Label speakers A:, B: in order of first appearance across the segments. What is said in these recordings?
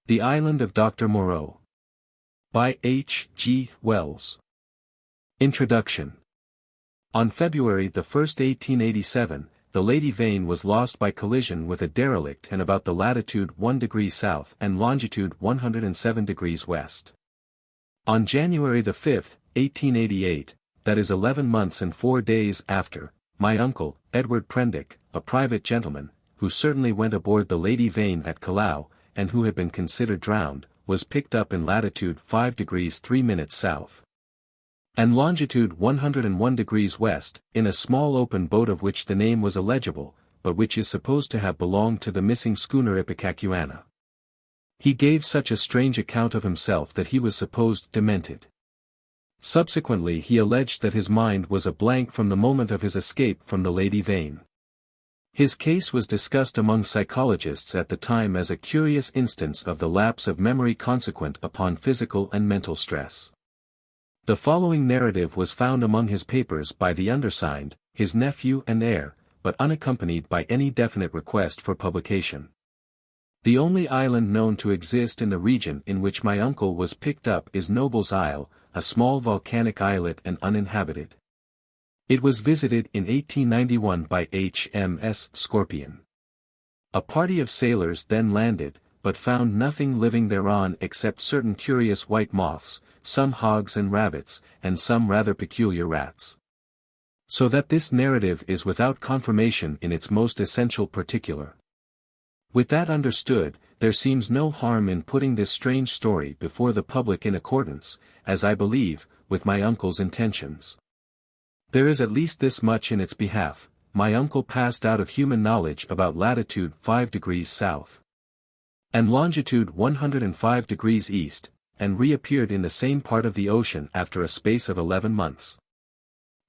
A: The Island of Dr. Moreau. By H. G. Wells. Introduction. On February 1, 1887, the Lady Vane was lost by collision with a derelict in about the latitude 1 degree south and longitude 107 degrees west. On January 5, 1888, that is 11 months and 4 days after, my uncle, Edward Prendick, a private gentleman, who certainly went aboard the Lady Vane at Callao, and who had been considered drowned, was picked up in latitude 5 degrees 3 minutes south and longitude 101 degrees west, in a small open boat of which the name was illegible, but which is supposed to have belonged to the missing schooner Ipecacuanha. He gave such a strange account of himself that he was supposed demented. Subsequently he alleged that his mind was a blank from the moment of his escape from the Lady Vane. His case was discussed among psychologists at the time as a curious instance of the lapse of memory consequent upon physical and mental stress. The following narrative was found among his papers by the undersigned, his nephew and heir, but unaccompanied by any definite request for publication. The only island known to exist in the region in which my uncle was picked up is Noble's Isle, a small volcanic islet and uninhabited. It was visited in 1891 by HMS Scorpion. A party of sailors then landed, but found nothing living thereon except certain curious white moths, some hogs and rabbits, and some rather peculiar rats. So that this narrative is without confirmation in its most essential particular. With that understood, there seems no harm in putting this strange story before the public in accordance, as I believe, with my uncle's intentions. There is at least this much in its behalf: my uncle passed out of human knowledge about latitude 5 degrees south and longitude 105 degrees east, and reappeared in the same part of the ocean after a space of 11 months.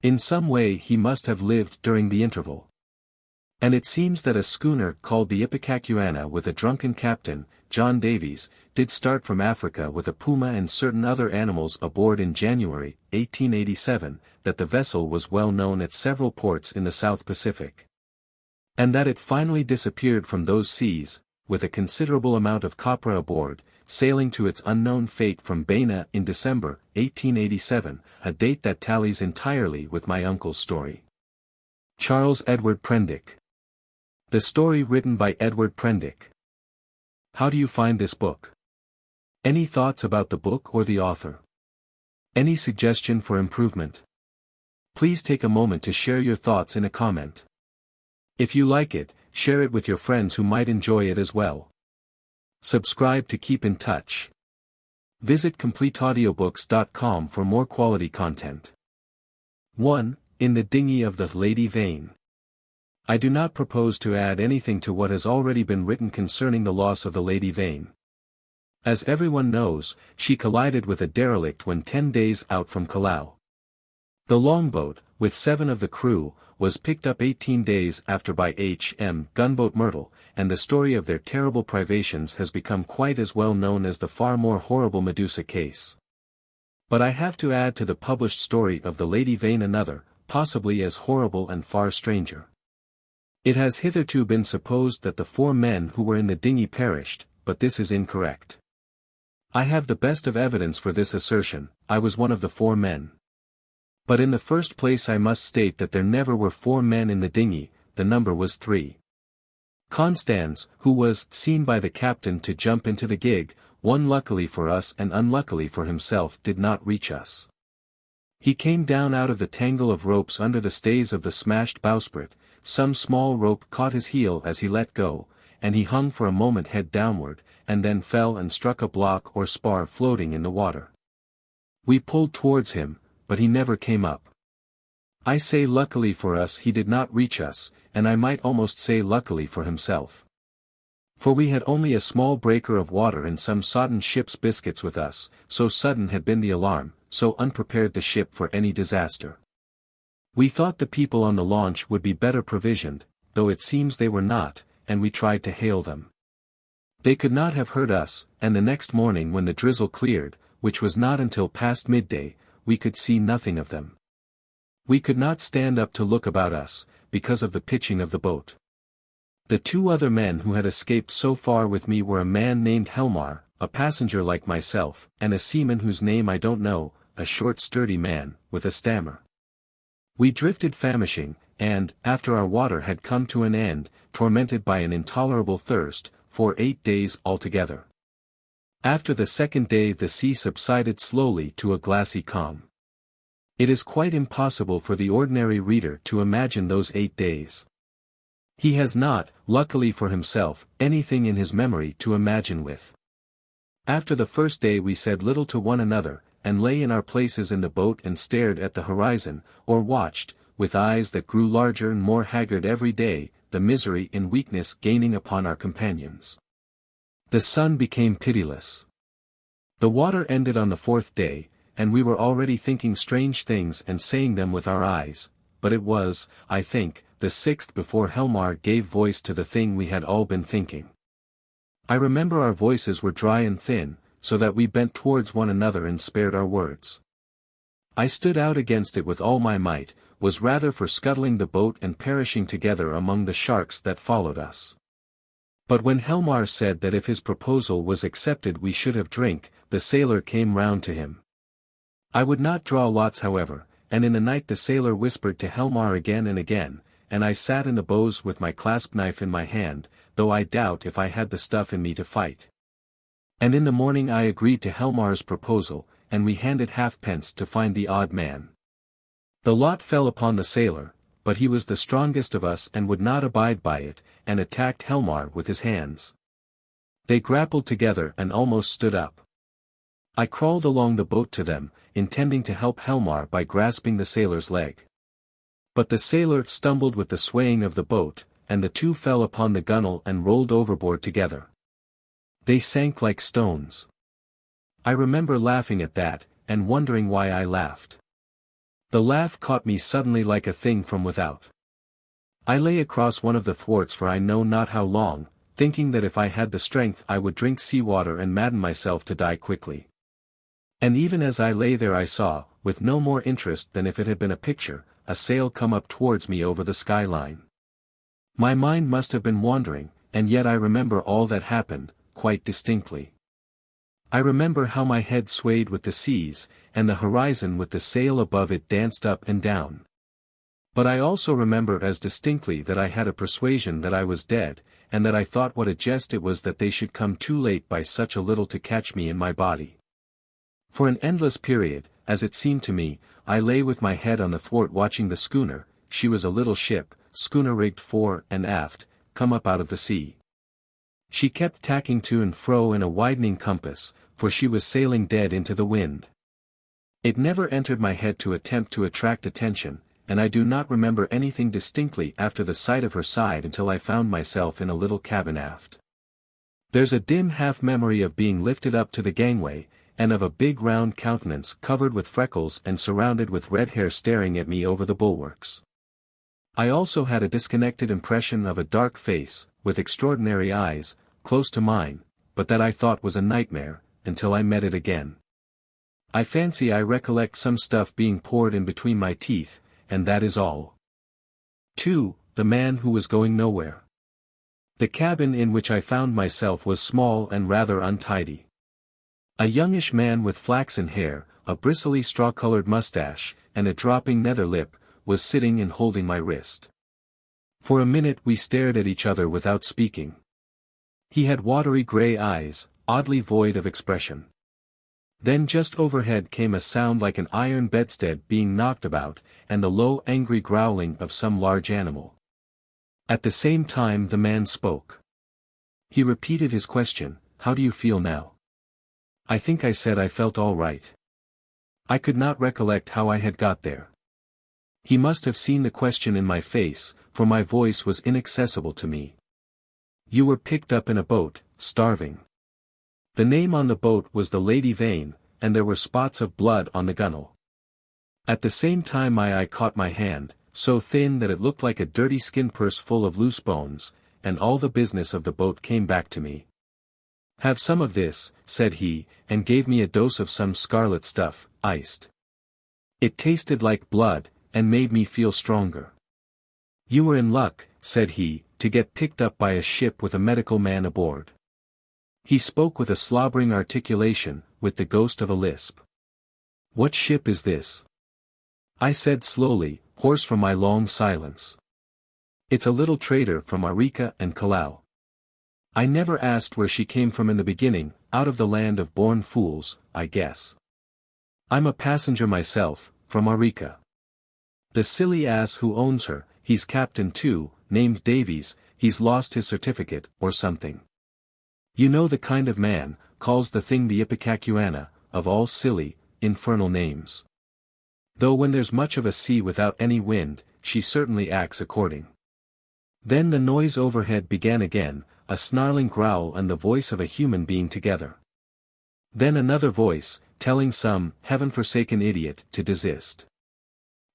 A: In some way he must have lived during the interval. And it seems that a schooner called the Ipecacuanha with a drunken captain, John Davies, did start from Africa with a puma and certain other animals aboard in January, 1887, that the vessel was well known at several ports in the South Pacific. And that it finally disappeared from those seas, with a considerable amount of copra aboard, sailing to its unknown fate from Baina in December, 1887, a date that tallies entirely with my uncle's story. Charles Edward Prendick. The story written by Edward Prendick. How do you find this book? Any thoughts about the book or the author? Any suggestion for improvement? Please take a moment to share your thoughts in a comment. If you like it, share it with your friends who might enjoy it as well. Subscribe to keep in touch. Visit CompleteAudiobooks.com for more quality content. 1. In the Dingey of the Lady Vane. I do not propose to add anything to what has already been written concerning the loss of the Lady Vane. As everyone knows, she collided with a derelict when 10 days out from Callao. The longboat, with 7 of the crew, was picked up 18 days after by H.M. gunboat Myrtle, and the story of their terrible privations has become quite as well known as the far more horrible Medusa case. But I have to add to the published story of the Lady Vane another, possibly as horrible and far stranger. It has hitherto been supposed that the 4 men who were in the dinghy perished, but this is incorrect. I have the best of evidence for this assertion. I was one of the 4 men. But in the first place I must state that there never were 4 men in the dinghy, the number was 3. Constans, who was seen by the captain to jump into the gig, one luckily for us and unluckily for himself, did not reach us. He came down out of the tangle of ropes under the stays of the smashed bowsprit. Some small rope caught his heel as he let go, and he hung for a moment head downward, and then fell and struck a block or spar floating in the water. We pulled towards him, but he never came up. I say luckily for us he did not reach us, and I might almost say luckily for himself. For we had only a small breaker of water and some sodden ship's biscuits with us, so sudden had been the alarm, so unprepared the ship for any disaster. We thought the people on the launch would be better provisioned, though it seems they were not, and we tried to hail them. They could not have heard us, and the next morning when the drizzle cleared, which was not until past midday, we could see nothing of them. We could not stand up to look about us, because of the pitching of the boat. The 2 other men who had escaped so far with me were a man named Helmar, a passenger like myself, and a seaman whose name I don't know, a short sturdy man, with a stammer. We drifted famishing, and, after our water had come to an end, tormented by an intolerable thirst, for 8 days altogether. After the second day the sea subsided slowly to a glassy calm. It is quite impossible for the ordinary reader to imagine those 8 days. He has not, luckily for himself, anything in his memory to imagine with. After the first day we said little to one another, and lay in our places in the boat and stared at the horizon, or watched, with eyes that grew larger and more haggard every day, the misery and weakness gaining upon our companions. The sun became pitiless. The water ended on the 4th day, and we were already thinking strange things and saying them with our eyes, but it was, I think, the 6th before Helmar gave voice to the thing we had all been thinking. I remember our voices were dry and thin, so that we bent towards one another and spared our words. I stood out against it with all my might, was rather for scuttling the boat and perishing together among the sharks that followed us. But when Helmar said that if his proposal was accepted we should have drink, the sailor came round to him. I would not draw lots however, and in the night the sailor whispered to Helmar again and again, and I sat in the bows with my clasp knife in my hand, though I doubt if I had the stuff in me to fight. And in the morning I agreed to Helmar's proposal, and we handed halfpence to find the odd man. The lot fell upon the sailor, but he was the strongest of us and would not abide by it, and attacked Helmar with his hands. They grappled together and almost stood up. I crawled along the boat to them, intending to help Helmar by grasping the sailor's leg. But the sailor stumbled with the swaying of the boat, and the two fell upon the gunwale and rolled overboard together. They sank like stones. I remember laughing at that, and wondering why I laughed. The laugh caught me suddenly like a thing from without. I lay across one of the thwarts for I know not how long, thinking that if I had the strength I would drink sea-water and madden myself to die quickly. And even as I lay there I saw, with no more interest than if it had been a picture, a sail come up towards me over the skyline. My mind must have been wandering, and yet I remember all that happened, quite distinctly. I remember how my head swayed with the seas, and the horizon with the sail above it danced up and down. But I also remember as distinctly that I had a persuasion that I was dead, and that I thought what a jest it was that they should come too late by such a little to catch me in my body. For an endless period, as it seemed to me, I lay with my head on the thwart watching the schooner. She was a little ship, schooner rigged fore and aft, come up out of the sea. She kept tacking to and fro in a widening compass, for she was sailing dead into the wind. It never entered my head to attempt to attract attention, and I do not remember anything distinctly after the sight of her side until I found myself in a little cabin aft. There's a dim half-memory of being lifted up to the gangway, and of a big round countenance covered with freckles and surrounded with red hair staring at me over the bulwarks. I also had a disconnected impression of a dark face, with extraordinary eyes, close to mine, but that I thought was a nightmare, until I met it again. I fancy I recollect some stuff being poured in between my teeth, and that is all. 2. The man who was going nowhere. The cabin in which I found myself was small and rather untidy. A youngish man with flaxen hair, a bristly straw-colored mustache, and a dropping nether lip, was sitting and holding my wrist. For a minute we stared at each other without speaking. He had watery grey eyes, oddly void of expression. Then just overhead came a sound like an iron bedstead being knocked about, and the low angry growling of some large animal. At the same time the man spoke. He repeated his question, "How do you feel now?" I think I said I felt all right. I could not recollect how I had got there. He must have seen the question in my face, for my voice was inaccessible to me. "You were picked up in a boat, starving." The name on the boat was the Lady Vane, and there were spots of blood on the gunwale. At the same time my eye caught my hand, so thin that it looked like a dirty skin purse full of loose bones, and all the business of the boat came back to me. "Have some of this," said he, and gave me a dose of some scarlet stuff, iced. It tasted like blood, and made me feel stronger. "You were in luck," said he, "to get picked up by a ship with a medical man aboard." He spoke with a slobbering articulation, with the ghost of a lisp. "What ship is this?" I said slowly, hoarse from my long silence. "It's a little trader from Arica and Callao. I never asked where she came from in the beginning, out of the land of born fools, I guess. I'm a passenger myself, from Arica. The silly ass who owns her, he's captain too, named Davies, he's lost his certificate, or something. You know the kind of man, calls the thing the Ipecacuanha, of all silly, infernal names. Though when there's much of a sea without any wind, she certainly acts according." Then the noise overhead began again, a snarling growl and the voice of a human being together. Then another voice, telling some heaven-forsaken idiot to desist.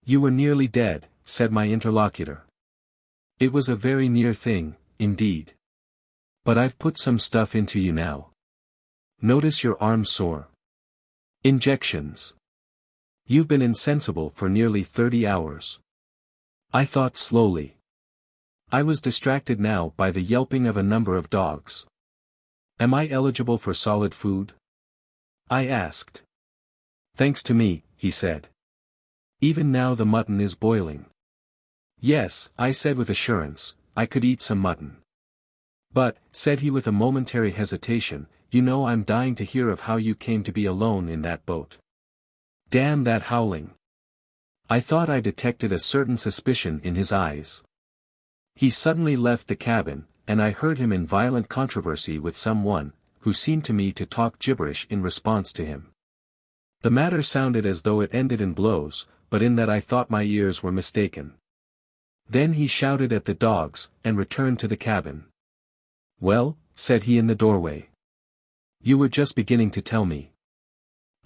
A: "You were nearly dead," said my interlocutor. "It was a very near thing, indeed. But I've put some stuff into you now. Notice your arms sore. Injections. You've been insensible for nearly 30 hours. I thought slowly. I was distracted now by the yelping of a number of dogs. "Am I eligible for solid food?" I asked. "Thanks to me," he said. "Even now the mutton is boiling." "Yes," I said with assurance, "I could eat some mutton. But," said he with a momentary hesitation, "you know I'm dying to hear of how you came to be alone in that boat. Damn that howling." I thought I detected a certain suspicion in his eyes. He suddenly left the cabin, and I heard him in violent controversy with someone, who seemed to me to talk gibberish in response to him. The matter sounded as though it ended in blows, but in that I thought my ears were mistaken. Then he shouted at the dogs, and returned to the cabin. "Well," said he in the doorway. "You were just beginning to tell me."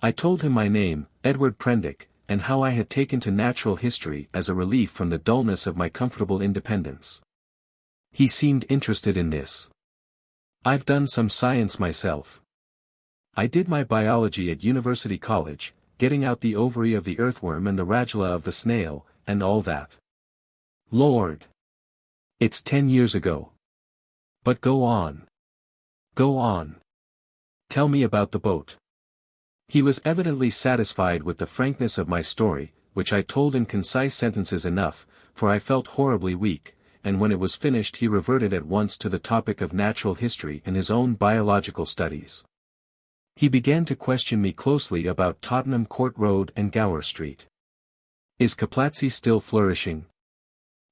A: I told him my name, Edward Prendick, and how I had taken to natural history as a relief from the dullness of my comfortable independence. He seemed interested in this. "I've done some science myself. I did my biology at University College, getting out the ovary of the earthworm and the radula of the snail, and all that. Lord! It's 10 years ago. But go on. Go on. Tell me about the boat." He was evidently satisfied with the frankness of my story, which I told in concise sentences enough, for I felt horribly weak, and when it was finished he reverted at once to the topic of natural history and his own biological studies. He began to question me closely about Tottenham Court Road and Gower Street. "Is Caplatzi still flourishing?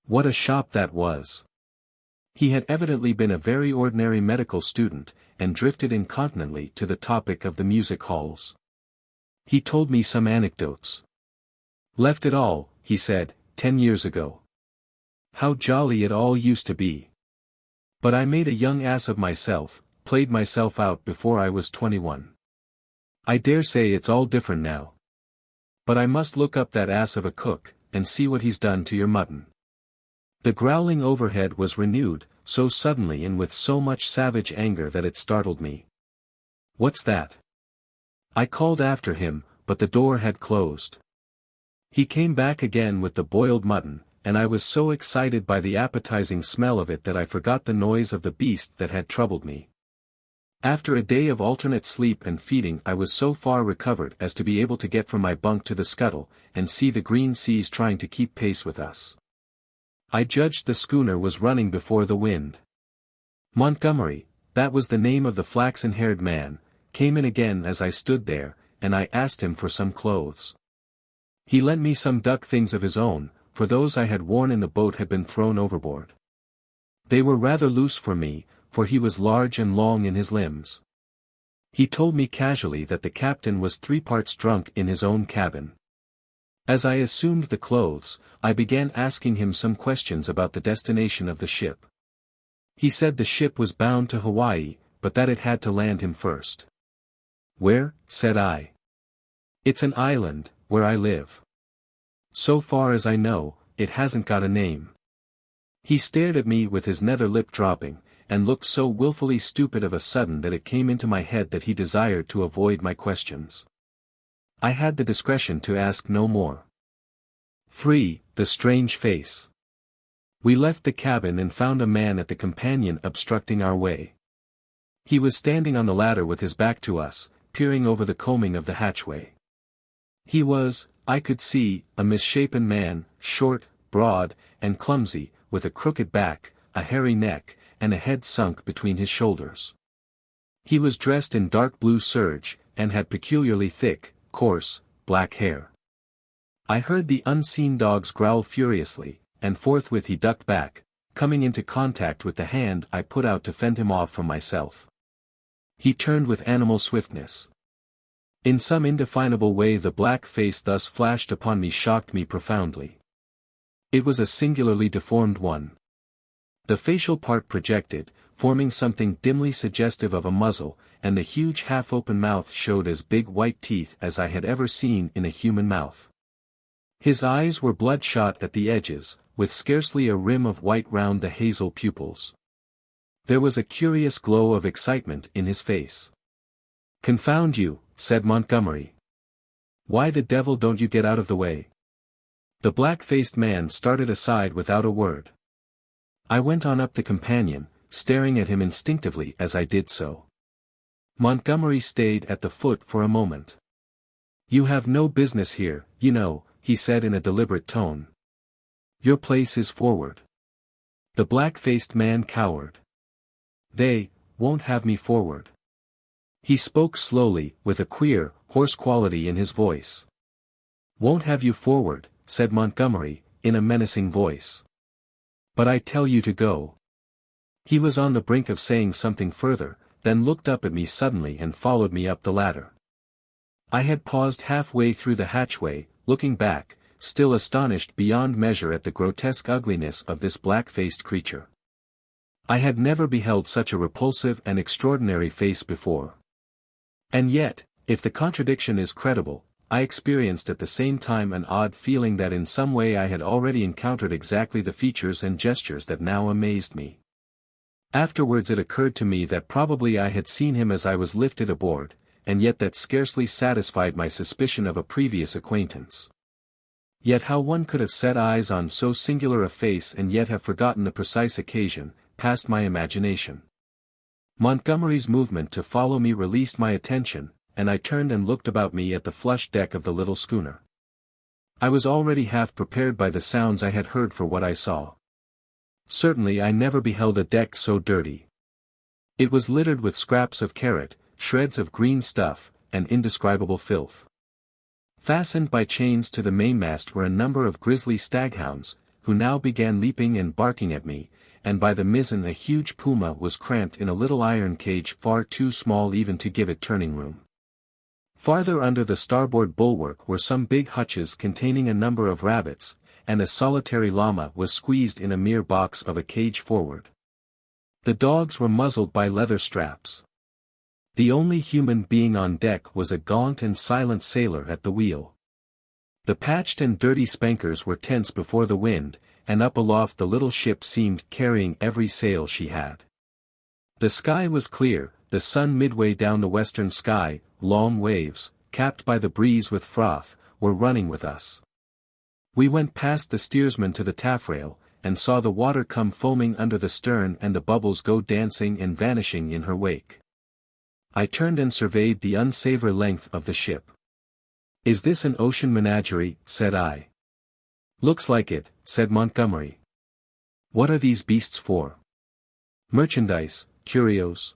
A: What a shop that was." He had evidently been a very ordinary medical student, and drifted incontinently to the topic of the music halls. He told me some anecdotes. "Left it all," he said, 10 years ago. How jolly it all used to be. But I made a young ass of myself, played myself out before I was 21. I dare say it's all different now. But I must look up that ass of a cook, and see what he's done to your mutton." The growling overhead was renewed, so suddenly and with so much savage anger that it startled me. "What's that?" I called after him, but the door had closed. He came back again with the boiled mutton, and I was so excited by the appetizing smell of it that I forgot the noise of the beast that had troubled me. After a day of alternate sleep and feeding I was so far recovered as to be able to get from my bunk to the scuttle, and see the green seas trying to keep pace with us. I judged the schooner was running before the wind. Montgomery, that was the name of the flaxen-haired man, came in again as I stood there, and I asked him for some clothes. He lent me some duck things of his own, for those I had worn in the boat had been thrown overboard. They were rather loose for me, for he was large and long in his limbs. He told me casually that the captain was 3 parts drunk in his own cabin. As I assumed the clothes, I began asking him some questions about the destination of the ship. He said the ship was bound to Hawaii, but that it had to land him first. "Where?" said I. "It's an island, where I live. So far as I know, it hasn't got a name." He stared at me with his nether lip dropping, and looked so willfully stupid of a sudden that it came into my head that he desired to avoid my questions. I had the discretion to ask no more. 3. The strange face. We left the cabin and found a man at the companion obstructing our way. He was standing on the ladder with his back to us, peering over the combing of the hatchway. He was, I could see, a misshapen man, short, broad, and clumsy, with a crooked back, a hairy neck, and a head sunk between his shoulders. He was dressed in dark blue serge, and had peculiarly thick, coarse, black hair. I heard the unseen dogs growl furiously, and forthwith he ducked back, coming into contact with the hand I put out to fend him off from myself. He turned with animal swiftness. In some indefinable way the black face thus flashed upon me shocked me profoundly. It was a singularly deformed one. The facial part projected, forming something dimly suggestive of a muzzle, and the huge half-open mouth showed as big white teeth as I had ever seen in a human mouth. His eyes were bloodshot at the edges, with scarcely a rim of white round the hazel pupils. There was a curious glow of excitement in his face. "Confound you," said Montgomery. "Why the devil don't you get out of the way?" The black-faced man started aside without a word. I went on up the companion, staring at him instinctively as I did so. Montgomery stayed at the foot for a moment. "You have no business here, you know," he said in a deliberate tone. "Your place is forward." The black-faced man cowered. "They won't have me forward." He spoke slowly, with a queer, hoarse quality in his voice. "Won't have you forward," said Montgomery, in a menacing voice. "But I tell you to go." He was on the brink of saying something further, then looked up at me suddenly and followed me up the ladder. I had paused halfway through the hatchway, looking back, still astonished beyond measure at the grotesque ugliness of this black-faced creature. I had never beheld such a repulsive and extraordinary face before. And yet, if the contradiction is credible, I experienced at the same time an odd feeling that in some way I had already encountered exactly the features and gestures that now amazed me. Afterwards it occurred to me that probably I had seen him as I was lifted aboard, and yet that scarcely satisfied my suspicion of a previous acquaintance. Yet how one could have set eyes on so singular a face and yet have forgotten the precise occasion, passed my imagination. Montgomery's movement to follow me released my attention, and I turned and looked about me at the flush deck of the little schooner. I was already half prepared by the sounds I had heard for what I saw. Certainly I never beheld a deck so dirty. It was littered with scraps of carrot, shreds of green stuff, and indescribable filth. Fastened by chains to the mainmast were a number of grisly staghounds, who now began leaping and barking at me, and by the mizzen a huge puma was cramped in a little iron cage far too small even to give it turning room. Farther under the starboard bulwark were some big hutches containing a number of rabbits, and a solitary llama was squeezed in a mere box of a cage forward. The dogs were muzzled by leather straps. The only human being on deck was a gaunt and silent sailor at the wheel. The patched and dirty spankers were tense before the wind, and up aloft the little ship seemed carrying every sail she had. The sky was clear, the sun midway down the western sky, long waves, capped by the breeze with froth, were running with us. We went past the steersman to the taffrail, and saw the water come foaming under the stern and the bubbles go dancing and vanishing in her wake. I turned and surveyed the unsavory length of the ship. "Is this an ocean menagerie?" said I. "Looks like it," said Montgomery. "What are these beasts for? Merchandise, curios?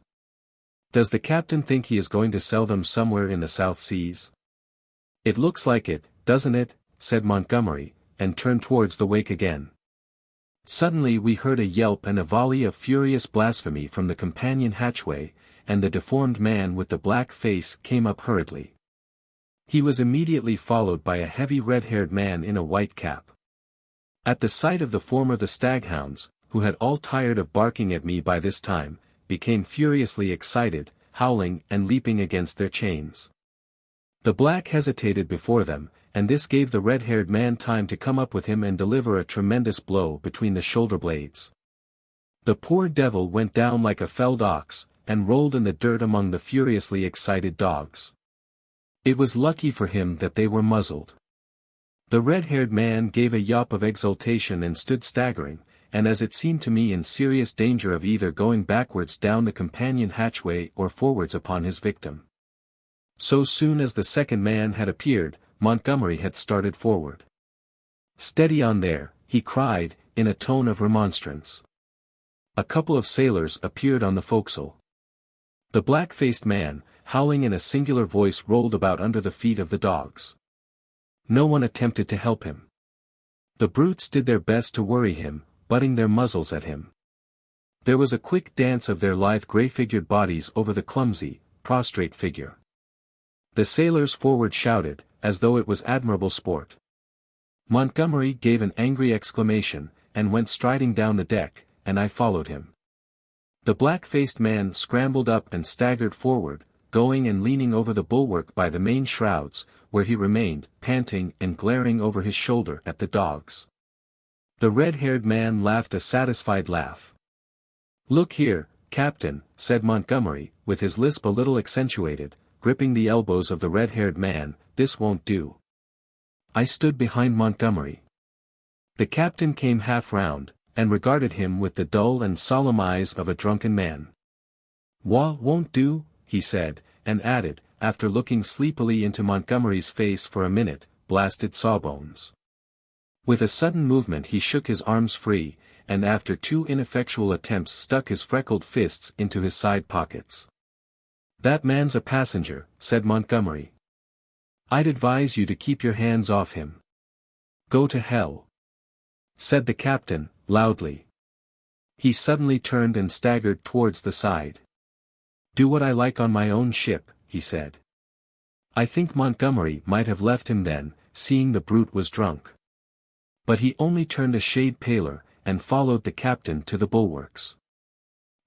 A: Does the captain think he is going to sell them somewhere in the South Seas?" "It looks like it, doesn't it?" said Montgomery, and turned towards the wake again. Suddenly we heard a yelp and a volley of furious blasphemy from the companion hatchway, and the deformed man with the black face came up hurriedly. He was immediately followed by a heavy red-haired man in a white cap. At the sight of the former the staghounds, who had all tired of barking at me by this time, became furiously excited, howling and leaping against their chains. The black hesitated before them, and this gave the red-haired man time to come up with him and deliver a tremendous blow between the shoulder blades. The poor devil went down like a felled ox, and rolled in the dirt among the furiously excited dogs. It was lucky for him that they were muzzled. The red-haired man gave a yelp of exultation and stood staggering, and as it seemed to me in serious danger of either going backwards down the companion hatchway or forwards upon his victim. So soon as the second man had appeared, Montgomery had started forward. "Steady on there," he cried, in a tone of remonstrance. A couple of sailors appeared on the forecastle. The black-faced man, howling in a singular voice, rolled about under the feet of the dogs. No one attempted to help him. The brutes did their best to worry him, butting their muzzles at him. There was a quick dance of their lithe grey-figured bodies over the clumsy, prostrate figure. The sailors forward shouted, as though it was admirable sport. Montgomery gave an angry exclamation, and went striding down the deck, and I followed him. The black-faced man scrambled up and staggered forward, going and leaning over the bulwark by the main shrouds, where he remained, panting and glaring over his shoulder at the dogs. The red-haired man laughed a satisfied laugh. "Look here, Captain," said Montgomery, with his lisp a little accentuated, gripping the elbows of the red-haired man, "this won't do." I stood behind Montgomery. The captain came half round, and regarded him with the dull and solemn eyes of a drunken man. Won't do?" he said, and added, after looking sleepily into Montgomery's face for a minute, "blasted sawbones." With a sudden movement he shook his arms free, and after 2 ineffectual attempts stuck his freckled fists into his side pockets. "That man's a passenger," said Montgomery. "I'd advise you to keep your hands off him." "Go to hell," said the captain, loudly. He suddenly turned and staggered towards the side. "Do what I like on my own ship," he said. I think Montgomery might have left him then, seeing the brute was drunk. But he only turned a shade paler, and followed the captain to the bulwarks.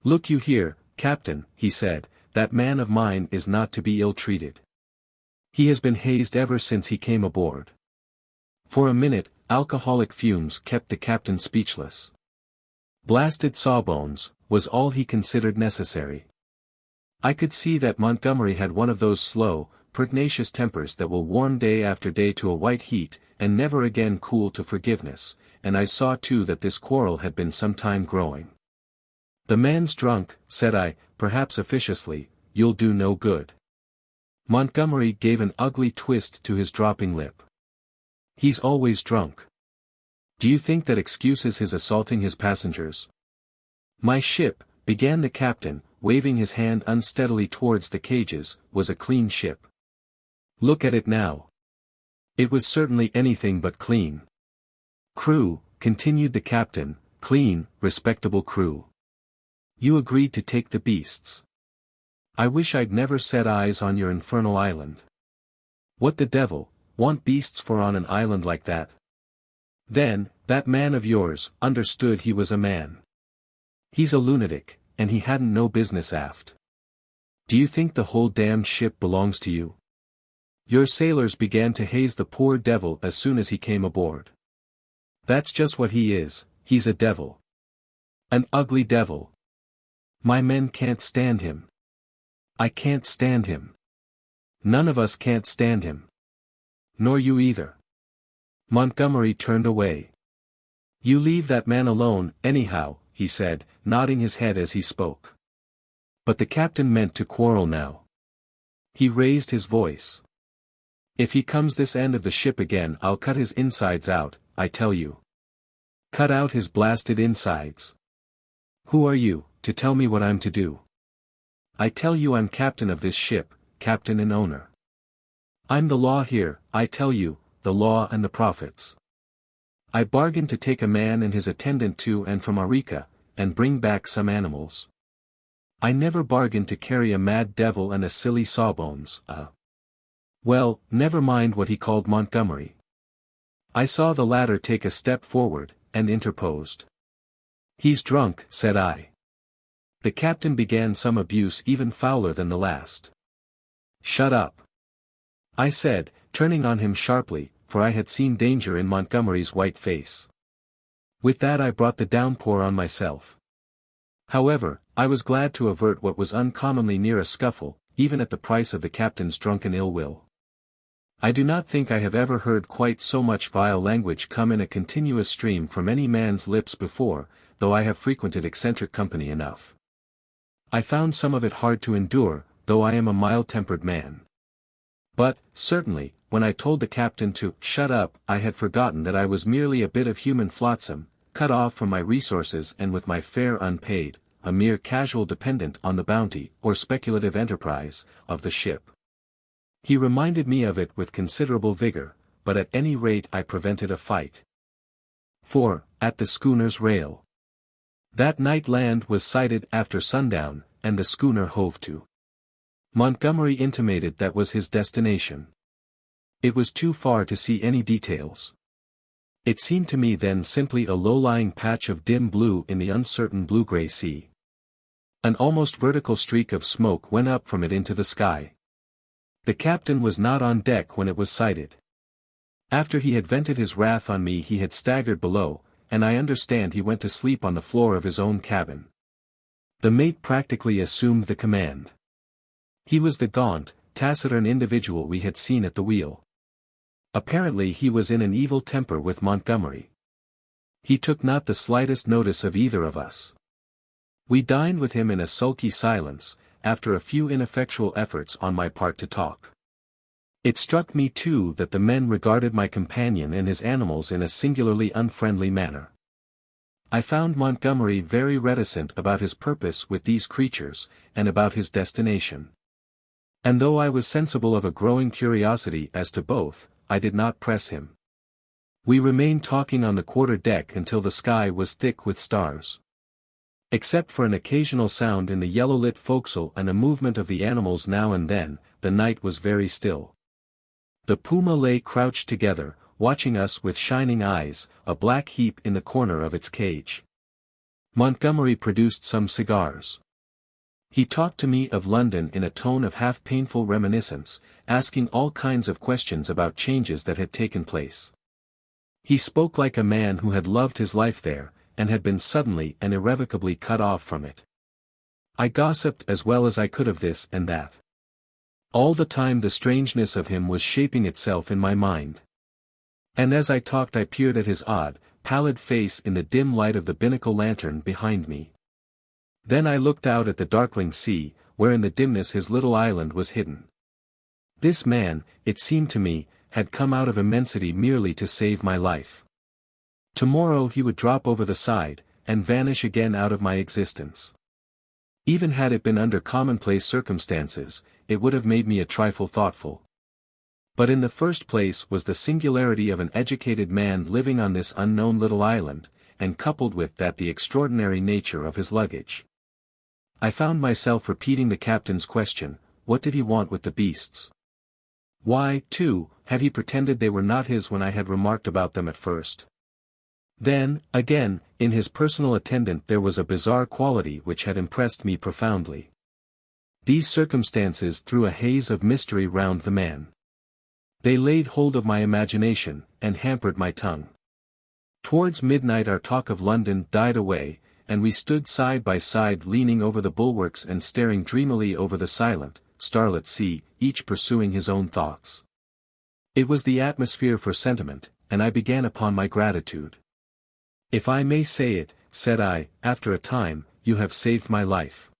A: "Look you here, Captain," he said, "that man of mine is not to be ill-treated. He has been hazed ever since he came aboard." For a minute, alcoholic fumes kept the captain speechless. "Blasted sawbones," was all he considered necessary. I could see that Montgomery had one of those slow, pertinacious tempers that will warm day after day to a white heat, and never again cool to forgiveness, and I saw too that this quarrel had been some time growing. "The man's drunk," said I, perhaps officiously, "you'll do no good." Montgomery gave an ugly twist to his dropping lip. "He's always drunk. Do you think that excuses his assaulting his passengers?" "My ship," began the captain, waving his hand unsteadily towards the cages, "was a clean ship. Look at it now." It was certainly anything but clean. "Crew," continued the captain, "clean, respectable crew. You agreed to take the beasts. I wish I'd never set eyes on your infernal island. What the devil, want beasts for on an island like that? Then, that man of yours, understood he was a man. He's a lunatic, and he hadn't no business aft. Do you think the whole damned ship belongs to you? Your sailors began to haze the poor devil as soon as he came aboard. That's just what he is, he's a devil. An ugly devil. My men can't stand him. I can't stand him. None of us can't stand him. Nor you either." Montgomery turned away. "You leave that man alone, anyhow," he said, nodding his head as he spoke. But the captain meant to quarrel now. He raised his voice. "If he comes this end of the ship again, I'll cut his insides out, I tell you. Cut out his blasted insides. Who are you, to tell me what I'm to do? I tell you I'm captain of this ship, captain and owner. I'm the law here, I tell you, the law and the prophets. I bargained to take a man and his attendant to and from Arica, and bring back some animals. I never bargained to carry a mad devil and a silly sawbones, Well, never mind what he called Montgomery. I saw the latter take a step forward, and interposed. "He's drunk," said I. The captain began some abuse even fouler than the last. "Shut up," I said, turning on him sharply, for I had seen danger in Montgomery's white face. With that I brought the downpour on myself. However, I was glad to avert what was uncommonly near a scuffle, even at the price of the captain's drunken ill will. I do not think I have ever heard quite so much vile language come in a continuous stream from any man's lips before, though I have frequented eccentric company enough. I found some of it hard to endure, though I am a mild-tempered man. But, certainly, when I told the captain to shut up, I had forgotten that I was merely a bit of human flotsam, cut off from my resources and with my fare unpaid, a mere casual dependent on the bounty, or speculative enterprise, of the ship. He reminded me of it with considerable vigor, but at any rate I prevented a fight. 4. At the schooner's rail. That night land was sighted after sundown, and the schooner hove to. Montgomery intimated that was his destination. It was too far to see any details. It seemed to me then simply a low-lying patch of dim blue in the uncertain blue-gray sea. An almost vertical streak of smoke went up from it into the sky. The captain was not on deck when it was sighted. After he had vented his wrath on me he had staggered below, and I understand he went to sleep on the floor of his own cabin. The mate practically assumed the command. He was the gaunt, taciturn individual we had seen at the wheel. Apparently he was in an evil temper with Montgomery. He took not the slightest notice of either of us. We dined with him in a sulky silence, after a few ineffectual efforts on my part to talk. It struck me too that the men regarded my companion and his animals in a singularly unfriendly manner. I found Montgomery very reticent about his purpose with these creatures, and about his destination. And though I was sensible of a growing curiosity as to both, I did not press him. We remained talking on the quarter-deck until the sky was thick with stars. Except for an occasional sound in the yellow-lit forecastle and a movement of the animals now and then, the night was very still. The Puma lay crouched together, watching us with shining eyes, a black heap in the corner of its cage. Montgomery produced some cigars. He talked to me of London in a tone of half-painful reminiscence, asking all kinds of questions about changes that had taken place. He spoke like a man who had loved his life there, and had been suddenly and irrevocably cut off from it. I gossiped as well as I could of this and that. All the time the strangeness of him was shaping itself in my mind. And as I talked I peered at his odd, pallid face in the dim light of the binnacle lantern behind me. Then I looked out at the darkling sea, where in the dimness his little island was hidden. This man, it seemed to me, had come out of immensity merely to save my life. Tomorrow he would drop over the side, and vanish again out of my existence. Even had it been under commonplace circumstances, it would have made me a trifle thoughtful. But in the first place was the singularity of an educated man living on this unknown little island, and coupled with that the extraordinary nature of his luggage. I found myself repeating the captain's question, what did he want with the beasts? Why, too, had he pretended they were not his when I had remarked about them at first? Then, again, in his personal attendant there was a bizarre quality which had impressed me profoundly. These circumstances threw a haze of mystery round the man. They laid hold of my imagination, and hampered my tongue. Towards midnight our talk of London died away, and we stood side by side leaning over the bulwarks and staring dreamily over the silent, starlit sea, each pursuing his own thoughts. It was the atmosphere for sentiment, and I began upon my gratitude. If I may say it, said I, after a time, you have saved my life.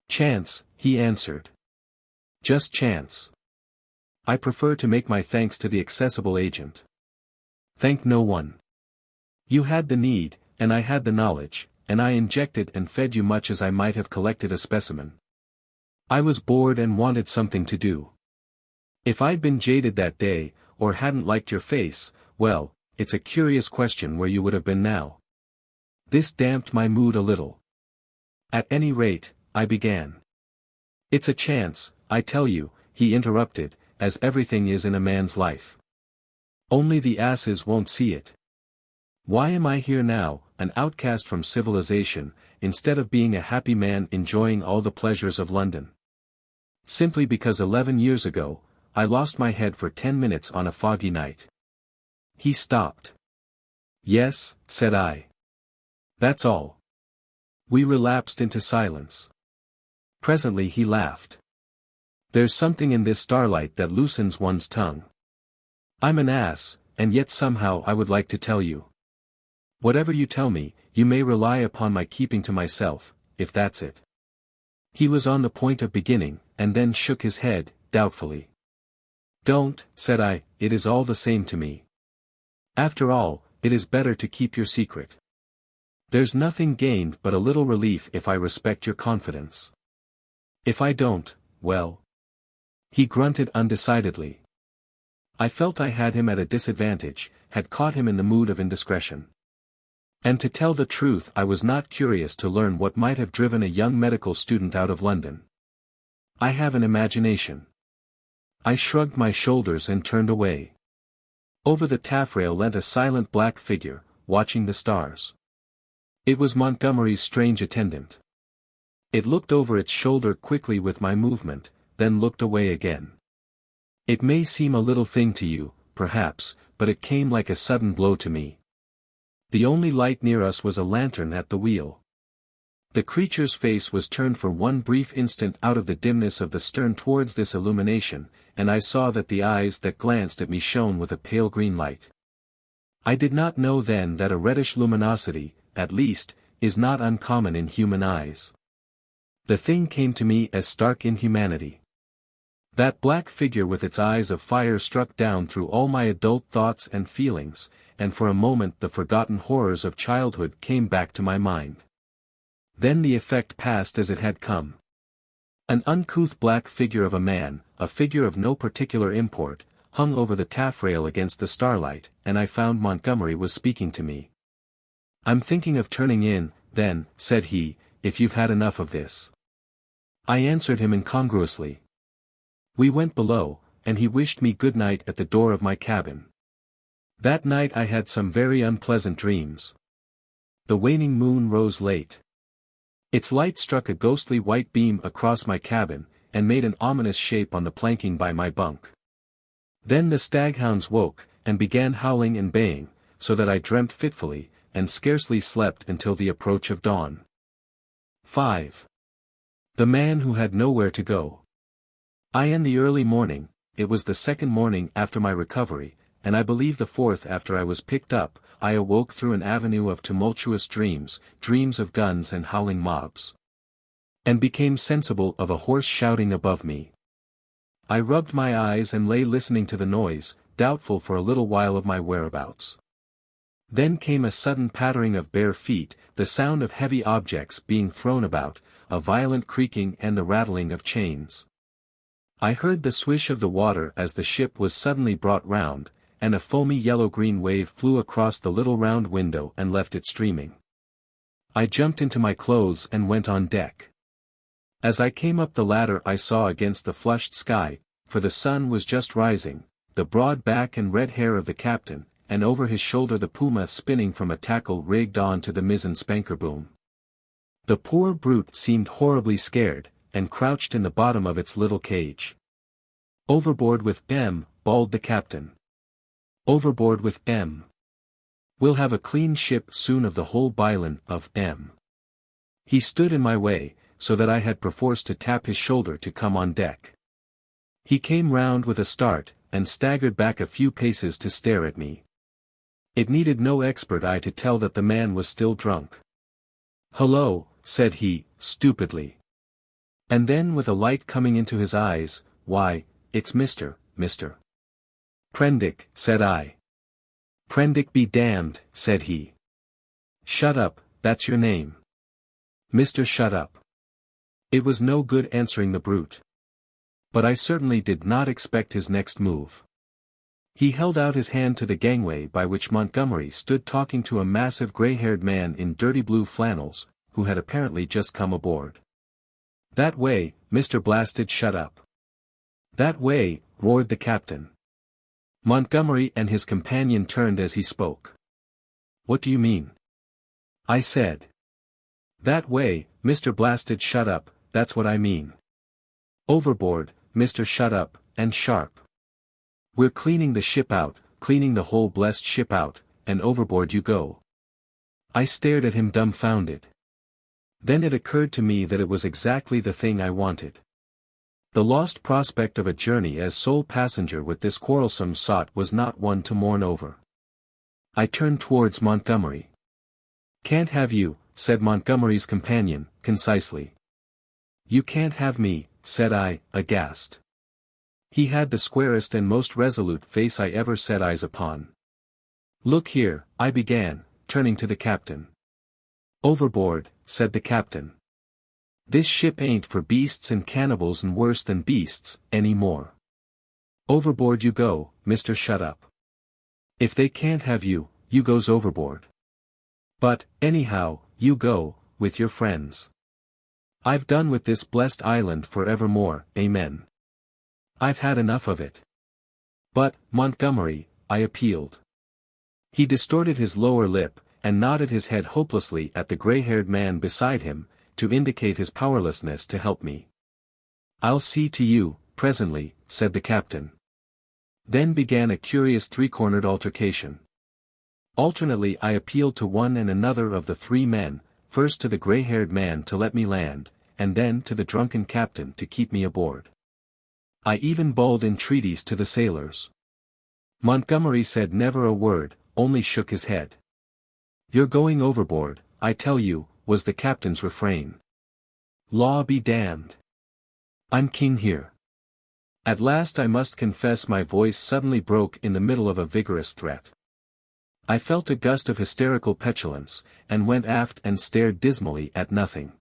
A: Chance, he answered. Just chance. I prefer to make my thanks to the accessible agent. Thank no one. You had the need, and I had the knowledge, and I injected and fed you much as I might have collected a specimen. I was bored and wanted something to do. If I'd been jaded that day, or hadn't liked your face, well, it's a curious question where you would have been now. This damped my mood a little. At any rate, I began. It's a chance, I tell you, he interrupted, as everything is in a man's life. Only the asses won't see it. Why am I here now, an outcast from civilization, instead of being a happy man enjoying all the pleasures of London? Simply because 11 years ago, I lost my head for 10 minutes on a foggy night. He stopped. Yes, said I. That's all. We relapsed into silence. Presently he laughed. There's something in this starlight that loosens one's tongue. I'm an ass, and yet somehow I would like to tell you. Whatever you tell me, you may rely upon my keeping to myself, if that's it." He was on the point of beginning, and then shook his head, doubtfully. "Don't," said I, "it is all the same to me. After all, it is better to keep your secret. There's nothing gained but a little relief if I respect your confidence. If I don't, well." He grunted undecidedly. I felt I had him at a disadvantage, had caught him in the mood of indiscretion. And to tell the truth, I was not curious to learn what might have driven a young medical student out of London. I have an imagination. I shrugged my shoulders and turned away. Over the taffrail leant a silent black figure, watching the stars. It was Montgomery's strange attendant. It looked over its shoulder quickly with my movement, then looked away again. It may seem a little thing to you, perhaps, but it came like a sudden blow to me. The only light near us was a lantern at the wheel. The creature's face was turned for one brief instant out of the dimness of the stern towards this illumination, and I saw that the eyes that glanced at me shone with a pale green light. I did not know then that a reddish luminosity, at least, is not uncommon in human eyes. The thing came to me as stark inhumanity. That black figure with its eyes of fire struck down through all my adult thoughts and feelings, and for a moment the forgotten horrors of childhood came back to my mind. Then the effect passed as it had come. An uncouth black figure of a man, a figure of no particular import, hung over the taffrail against the starlight, and I found Montgomery was speaking to me. "I'm thinking of turning in, then," said he, "if you've had enough of this." I answered him incongruously. We went below, and he wished me good night at the door of my cabin. That night I had some very unpleasant dreams. The waning moon rose late. Its light struck a ghostly white beam across my cabin, and made an ominous shape on the planking by my bunk. Then the staghounds woke, and began howling and baying, so that I dreamt fitfully, and scarcely slept until the approach of dawn. 5. The man who had nowhere to go. In the early morning, it was the second morning after my recovery, and I believe the fourth after I was picked up, I awoke through an avenue of tumultuous dreams, dreams of guns and howling mobs. And became sensible of a hoarse shouting above me. I rubbed my eyes and lay listening to the noise, doubtful for a little while of my whereabouts. Then came a sudden pattering of bare feet, the sound of heavy objects being thrown about, a violent creaking and the rattling of chains. I heard the swish of the water as the ship was suddenly brought round, and a foamy yellow-green wave flew across the little round window and left it streaming. I jumped into my clothes and went on deck. As I came up the ladder I saw against the flushed sky, for the sun was just rising, the broad back and red hair of the captain, and over his shoulder the Puma spinning from a tackle rigged on to the mizzen spanker boom. The poor brute seemed horribly scared, and crouched in the bottom of its little cage. "Overboard with M," bawled the captain. "Overboard with M. We'll have a clean ship soon of the whole Biolin of M." He stood in my way, so that I had perforce to tap his shoulder to come on deck. He came round with a start, and staggered back a few paces to stare at me. It needed no expert eye to tell that the man was still drunk. "Hullo," said he, stupidly. And then with a light coming into his eyes, "Why, it's Mr. Prendick," said I. "Prendick be damned," said he. "Shut up, that's your name. Mr. Shut up." It was no good answering the brute. But I certainly did not expect his next move. He held out his hand to the gangway by which Montgomery stood talking to a massive grey-haired man in dirty blue flannels, who had apparently just come aboard. "That way, Mr. Blasted Shut up." "That way," roared the captain. Montgomery and his companion turned as he spoke. "What do you mean?" I said. "That way, Mr. Blasted Shut up, that's what I mean. Overboard, Mr. Shut up, and sharp. We're cleaning the ship out, cleaning the whole blessed ship out, and overboard you go." I stared at him dumbfounded. Then it occurred to me that it was exactly the thing I wanted. The lost prospect of a journey as sole passenger with this quarrelsome sot was not one to mourn over. I turned towards Montgomery. "Can't have you," said Montgomery's companion, concisely. "You can't have me," said I, aghast. He had the squarest and most resolute face I ever set eyes upon. "Look here," I began, turning to the captain. "Overboard," said the captain. "This ship ain't for beasts and cannibals and worse than beasts, any more. Overboard you go, Mr. Shut Up. If they can't have you, you goes overboard. But, anyhow, you go, with your friends. I've done with this blessed island for evermore, amen. I've had enough of it." "But, Montgomery," I appealed. He distorted his lower lip, and nodded his head hopelessly at the gray-haired man beside him, to indicate his powerlessness to help me. "I'll see to you, presently," said the captain. Then began a curious three-cornered altercation. Alternately I appealed to one and another of the three men, first to the gray-haired man to let me land, and then to the drunken captain to keep me aboard. I even bawled entreaties to the sailors. Montgomery said never a word, only shook his head. "You're going overboard, I tell you," was the captain's refrain. "Law be damned. I'm king here." At last I must confess my voice suddenly broke in the middle of a vigorous threat. I felt a gust of hysterical petulance, and went aft and stared dismally at nothing.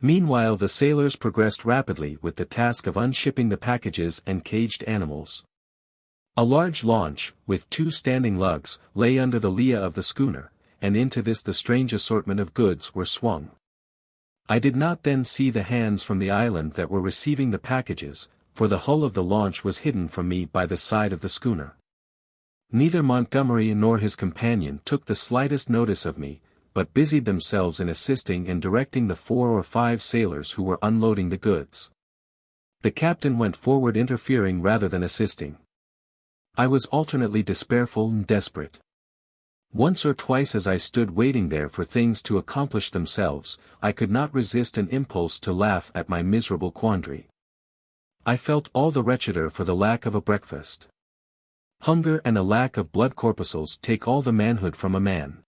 A: Meanwhile the sailors progressed rapidly with the task of unshipping the packages and caged animals. A large launch, with 2 standing lugs, lay under the lee of the schooner, and into this the strange assortment of goods were swung. I did not then see the hands from the island that were receiving the packages, for the hull of the launch was hidden from me by the side of the schooner. Neither Montgomery nor his companion took the slightest notice of me, but busied themselves in assisting and directing the 4 or 5 sailors who were unloading the goods. The captain went forward interfering rather than assisting. I was alternately despairful and desperate. Once or twice as I stood waiting there for things to accomplish themselves, I could not resist an impulse to laugh at my miserable quandary. I felt all the wretcheder for the lack of a breakfast. Hunger and a lack of blood corpuscles take all the manhood from a man.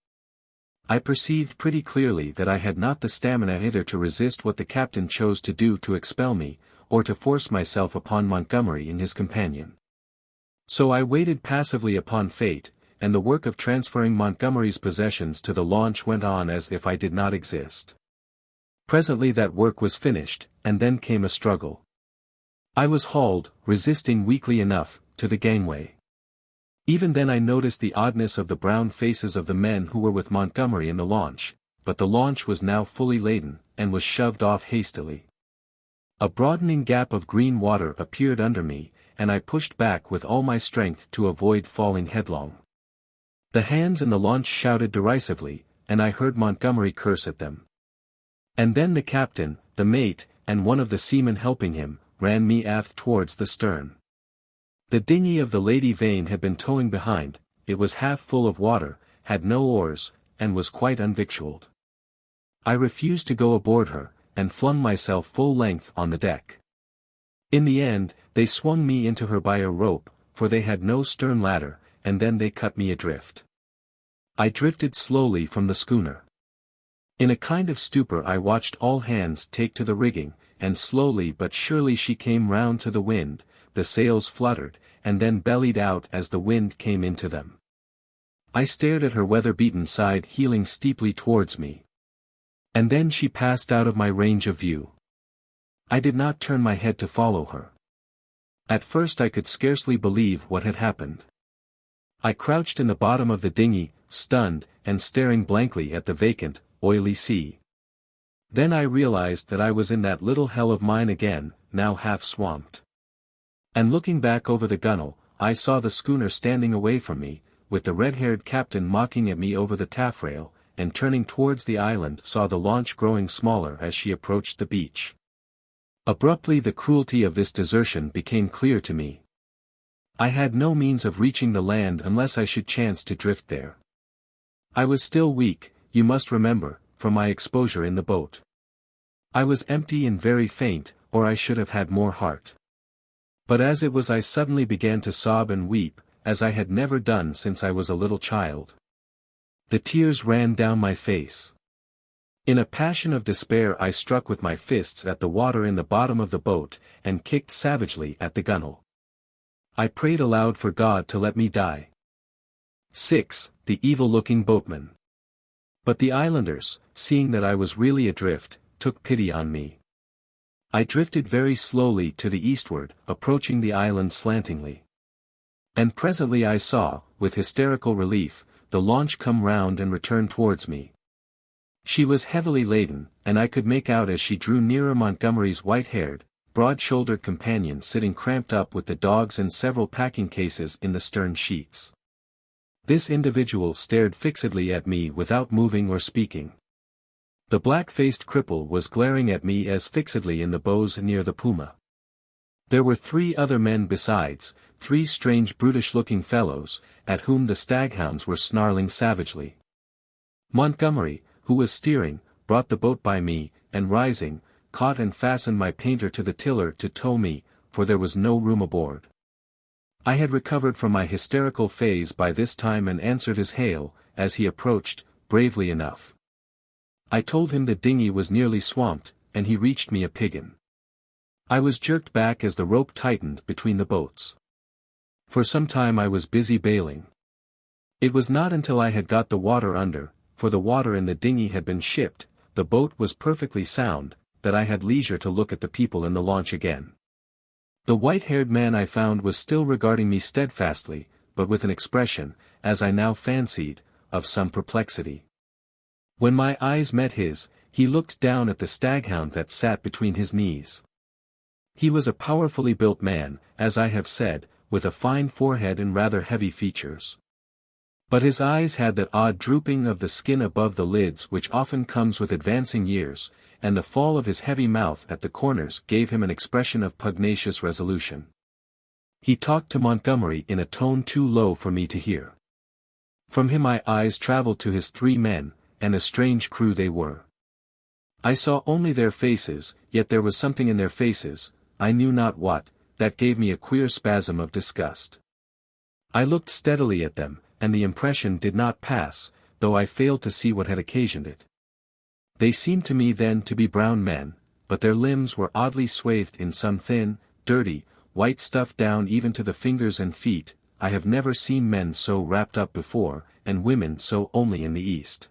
A: I perceived pretty clearly that I had not the stamina either to resist what the captain chose to do to expel me, or to force myself upon Montgomery and his companion. So I waited passively upon fate, and the work of transferring Montgomery's possessions to the launch went on as if I did not exist. Presently that work was finished, and then came a struggle. I was hauled, resisting weakly enough, to the gangway. Even then I noticed the oddness of the brown faces of the men who were with Montgomery in the launch, but the launch was now fully laden, and was shoved off hastily. A broadening gap of green water appeared under me, and I pushed back with all my strength to avoid falling headlong. The hands in the launch shouted derisively, and I heard Montgomery curse at them. And then the captain, the mate, and one of the seamen helping him, ran me aft towards the stern. The dinghy of the Lady Vane had been towing behind, it was half full of water, had no oars, and was quite unvictualled. I refused to go aboard her, and flung myself full length on the deck. In the end, they swung me into her by a rope, for they had no stern ladder, and then they cut me adrift. I drifted slowly from the schooner. In a kind of stupor I watched all hands take to the rigging, and slowly but surely she came round to the wind, the sails fluttered, and then bellied out as the wind came into them. I stared at her weather-beaten side heeling steeply towards me. And then she passed out of my range of view. I did not turn my head to follow her. At first I could scarcely believe what had happened. I crouched in the bottom of the dinghy, stunned, and staring blankly at the vacant, oily sea. Then I realized that I was in that little hell of mine again, now half swamped. And looking back over the gunwale, I saw the schooner standing away from me, with the red-haired captain mocking at me over the taffrail, and turning towards the island saw the launch growing smaller as she approached the beach. Abruptly the cruelty of this desertion became clear to me. I had no means of reaching the land unless I should chance to drift there. I was still weak, you must remember, from my exposure in the boat. I was empty and very faint, or I should have had more heart. But as it was I suddenly began to sob and weep, as I had never done since I was a little child. The tears ran down my face. In a passion of despair I struck with my fists at the water in the bottom of the boat, and kicked savagely at the gunwale. I prayed aloud for God to let me die. 6. The Evil-Looking Boatmen. But the islanders, seeing that I was really adrift, took pity on me. I drifted very slowly to the eastward, approaching the island slantingly. And presently I saw, with hysterical relief, the launch come round and return towards me. She was heavily laden, and I could make out as she drew nearer Montgomery's white-haired, broad-shouldered companion sitting cramped up with the dogs and several packing cases in the stern sheets. This individual stared fixedly at me without moving or speaking. The black-faced cripple was glaring at me as fixedly in the bows near the Puma. There were 3 other men besides, 3 strange brutish-looking fellows, at whom the staghounds were snarling savagely. Montgomery, who was steering, brought the boat by me, and rising, caught and fastened my painter to the tiller to tow me, for there was no room aboard. I had recovered from my hysterical phase by this time and answered his hail, as he approached, bravely enough. I told him the dinghy was nearly swamped, and he reached me a piggin. I was jerked back as the rope tightened between the boats. For some time I was busy bailing. It was not until I had got the water under, for the water in the dinghy had been shipped, the boat was perfectly sound, that I had leisure to look at the people in the launch again. The white-haired man I found was still regarding me steadfastly, but with an expression, as I now fancied, of some perplexity. When my eyes met his, he looked down at the staghound that sat between his knees. He was a powerfully built man, as I have said, with a fine forehead and rather heavy features. But his eyes had that odd drooping of the skin above the lids which often comes with advancing years, and the fall of his heavy mouth at the corners gave him an expression of pugnacious resolution. He talked to Montgomery in a tone too low for me to hear. From him my eyes travelled to his 3 men, and a strange crew they were. I saw only their faces, yet there was something in their faces, I knew not what, that gave me a queer spasm of disgust. I looked steadily at them, and the impression did not pass, though I failed to see what had occasioned it. They seemed to me then to be brown men, but their limbs were oddly swathed in some thin, dirty, white stuff down even to the fingers and feet. I have never seen men so wrapped up before, and women so only in the East.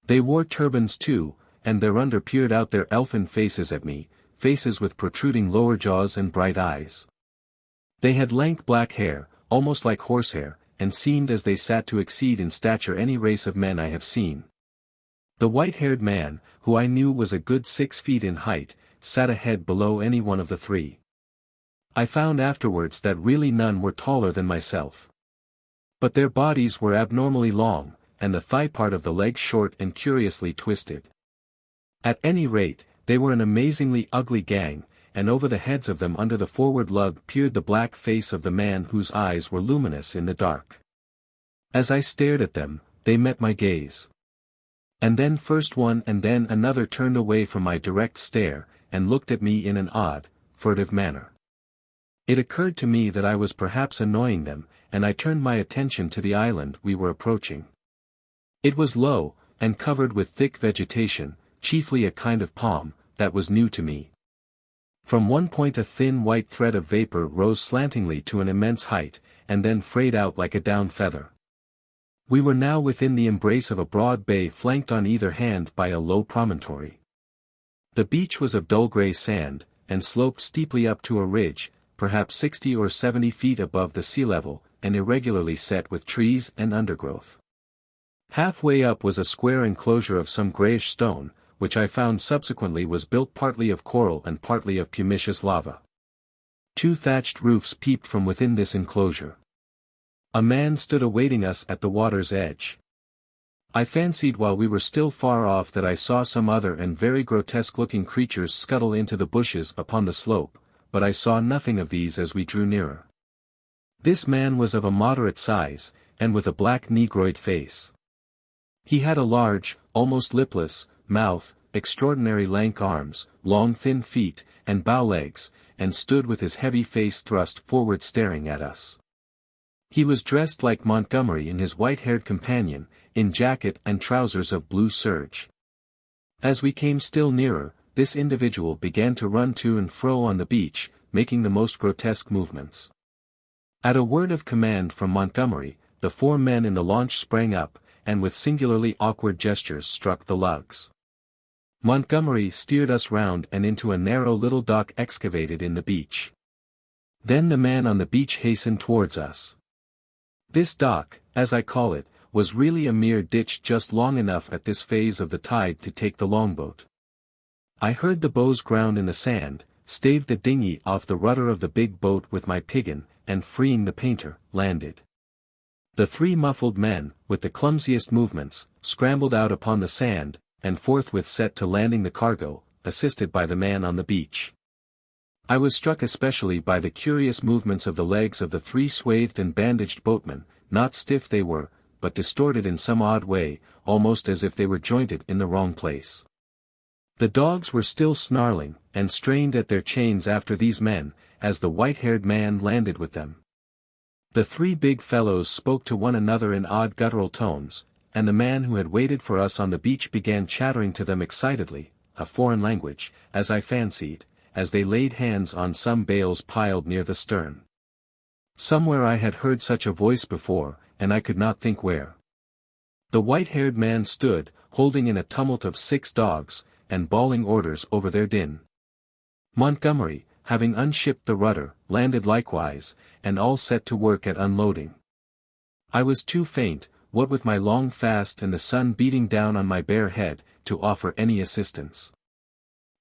A: They wore turbans too, and thereunder peered out their elfin faces at me, faces with protruding lower jaws and bright eyes. They had lank black hair, almost like horsehair, and seemed as they sat to exceed in stature any race of men I have seen. The white-haired man, who I knew was a good 6 feet in height, sat a head below any one of the 3. I found afterwards that really none were taller than myself. But their bodies were abnormally long, and the thigh part of the leg short and curiously twisted. At any rate, they were an amazingly ugly gang, and over the heads of them under the forward lug peered the black face of the man whose eyes were luminous in the dark. As I stared at them, they met my gaze. And then first one and then another turned away from my direct stare, and looked at me in an odd, furtive manner. It occurred to me that I was perhaps annoying them, and I turned my attention to the island we were approaching. It was low, and covered with thick vegetation, chiefly a kind of palm, that was new to me. From one point a thin white thread of vapor rose slantingly to an immense height, and then frayed out like a down feather. We were now within the embrace of a broad bay flanked on either hand by a low promontory. The beach was of dull grey sand, and sloped steeply up to a ridge, perhaps 60 or 70 feet above the sea level, and irregularly set with trees and undergrowth. Halfway up was a square enclosure of some greyish stone, which I found subsequently was built partly of coral and partly of pumiceous lava. 2 thatched roofs peeped from within this enclosure. A man stood awaiting us at the water's edge. I fancied while we were still far off that I saw some other and very grotesque-looking creatures scuttle into the bushes upon the slope, but I saw nothing of these as we drew nearer. This man was of a moderate size, and with a black negroid face. He had a large, almost lipless, mouth, extraordinary lank arms, long thin feet, and bow legs, and stood with his heavy face thrust forward staring at us. He was dressed like Montgomery and his white-haired companion, in jacket and trousers of blue serge. As we came still nearer, this individual began to run to and fro on the beach, making the most grotesque movements. At a word of command from Montgomery, the 4 men in the launch sprang up, and with singularly awkward gestures struck the lugs. Montgomery steered us round and into a narrow little dock excavated in the beach. Then the man on the beach hastened towards us. This dock, as I call it, was really a mere ditch just long enough at this phase of the tide to take the longboat. I heard the bows ground in the sand, staved the dinghy off the rudder of the big boat with my piggin, and freeing the painter, landed. The 3 muffled men, with the clumsiest movements, scrambled out upon the sand, and forthwith set to landing the cargo, assisted by the man on the beach. I was struck especially by the curious movements of the legs of the 3 swathed and bandaged boatmen. Not stiff they were, but distorted in some odd way, almost as if they were jointed in the wrong place. The dogs were still snarling, and strained at their chains after these men, as the white-haired man landed with them. The 3 big fellows spoke to one another in odd guttural tones, and the man who had waited for us on the beach began chattering to them excitedly, a foreign language, as I fancied, as they laid hands on some bales piled near the stern. Somewhere I had heard such a voice before, and I could not think where. The white-haired man stood, holding in a tumult of 6 dogs, and bawling orders over their din. Montgomery, having unshipped the rudder, landed likewise, and all set to work at unloading. I was too faint, what with my long fast and the sun beating down on my bare head, to offer any assistance.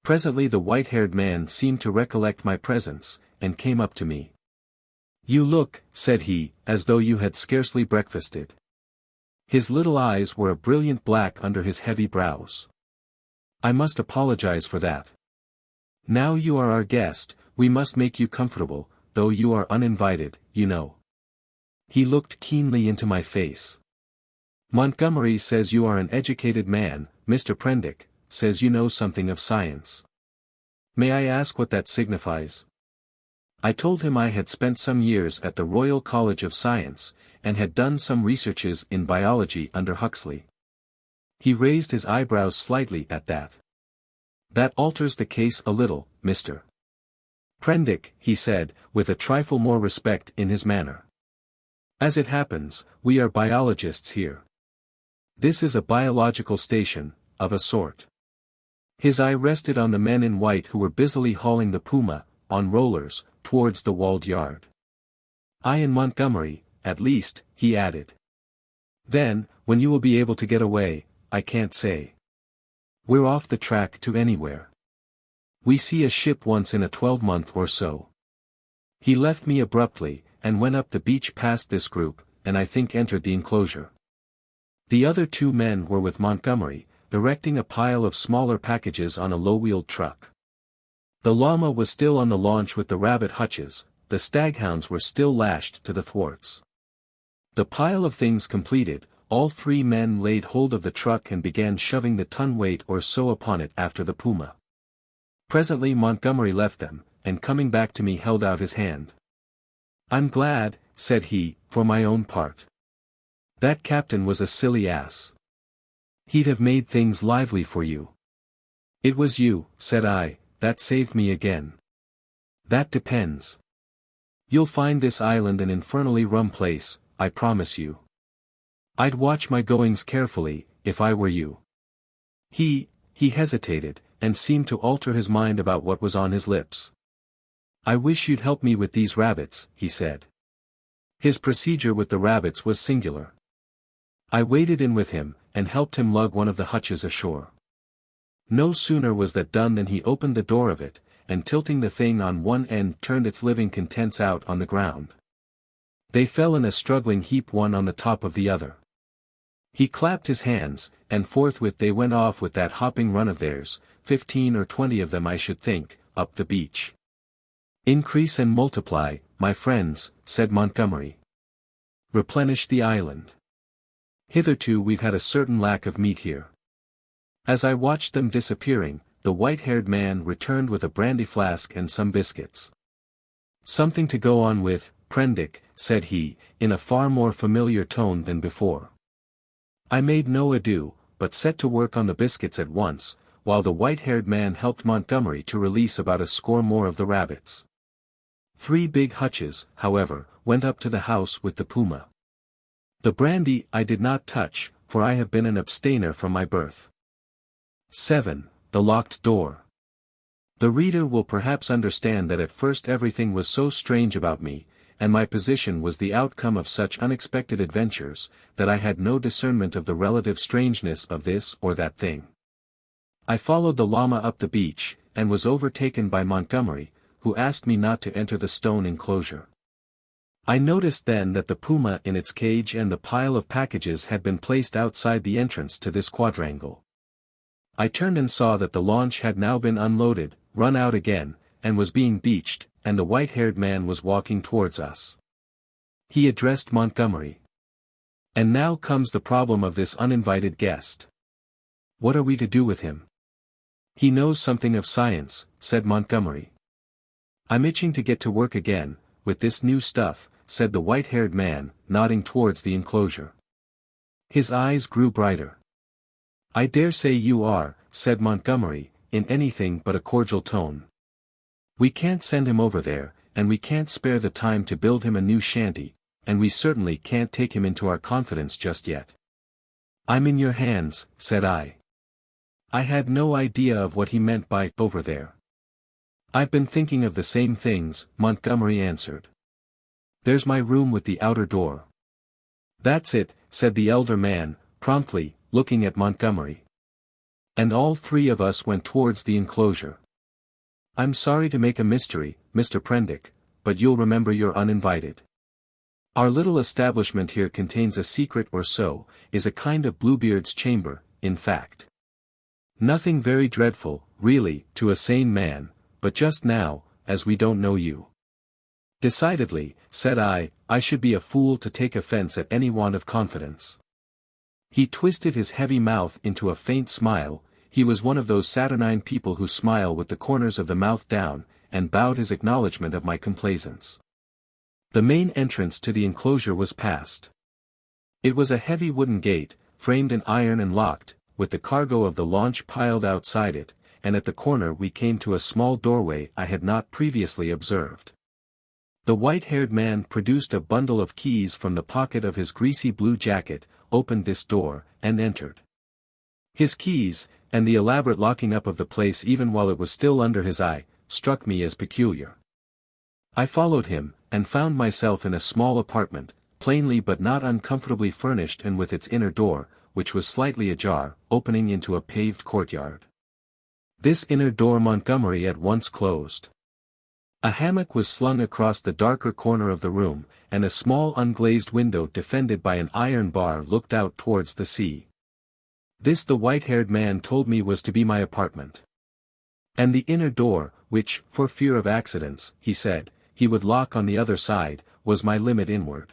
A: Presently the white-haired man seemed to recollect my presence, and came up to me. "You look," said he, "as though you had scarcely breakfasted." His little eyes were a brilliant black under his heavy brows. "I must apologize for that. Now you are our guest, we must make you comfortable, though you are uninvited, you know." He looked keenly into my face. "Montgomery says you are an educated man, Mr. Prendick, says you know something of science. May I ask what that signifies?" I told him I had spent some years at the Royal College of Science, and had done some researches in biology under Huxley. He raised his eyebrows slightly at that. "That alters the case a little, Mr. Prendick," he said, with a trifle more respect in his manner. "As it happens, we are biologists here. This is a biological station, of a sort." His eye rested on the men in white who were busily hauling the Puma, on rollers, towards the walled yard. "I and Montgomery, at least," he added. "Then, when you will be able to get away, I can't say. We're off the track to anywhere. We see a ship once in a 12-month or so." He left me abruptly, and went up the beach past this group, and I think entered the enclosure. The other 2 men were with Montgomery, erecting a pile of smaller packages on a low-wheeled truck. The llama was still on the launch with the rabbit hutches, the staghounds were still lashed to the thwarts. The pile of things completed, all 3 men laid hold of the truck and began shoving the ton-weight or so upon it after the Puma. Presently Montgomery left them, and coming back to me held out his hand. "I'm glad," said he, "for my own part. That captain was a silly ass. He'd have made things lively for you." "It was you," said I, "that saved me again." "That depends. You'll find this island an infernally rum place, I promise you. I'd watch my goings carefully, if I were you." He hesitated, and seemed to alter his mind about what was on his lips. "I wish you'd help me with these rabbits," he said. His procedure with the rabbits was singular. I waded in with him, and helped him lug one of the hutches ashore. No sooner was that done than he opened the door of it, and tilting the thing on one end turned its living contents out on the ground. They fell in a struggling heap one on the top of the other. He clapped his hands, and forthwith they went off with that hopping run of theirs, 15 or 20 of them I should think, up the beach. "Increase and multiply, my friends," said Montgomery. "Replenish the island. Hitherto we've had a certain lack of meat here." As I watched them disappearing, the white-haired man returned with a brandy flask and some biscuits. "Something to go on with, Prendick," said he, in a far more familiar tone than before. I made no ado, but set to work on the biscuits at once, while the white-haired man helped Montgomery to release about a score more of the rabbits. 3 big hutches, however, went up to the house with the puma. The brandy I did not touch, for I have been an abstainer from my birth. 7. The locked door. The reader will perhaps understand that at first everything was so strange about me, and my position was the outcome of such unexpected adventures, that I had no discernment of the relative strangeness of this or that thing. I followed the llama up the beach, and was overtaken by Montgomery, who asked me not to enter the stone enclosure. I noticed then that the puma in its cage and the pile of packages had been placed outside the entrance to this quadrangle. I turned and saw that the launch had now been unloaded, run out again, and was being beached, and the white-haired man was walking towards us. He addressed Montgomery. "And now comes the problem of this uninvited guest. What are we to do with him?" "He knows something of science," said Montgomery. "I'm itching to get to work again, with this new stuff," said the white-haired man, nodding towards the enclosure. His eyes grew brighter. "I dare say you are," said Montgomery, in anything but a cordial tone. "We can't send him over there, and we can't spare the time to build him a new shanty, and we certainly can't take him into our confidence just yet." "I'm in your hands," said I. I had no idea of what he meant by "over there." "I've been thinking of the same things," Montgomery answered. "There's my room with the outer door." "That's it," said the elder man, promptly, looking at Montgomery. And all 3 of us went towards the enclosure. "I'm sorry to make a mystery, Mr. Prendick, but you'll remember you're uninvited. Our little establishment here contains a secret or so, is a kind of Bluebeard's chamber, in fact. Nothing very dreadful, really, to a sane man, but just now, as we don't know you." "Decidedly," said I should be a fool to take offense at any want of confidence." He twisted his heavy mouth into a faint smile. He was one of those saturnine people who smile with the corners of the mouth down, and bowed his acknowledgment of my complaisance. The main entrance to the enclosure was passed. It was a heavy wooden gate, framed in iron and locked, with the cargo of the launch piled outside it, and at the corner we came to a small doorway I had not previously observed. The white-haired man produced a bundle of keys from the pocket of his greasy blue jacket, opened this door, and entered. His keys, and the elaborate locking up of the place even while it was still under his eye, struck me as peculiar. I followed him, and found myself in a small apartment, plainly but not uncomfortably furnished and with its inner door, which was slightly ajar, opening into a paved courtyard. This inner door Montgomery at once closed. A hammock was slung across the darker corner of the room, and a small unglazed window defended by an iron bar looked out towards the sea. This the white-haired man told me was to be my apartment. And the inner door, which, for fear of accidents, he said, he would lock on the other side, was my limit inward.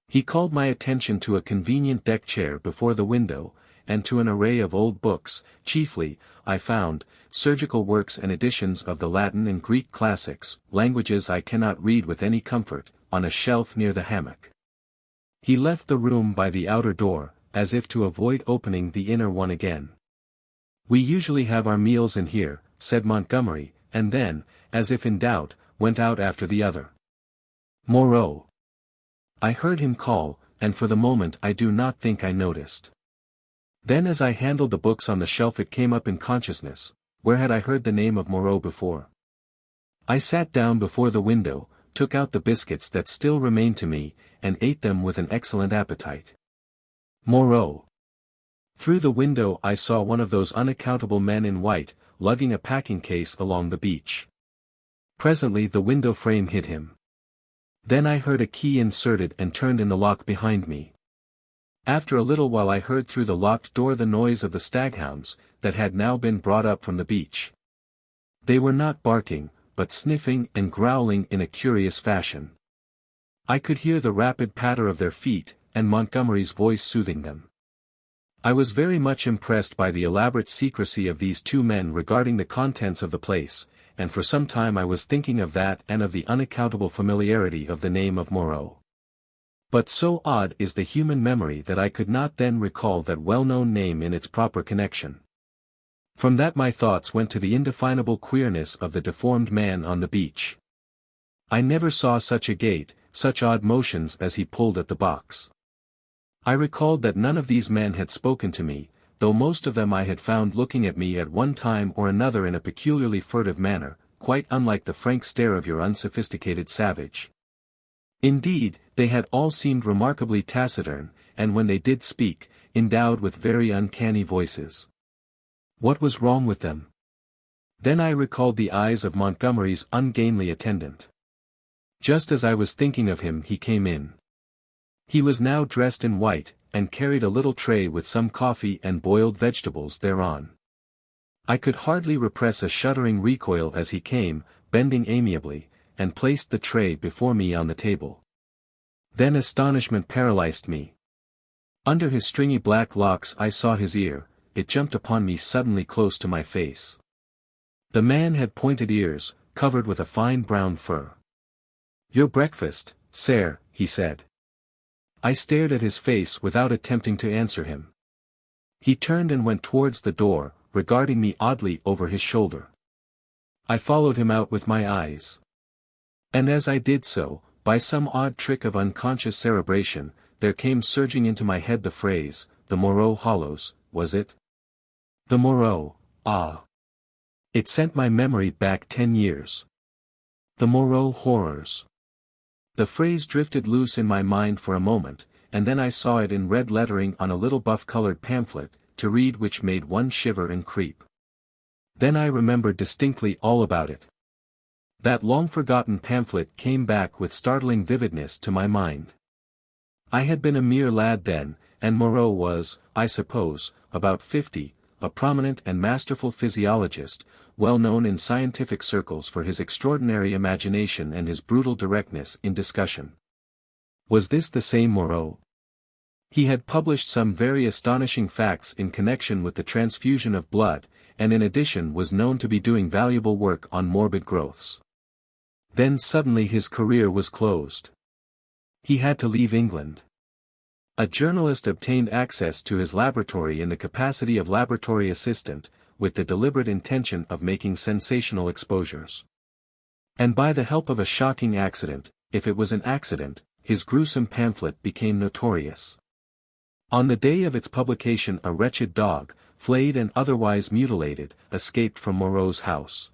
A: He called my attention to a convenient deck chair before the window, and to an array of old books, chiefly, I found, surgical works and editions of the Latin and Greek classics, languages I cannot read with any comfort, on a shelf near the hammock. He left the room by the outer door, as if to avoid opening the inner one again. "We usually have our meals in here," said Montgomery, and then, as if in doubt, went out after the other. "Moreau." I heard him call, and for the moment I do not think I noticed. Then as I handled the books on the shelf it came up in consciousness, where had I heard the name of Moreau before? I sat down before the window, took out the biscuits that still remained to me, and ate them with an excellent appetite. Moreau. Through the window I saw one of those unaccountable men in white, lugging a packing case along the beach. Presently the window frame hid him. Then I heard a key inserted and turned in the lock behind me. After a little while I heard through the locked door the noise of the staghounds, that had now been brought up from the beach. They were not barking, but sniffing and growling in a curious fashion. I could hear the rapid patter of their feet, and Montgomery's voice soothing them. I was very much impressed by the elaborate secrecy of these two men regarding the contents of the place, and for some time I was thinking of that and of the unaccountable familiarity of the name of Moreau. But so odd is the human memory that I could not then recall that well-known name in its proper connection. From that my thoughts went to the indefinable queerness of the deformed man on the beach. I never saw such a gait, such odd motions as he pulled at the box. I recalled that none of these men had spoken to me, though most of them I had found looking at me at one time or another in a peculiarly furtive manner, quite unlike the frank stare of your unsophisticated savage. Indeed, they had all seemed remarkably taciturn, and when they did speak, endowed with very uncanny voices. What was wrong with them? Then I recalled the eyes of Montgomery's ungainly attendant. Just as I was thinking of him he came in. He was now dressed in white, and carried a little tray with some coffee and boiled vegetables thereon. I could hardly repress a shuddering recoil as he came, bending amiably, and placed the tray before me on the table. Then astonishment paralyzed me. Under his stringy black locks I saw his ear, it jumped upon me suddenly close to my face. The man had pointed ears, covered with a fine brown fur. "Your breakfast, sir," he said. I stared at his face without attempting to answer him. He turned and went towards the door, regarding me oddly over his shoulder. I followed him out with my eyes. And as I did so, by some odd trick of unconscious cerebration, there came surging into my head the phrase, "The Moreau Hollows," was it? The Moreau, ah! It sent my memory back 10 years. The Moreau horrors. The phrase drifted loose in my mind for a moment, and then I saw it in red lettering on a little buff-colored pamphlet, to read which made one shiver and creep. Then I remembered distinctly all about it. That long-forgotten pamphlet came back with startling vividness to my mind. I had been a mere lad then, and Moreau was, I suppose, about 50, a prominent and masterful physiologist, well known in scientific circles for his extraordinary imagination and his brutal directness in discussion. Was this the same Moreau? He had published some very astonishing facts in connection with the transfusion of blood, and in addition was known to be doing valuable work on morbid growths. Then suddenly his career was closed. He had to leave England. A journalist obtained access to his laboratory in the capacity of laboratory assistant, with the deliberate intention of making sensational exposures. And by the help of a shocking accident, if it was an accident, his gruesome pamphlet became notorious. On the day of its publication a wretched dog, flayed and otherwise mutilated, escaped from Moreau's house.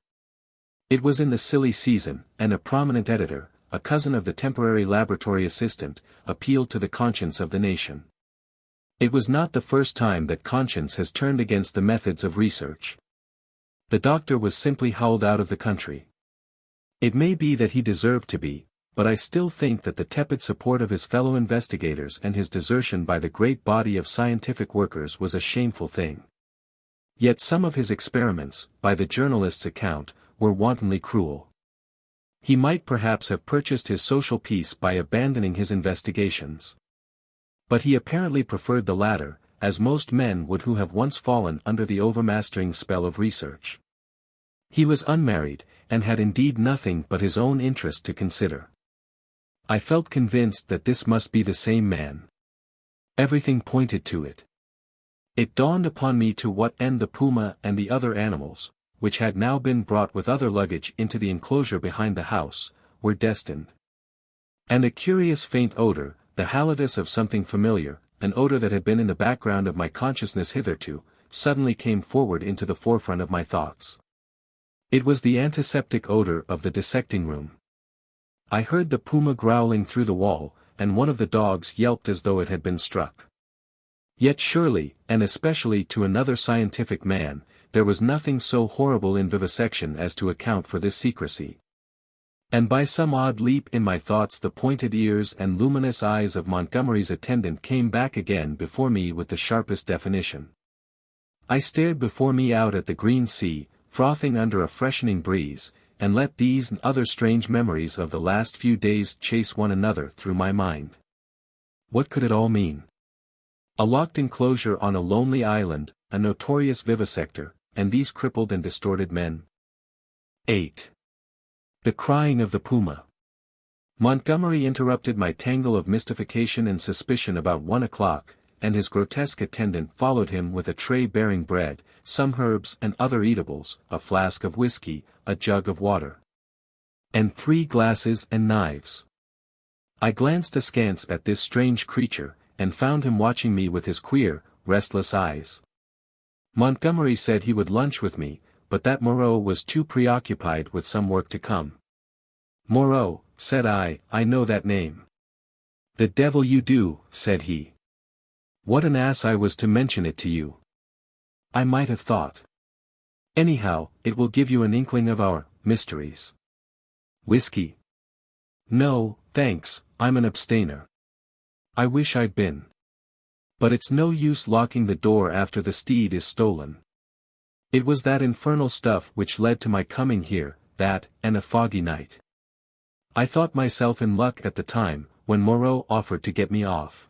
A: It was in the silly season, and a prominent editor, a cousin of the temporary laboratory assistant, appealed to the conscience of the nation. It was not the first time that conscience has turned against the methods of research. The doctor was simply howled out of the country. It may be that he deserved to be, but I still think that the tepid support of his fellow investigators and his desertion by the great body of scientific workers was a shameful thing. Yet some of his experiments, by the journalist's account, were wantonly cruel. He might perhaps have purchased his social peace by abandoning his investigations. But he apparently preferred the latter, as most men would who have once fallen under the overmastering spell of research. He was unmarried, and had indeed nothing but his own interest to consider. I felt convinced that this must be the same man. Everything pointed to it. It dawned upon me to what end the puma and the other animals, which had now been brought with other luggage into the enclosure behind the house, were destined. And a curious faint odor, the halitus of something familiar, an odor that had been in the background of my consciousness hitherto, suddenly came forward into the forefront of my thoughts. It was the antiseptic odor of the dissecting room. I heard the puma growling through the wall, and one of the dogs yelped as though it had been struck. Yet surely, and especially to another scientific man, there was nothing so horrible in vivisection as to account for this secrecy. And by some odd leap in my thoughts the pointed ears and luminous eyes of Montgomery's attendant came back again before me with the sharpest definition. I stared before me out at the green sea, frothing under a freshening breeze, and let these and other strange memories of the last few days chase one another through my mind. What could it all mean? A locked enclosure on a lonely island, a notorious vivisector, and these crippled and distorted men. 8. The Crying of the Puma. Montgomery interrupted my tangle of mystification and suspicion about 1 o'clock, and his grotesque attendant followed him with a tray bearing bread, some herbs and other eatables, a flask of whiskey, a jug of water, and 3 glasses and knives. I glanced askance at this strange creature, and found him watching me with his queer, restless eyes. Montgomery said he would lunch with me, but that Moreau was too preoccupied with some work to come. "Moreau," said I know that name. "The devil you do," said he. "What an ass I was to mention it to you. I might have thought. Anyhow, it will give you an inkling of our mysteries." "Whiskey?" "No, thanks, I'm an abstainer." "I wish I'd been. But it's no use locking the door after the steed is stolen. It was that infernal stuff which led to my coming here, that, and a foggy night. I thought myself in luck at the time, when Moreau offered to get me off.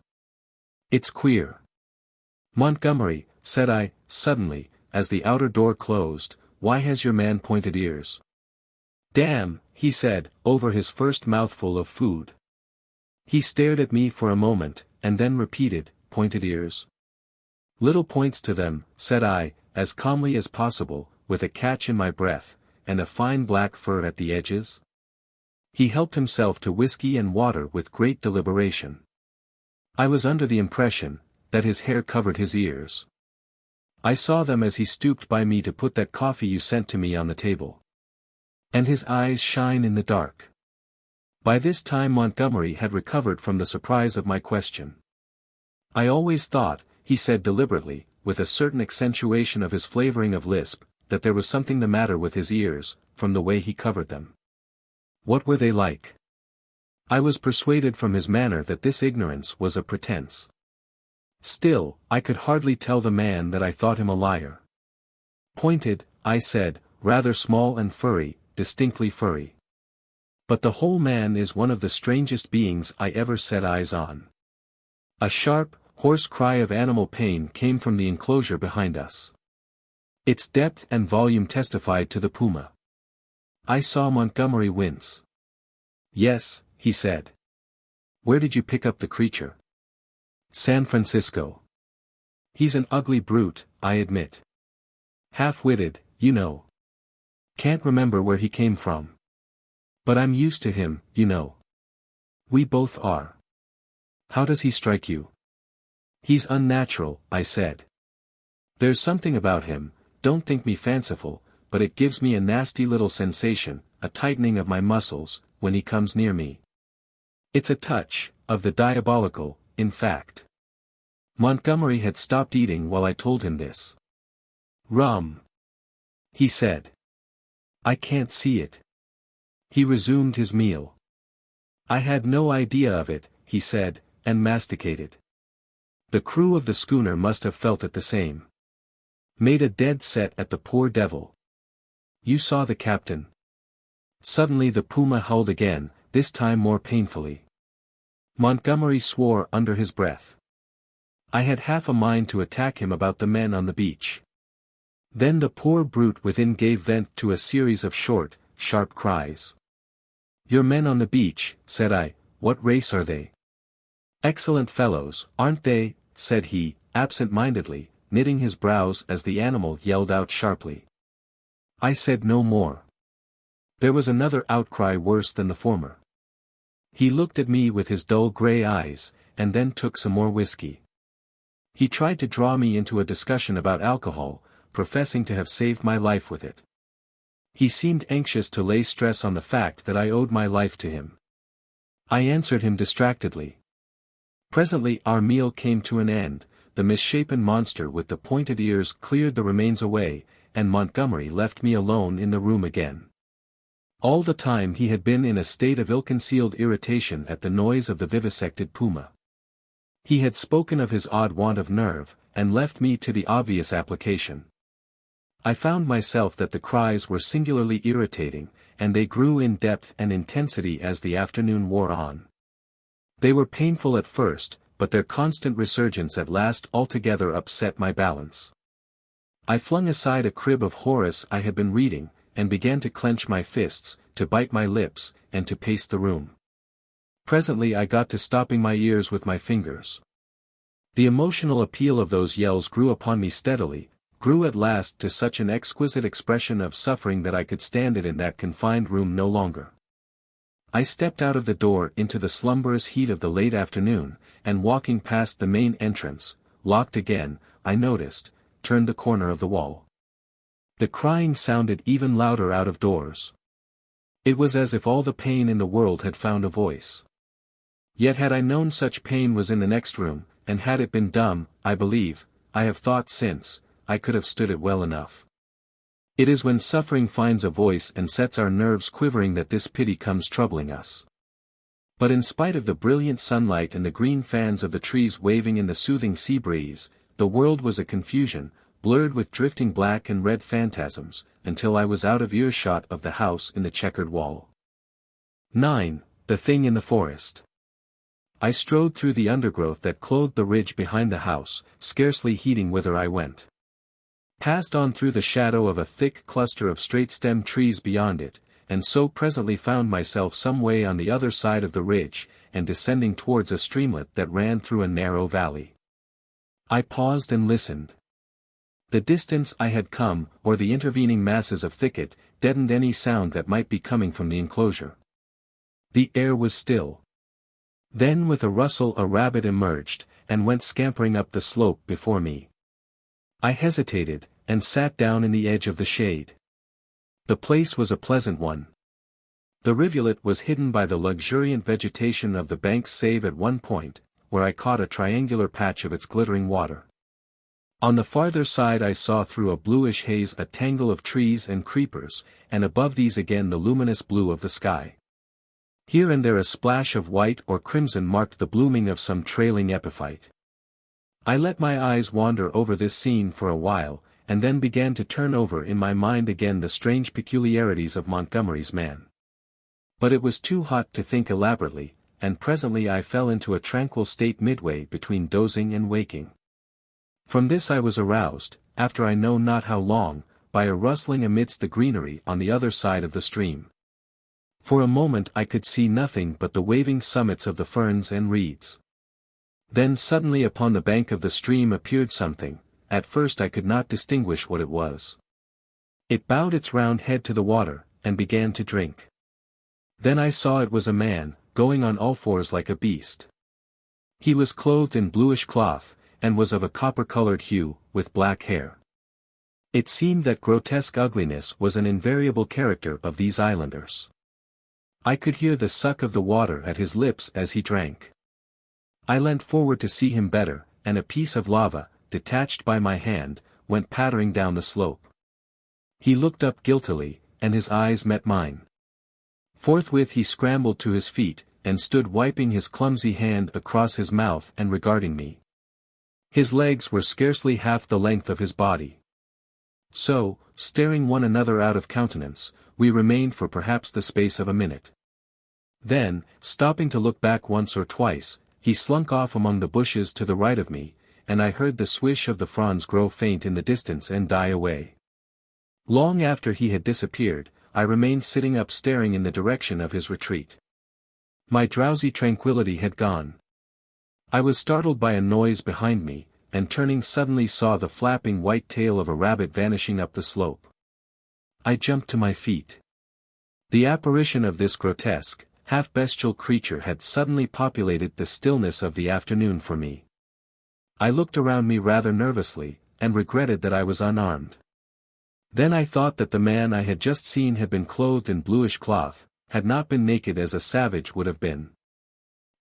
A: It's queer." "Montgomery," said I, suddenly, as the outer door closed, "why has your man pointed ears?" "Damn," he said, over his first mouthful of food. He stared at me for a moment, and then repeated, "Pointed ears?" "Little points to them," said I, as calmly as possible, with a catch in my breath, "and a fine black fur at the edges?" He helped himself to whiskey and water with great deliberation. I was under the impression that his hair covered his ears. I saw them as he stooped by me to put that coffee you sent to me on the table. And his eyes shine in the dark. By this time Montgomery had recovered from the surprise of my question. "I always thought," he said deliberately, with a certain accentuation of his flavoring of lisp, "that there was something the matter with his ears, from the way he covered them." "What were they like?" I was persuaded from his manner that this ignorance was a pretense. Still, I could hardly tell the man that I thought him a liar. "Pointed," I said, "rather small and furry, distinctly furry. But the whole man is one of the strangest beings I ever set eyes on." A sharp, hoarse cry of animal pain came from the enclosure behind us. Its depth and volume testified to the puma. I saw Montgomery wince. "Yes," he said. "Where did you pick up the creature?" "San Francisco." "He's an ugly brute, I admit. Half-witted, you know. Can't remember where he came from. But I'm used to him, you know. We both are. How does he strike you?" "He's unnatural," I said. "There's something about him, don't think me fanciful, but it gives me a nasty little sensation, a tightening of my muscles, when he comes near me. It's a touch, of the diabolical, in fact." Montgomery had stopped eating while I told him this. "Rum," he said. "I can't see it." He resumed his meal. "I had no idea of it," he said, and masticated. The crew of the schooner must have felt it the same. Made a dead set at the poor devil. "You saw the captain?" Suddenly the puma howled again, this time more painfully. Montgomery swore under his breath. I had half a mind to attack him about the men on the beach. Then the poor brute within gave vent to a series of short, sharp cries. "Your men on the beach," said I, "what race are they?" "Excellent fellows, aren't they?" said he, absent-mindedly, knitting his brows as the animal yelled out sharply. I said no more. There was another outcry worse than the former. He looked at me with his dull grey eyes, and then took some more whiskey. He tried to draw me into a discussion about alcohol, professing to have saved my life with it. He seemed anxious to lay stress on the fact that I owed my life to him. I answered him distractedly. Presently our meal came to an end, the misshapen monster with the pointed ears cleared the remains away, and Montgomery left me alone in the room again. All the time he had been in a state of ill-concealed irritation at the noise of the vivisected puma. He had spoken of his odd want of nerve, and left me to the obvious application. I found myself that the cries were singularly irritating, and they grew in depth and intensity as the afternoon wore on. They were painful at first, but their constant resurgence at last altogether upset my balance. I flung aside a crib of Horace I had been reading, and began to clench my fists, to bite my lips, and to pace the room. Presently I got to stopping my ears with my fingers. The emotional appeal of those yells grew upon me steadily, grew at last to such an exquisite expression of suffering that I could stand it in that confined room no longer. I stepped out of the door into the slumberous heat of the late afternoon, and walking past the main entrance, locked again, I noticed, turned the corner of the wall. The crying sounded even louder out of doors. It was as if all the pain in the world had found a voice. Yet had I known such pain was in the next room, and had it been dumb, I believe, I have thought since, I could have stood it well enough. It is when suffering finds a voice and sets our nerves quivering that this pity comes troubling us. But in spite of the brilliant sunlight and the green fans of the trees waving in the soothing sea breeze, the world was a confusion, blurred with drifting black and red phantasms, until I was out of earshot of the house in the checkered wall. 9. The Thing in the Forest. I strode through the undergrowth that clothed the ridge behind the house, scarcely heeding whither I went. Passed on through the shadow of a thick cluster of straight-stemmed trees beyond it, and so presently found myself some way on the other side of the ridge, and descending towards a streamlet that ran through a narrow valley. I paused and listened. The distance I had come, or the intervening masses of thicket, deadened any sound that might be coming from the enclosure. The air was still. Then with a rustle a rabbit emerged, and went scampering up the slope before me. I hesitated, and sat down in the edge of the shade. The place was a pleasant one. The rivulet was hidden by the luxuriant vegetation of the banks save at one point, where I caught a triangular patch of its glittering water. On the farther side I saw through a bluish haze a tangle of trees and creepers, and above these again the luminous blue of the sky. Here and there a splash of white or crimson marked the blooming of some trailing epiphyte. I let my eyes wander over this scene for a while, and then began to turn over in my mind again the strange peculiarities of Montgomery's man. But it was too hot to think elaborately, and presently I fell into a tranquil state midway between dozing and waking. From this I was aroused, after I know not how long, by a rustling amidst the greenery on the other side of the stream. For a moment I could see nothing but the waving summits of the ferns and reeds. Then suddenly upon the bank of the stream appeared something. At first I could not distinguish what it was. It bowed its round head to the water, and began to drink. Then I saw it was a man, going on all fours like a beast. He was clothed in bluish cloth, and was of a copper-colored hue, with black hair. It seemed that grotesque ugliness was an invariable character of these islanders. I could hear the suck of the water at his lips as he drank. I leant forward to see him better, and a piece of lava, detached by my hand, went pattering down the slope. He looked up guiltily, and his eyes met mine. Forthwith he scrambled to his feet, and stood wiping his clumsy hand across his mouth and regarding me. His legs were scarcely half the length of his body. So, staring one another out of countenance, we remained for perhaps the space of a minute. Then, stopping to look back once or twice, he slunk off among the bushes to the right of me, and I heard the swish of the fronds grow faint in the distance and die away. Long after he had disappeared, I remained sitting up staring in the direction of his retreat. My drowsy tranquillity had gone. I was startled by a noise behind me, and turning suddenly saw the flapping white tail of a rabbit vanishing up the slope. I jumped to my feet. The apparition of this grotesque, half-bestial creature had suddenly populated the stillness of the afternoon for me. I looked around me rather nervously, and regretted that I was unarmed. Then I thought that the man I had just seen had been clothed in bluish cloth, had not been naked as a savage would have been.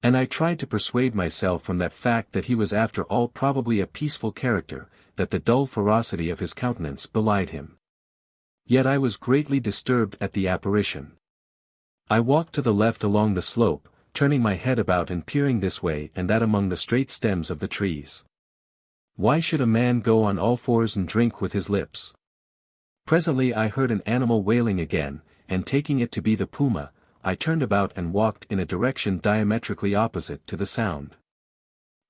A: And I tried to persuade myself from that fact that he was after all probably a peaceful character, that the dull ferocity of his countenance belied him. Yet I was greatly disturbed at the apparition. I walked to the left along the slope, turning my head about and peering this way and that among the straight stems of the trees. Why should a man go on all fours and drink with his lips? Presently I heard an animal wailing again, and taking it to be the puma, I turned about and walked in a direction diametrically opposite to the sound.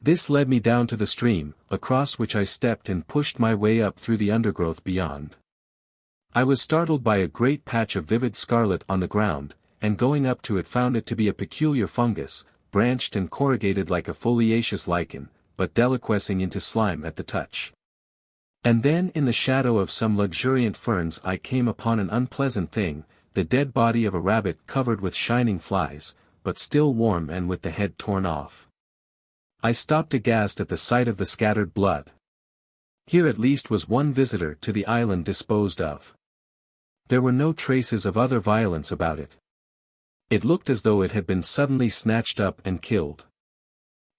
A: This led me down to the stream, across which I stepped and pushed my way up through the undergrowth beyond. I was startled by a great patch of vivid scarlet on the ground, and going up to it found it to be a peculiar fungus, branched and corrugated like a foliaceous lichen, but deliquescing into slime at the touch. And then in the shadow of some luxuriant ferns I came upon an unpleasant thing, the dead body of a rabbit covered with shining flies, but still warm and with the head torn off. I stopped aghast at the sight of the scattered blood. Here at least was one visitor to the island disposed of. There were no traces of other violence about it. It looked as though it had been suddenly snatched up and killed.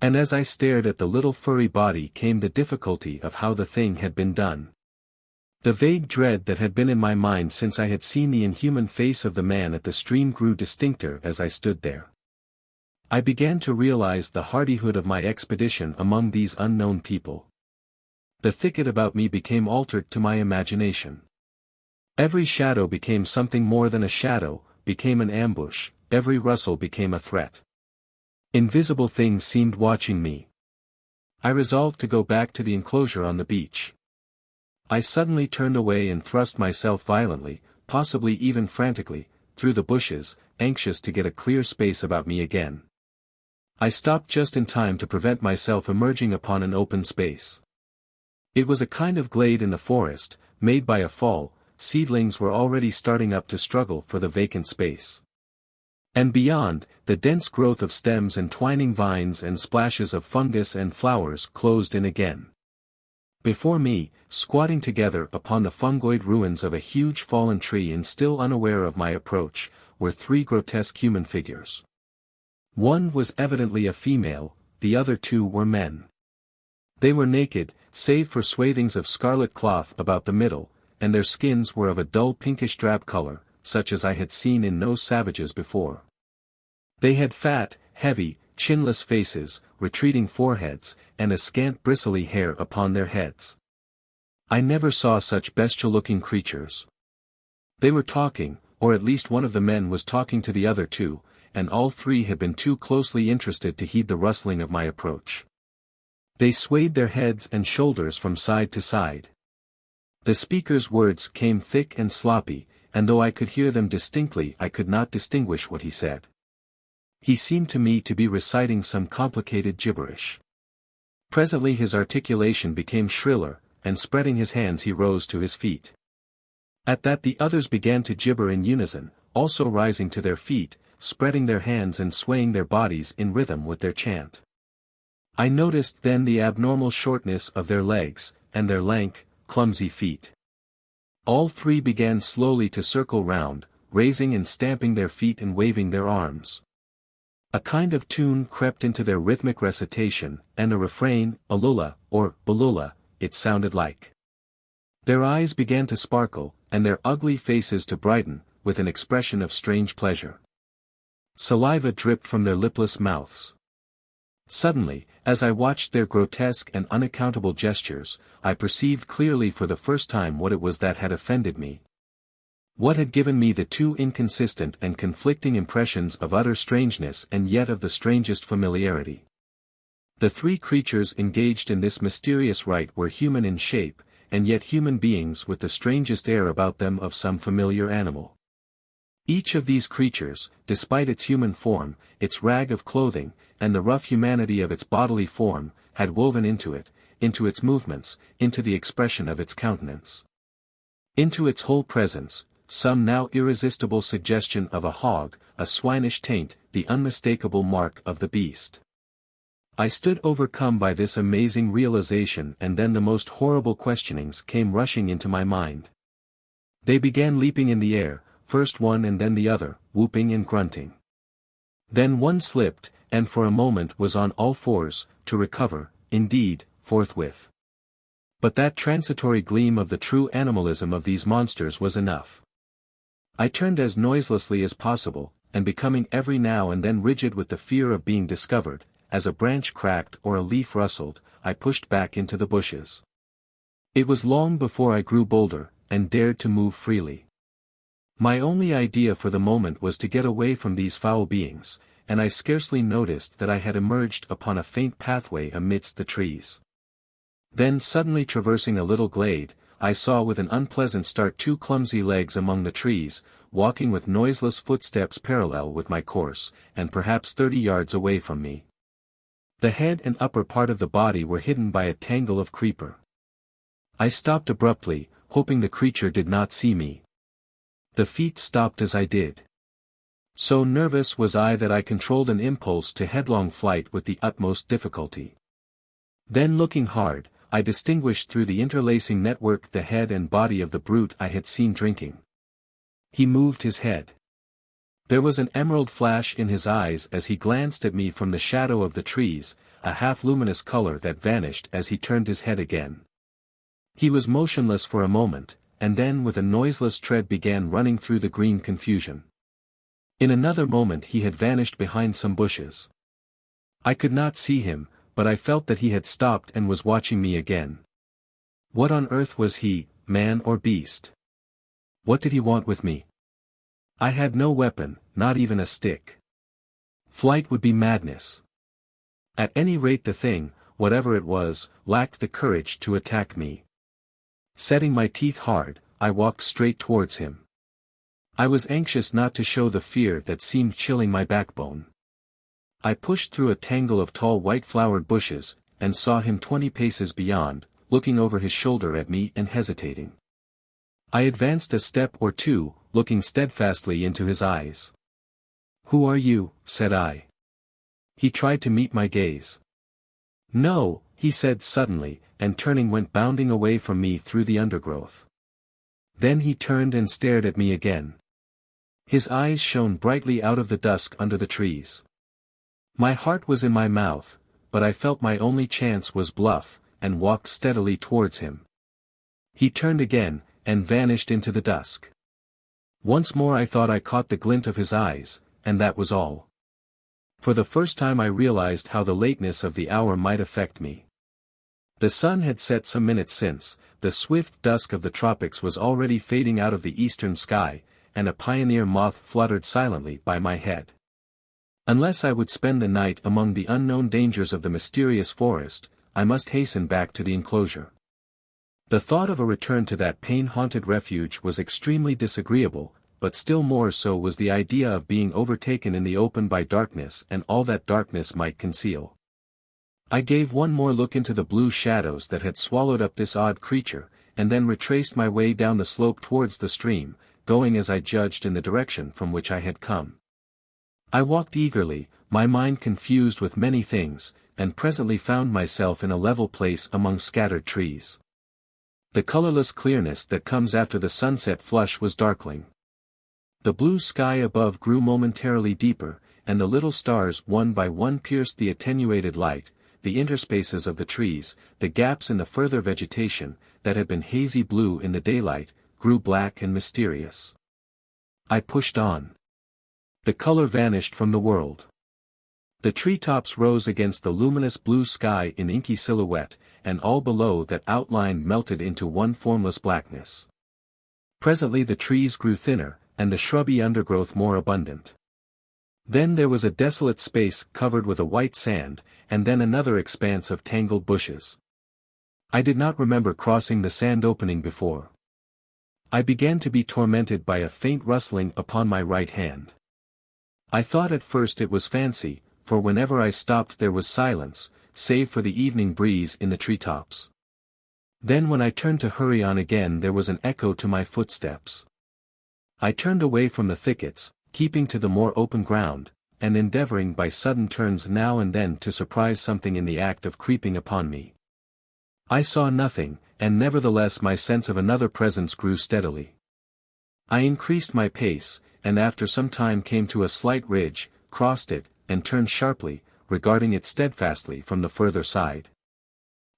A: And as I stared at the little furry body came the difficulty of how the thing had been done. The vague dread that had been in my mind since I had seen the inhuman face of the man at the stream grew distincter as I stood there. I began to realize the hardihood of my expedition among these unknown people. The thicket about me became altered to my imagination. Every shadow became something more than a shadow, became an ambush, every rustle became a threat. Invisible things seemed watching me. I resolved to go back to the enclosure on the beach. I suddenly turned away and thrust myself violently, possibly even frantically, through the bushes, anxious to get a clear space about me again. I stopped just in time to prevent myself emerging upon an open space. It was a kind of glade in the forest, made by a fall. Seedlings were already starting up to struggle for the vacant space. And beyond, the dense growth of stems and twining vines and splashes of fungus and flowers closed in again. Before me, squatting together upon the fungoid ruins of a huge fallen tree and still unaware of my approach, were three grotesque human figures. One was evidently a female, the other two were men. They were naked, save for swathings of scarlet cloth about the middle, and their skins were of a dull pinkish drab color, such as I had seen in no savages before. They had fat, heavy, chinless faces, retreating foreheads, and a scant bristly hair upon their heads. I never saw such bestial-looking creatures. They were talking, or at least one of the men was talking to the other two, and all three had been too closely interested to heed the rustling of my approach. They swayed their heads and shoulders from side to side. The speaker's words came thick and sloppy, and though I could hear them distinctly I could not distinguish what he said. He seemed to me to be reciting some complicated gibberish. Presently his articulation became shriller, and spreading his hands he rose to his feet. At that the others began to gibber in unison, also rising to their feet, spreading their hands and swaying their bodies in rhythm with their chant. I noticed then the abnormal shortness of their legs, and their lank, clumsy feet. All three began slowly to circle round, raising and stamping their feet and waving their arms. A kind of tune crept into their rhythmic recitation, and a refrain, Alula, or Balula, it sounded like. Their eyes began to sparkle, and their ugly faces to brighten, with an expression of strange pleasure. Saliva dripped from their lipless mouths. Suddenly, as I watched their grotesque and unaccountable gestures, I perceived clearly for the first time what it was that had offended me. What had given me the two inconsistent and conflicting impressions of utter strangeness and yet of the strangest familiarity. The three creatures engaged in this mysterious rite were human in shape, and yet human beings with the strangest air about them of some familiar animal. Each of these creatures, despite its human form, its rag of clothing, and the rough humanity of its bodily form, had woven into it, into its movements, into the expression of its countenance, into its whole presence, some now irresistible suggestion of a hog, a swinish taint, the unmistakable mark of the beast. I stood overcome by this amazing realization, and then the most horrible questionings came rushing into my mind. They began leaping in the air, first one and then the other, whooping and grunting. Then one slipped, and for a moment was on all fours, to recover, indeed, forthwith. But that transitory gleam of the true animalism of these monsters was enough. I turned as noiselessly as possible, and becoming every now and then rigid with the fear of being discovered, as a branch cracked or a leaf rustled, I pushed back into the bushes. It was long before I grew bolder, and dared to move freely. My only idea for the moment was to get away from these foul beings, and I scarcely noticed that I had emerged upon a faint pathway amidst the trees. Then suddenly traversing a little glade, I saw with an unpleasant start two clumsy legs among the trees, walking with noiseless footsteps parallel with my course, and perhaps 30 yards away from me. The head and upper part of the body were hidden by a tangle of creeper. I stopped abruptly, hoping the creature did not see me. The feet stopped as I did. So nervous was I that I controlled an impulse to headlong flight with the utmost difficulty. Then looking hard, I distinguished through the interlacing network the head and body of the brute I had seen drinking. He moved his head. There was an emerald flash in his eyes as he glanced at me from the shadow of the trees, a half-luminous color that vanished as he turned his head again. He was motionless for a moment, and then with a noiseless tread began running through the green confusion. In another moment he had vanished behind some bushes. I could not see him, but I felt that he had stopped and was watching me again. What on earth was he, man or beast? What did he want with me? I had no weapon, not even a stick. Flight would be madness. At any rate the thing, whatever it was, lacked the courage to attack me. Setting my teeth hard, I walked straight towards him. I was anxious not to show the fear that seemed chilling my backbone. I pushed through a tangle of tall white-flowered bushes, and saw him 20 paces beyond, looking over his shoulder at me and hesitating. I advanced a step or two, looking steadfastly into his eyes. "Who are you?" said I. He tried to meet my gaze. "No," he said suddenly, and turning went bounding away from me through the undergrowth. Then he turned and stared at me again. His eyes shone brightly out of the dusk under the trees. My heart was in my mouth, but I felt my only chance was bluff, and walked steadily towards him. He turned again, and vanished into the dusk. Once more I thought I caught the glint of his eyes, and that was all. For the first time I realized how the lateness of the hour might affect me. The sun had set some minutes since, the swift dusk of the tropics was already fading out of the eastern sky, and a pioneer moth fluttered silently by my head. Unless I would spend the night among the unknown dangers of the mysterious forest, I must hasten back to the enclosure. The thought of a return to that pain-haunted refuge was extremely disagreeable, but still more so was the idea of being overtaken in the open by darkness and all that darkness might conceal. I gave one more look into the blue shadows that had swallowed up this odd creature, and then retraced my way down the slope towards the stream, going as I judged in the direction from which I had come. I walked eagerly, my mind confused with many things, and presently found myself in a level place among scattered trees. The colorless clearness that comes after the sunset flush was darkling. The blue sky above grew momentarily deeper, and the little stars one by one pierced the attenuated light, the interspaces of the trees, the gaps in the further vegetation, that had been hazy blue in the daylight, grew black and mysterious. I pushed on. The color vanished from the world. The treetops rose against the luminous blue sky in inky silhouette, and all below that outline melted into one formless blackness. Presently the trees grew thinner, and the shrubby undergrowth more abundant. Then there was a desolate space covered with a white sand, and then another expanse of tangled bushes. I did not remember crossing the sand opening before. I began to be tormented by a faint rustling upon my right hand. I thought at first it was fancy, for whenever I stopped there was silence, save for the evening breeze in the treetops. Then when I turned to hurry on again there was an echo to my footsteps. I turned away from the thickets, keeping to the more open ground, and endeavoring by sudden turns now and then to surprise something in the act of creeping upon me. I saw nothing, and nevertheless my sense of another presence grew steadily. I increased my pace, and after some time came to a slight ridge, crossed it, and turned sharply, regarding it steadfastly from the further side.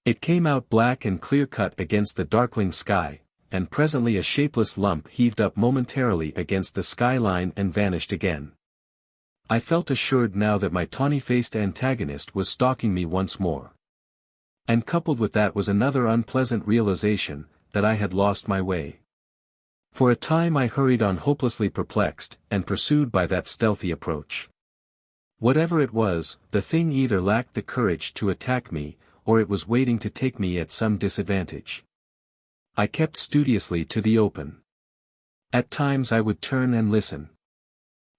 A: It came out black and clear-cut against the darkling sky, and presently a shapeless lump heaved up momentarily against the skyline and vanished again. I felt assured now that my tawny-faced antagonist was stalking me once more. And coupled with that was another unpleasant realization, that I had lost my way. For a time I hurried on hopelessly perplexed, and pursued by that stealthy approach. Whatever it was, the thing either lacked the courage to attack me, or it was waiting to take me at some disadvantage. I kept studiously to the open. At times I would turn and listen.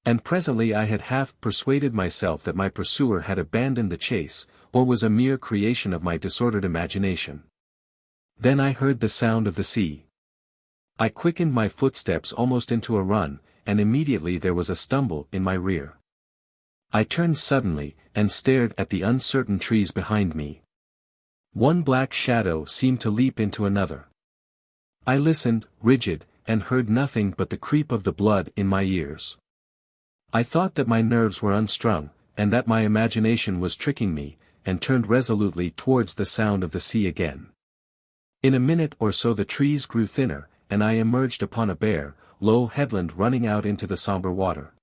A: And presently I had half persuaded myself that my pursuer had abandoned the chase, or was a mere creation of my disordered imagination. Then I heard the sound of the sea. I quickened my footsteps almost into a run, and immediately there was a stumble in my rear. I turned suddenly, and stared at the uncertain trees behind me. One black shadow seemed to leap into another. I listened, rigid, and heard nothing but the creep of the blood in my ears. I thought that my nerves were unstrung, and that my imagination was tricking me, and turned resolutely towards the sound of the sea again. In a minute or so the trees grew thinner, and I emerged upon a bare, low headland running out into the somber water.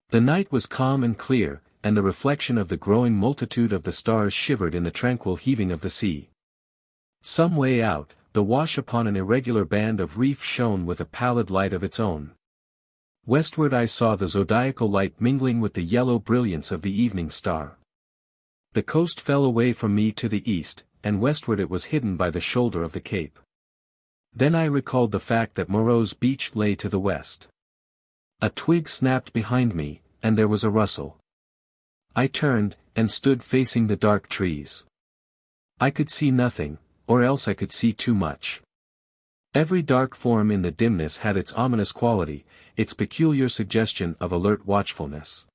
A: The night was calm and clear, and the reflection of the growing multitude of the stars shivered in the tranquil heaving of the sea. Some way out, the wash upon an irregular band of reef shone with a pallid light of its own. Westward I saw the zodiacal light mingling with the yellow brilliance of the evening star. The coast fell away from me to the east, and westward it was hidden by the shoulder of the cape. Then I recalled the fact that Moreau's beach lay to the west. A twig snapped behind me, and there was a rustle. I turned, and stood facing the dark trees. I could see nothing, or else I could see too much. Every dark form in the dimness had its ominous quality, its peculiar suggestion of alert watchfulness.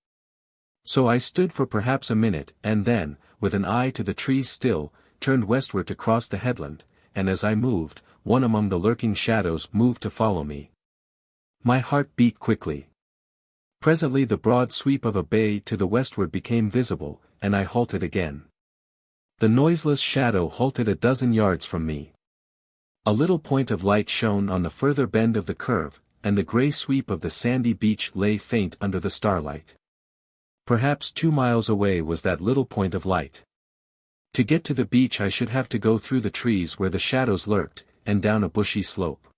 A: So I stood for perhaps a minute, and then, with an eye to the trees still, turned westward to cross the headland, and as I moved, one among the lurking shadows moved to follow me. My heart beat quickly. Presently the broad sweep of a bay to the westward became visible, and I halted again. The noiseless shadow halted a dozen yards from me. A little point of light shone on the further bend of the curve, and the grey sweep of the sandy beach lay faint under the starlight. Perhaps 2 miles away was that little point of light. To get to the beach I should have to go through the trees where the shadows lurked, and down a bushy slope.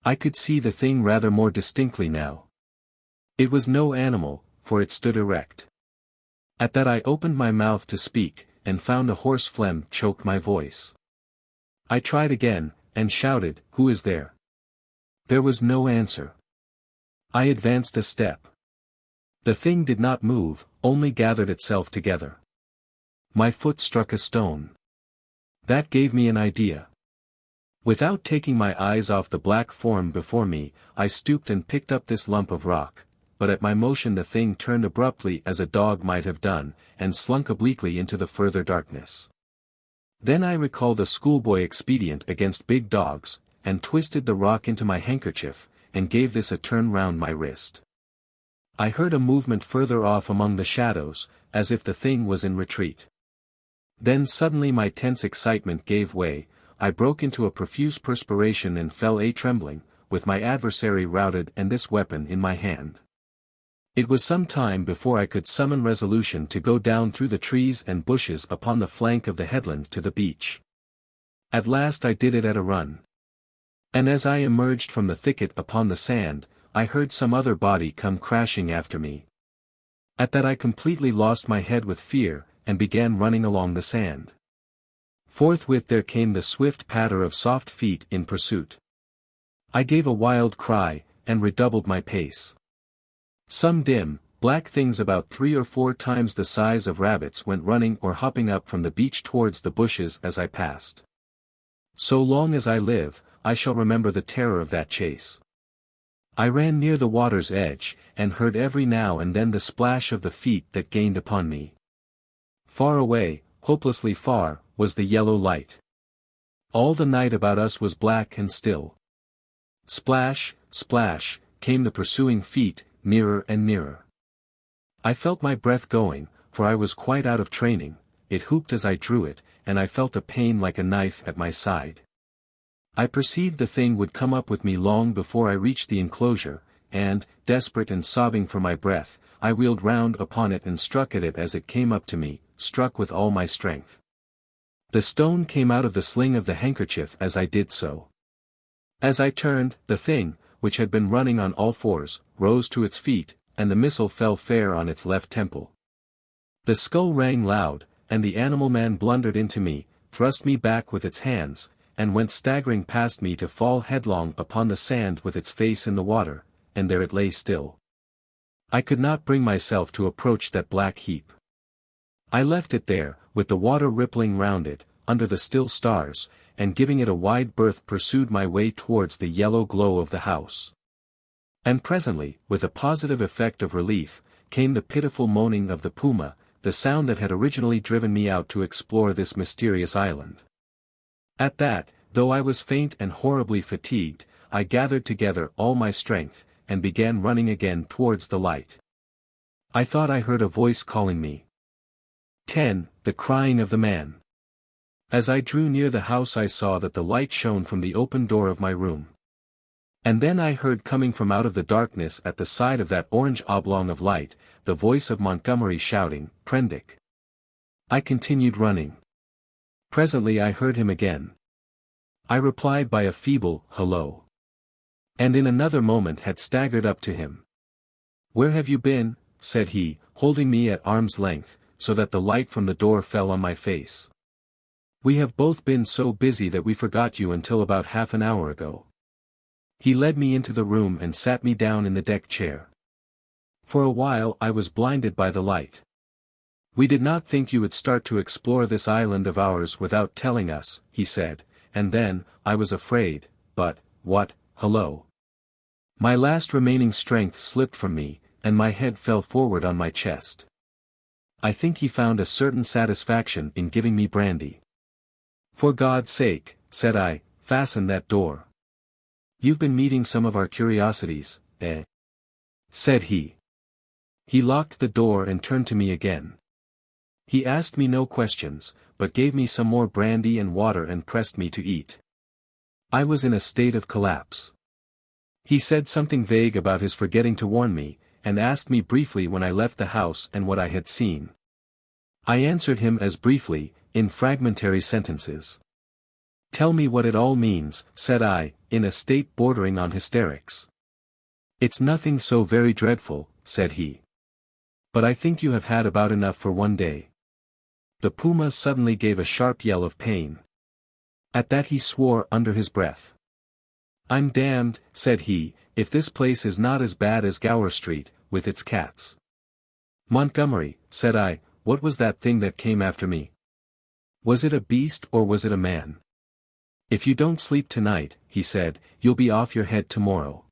A: I could see the thing rather more distinctly now. It was no animal, for it stood erect. At that I opened my mouth to speak, and found a hoarse phlegm choke my voice. I tried again, and shouted, "Who is there?" There was no answer. I advanced a step. The thing did not move, only gathered itself together. My foot struck a stone. That gave me an idea. Without taking my eyes off the black form before me, I stooped and picked up this lump of rock, but at my motion the thing turned abruptly as a dog might have done, and slunk obliquely into the further darkness. Then I recalled a schoolboy expedient against big dogs, and twisted the rock into my handkerchief, and gave this a turn round my wrist. I heard a movement further off among the shadows, as if the thing was in retreat. Then suddenly my tense excitement gave way, I broke into a profuse perspiration and fell a-trembling, with my adversary routed and this weapon in my hand. It was some time before I could summon resolution to go down through the trees and bushes upon the flank of the headland to the beach. At last I did it at a run. And as I emerged from the thicket upon the sand, I heard some other body come crashing after me. At that I completely lost my head with fear, and began running along the sand. Forthwith there came the swift patter of soft feet in pursuit. I gave a wild cry, and redoubled my pace. Some dim, black things about 3 or 4 times the size of rabbits went running or hopping up from the beach towards the bushes as I passed. So long as I live, I shall remember the terror of that chase. I ran near the water's edge, and heard every now and then the splash of the feet that gained upon me. Far away, hopelessly far, was the yellow light. All the night about us was black and still. Splash, splash, came the pursuing feet, nearer and nearer. I felt my breath going, for I was quite out of training, it whooped as I drew it, and I felt a pain like a knife at my side. I perceived the thing would come up with me long before I reached the enclosure, and, desperate and sobbing for my breath, I wheeled round upon it and struck at it as it came up to me, struck with all my strength. The stone came out of the sling of the handkerchief as I did so. As I turned, the thing, which had been running on all fours, rose to its feet, and the missile fell fair on its left temple. The skull rang loud, and the animal man blundered into me, thrust me back with its hands, and went staggering past me to fall headlong upon the sand with its face in the water, and there it lay still. I could not bring myself to approach that black heap. I left it there, with the water rippling round it, under the still stars, and giving it a wide berth pursued my way towards the yellow glow of the house. And presently, with a positive effect of relief, came the pitiful moaning of the puma, the sound that had originally driven me out to explore this mysterious island. At that, though I was faint and horribly fatigued, I gathered together all my strength, and began running again towards the light. I thought I heard a voice calling me. 10. The crying of the man. As I drew near the house I saw that the light shone from the open door of my room. And then I heard coming from out of the darkness at the side of that orange oblong of light, the voice of Montgomery shouting, "Prendick." I continued running. Presently I heard him again. I replied by a feeble, "Hello." And in another moment had staggered up to him. "Where have you been?" said he, holding me at arm's length, so that the light from the door fell on my face. "We have both been so busy that we forgot you until about half an hour ago." He led me into the room and sat me down in the deck chair. For a while I was blinded by the light. "We did not think you would start to explore this island of ours without telling us," he said, and then, "I was afraid, but, what, hello." My last remaining strength slipped from me, and my head fell forward on my chest. I think he found a certain satisfaction in giving me brandy. "For God's sake," said I, "fasten that door. You've been meeting some of our curiosities, eh?" said he. He locked the door and turned to me again. He asked me no questions, but gave me some more brandy and water and pressed me to eat. I was in a state of collapse. He said something vague about his forgetting to warn me, and asked me briefly when I left the house and what I had seen. I answered him as briefly, in fragmentary sentences. "Tell me what it all means," said I, in a state bordering on hysterics. "It's nothing so very dreadful," said he. "But I think you have had about enough for one day." The puma suddenly gave a sharp yell of pain. At that he swore under his breath. "I'm damned," said he, "if this place is not as bad as Gower Street, with its cats." "Montgomery," said I, "what was that thing that came after me? Was it a beast or was it a man?" "If you don't sleep tonight," he said, "you'll be off your head tomorrow."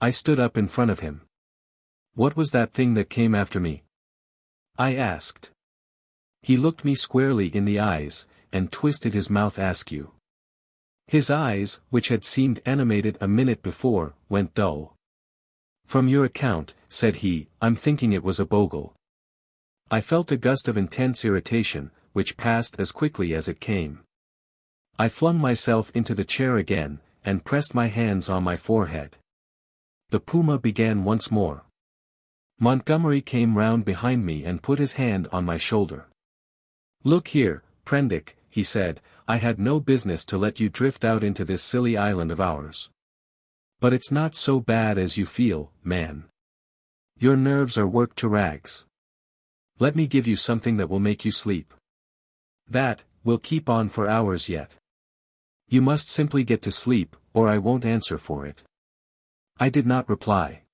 A: I stood up in front of him. "What was that thing that came after me?" I asked. He looked me squarely in the eyes, and twisted his mouth askew. His eyes, which had seemed animated a minute before, went dull. "From your account," said he, "I'm thinking it was a bogle." I felt a gust of intense irritation, which passed as quickly as it came. I flung myself into the chair again, and pressed my hands on my forehead. The puma began once more. Montgomery came round behind me and put his hand on my shoulder. "Look here, Prendick," he said, "I had no business to let you drift out into this silly island of ours. But it's not so bad as you feel, man. Your nerves are worked to rags. Let me give you something that will make you sleep. That will keep on for hours yet. You must simply get to sleep, or I won't answer for it." I did not reply.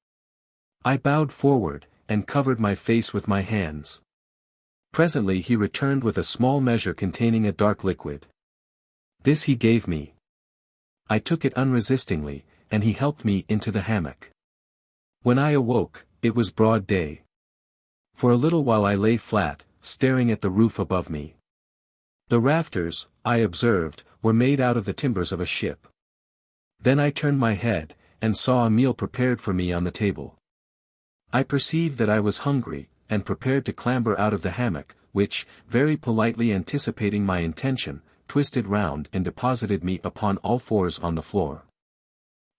A: I bowed forward, and covered my face with my hands. Presently he returned with a small measure containing a dark liquid. This he gave me. I took it unresistingly, and he helped me into the hammock. When I awoke, it was broad day. For a little while I lay flat, staring at the roof above me. The rafters, I observed, were made out of the timbers of a ship. Then I turned my head, and saw a meal prepared for me on the table. I perceived that I was hungry, and prepared to clamber out of the hammock, which, very politely anticipating my intention, twisted round and deposited me upon all fours on the floor.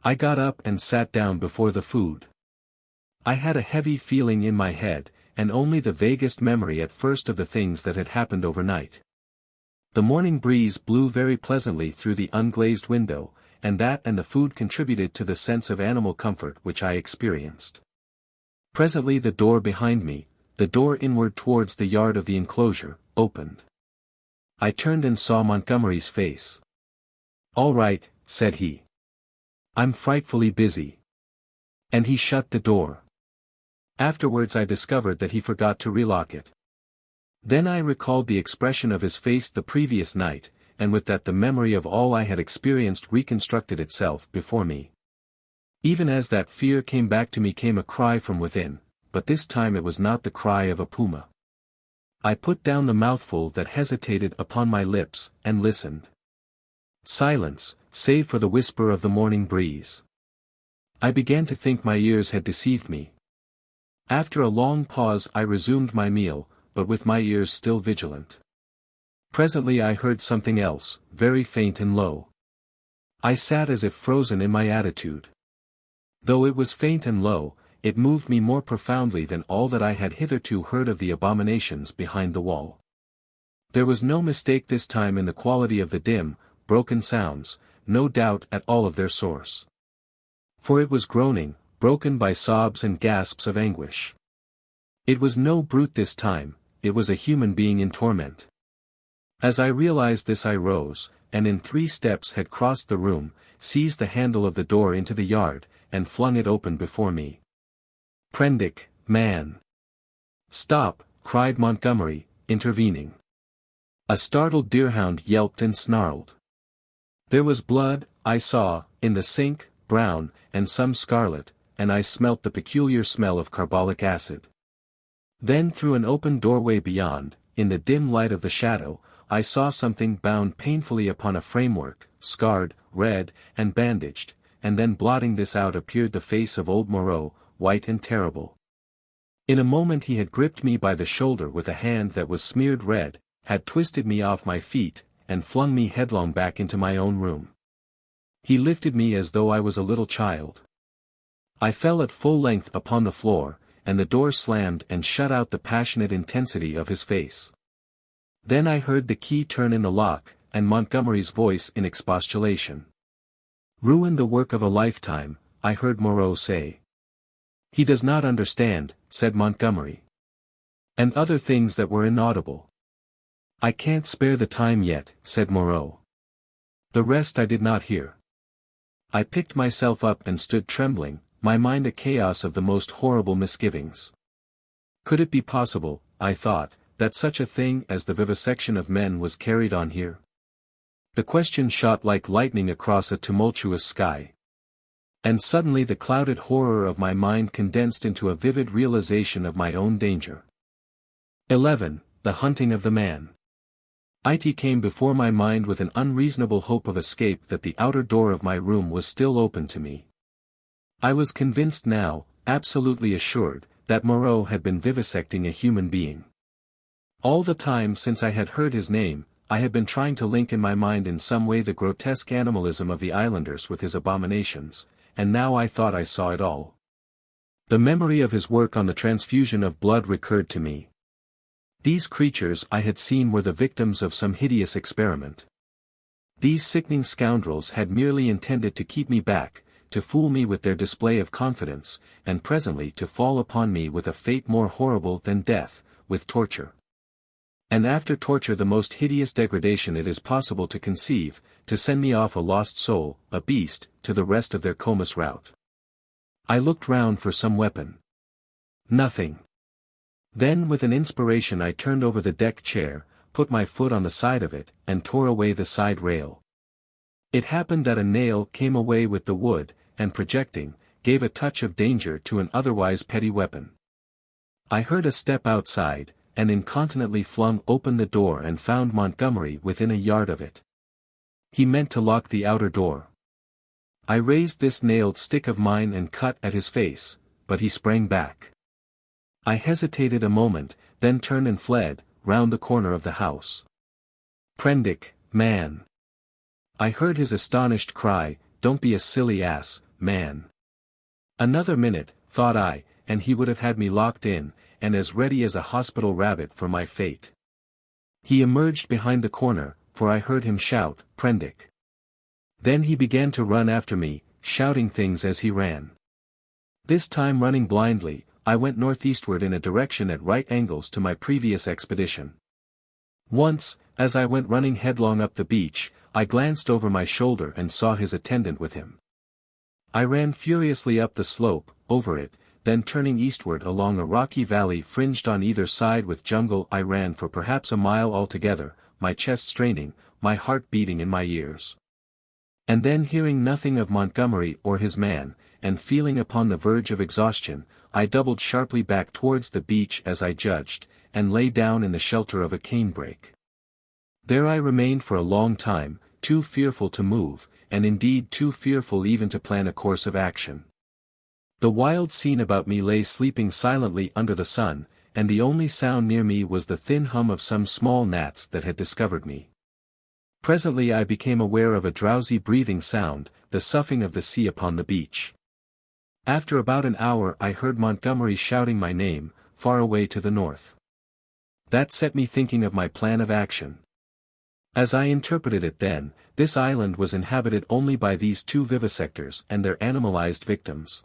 A: I got up and sat down before the food. I had a heavy feeling in my head, and only the vaguest memory at first of the things that had happened overnight. The morning breeze blew very pleasantly through the unglazed window, and that and the food contributed to the sense of animal comfort which I experienced. Presently the door behind me, the door inward towards the yard of the enclosure, opened. I turned and saw Montgomery's face. "All right," said he. "I'm frightfully busy." And he shut the door. Afterwards I discovered that he forgot to relock it. Then I recalled the expression of his face the previous night, and with that the memory of all I had experienced reconstructed itself before me. Even as that fear came back to me came a cry from within, but this time it was not the cry of a puma. I put down the mouthful that hesitated upon my lips, and listened. Silence, save for the whisper of the morning breeze. I began to think my ears had deceived me. After a long pause I resumed my meal, but with my ears still vigilant. Presently I heard something else, very faint and low. I sat as if frozen in my attitude. Though it was faint and low, it moved me more profoundly than all that I had hitherto heard of the abominations behind the wall. There was no mistake this time in the quality of the dim, broken sounds, no doubt at all of their source. For it was groaning, broken by sobs and gasps of anguish. It was no brute this time, it was a human being in torment. As I realized this I rose, and in 3 steps had crossed the room, seized the handle of the door into the yard, and flung it open before me. "Prendick, man!" "Stop!" cried Montgomery, intervening. A startled deerhound yelped and snarled. There was blood, I saw, in the sink, brown, and some scarlet, and I smelt the peculiar smell of carbolic acid. Then through an open doorway beyond, in the dim light of the shadow, I saw something bound painfully upon a framework, scarred, red, and bandaged, and then blotting this out appeared the face of old Moreau, white and terrible. In a moment he had gripped me by the shoulder with a hand that was smeared red, had twisted me off my feet, and flung me headlong back into my own room. He lifted me as though I was a little child. I fell at full length upon the floor, and the door slammed and shut out the passionate intensity of his face. Then I heard the key turn in the lock, and Montgomery's voice in expostulation. "Ruin the work of a lifetime," I heard Moreau say. "He does not understand," said Montgomery. And other things that were inaudible. "I can't spare the time yet," said Moreau. The rest I did not hear. I picked myself up and stood trembling, my mind a chaos of the most horrible misgivings. Could it be possible, I thought, that such a thing as the vivisection of men was carried on here? The question shot like lightning across a tumultuous sky. And suddenly the clouded horror of my mind condensed into a vivid realization of my own danger. 11. The hunting of the man. It came before my mind with an unreasonable hope of escape that the outer door of my room was still open to me. I was convinced now, absolutely assured, that Moreau had been vivisecting a human being. All the time since I had heard his name, I had been trying to link in my mind in some way the grotesque animalism of the islanders with his abominations, and now I thought I saw it all. The memory of his work on the transfusion of blood recurred to me. These creatures I had seen were the victims of some hideous experiment. These sickening scoundrels had merely intended to keep me back, to fool me with their display of confidence, and presently to fall upon me with a fate more horrible than death, with torture. And after torture the most hideous degradation it is possible to conceive, to send me off a lost soul, a beast, to the rest of their comus route. I looked round for some weapon. Nothing. Then with an inspiration I turned over the deck chair, put my foot on the side of it, and tore away the side rail. It happened that a nail came away with the wood, and projecting, gave a touch of danger to an otherwise petty weapon. I heard a step outside, and incontinently flung open the door and found Montgomery within a yard of it. He meant to lock the outer door. I raised this nailed stick of mine and cut at his face, but he sprang back. I hesitated a moment, then turned and fled, round the corner of the house. "Prendick, man!" I heard his astonished cry, "Don't be a silly ass, man." Another minute, thought I, and he would have had me locked in, and as ready as a hospital rabbit for my fate. He emerged behind the corner, for I heard him shout, "Prendick." Then he began to run after me, shouting things as he ran. This time running blindly, I went northeastward in a direction at right angles to my previous expedition. Once, as I went running headlong up the beach, I glanced over my shoulder and saw his attendant with him. I ran furiously up the slope, over it, then turning eastward along a rocky valley fringed on either side with jungle. I ran for perhaps a mile altogether, my chest straining, my heart beating in my ears. And then hearing nothing of Montgomery or his man, and feeling upon the verge of exhaustion, I doubled sharply back towards the beach as I judged, and lay down in the shelter of a canebrake. There I remained for a long time, too fearful to move, and indeed too fearful even to plan a course of action. The wild scene about me lay sleeping silently under the sun, and the only sound near me was the thin hum of some small gnats that had discovered me. Presently I became aware of a drowsy breathing sound, the soughing of the sea upon the beach. After about an hour I heard Montgomery shouting my name, far away to the north. That set me thinking of my plan of action. As I interpreted it then, this island was inhabited only by these two vivisectors and their animalized victims.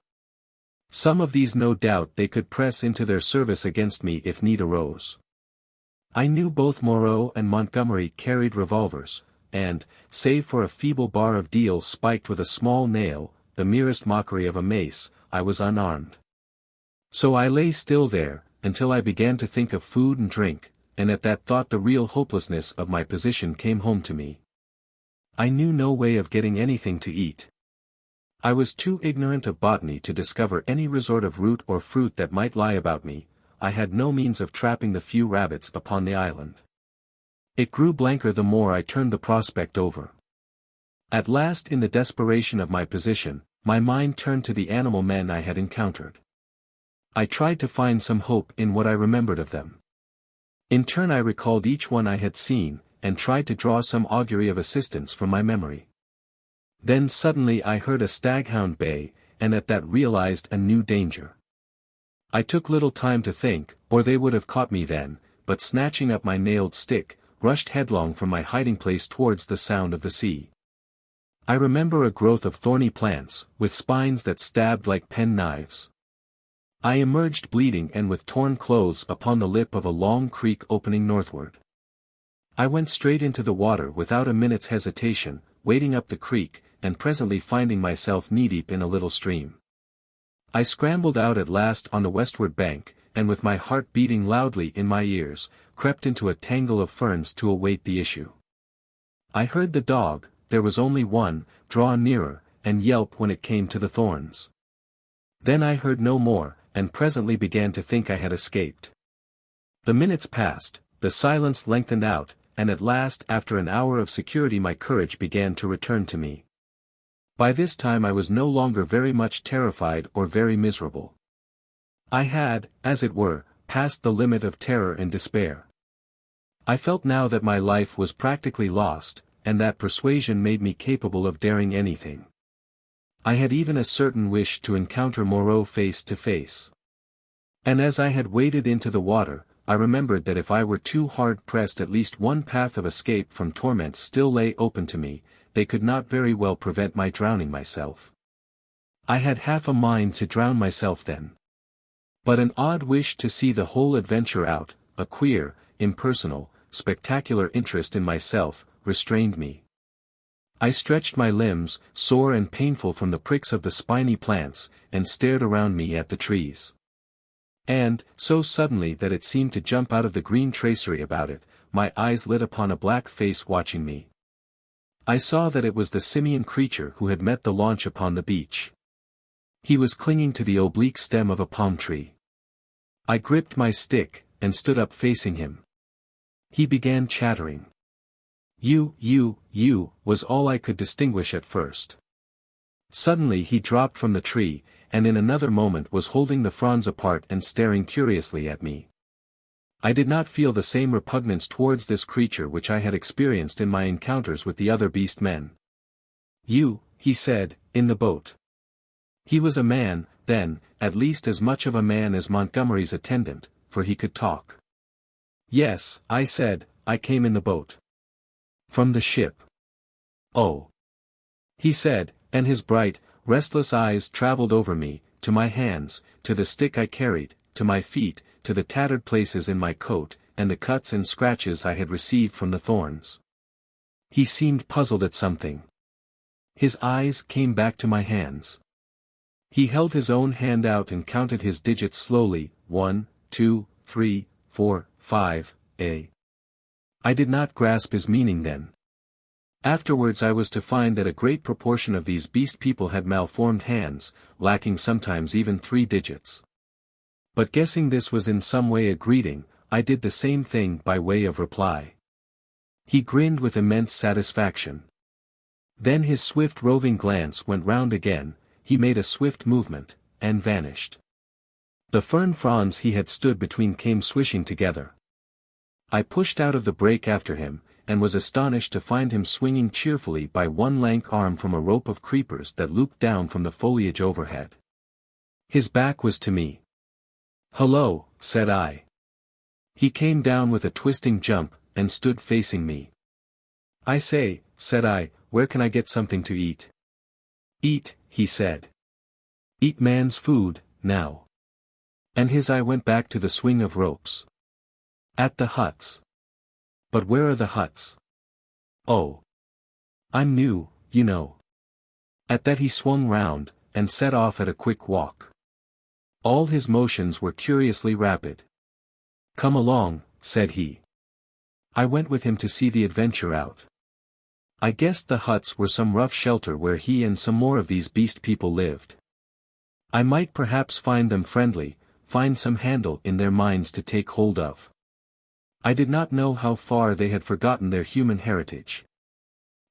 A: Some of these no doubt they could press into their service against me if need arose. I knew both Moreau and Montgomery carried revolvers, and, save for a feeble bar of deal spiked with a small nail, the merest mockery of a mace, I was unarmed. So I lay still there, until I began to think of food and drink, and at that thought the real hopelessness of my position came home to me. I knew no way of getting anything to eat. I was too ignorant of botany to discover any resort of root or fruit that might lie about me. I had no means of trapping the few rabbits upon the island. It grew blanker the more I turned the prospect over. At last, in the desperation of my position, my mind turned to the animal men I had encountered. I tried to find some hope in what I remembered of them. In turn I recalled each one I had seen, and tried to draw some augury of assistance from my memory. Then suddenly I heard a staghound bay, and at that realized a new danger. I took little time to think, or they would have caught me then, but snatching up my nailed stick, rushed headlong from my hiding place towards the sound of the sea. I remember a growth of thorny plants, with spines that stabbed like pen knives. I emerged bleeding and with torn clothes upon the lip of a long creek opening northward. I went straight into the water without a minute's hesitation, wading up the creek, and presently finding myself knee-deep in a little stream. I scrambled out at last on the westward bank, and with my heart beating loudly in my ears, crept into a tangle of ferns to await the issue. I heard the dog, there was only one, draw nearer, and yelp when it came to the thorns. Then I heard no more, and presently began to think I had escaped. The minutes passed, the silence lengthened out, and at last after an hour of security my courage began to return to me. By this time I was no longer very much terrified or very miserable. I had, as it were, passed the limit of terror and despair. I felt now that my life was practically lost, and that persuasion made me capable of daring anything. I had even a certain wish to encounter Moreau face to face. And as I had waded into the water, I remembered that if I were too hard pressed at least one path of escape from torment still lay open to me, they could not very well prevent my drowning myself. I had half a mind to drown myself then. But an odd wish to see the whole adventure out, a queer, impersonal, spectacular interest in myself, restrained me. I stretched my limbs, sore and painful from the pricks of the spiny plants, and stared around me at the trees. And, so suddenly that it seemed to jump out of the green tracery about it, my eyes lit upon a black face watching me. I saw that it was the simian creature who had met the launch upon the beach. He was clinging to the oblique stem of a palm tree. I gripped my stick, and stood up facing him. He began chattering. You, was all I could distinguish at first. Suddenly he dropped from the tree, and in another moment was holding the fronds apart and staring curiously at me. I did not feel the same repugnance towards this creature which I had experienced in my encounters with the other beast men. You, he said, in the boat. He was a man, then, at least as much of a man as Montgomery's attendant, for he could talk. Yes, I said, I came in the boat. From the ship. Oh. He said, and his bright, restless eyes traveled over me, to my hands, to the stick I carried, to my feet, to the tattered places in my coat, and the cuts and scratches I had received from the thorns. He seemed puzzled at something. His eyes came back to my hands. He held his own hand out and counted his digits slowly, 1, 2, 3, 4, 5, I did not grasp his meaning then. Afterwards I was to find that a great proportion of these beast people had malformed hands, lacking sometimes even 3 digits. But guessing this was in some way a greeting, I did the same thing by way of reply. He grinned with immense satisfaction. Then his swift roving glance went round again, he made a swift movement, and vanished. The fern fronds he had stood between came swishing together. I pushed out of the break after him, and was astonished to find him swinging cheerfully by one lank arm from a rope of creepers that looped down from the foliage overhead. His back was to me. "Hello," said I. He came down with a twisting jump, and stood facing me. "I say," said I, "where can I get something to eat?" "Eat," he said. "Eat man's food, now." And his eye went back to the swing of ropes. "At the huts." "But where are the huts?" "Oh. I'm new, you know." At that he swung round, and set off at a quick walk. All his motions were curiously rapid. "Come along," said he. I went with him to see the adventure out. I guessed the huts were some rough shelter where he and some more of these beast people lived. I might perhaps find them friendly, find some handle in their minds to take hold of. I did not know how far they had forgotten their human heritage.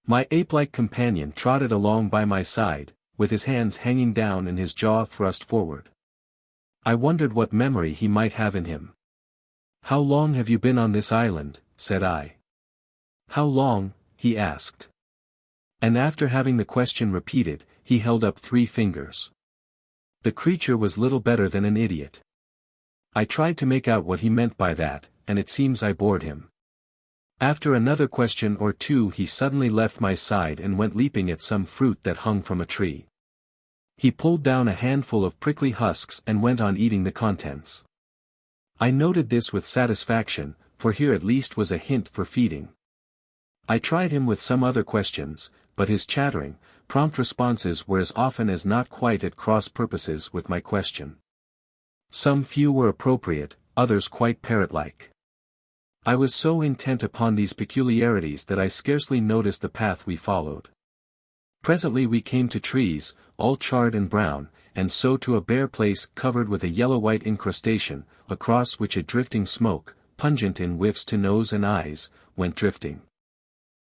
A: My ape-like companion trotted along by my side, with his hands hanging down and his jaw thrust forward. I wondered what memory he might have in him. "How long have you been on this island?" said I. "How long?" he asked. And after having the question repeated, he held up 3 fingers. The creature was little better than an idiot. I tried to make out what he meant by that, and it seems I bored him. After another question or 2 he suddenly left my side and went leaping at some fruit that hung from a tree. He pulled down a handful of prickly husks and went on eating the contents. I noted this with satisfaction, for here at least was a hint for feeding. I tried him with some other questions, but his chattering, prompt responses were as often as not quite at cross purposes with my question. Some few were appropriate, others quite parrot-like. I was so intent upon these peculiarities that I scarcely noticed the path we followed. Presently we came to trees, all charred and brown, and so to a bare place covered with a yellow-white incrustation, across which a drifting smoke, pungent in whiffs to nose and eyes, went drifting.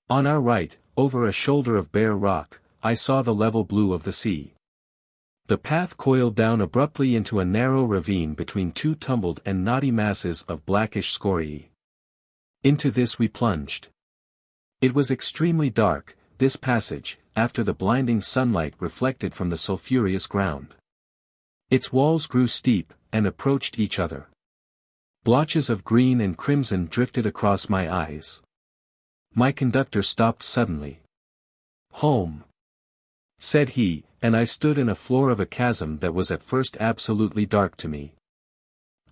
A: On our right, over a shoulder of bare rock, I saw the level blue of the sea. The path coiled down abruptly into a narrow ravine between 2 tumbled and knotty masses of blackish scoriae. Into this we plunged. It was extremely dark, this passage, after the blinding sunlight reflected from the sulphurous ground. Its walls grew steep, and approached each other. Blotches of green and crimson drifted across my eyes. My conductor stopped suddenly. "Home," said he, and I stood in a floor of a chasm that was at first absolutely dark to me.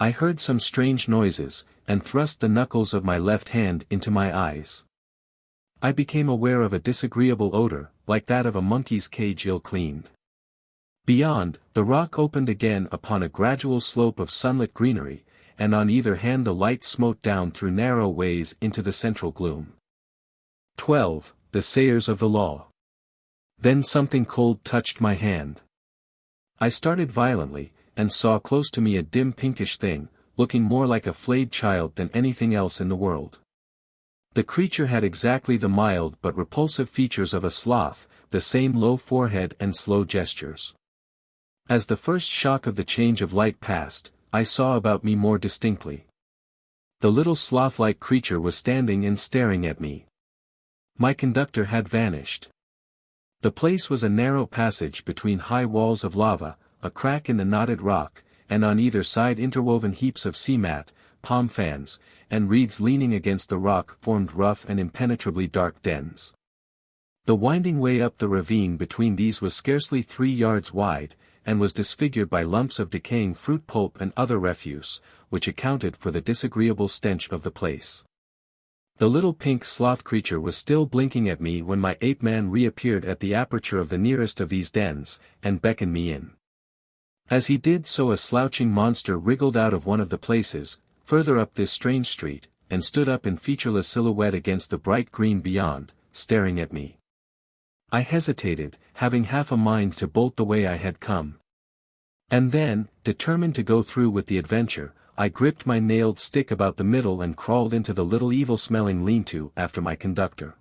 A: I heard some strange noises, and thrust the knuckles of my left hand into my eyes. I became aware of a disagreeable odor, like that of a monkey's cage ill-cleaned. Beyond, the rock opened again upon a gradual slope of sunlit greenery, and on either hand the light smote down through narrow ways into the central gloom. 12. The Sayers of the Law. Then something cold touched my hand. I started violently, and saw close to me a dim pinkish thing, looking more like a flayed child than anything else in the world. The creature had exactly the mild but repulsive features of a sloth, the same low forehead and slow gestures. As the first shock of the change of light passed, I saw about me more distinctly. The little sloth-like creature was standing and staring at me. My conductor had vanished. The place was a narrow passage between high walls of lava, a crack in the knotted rock, and on either side interwoven heaps of sea mat, palm fans, and reeds leaning against the rock formed rough and impenetrably dark dens. The winding way up the ravine between these was scarcely 3 yards wide, and was disfigured by lumps of decaying fruit pulp and other refuse, which accounted for the disagreeable stench of the place. The little pink sloth creature was still blinking at me when my ape-man reappeared at the aperture of the nearest of these dens, and beckoned me in. As he did so, a slouching monster wriggled out of one of the places, further up this strange street, and stood up in featureless silhouette against the bright green beyond, staring at me. I hesitated, having half a mind to bolt the way I had come. And then, determined to go through with the adventure, I gripped my nailed stick about the middle and crawled into the little evil-smelling lean-to after my conductor.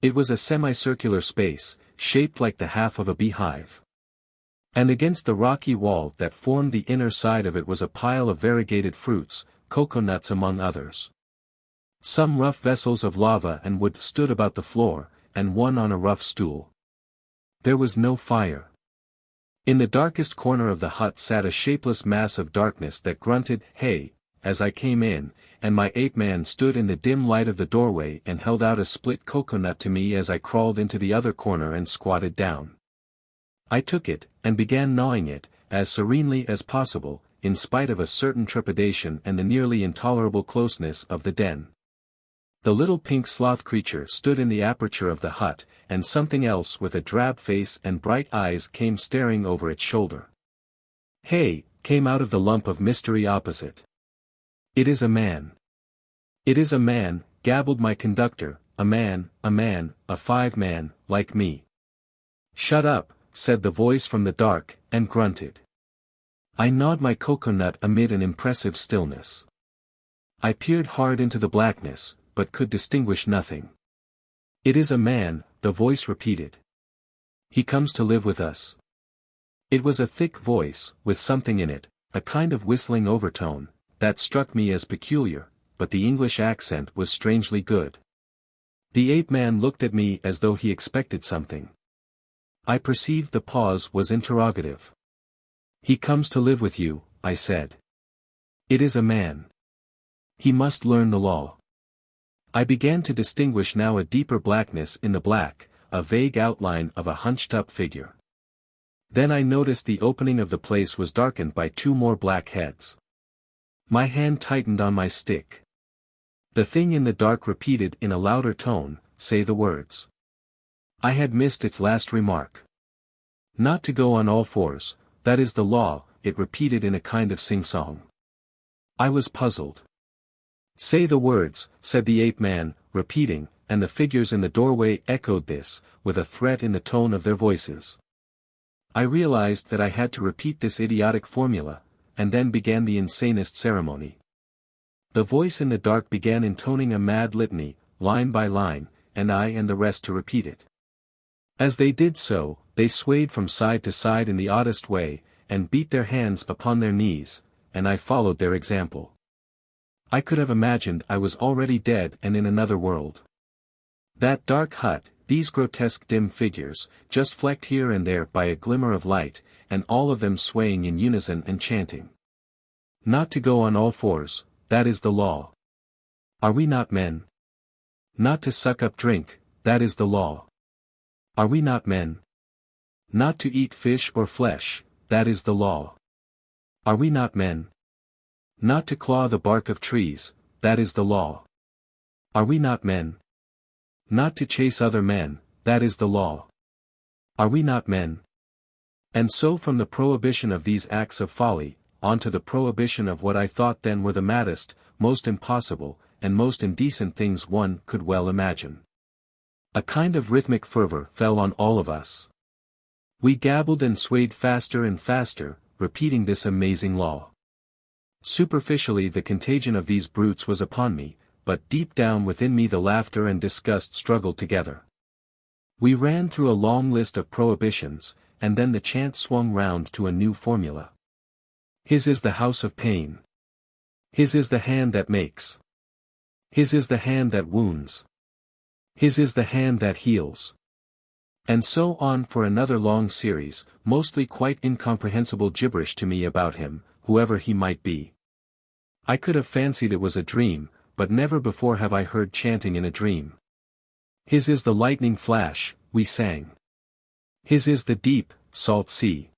A: It was a semicircular space, shaped like the half of a beehive. And against the rocky wall that formed the inner side of it was a pile of variegated fruits, coconuts among others. Some rough vessels of lava and wood stood about the floor, and one on a rough stool. There was no fire. In the darkest corner of the hut sat a shapeless mass of darkness that grunted, "Hey," as I came in, and my ape-man stood in the dim light of the doorway and held out a split coconut to me as I crawled into the other corner and squatted down. I took it, and began gnawing it, as serenely as possible, in spite of a certain trepidation and the nearly intolerable closeness of the den. The little pink sloth creature stood in the aperture of the hut, and something else with a drab face and bright eyes came staring over its shoulder. "Hey," came out of the lump of mystery opposite. "It is a man. It is a man," gabbled my conductor, a man, a five-man, like me." "Shut up," said the voice from the dark, and grunted. I gnawed my coconut amid an impressive stillness. I peered hard into the blackness, but could distinguish nothing. "It is a man," the voice repeated. "He comes to live with us." It was a thick voice, with something in it, a kind of whistling overtone, that struck me as peculiar, but the English accent was strangely good. The ape-man looked at me as though he expected something. I perceived the pause was interrogative. "He comes to live with you," I said. "It is a man. He must learn the law." I began to distinguish now a deeper blackness in the black, a vague outline of a hunched-up figure. Then I noticed the opening of the place was darkened by two more black heads. My hand tightened on my stick. The thing in the dark repeated in a louder tone, "Say the words." I had missed its last remark. "Not to go on all fours, that is the law," it repeated in a kind of sing-song. I was puzzled. "Say the words," said the ape-man, repeating, and the figures in the doorway echoed this, with a threat in the tone of their voices. I realized that I had to repeat this idiotic formula, and then began the insanest ceremony. The voice in the dark began intoning a mad litany, line by line, and I and the rest to repeat it. As they did so, they swayed from side to side in the oddest way, and beat their hands upon their knees, and I followed their example. I could have imagined I was already dead and in another world. That dark hut, these grotesque dim figures, just flecked here and there by a glimmer of light, and all of them swaying in unison and chanting. "Not to go on all fours, that is the law. Are we not men? Not to suck up drink, that is the law. Are we not men? Not to eat fish or flesh, that is the law. Are we not men? Not to claw the bark of trees, that is the law. Are we not men? Not to chase other men, that is the law. Are we not men?" And so from the prohibition of these acts of folly, on to the prohibition of what I thought then were the maddest, most impossible, and most indecent things one could well imagine. A kind of rhythmic fervor fell on all of us. We gabbled and swayed faster and faster, repeating this amazing law. Superficially the contagion of these brutes was upon me, but deep down within me the laughter and disgust struggled together. We ran through a long list of prohibitions, and then the chant swung round to a new formula. His is the house of pain. His is the hand that makes. His is the hand that wounds. His is the hand that heals. And so on for another long series, mostly quite incomprehensible gibberish to me about him, whoever he might be. I could have fancied it was a dream, but never before have I heard chanting in a dream. His is the lightning flash, we sang. His is the deep, salt sea.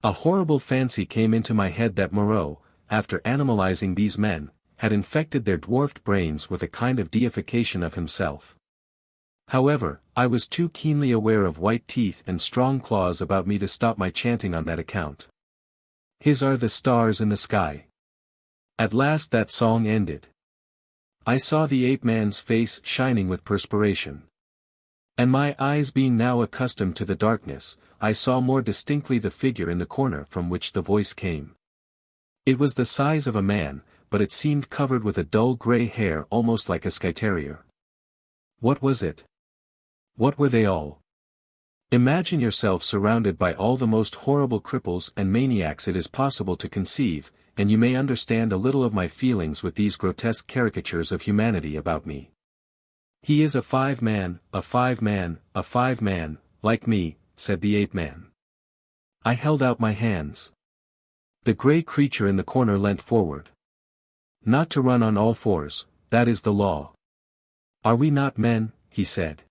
A: A horrible fancy came into my head that Moreau, after animalizing these men, had infected their dwarfed brains with a kind of deification of himself. However, I was too keenly aware of white teeth and strong claws about me to stop my chanting on that account. His are the stars in the sky. At last that song ended. I saw the ape-man's face shining with perspiration. And my eyes being now accustomed to the darkness, I saw more distinctly the figure in the corner from which the voice came. It was the size of a man, but it seemed covered with a dull grey hair almost like a sky terrier. What was it? What were they all? Imagine yourself surrounded by all the most horrible cripples and maniacs it is possible to conceive, and you may understand a little of my feelings with these grotesque caricatures of humanity about me. He is a five-man, like me, said the ape-man. I held out my hands. The grey creature in the corner leant forward. Not to run on all fours, that is the law. Are we not men, he said.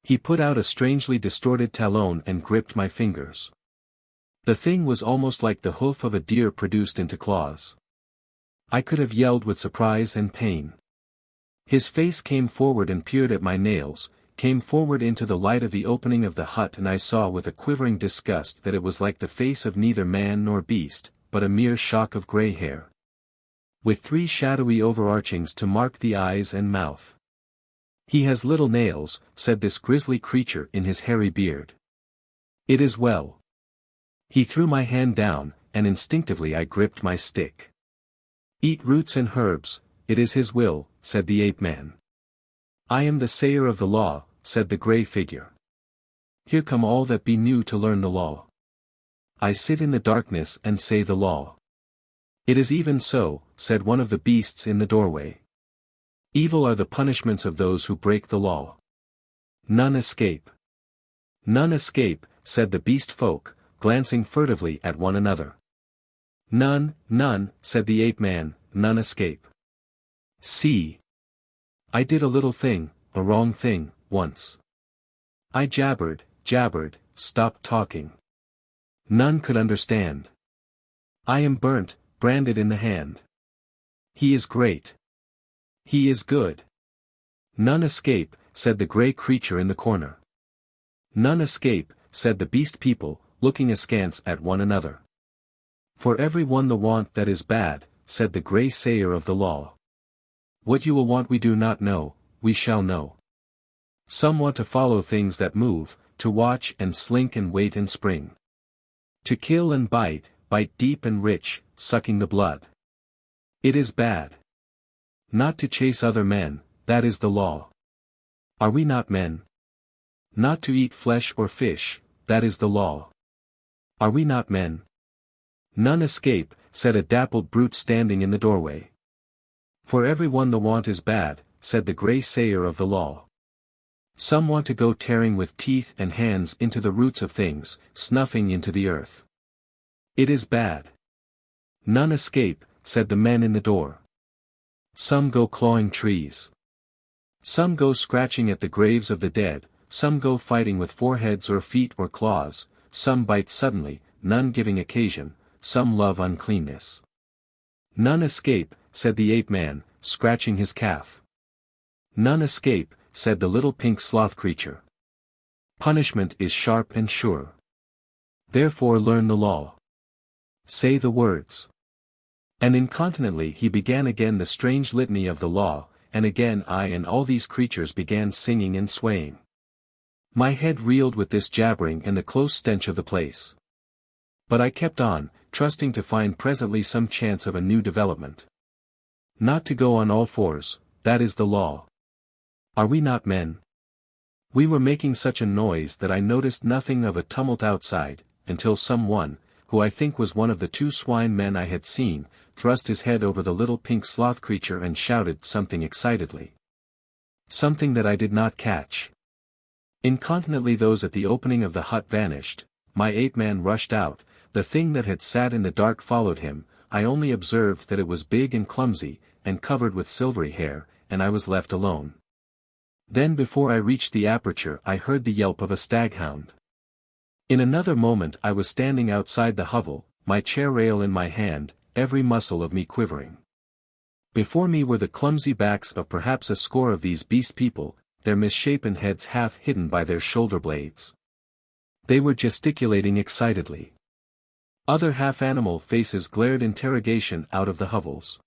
A: He put out a strangely distorted talon and gripped my fingers. The thing was almost like the hoof of a deer produced into claws. I could have yelled with surprise and pain. His face came forward and peered at my nails, came forward into the light of the opening of the hut, and I saw with a quivering disgust that it was like the face of neither man nor beast, but a mere shock of grey hair, with 3 shadowy overarchings to mark the eyes and mouth. He has little nails, said this grisly creature in his hairy beard. It is well. He threw my hand down, and instinctively I gripped my stick. Eat roots and herbs, it is his will, said the ape-man. I am the sayer of the law, said the grey figure. Here come all that be new to learn the law. I sit in the darkness and say the law. It is even so, said one of the beasts in the doorway. Evil are the punishments of those who break the law. None escape. None escape, said the beast folk, glancing furtively at one another. None, said the ape-man, none escape. See. I did a little thing, a wrong thing, once. I jabbered, stopped talking. None could understand. I am burnt, branded in the hand. He is great. He is good. None escape, said the grey creature in the corner. None escape, said the beast people, looking askance at one another. For every one the want that is bad, said the grey sayer of the law. What you will want we do not know, we shall know. Some want to follow things that move, to watch and slink and wait and spring. To kill and bite deep and rich, sucking the blood. It is bad. Not to chase other men, that is the law. Are we not men? Not to eat flesh or fish, that is the law. Are we not men? None escape, said a dappled brute standing in the doorway. For every one the want is bad, said the grey sayer of the law. Some want to go tearing with teeth and hands into the roots of things, snuffing into the earth. It is bad. None escape, said the men in the door. Some go clawing trees. Some go scratching at the graves of the dead, some go fighting with foreheads or feet or claws, some bite suddenly, none giving occasion, some love uncleanness. None escape, said the ape-man, scratching his calf. None escape, said the little pink sloth creature. Punishment is sharp and sure. Therefore learn the law. Say the words. And incontinently he began again the strange litany of the law, and again I and all these creatures began singing and swaying. My head reeled with this jabbering and the close stench of the place. But I kept on, trusting to find presently some chance of a new development. Not to go on all fours, that is the law. Are we not men? We were making such a noise that I noticed nothing of a tumult outside, until some one, who I think was one of the 2 swine men I had seen, thrust his head over the little pink sloth creature and shouted something excitedly. Something that I did not catch. Incontinently those at the opening of the hut vanished, my ape-man rushed out, the thing that had sat in the dark followed him, I only observed that it was big and clumsy, and covered with silvery hair, and I was left alone. Then before I reached the aperture I heard the yelp of a staghound. In another moment I was standing outside the hovel, my chair rail in my hand, every muscle of me quivering. Before me were the clumsy backs of perhaps a score of these beast people, their misshapen heads half hidden by their shoulder blades. They were gesticulating excitedly. Other half-animal faces glared interrogation out of the hovels.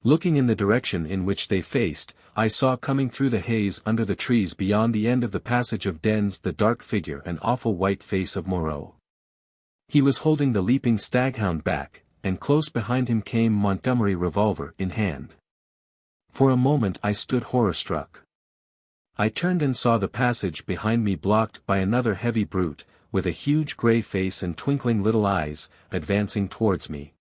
A: Looking in the direction in which they faced, I saw coming through the haze under the trees beyond the end of the passage of dens the dark figure and awful white face of Moreau. He was holding the leaping staghound back, and close behind him came Montgomery, revolver in hand. For a moment I stood horror-struck. I turned and saw the passage behind me blocked by another heavy brute, with a huge grey face and twinkling little eyes, advancing towards me.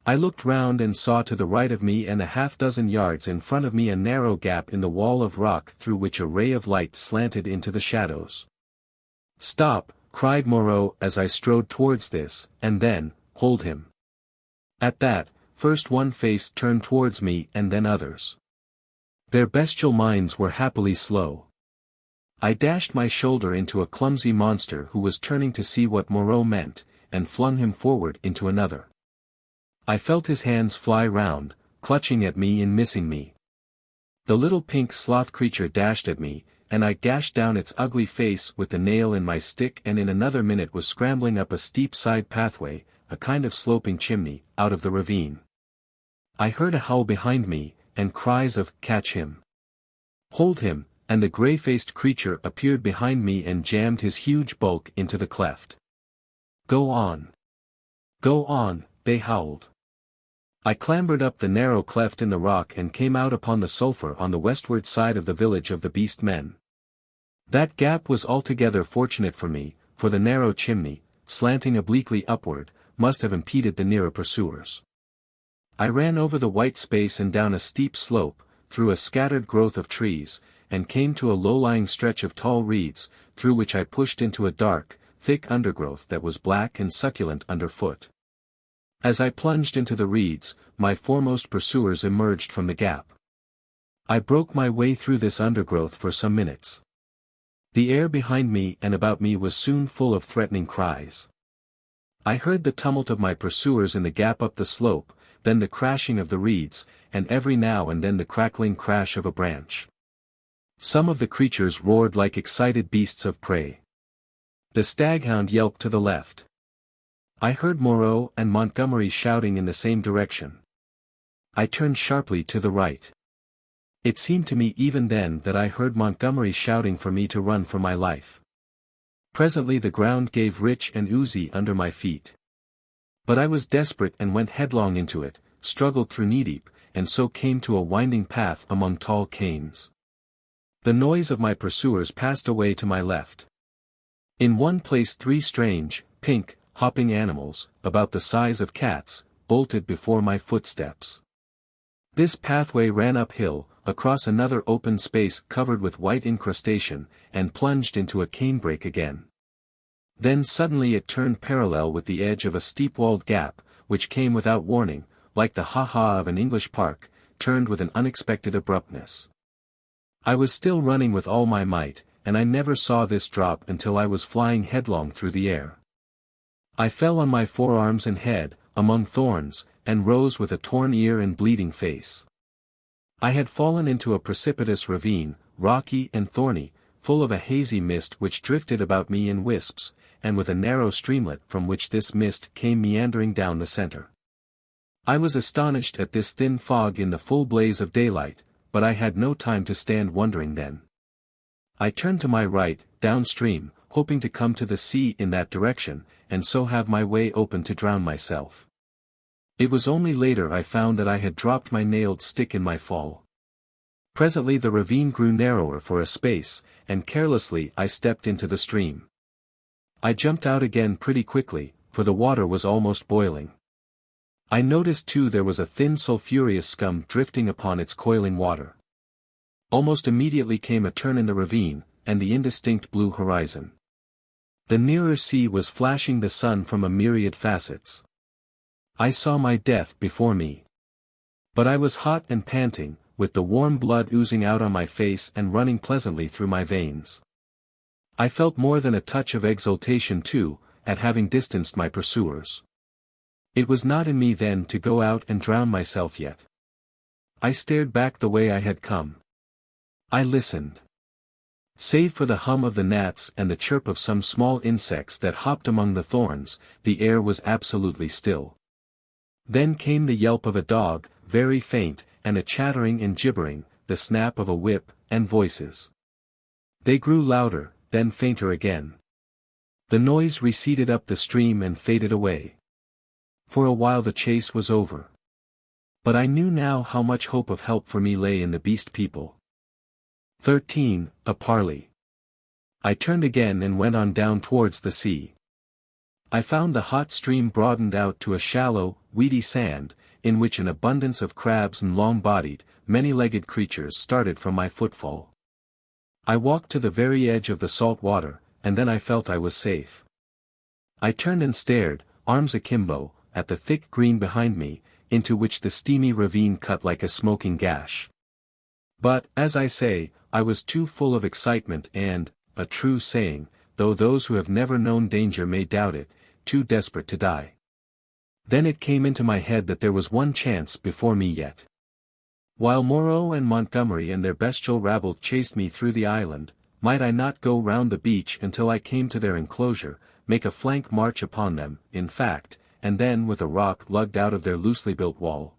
A: I looked round and saw to the right of me and a half-dozen yards in front of me a narrow gap in the wall of rock through which a ray of light slanted into the shadows. "Stop!" cried Moreau as I strode towards this, and then, "Hold him." At that, first one face turned towards me and then others. Their bestial minds were happily slow. I dashed my shoulder into a clumsy monster who was turning to see what Moreau meant, and flung him forward into another. I felt his hands fly round, clutching at me and missing me. The little pink sloth creature dashed at me, and I gashed down its ugly face with the nail in my stick, and in another minute was scrambling up a steep side pathway, a kind of sloping chimney, out of the ravine. I heard a howl behind me, and cries of "Catch him! Hold him!" and the grey-faced creature appeared behind me and jammed his huge bulk into the cleft. "Go on! Go on!" they howled. I clambered up the narrow cleft in the rock and came out upon the sulphur on the westward side of the village of the beast men. That gap was altogether fortunate for me, for the narrow chimney, slanting obliquely upward, must have impeded the nearer pursuers. I ran over the white space and down a steep slope, through a scattered growth of trees, and came to a low-lying stretch of tall reeds, through which I pushed into a dark, thick undergrowth that was black and succulent underfoot. As I plunged into the reeds, my foremost pursuers emerged from the gap. I broke my way through this undergrowth for some minutes. The air behind me and about me was soon full of threatening cries. I heard the tumult of my pursuers in the gap up the slope, then the crashing of the reeds, and every now and then the crackling crash of a branch. Some of the creatures roared like excited beasts of prey. The staghound yelped to the left. I heard Moreau and Montgomery shouting in the same direction. I turned sharply to the right. It seemed to me even then that I heard Montgomery shouting for me to run for my life. Presently the ground gave rich and oozy under my feet. But I was desperate and went headlong into it, struggled through knee-deep, and so came to a winding path among tall canes. The noise of my pursuers passed away to my left. In one place 3 strange, pink, hopping animals, about the size of cats, bolted before my footsteps. This pathway ran uphill, across another open space covered with white incrustation, and plunged into a canebrake again. Then suddenly it turned parallel with the edge of a steep-walled gap, which came without warning, like the ha-ha of an English park, turned with an unexpected abruptness. I was still running with all my might, and I never saw this drop until I was flying headlong through the air. I fell on my forearms and head, among thorns, and rose with a torn ear and bleeding face. I had fallen into a precipitous ravine, rocky and thorny, full of a hazy mist which drifted about me in wisps, and with a narrow streamlet from which this mist came meandering down the center. I was astonished at this thin fog in the full blaze of daylight, but I had no time to stand wondering then. I turned to my right, downstream, hoping to come to the sea in that direction, and so have my way open to drown myself. It was only later I found that I had dropped my nailed stick in my fall. Presently the ravine grew narrower for a space, and carelessly I stepped into the stream. I jumped out again pretty quickly, for the water was almost boiling. I noticed too there was a thin sulphurous scum drifting upon its coiling water. Almost immediately came a turn in the ravine, and the indistinct blue horizon. The nearer sea was flashing the sun from a myriad facets. I saw my death before me. But I was hot and panting, with the warm blood oozing out on my face and running pleasantly through my veins. I felt more than a touch of exultation too, at having distanced my pursuers. It was not in me then to go out and drown myself yet. I stared back the way I had come. I listened. Save for the hum of the gnats and the chirp of some small insects that hopped among the thorns, the air was absolutely still. Then came the yelp of a dog, very faint, and a chattering and gibbering, the snap of a whip, and voices. They grew louder, then fainter again. The noise receded up the stream and faded away. For a while the chase was over. But I knew now how much hope of help for me lay in the beast people. 13. A Parley. I turned again and went on down towards the sea. I found the hot stream broadened out to a shallow, weedy sand, in which an abundance of crabs and long-bodied, many-legged creatures started from my footfall. I walked to the very edge of the salt water, and then I felt I was safe. I turned and stared, arms akimbo, at the thick green behind me, into which the steamy ravine cut like a smoking gash. But, as I say, I was too full of excitement and, a true saying, though those who have never known danger may doubt it, too desperate to die. Then it came into my head that there was one chance before me yet. While Moreau and Montgomery and their bestial rabble chased me through the island, might I not go round the beach until I came to their enclosure, make a flank march upon them, in fact, and then with a rock lugged out of their loosely built wall,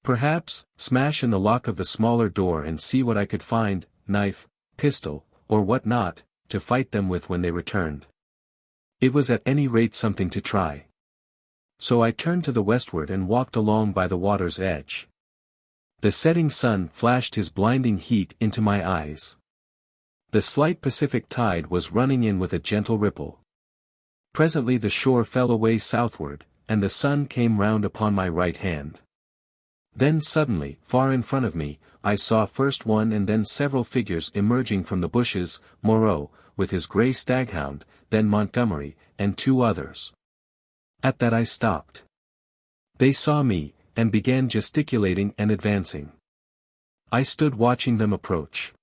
A: perhaps, smash in the lock of the smaller door and see what I could find, knife, pistol, or what not, to fight them with when they returned. It was at any rate something to try. So I turned to the westward and walked along by the water's edge. The setting sun flashed his blinding heat into my eyes. The slight Pacific tide was running in with a gentle ripple. Presently the shore fell away southward, and the sun came round upon my right hand. Then suddenly, far in front of me, I saw first one and then several figures emerging from the bushes, Moreau, with his grey staghound, then Montgomery, and two others. At that I stopped. They saw me, and began gesticulating and advancing. I stood watching them approach.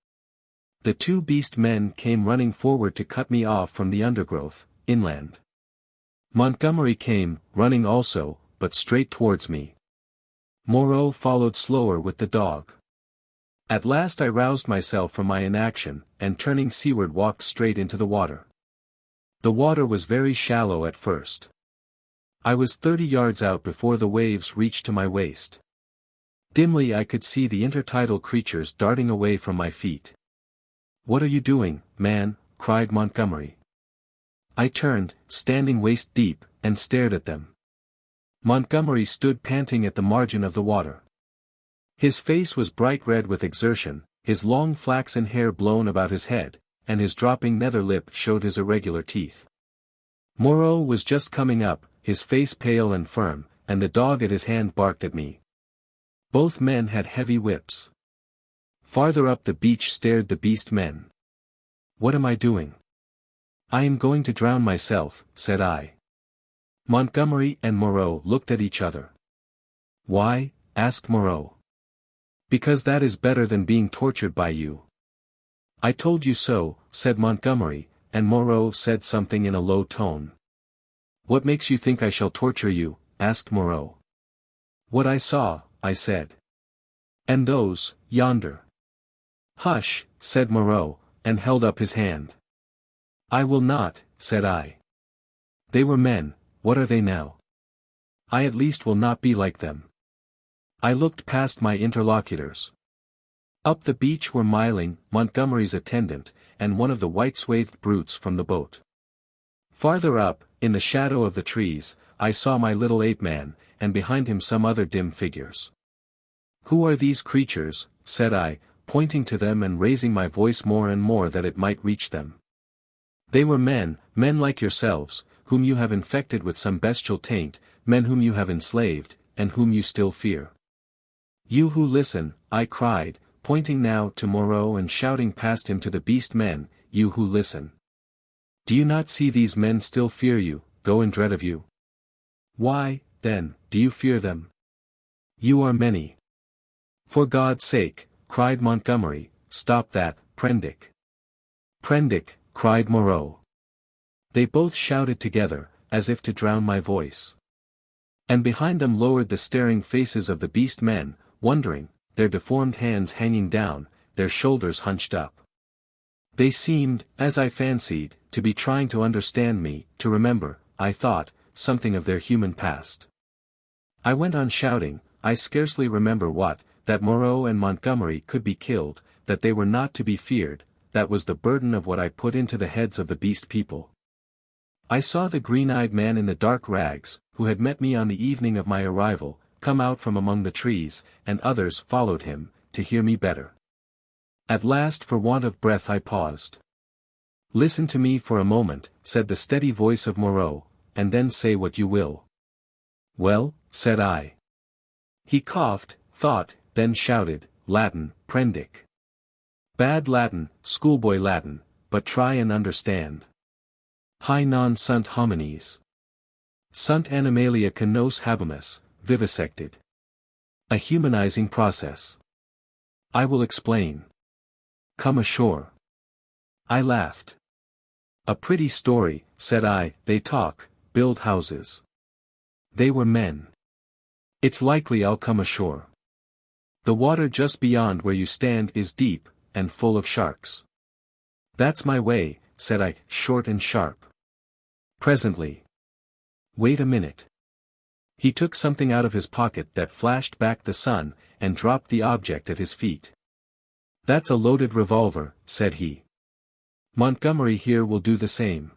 A: The two beast men came running forward to cut me off from the undergrowth, inland. Montgomery came, running also, but straight towards me. Moreau followed slower with the dog. At last I roused myself from my inaction, and turning seaward walked straight into the water. The water was very shallow at first. I was 30 yards out before the waves reached to my waist. Dimly I could see the intertidal creatures darting away from my feet. "What are you doing, man?" cried Montgomery. I turned, standing waist deep, and stared at them. Montgomery stood panting at the margin of the water. His face was bright red with exertion, his long flaxen hair blown about his head, and his dropping nether lip showed his irregular teeth. Moreau was just coming up, his face pale and firm, and the dog at his hand barked at me. Both men had heavy whips. Farther up the beach stared the beast men. "What am I doing?" "I am going to drown myself," said I. Montgomery and Moreau looked at each other. "Why?" asked Moreau. "Because that is better than being tortured by you." "I told you so," said Montgomery, and Moreau said something in a low tone. "What makes you think I shall torture you?" asked Moreau. "What I saw," I said. "And those, yonder." "Hush," said Moreau, and held up his hand. "I will not," said I. "They were men, what are they now? I at least will not be like them." I looked past my interlocutors. Up the beach were Myling, Montgomery's attendant, and one of the white-swathed brutes from the boat. Farther up, in the shadow of the trees, I saw my little ape-man, and behind him some other dim figures. "Who are these creatures?" said I, pointing to them and raising my voice more and more that it might reach them. "They were men like yourselves, whom you have infected with some bestial taint, men whom you have enslaved, and whom you still fear." "You who listen," I cried, pointing now to Moreau and shouting past him to the beast men, "you who listen. Do you not see these men still fear you, go in dread of you? Why, then, do you fear them? You are many." "For God's sake," cried Montgomery, "stop that, Prendick." "Prendick," cried Moreau. They both shouted together, as if to drown my voice. And behind them lowered the staring faces of the beast men, wondering, their deformed hands hanging down, their shoulders hunched up. They seemed, as I fancied, to be trying to understand me, to remember, I thought, something of their human past. I went on shouting, I scarcely remember what, that Moreau and Montgomery could be killed, that they were not to be feared, that was the burden of what I put into the heads of the beast people. I saw the green-eyed man in the dark rags, who had met me on the evening of my arrival, come out from among the trees, and others followed him, to hear me better. At last for want of breath I paused. "Listen to me for a moment," said the steady voice of Moreau, "and then say what you will." "Well," said I. He coughed, thought, then shouted, "Latin, Prendick. Bad Latin, schoolboy Latin, but try and understand. Hi non sunt homines. Sunt animalia canos habemus, vivisected. A humanizing process. I will explain. Come ashore." I laughed. "A pretty story," said I, "they talk, build houses. They were men. It's likely I'll come ashore. The water just beyond where you stand is deep, and full of sharks." "That's my way," said I, short and sharp. "Presently. Wait a minute." He took something out of his pocket that flashed back the sun, and dropped the object at his feet. "That's a loaded revolver," said he. "Montgomery here will do the same.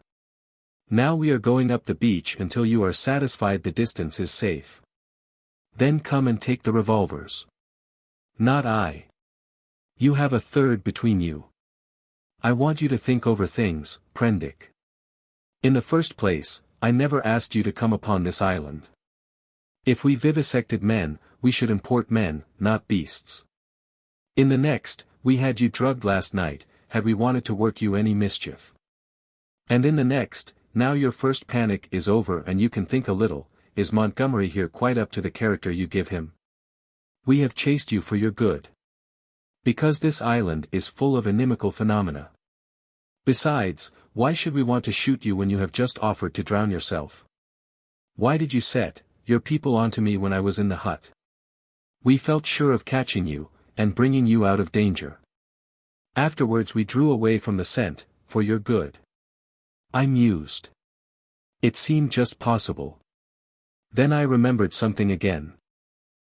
A: Now we are going up the beach until you are satisfied the distance is safe. Then come and take the revolvers." "Not I. You have a third between you. I want you to think over things, Prendick. In the first place, I never asked you to come upon this island. If we vivisected men, we should import men, not beasts. In the next, we had you drugged last night, had we wanted to work you any mischief. And in the next, now your first panic is over and you can think a little, is Montgomery here quite up to the character you give him? We have chased you for your good. Because this island is full of inimical phenomena. Besides, why should we want to shoot you when you have just offered to drown yourself? Why did you set your people onto me when I was in the hut? We felt sure of catching you, and bringing you out of danger. Afterwards we drew away from the scent, for your good." I mused. It seemed just possible. Then I remembered something again.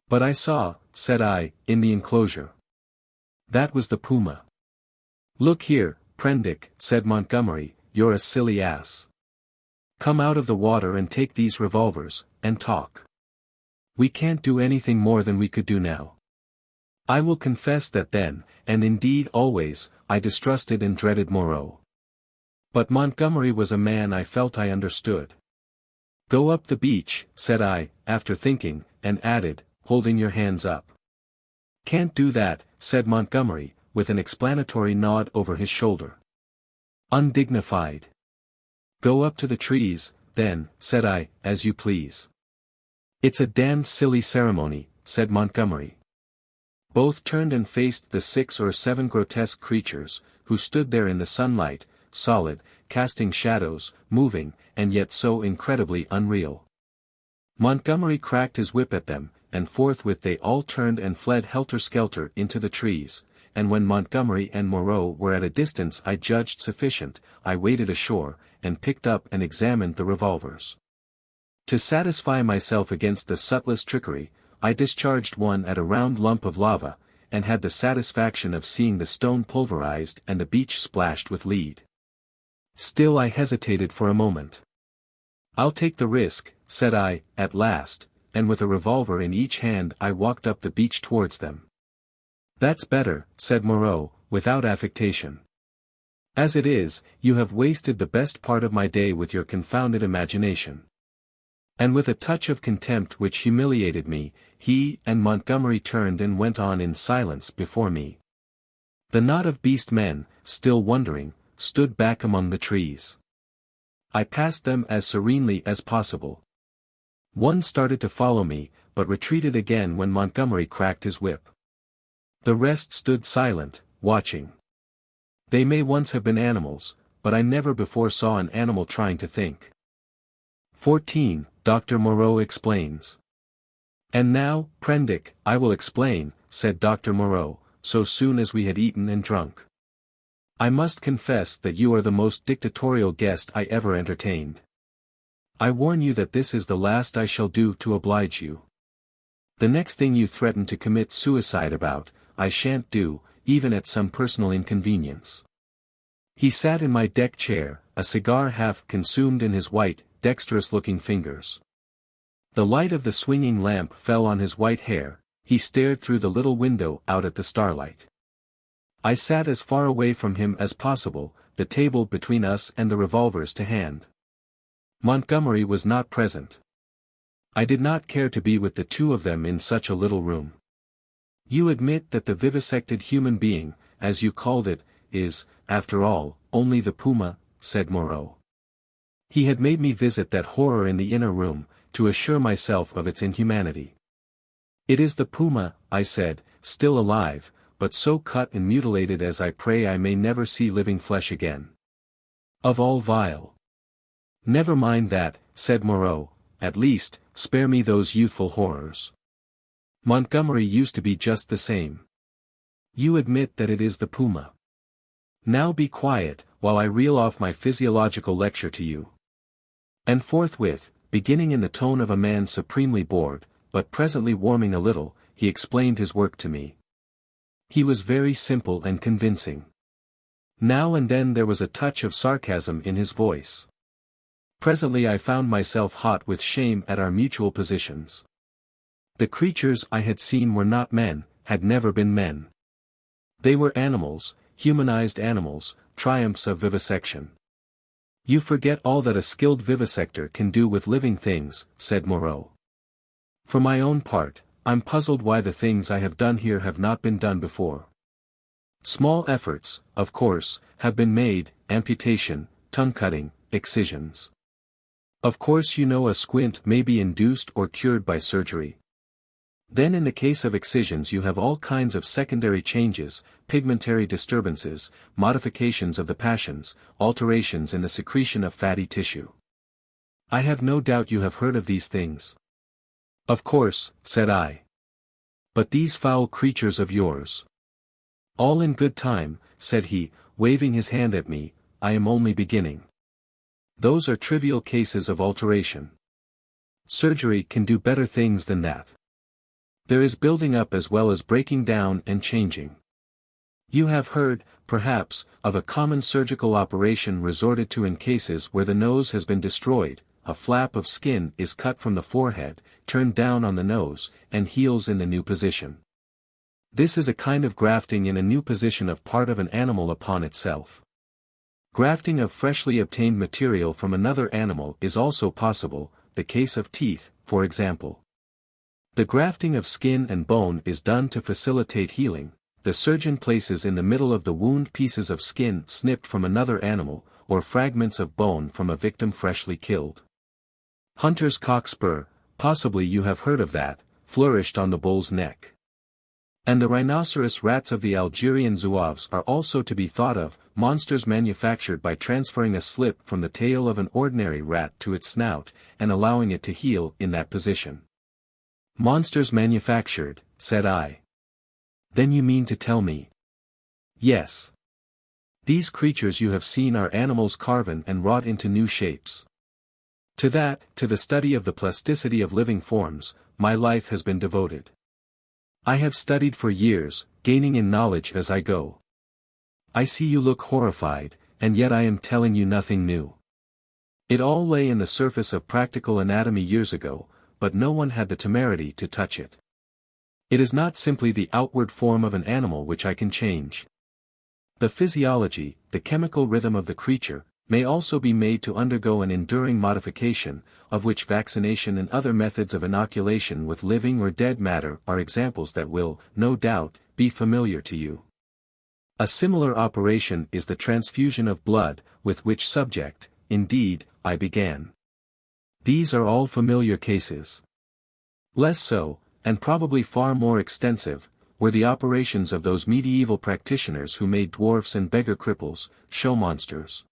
A: "But I saw," said I, "in the enclosure. That was the puma." "Look here, Prendick," said Montgomery, "you're a silly ass. Come out of the water and take these revolvers, and talk. We can't do anything more than we could do now." I will confess that then, and indeed always, I distrusted and dreaded Moreau. But Montgomery was a man I felt I understood. "Go up the beach," said I, after thinking, and added, "holding your hands up." "Can't do that," said Montgomery, with an explanatory nod over his shoulder. "Undignified." "Go up to the trees, then," said I, "as you please." "It's a damned silly ceremony," said Montgomery. Both turned and faced the 6 or 7 grotesque creatures, who stood there in the sunlight, solid, casting shadows, moving, and yet so incredibly unreal. Montgomery cracked his whip at them, and forthwith they all turned and fled helter-skelter into the trees, and when Montgomery and Moreau were at a distance I judged sufficient, I waded ashore, and picked up and examined the revolvers. To satisfy myself against the subtlest trickery, I discharged one at a round lump of lava, and had the satisfaction of seeing the stone pulverized and the beach splashed with lead. Still I hesitated for a moment. "I'll take the risk," said I, at last, and with a revolver in each hand I walked up the beach towards them. "That's better," said Moreau, without affectation. "As it is, you have wasted the best part of my day with your confounded imagination." And with a touch of contempt which humiliated me, he and Montgomery turned and went on in silence before me. The knot of beast men, still wondering, stood back among the trees. I passed them as serenely as possible. One started to follow me, but retreated again when Montgomery cracked his whip. The rest stood silent, watching. They may once have been animals, but I never before saw an animal trying to think. 14. Dr. Moreau explains. And now, Prendick, I will explain, said Dr. Moreau, so soon as we had eaten and drunk. I must confess that you are the most dictatorial guest I ever entertained. I warn you that this is the last I shall do to oblige you. The next thing you threaten to commit suicide about, I shan't do, even at some personal inconvenience. He sat in my deck chair, a cigar half consumed in his white, dexterous-looking fingers. The light of the swinging lamp fell on his white hair, he stared through the little window out at the starlight. I sat as far away from him as possible, the table between us and the revolvers to hand. Montgomery was not present. I did not care to be with the two of them in such a little room. You admit that the vivisected human being, as you called it, is, after all, only the puma, said Moreau. He had made me visit that horror in the inner room, to assure myself of its inhumanity. It is the puma, I said, still alive, but so cut and mutilated as I pray I may never see living flesh again. Of all vile. Never mind that, said Moreau, at least, spare me those youthful horrors. Montgomery used to be just the same. You admit that it is the puma. Now be quiet, while I reel off my physiological lecture to you. And forthwith, beginning in the tone of a man supremely bored, but presently warming a little, he explained his work to me. He was very simple and convincing. Now and then there was a touch of sarcasm in his voice. Presently I found myself hot with shame at our mutual positions. The creatures I had seen were not men, had never been men. They were animals, humanized animals, triumphs of vivisection. You forget all that a skilled vivisector can do with living things, said Moreau. For my own part, I'm puzzled why the things I have done here have not been done before. Small efforts, of course, have been made, amputation, tongue-cutting, excisions. Of course you know a squint may be induced or cured by surgery. Then in the case of excisions you have all kinds of secondary changes, pigmentary disturbances, modifications of the passions, alterations in the secretion of fatty tissue. I have no doubt you have heard of these things. Of course, said I. But these foul creatures of yours. All in good time, said he, waving his hand at me, I am only beginning. Those are trivial cases of alteration. Surgery can do better things than that. There is building up as well as breaking down and changing. You have heard, perhaps, of a common surgical operation resorted to in cases where the nose has been destroyed, a flap of skin is cut from the forehead, turned down on the nose, and heals in the new position. This is a kind of grafting in a new position of part of an animal upon itself. Grafting of freshly obtained material from another animal is also possible, the case of teeth, for example. The grafting of skin and bone is done to facilitate healing. The surgeon places in the middle of the wound pieces of skin snipped from another animal, or fragments of bone from a victim freshly killed. Hunter's cockspur, possibly you have heard of that, flourished on the bull's neck. And the rhinoceros rats of the Algerian zouaves are also to be thought of, monsters manufactured by transferring a slip from the tail of an ordinary rat to its snout, and allowing it to heal in that position. Monsters manufactured, said I. Then you mean to tell me? Yes. These creatures you have seen are animals carven and wrought into new shapes. To the study of the plasticity of living forms, my life has been devoted. I have studied for years, gaining in knowledge as I go. I see you look horrified, and yet I am telling you nothing new. It all lay in the surface of practical anatomy years ago, but no one had the temerity to touch it. It is not simply the outward form of an animal which I can change. The physiology, the chemical rhythm of the creature, may also be made to undergo an enduring modification, of which vaccination and other methods of inoculation with living or dead matter are examples that will, no doubt, be familiar to you. A similar operation is the transfusion of blood, with which subject, indeed, I began. These are all familiar cases. Less so, and probably far more extensive, were the operations of those medieval practitioners who made dwarfs and beggar cripples, show monsters.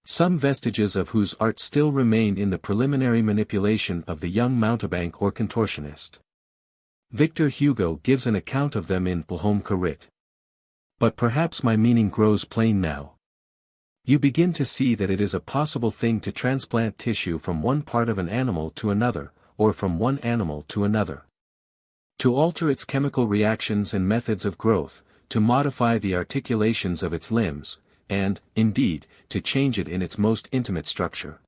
A: some vestiges of whose art still remain in the preliminary manipulation of the young mountebank or contortionist. Victor Hugo gives an account of them in L'Homme Carré. But perhaps my meaning grows plain now. You begin to see that it is a possible thing to transplant tissue from one part of an animal to another, or from one animal to another. To alter its chemical reactions and methods of growth, to modify the articulations of its limbs, and, indeed, to change it in its most intimate structure.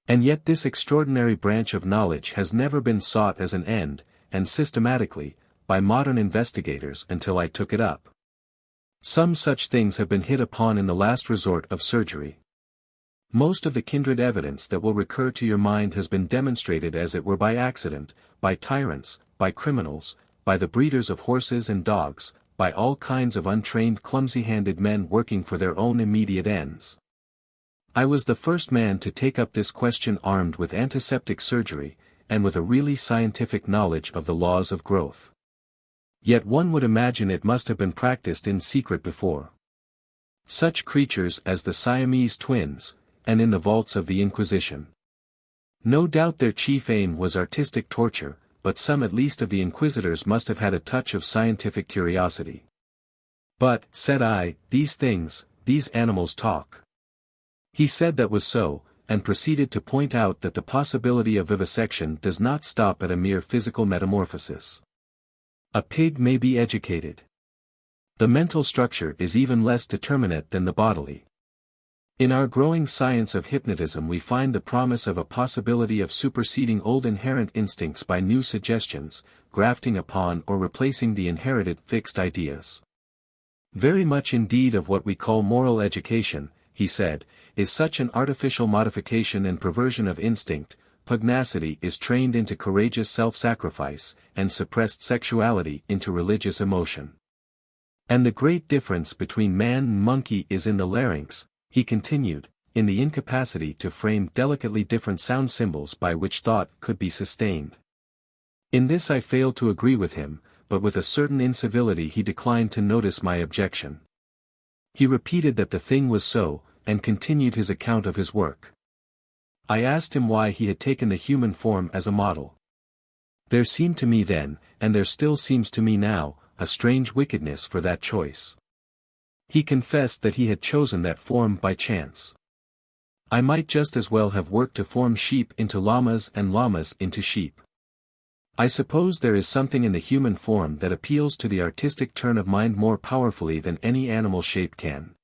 A: And yet this extraordinary branch of knowledge has never been sought as an end, and systematically, by modern investigators until I took it up. Some such things have been hit upon in the last resort of surgery. Most of the kindred evidence that will recur to your mind has been demonstrated as it were by accident, by tyrants, by criminals, by the breeders of horses and dogs, by all kinds of untrained clumsy-handed men working for their own immediate ends. I was the first man to take up this question armed with antiseptic surgery, and with a really scientific knowledge of the laws of growth. Yet one would imagine it must have been practiced in secret before. Such creatures as the Siamese twins, and in the vaults of the Inquisition. No doubt their chief aim was artistic torture, but some at least of the inquisitors must have had a touch of scientific curiosity. But, said I, these things, these animals talk. He said that was so, and proceeded to point out that the possibility of vivisection does not stop at a mere physical metamorphosis. A pig may be educated. The mental structure is even less determinate than the bodily. In our growing science of hypnotism we find the promise of a possibility of superseding old inherent instincts by new suggestions, grafting upon or replacing the inherited fixed ideas. Very much indeed of what we call moral education, he said, is such an artificial modification and perversion of instinct. Pugnacity is trained into courageous self-sacrifice, and suppressed sexuality into religious emotion. And the great difference between man and monkey is in the larynx, he continued, in the incapacity to frame delicately different sound symbols by which thought could be sustained. In this I failed to agree with him, but with a certain incivility he declined to notice my objection. He repeated that the thing was so, and continued his account of his work. I asked him why he had taken the human form as a model. There seemed to me then, and there still seems to me now, a strange wickedness for that choice. He confessed that he had chosen that form by chance. I might just as well have worked to form sheep into llamas and llamas into sheep. I suppose there is something in the human form that appeals to the artistic turn of mind more powerfully than any animal shape can.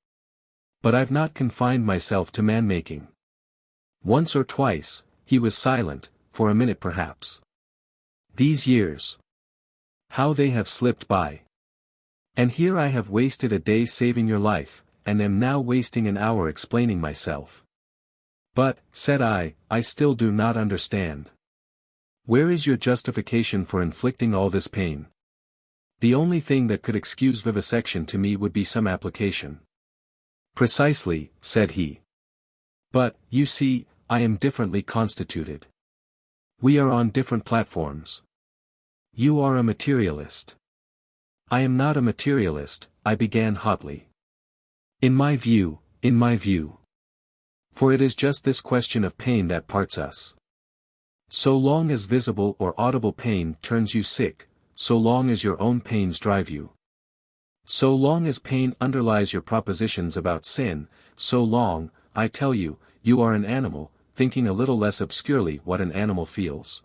A: But I've not confined myself to man-making. Once or twice, he was silent, for a minute perhaps. These years. How they have slipped by. And here I have wasted a day saving your life, and am now wasting an hour explaining myself. But, said I still do not understand. Where is your justification for inflicting all this pain? The only thing that could excuse vivisection to me would be some application. Precisely, said he. But, you see, I am differently constituted. We are on different platforms. You are a materialist. I am not a materialist, I began hotly. In my view. For it is just this question of pain that parts us. So long as visible or audible pain turns you sick, so long as your own pains drive you. So long as pain underlies your propositions about sin, so long, I tell you, you are an animal, thinking a little less obscurely what an animal feels.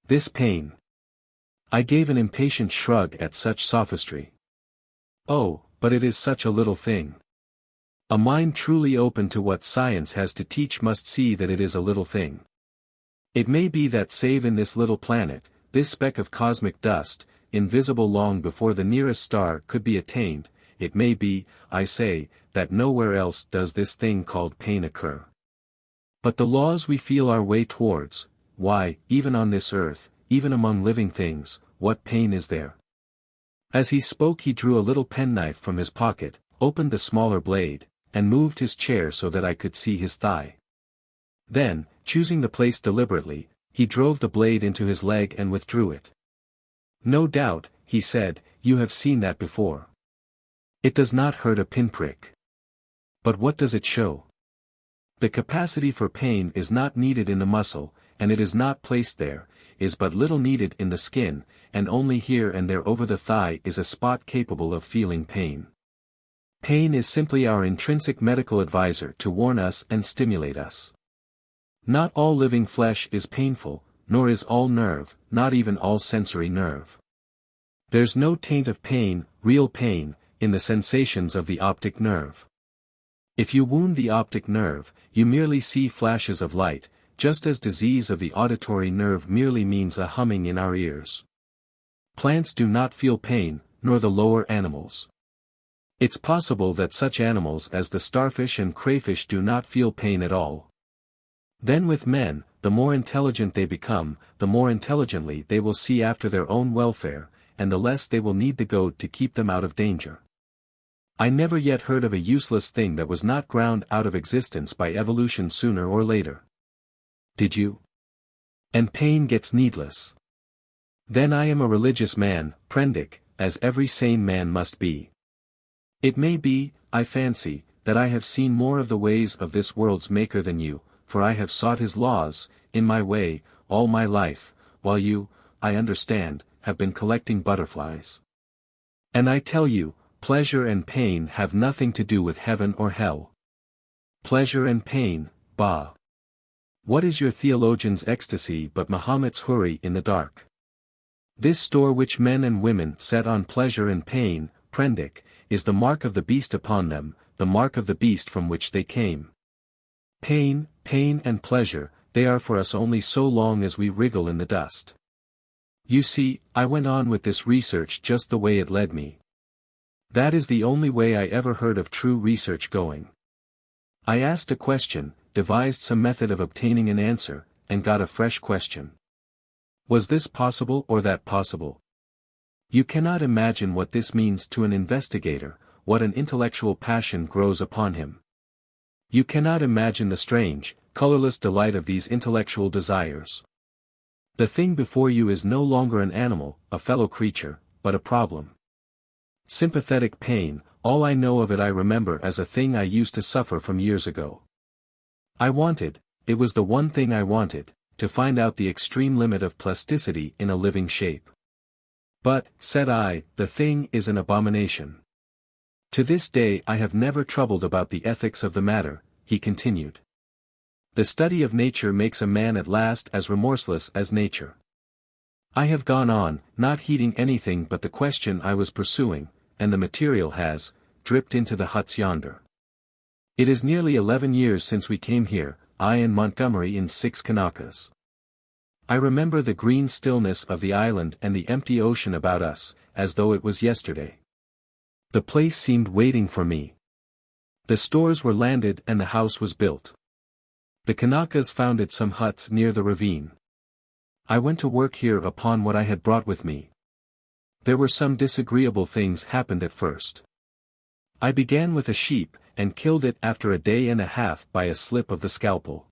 A: This pain. I gave an impatient shrug at such sophistry. Oh, but it is such a little thing. A mind truly open to what science has to teach must see that it is a little thing. It may be that save in this little planet, this speck of cosmic dust, invisible long before the nearest star could be attained, it may be, I say, that nowhere else does this thing called pain occur. But the laws we feel our way towards, why, even on this earth, even among living things, what pain is there? As he spoke he drew a little penknife from his pocket, opened the smaller blade, and moved his chair so that I could see his thigh. Then, choosing the place deliberately, he drove the blade into his leg and withdrew it. No doubt, he said, you have seen that before. It does not hurt a pinprick. But what does it show? The capacity for pain is not needed in the muscle, and it is not placed there, is but little needed in the skin, and only here and there over the thigh is a spot capable of feeling pain. Pain is simply our intrinsic medical advisor to warn us and stimulate us. Not all living flesh is painful, nor is all nerve, not even all sensory nerve. There's no taint of pain, real pain, in the sensations of the optic nerve. If you wound the optic nerve, you merely see flashes of light, just as disease of the auditory nerve merely means a humming in our ears. Plants do not feel pain, nor the lower animals. It's possible that such animals as the starfish and crayfish do not feel pain at all. Then with men, the more intelligent they become, the more intelligently they will see after their own welfare, and the less they will need the goad to keep them out of danger. I never yet heard of a useless thing that was not ground out of existence by evolution sooner or later. Did you? And pain gets needless. Then I am a religious man, Prendick, as every sane man must be. It may be, I fancy, that I have seen more of the ways of this world's maker than you, for I have sought his laws, in my way, all my life, while you, I understand, have been collecting butterflies. And I tell you, pleasure and pain have nothing to do with heaven or hell. Pleasure and pain, bah! What is your theologian's ecstasy but Mahomet's hurry in the dark? This store which men and women set on pleasure and pain, Prendick, is the mark of the beast upon them, the mark of the beast from which they came. Pain and pleasure, they are for us only so long as we wriggle in the dust. You see, I went on with this research just the way it led me. That is the only way I ever heard of true research going. I asked a question, devised some method of obtaining an answer, and got a fresh question. Was this possible or that possible? You cannot imagine what this means to an investigator, what an intellectual passion grows upon him. You cannot imagine the strange, colorless delight of these intellectual desires. The thing before you is no longer an animal, a fellow creature, but a problem. Sympathetic pain, all I know of it I remember as a thing I used to suffer from years ago. I wanted, it was the one thing I wanted, to find out the extreme limit of plasticity in a living shape. But, said I, the thing is an abomination. To this day I have never troubled about the ethics of the matter, he continued. The study of nature makes a man at last as remorseless as nature. I have gone on, not heeding anything but the question I was pursuing, and the material has, dripped into the huts yonder. It is nearly 11 years since we came here, I and Montgomery in 6 Kanakas. I remember the green stillness of the island and the empty ocean about us, as though it was yesterday. The place seemed waiting for me. The stores were landed and the house was built. The Kanakas founded some huts near the ravine. I went to work here upon what I had brought with me. There were some disagreeable things happened at first. I began with a sheep, and killed it after a day and a half by a slip of the scalpel.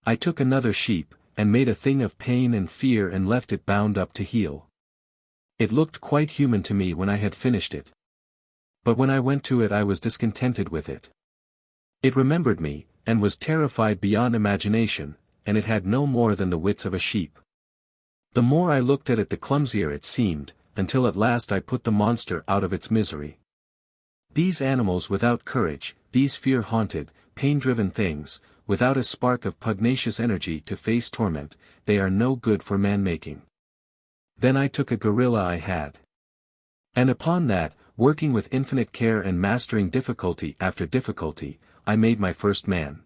A: I took another sheep, and made a thing of pain and fear and left it bound up to heal. It looked quite human to me when I had finished it. But when I went to it I was discontented with it. It remembered me, and was terrified beyond imagination, and it had no more than the wits of a sheep. The more I looked at it the clumsier it seemed, until at last I put the monster out of its misery. These animals without courage, these fear-haunted, pain-driven things, without a spark of pugnacious energy to face torment, they are no good for man-making. Then I took a gorilla I had. And upon that, working with infinite care and mastering difficulty after difficulty, I made my first man.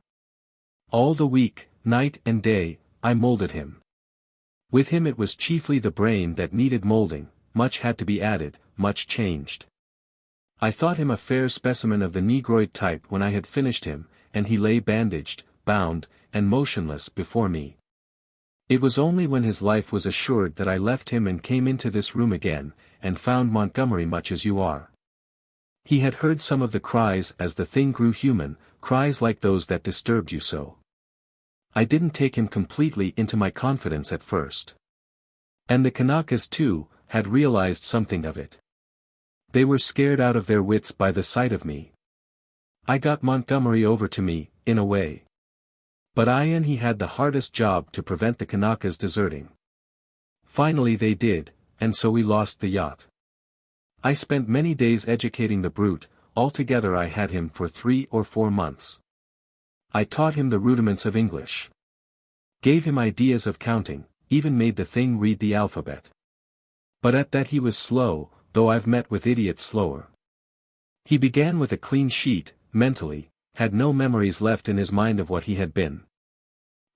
A: All the week, night and day, I molded him. With him it was chiefly the brain that needed molding, much had to be added, much changed. I thought him a fair specimen of the negroid type when I had finished him, and he lay bandaged, bound, and motionless before me. It was only when his life was assured that I left him and came into this room again, and found Montgomery much as you are. He had heard some of the cries as the thing grew human, cries like those that disturbed you so. I didn't take him completely into my confidence at first. And the Kanakas too, had realized something of it. They were scared out of their wits by the sight of me. I got Montgomery over to me, in a way. But I and he had the hardest job to prevent the Kanakas deserting. Finally they did, and so we lost the yacht. I spent many days educating the brute. Altogether I had him for 3 or 4 months. I taught him the rudiments of English. Gave him ideas of counting, even made the thing read the alphabet. But at that he was slow, though I've met with idiots slower. He began with a clean sheet, mentally, had no memories left in his mind of what he had been.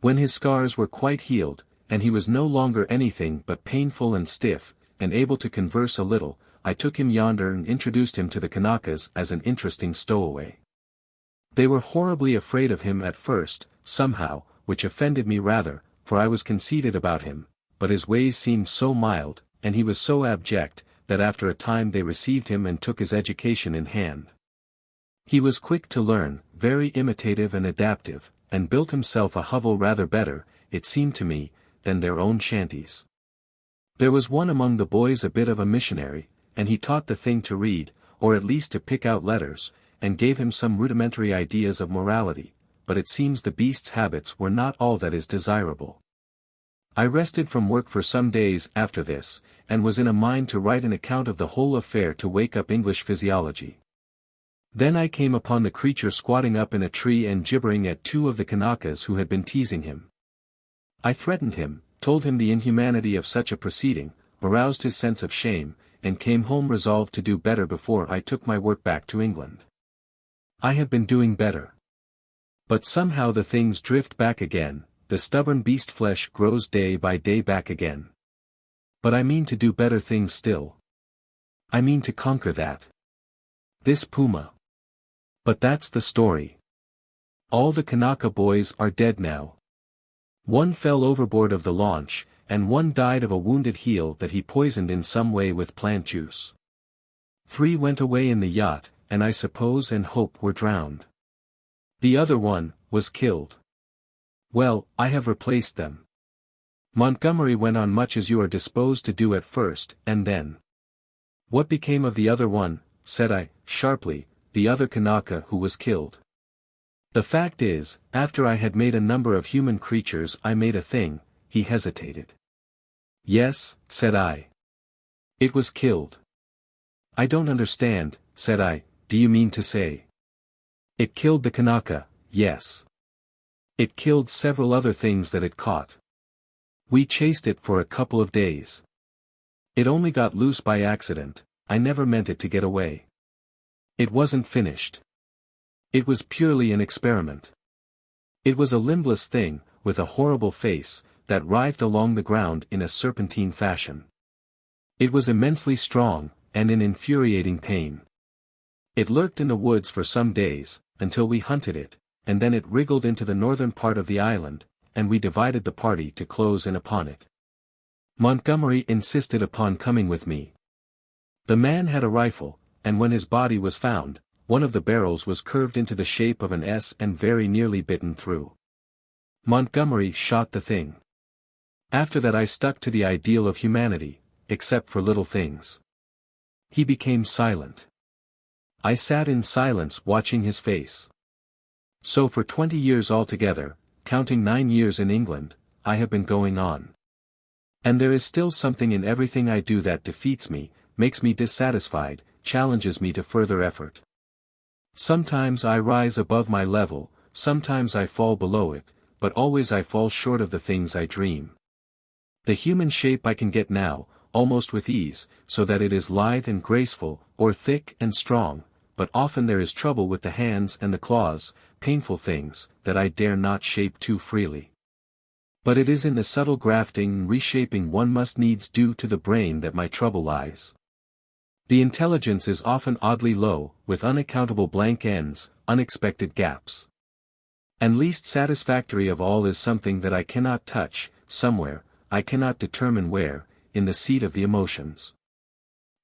A: When his scars were quite healed, and he was no longer anything but painful and stiff, and able to converse a little, I took him yonder and introduced him to the Kanakas as an interesting stowaway. They were horribly afraid of him at first, somehow, which offended me rather, for I was conceited about him, but his ways seemed so mild, and he was so abject, that after a time they received him and took his education in hand. He was quick to learn, very imitative and adaptive, and built himself a hovel rather better, it seemed to me, than their own shanties. There was one among the boys a bit of a missionary, and he taught the thing to read, or at least to pick out letters, and gave him some rudimentary ideas of morality, but it seems the beast's habits were not all that is desirable. I rested from work for some days after this, and was in a mind to write an account of the whole affair to wake up English physiology. Then I came upon the creature squatting up in a tree and gibbering at 2 of the Kanakas who had been teasing him. I threatened him, told him the inhumanity of such a proceeding, aroused his sense of shame, and came home resolved to do better before I took my work back to England. I have been doing better. But somehow the things drift back again, the stubborn beast flesh grows day by day back again. But I mean to do better things still. I mean to conquer that. This puma. But that's the story. All the Kanaka boys are dead now. One fell overboard of the launch, and one died of a wounded heel that he poisoned in some way with plant juice. 3 went away in the yacht, and I suppose and hope were drowned. The other one was killed. Well, I have replaced them. Montgomery went on much as you are disposed to do at first, and then. What became of the other one, said I, sharply, the other Kanaka who was killed? The fact is, after I had made a number of human creatures I made a thing. He hesitated. Yes, said I. It was killed. I don't understand, said I, do you mean to say? It killed the Kanaka, yes. It killed several other things that it caught. We chased it for a couple of days. It only got loose by accident, I never meant it to get away. It wasn't finished. It was purely an experiment. It was a limbless thing, with a horrible face, that writhed along the ground in a serpentine fashion. It was immensely strong, and in infuriating pain. It lurked in the woods for some days, until we hunted it, and then it wriggled into the northern part of the island, and we divided the party to close in upon it. Montgomery insisted upon coming with me. The man had a rifle, and when his body was found, one of the barrels was curved into the shape of an S and very nearly bitten through. Montgomery shot the thing. After that I stuck to the ideal of humanity, except for little things. He became silent. I sat in silence watching his face. So for 20 years altogether, counting 9 years in England, I have been going on. And there is still something in everything I do that defeats me, makes me dissatisfied, challenges me to further effort. Sometimes I rise above my level, sometimes I fall below it, but always I fall short of the things I dream. The human shape I can get now, almost with ease, so that it is lithe and graceful, or thick and strong, but often there is trouble with the hands and the claws, painful things, that I dare not shape too freely. But it is in the subtle grafting and reshaping one must needs do to the brain that my trouble lies. The intelligence is often oddly low, with unaccountable blank ends, unexpected gaps. And least satisfactory of all is something that I cannot touch, somewhere, I cannot determine where, in the seat of the emotions.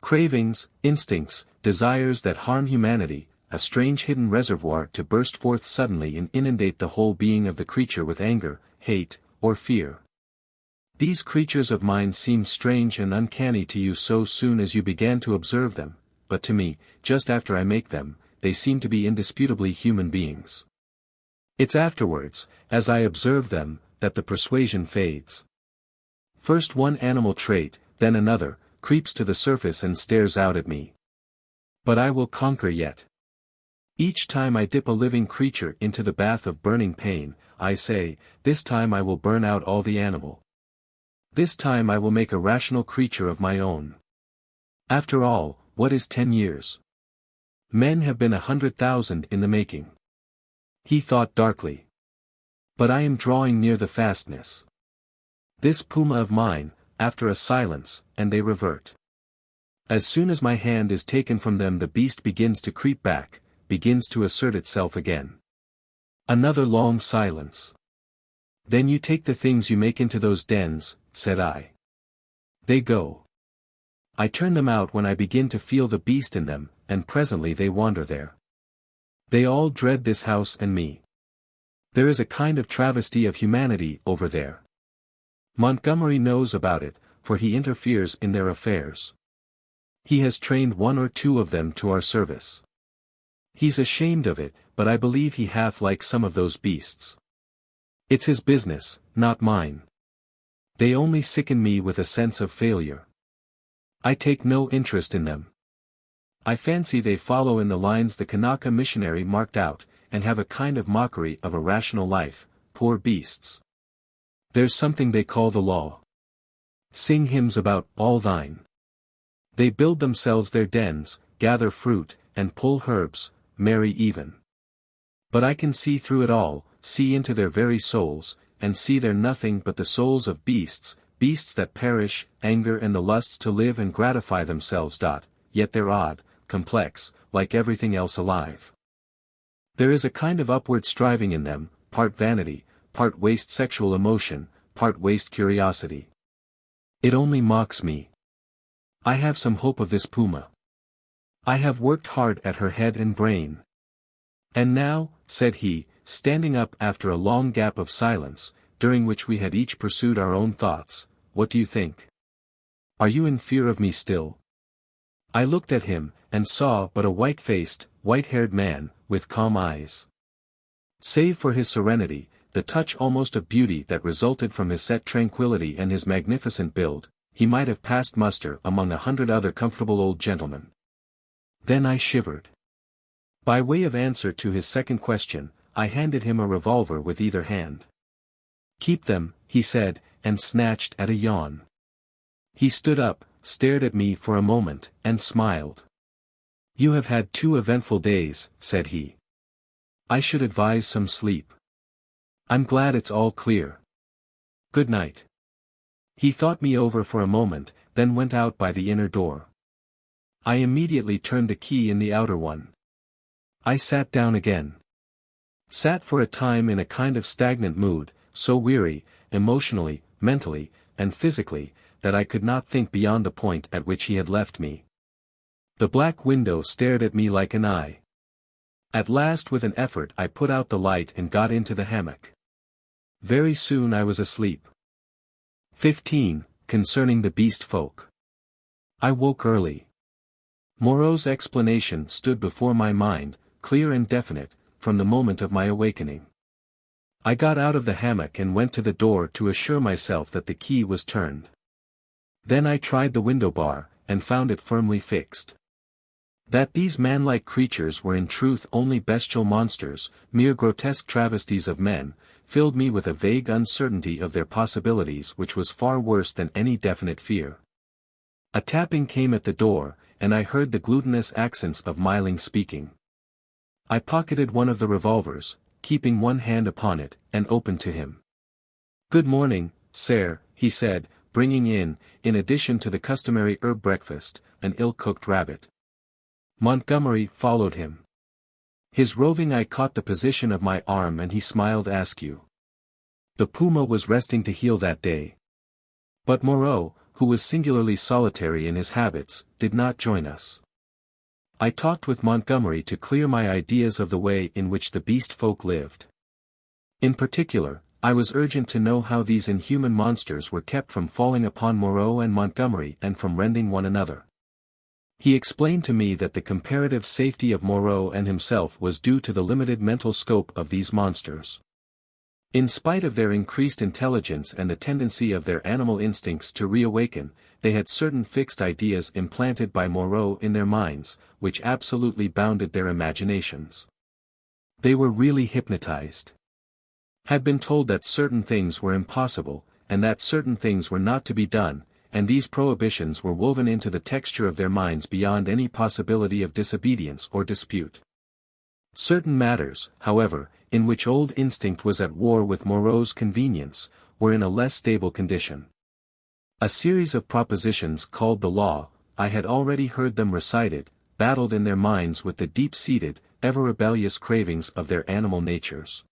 A: Cravings, instincts, desires that harm humanity, a strange hidden reservoir to burst forth suddenly and inundate the whole being of the creature with anger, hate, or fear. These creatures of mine seem strange and uncanny to you so soon as you began to observe them, but to me, just after I make them, they seem to be indisputably human beings. It's afterwards, as I observe them, that the persuasion fades. First one animal trait, then another, creeps to the surface and stares out at me. But I will conquer yet. Each time I dip a living creature into the bath of burning pain, I say, this time I will burn out all the animal. This time I will make a rational creature of my own. After all, what is 10 years? Men have been 100,000 in the making. He thought darkly. But I am drawing near the fastness. This puma of mine, after a silence, and they revert. As soon as my hand is taken from them, the beast begins to creep back, begins to assert itself again. Another long silence. Then you take the things you make into those dens, said I. They go. I turn them out when I begin to feel the beast in them, and presently they wander there. They all dread this house and me. There is a kind of travesty of humanity over there. Montgomery knows about it, for he interferes in their affairs. He has trained 1 or 2 of them to our service. He's ashamed of it, but I believe he half likes some of those beasts. It's his business, not mine. They only sicken me with a sense of failure. I take no interest in them. I fancy they follow in the lines the Kanaka missionary marked out, and have a kind of mockery of a rational life, poor beasts. There's something they call the law. Sing hymns about, all thine. They build themselves their dens, gather fruit, and pull herbs, marry even. But I can see through it all, see into their very souls, and see they're nothing but the souls of beasts, beasts that perish, anger and the lusts to live and gratify themselves. Yet they're odd, complex, like everything else alive. There is a kind of upward striving in them, part vanity, part waste sexual emotion, part waste curiosity. It only mocks me. I have some hope of this puma. I have worked hard at her head and brain. And now, said he, standing up after a long gap of silence, during which we had each pursued our own thoughts, what do you think? Are you in fear of me still? I looked at him, and saw but a white-faced, white-haired man, with calm eyes. Save for his serenity, the touch almost of beauty that resulted from his set tranquility and his magnificent build, he might have passed muster among 100 other comfortable old gentlemen. Then I shivered. By way of answer to his second question, I handed him a revolver with either hand. Keep them, he said, and snatched at a yawn. He stood up, stared at me for a moment, and smiled. You have had 2 eventful days, said he. I should advise some sleep. I'm glad it's all clear. Good night. He thought me over for a moment, then went out by the inner door. I immediately turned the key in the outer one. I sat down again. Sat for a time in a kind of stagnant mood, so weary, emotionally, mentally, and physically, that I could not think beyond the point at which he had left me. The black window stared at me like an eye. At last with an effort I put out the light and got into the hammock. Very soon I was asleep. 15. Concerning the beast folk. I woke early. Moreau's explanation stood before my mind, clear and definite, from the moment of my awakening. I got out of the hammock and went to the door to assure myself that the key was turned. Then I tried the window bar, and found it firmly fixed. That these man-like creatures were in truth only bestial monsters, mere grotesque travesties of men, filled me with a vague uncertainty of their possibilities which was far worse than any definite fear. A tapping came at the door, and I heard the glutinous accents of Myling speaking. I pocketed one of the revolvers, keeping one hand upon it, and opened to him. Good morning, sir, he said, bringing in addition to the customary herb breakfast, an ill-cooked rabbit. Montgomery followed him. His roving eye caught the position of my arm and he smiled askew. The puma was resting to heal that day. But Moreau, who was singularly solitary in his habits, did not join us. I talked with Montgomery to clear my ideas of the way in which the beast folk lived. In particular, I was urgent to know how these inhuman monsters were kept from falling upon Moreau and Montgomery and from rending one another. He explained to me that the comparative safety of Moreau and himself was due to the limited mental scope of these monsters. In spite of their increased intelligence and the tendency of their animal instincts to reawaken, they had certain fixed ideas implanted by Moreau in their minds, which absolutely bounded their imaginations. They were really hypnotized. Had been told that certain things were impossible, and that certain things were not to be done, and these prohibitions were woven into the texture of their minds beyond any possibility of disobedience or dispute. Certain matters, however, in which old instinct was at war with Moreau's convenience, were in a less stable condition. A series of propositions called the law, I had already heard them recited, battled in their minds with the deep-seated, ever-rebellious cravings of their animal natures.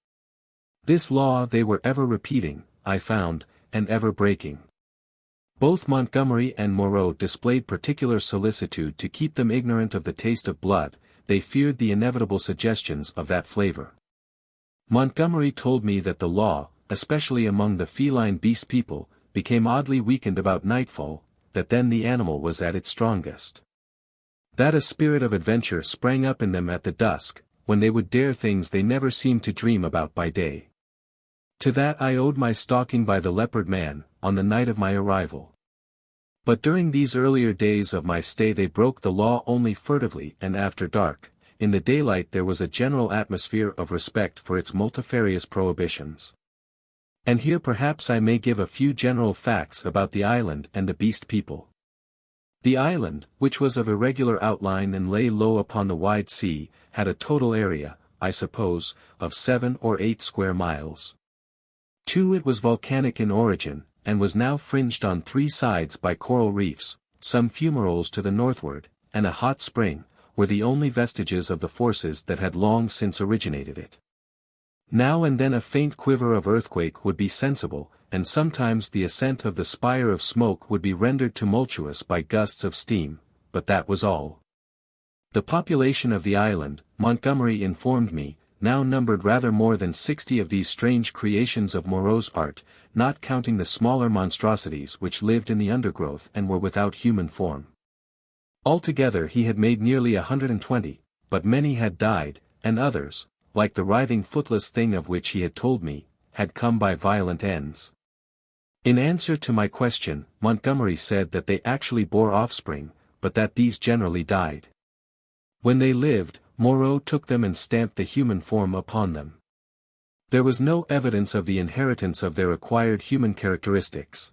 A: This law they were ever repeating, I found, and ever breaking. Both Montgomery and Moreau displayed particular solicitude to keep them ignorant of the taste of blood. They feared the inevitable suggestions of that flavor. Montgomery told me that the law, especially among the feline beast people, became oddly weakened about nightfall, that then the animal was at its strongest. That a spirit of adventure sprang up in them at the dusk, when they would dare things they never seemed to dream about by day. To that I owed my stalking by the leopard man, on the night of my arrival. But during these earlier days of my stay they broke the law only furtively and after dark. In the daylight there was a general atmosphere of respect for its multifarious prohibitions. And here perhaps I may give a few general facts about the island and the beast people. The island, which was of irregular outline and lay low upon the wide sea, had a total area, I suppose, of 7 or 8 square miles. 2. It was volcanic in origin, and was now fringed on 3 sides by coral reefs. Some fumaroles to the northward, and a hot spring, were the only vestiges of the forces that had long since originated it. Now and then a faint quiver of earthquake would be sensible, and sometimes the ascent of the spire of smoke would be rendered tumultuous by gusts of steam, but that was all. The population of the island, Montgomery informed me, now numbered rather more than 60 of these strange creations of Moreau's art, not counting the smaller monstrosities which lived in the undergrowth and were without human form. Altogether he had made nearly 120, but many had died, and others, like the writhing footless thing of which he had told me, had come by violent ends. In answer to my question, Montgomery said that they actually bore offspring, but that these generally died. When they lived, Moreau took them and stamped the human form upon them. There was no evidence of the inheritance of their acquired human characteristics.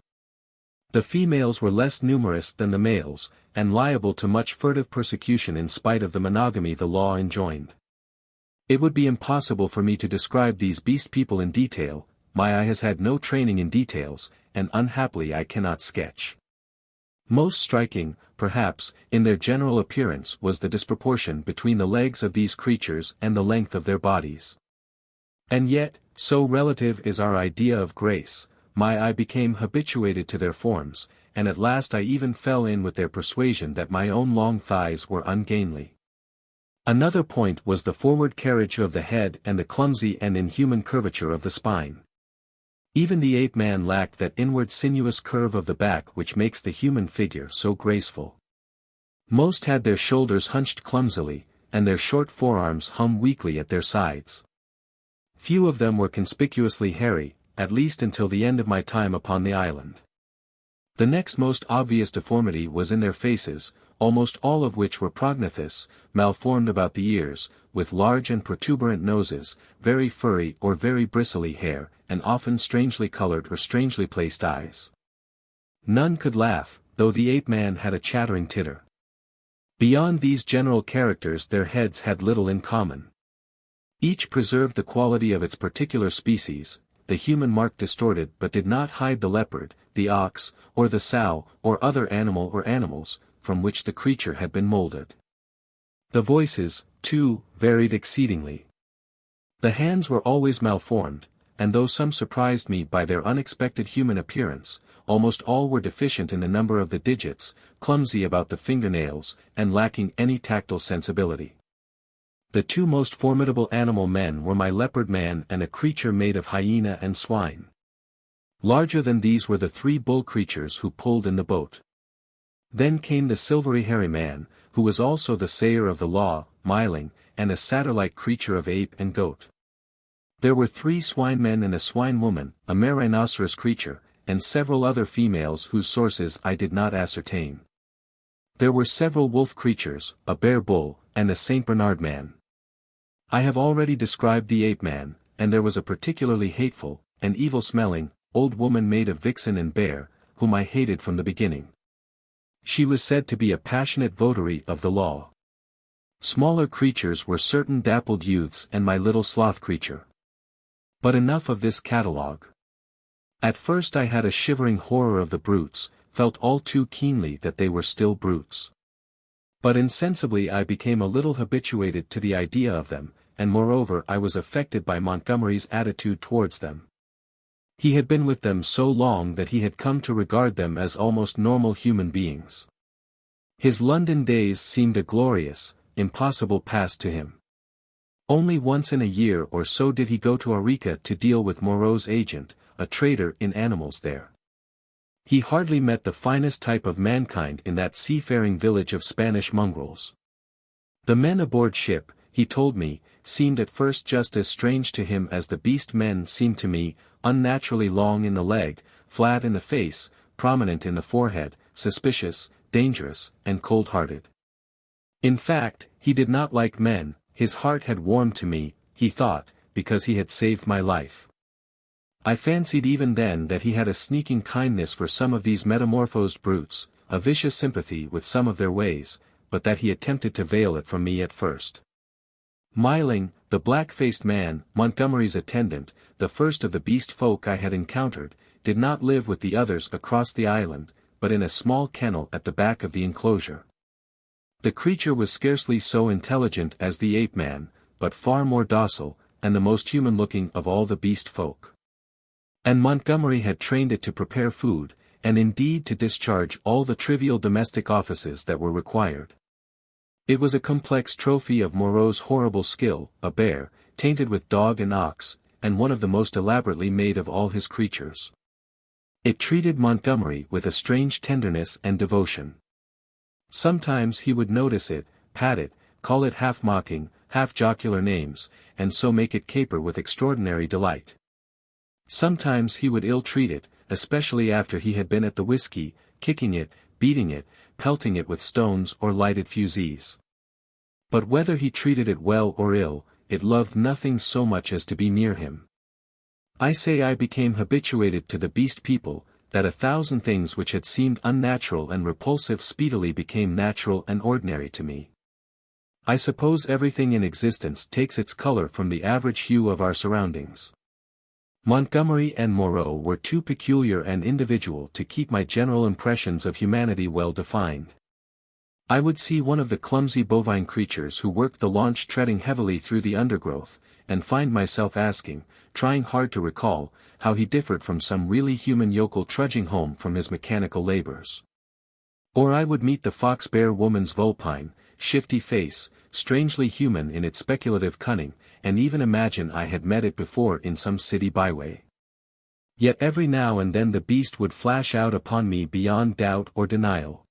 A: The females were less numerous than the males, and liable to much furtive persecution in spite of the monogamy the law enjoined. It would be impossible for me to describe these beast people in detail. My eye has had no training in details, and unhappily I cannot sketch. Most striking, perhaps, in their general appearance was the disproportion between the legs of these creatures and the length of their bodies. And yet, so relative is our idea of grace, my eye became habituated to their forms, and at last I even fell in with their persuasion that my own long thighs were ungainly. Another point was the forward carriage of the head and the clumsy and inhuman curvature of the spine. Even the ape-man lacked that inward sinuous curve of the back which makes the human figure so graceful. Most had their shoulders hunched clumsily, and their short forearms hung weakly at their sides. Few of them were conspicuously hairy, at least until the end of my time upon the island. The next most obvious deformity was in their faces, almost all of which were prognathous, malformed about the ears, with large and protuberant noses, very furry or very bristly hair, and often strangely colored or strangely placed eyes. None could laugh, though the ape-man had a chattering titter. Beyond these general characters their heads had little in common. Each preserved the quality of its particular species, the human mark distorted but did not hide the leopard, the ox, or the sow, or other animal or animals, from which the creature had been molded. The voices, too, varied exceedingly. The hands were always malformed, and though some surprised me by their unexpected human appearance, almost all were deficient in the number of the digits, clumsy about the fingernails, and lacking any tactile sensibility. The 2 most formidable animal men were my leopard man and a creature made of hyena and swine. Larger than these were the 3 bull creatures who pulled in the boat. Then came the silvery hairy man, who was also the sayer of the law, miling, and a satyr-like creature of ape and goat. There were 3 swine men and a swine woman, a mare rhinoceros creature, and several other females whose sources I did not ascertain. There were several wolf creatures, a bear bull, and a Saint Bernard man. I have already described the ape man, and there was a particularly hateful, and evil-smelling, old woman made of vixen and bear, whom I hated from the beginning. She was said to be a passionate votary of the law. Smaller creatures were certain dappled youths and my little sloth creature. But enough of this catalogue. At first I had a shivering horror of the brutes, felt all too keenly that they were still brutes. But insensibly I became a little habituated to the idea of them, and moreover I was affected by Montgomery's attitude towards them. He had been with them so long that he had come to regard them as almost normal human beings. His London days seemed a glorious, impossible past to him. Only once in a year or so did he go to Arica to deal with Moreau's agent, a trader in animals there. He hardly met the finest type of mankind in that seafaring village of Spanish mongrels. The men aboard ship, he told me, seemed at first just as strange to him as the beast men seemed to me, unnaturally long in the leg, flat in the face, prominent in the forehead, suspicious, dangerous, and cold-hearted. In fact, he did not like men. His heart had warmed to me, he thought, because he had saved my life. I fancied even then that he had a sneaking kindness for some of these metamorphosed brutes, a vicious sympathy with some of their ways, but that he attempted to veil it from me at first. Miling, the black-faced man, Montgomery's attendant, the first of the beast folk I had encountered, did not live with the others across the island, but in a small kennel at the back of the enclosure. The creature was scarcely so intelligent as the ape-man, but far more docile, and the most human-looking of all the beast folk. And Montgomery had trained it to prepare food, and indeed to discharge all the trivial domestic offices that were required. It was a complex trophy of Moreau's horrible skill, a bear, tainted with dog and ox, and one of the most elaborately made of all his creatures. It treated Montgomery with a strange tenderness and devotion. Sometimes he would notice it, pat it, call it half-mocking, half-jocular names, and so make it caper with extraordinary delight. Sometimes he would ill-treat it, especially after he had been at the whiskey, kicking it, beating it, pelting it with stones or lighted fusees. But whether he treated it well or ill, it loved nothing so much as to be near him. I say I became habituated to the beast people, that 1,000 things which had seemed unnatural and repulsive speedily became natural and ordinary to me. I suppose everything in existence takes its color from the average hue of our surroundings. Montgomery and Moreau were too peculiar and individual to keep my general impressions of humanity well defined. I would see one of the clumsy bovine creatures who worked the launch treading heavily through the undergrowth, and find myself asking, trying hard to recall, how he differed from some really human yokel trudging home from his mechanical labors. Or I would meet the fox-bear woman's vulpine, shifty face, strangely human in its speculative cunning, and even imagine I had met it before in some city byway. Yet every now and then the beast would flash out upon me beyond doubt or denial.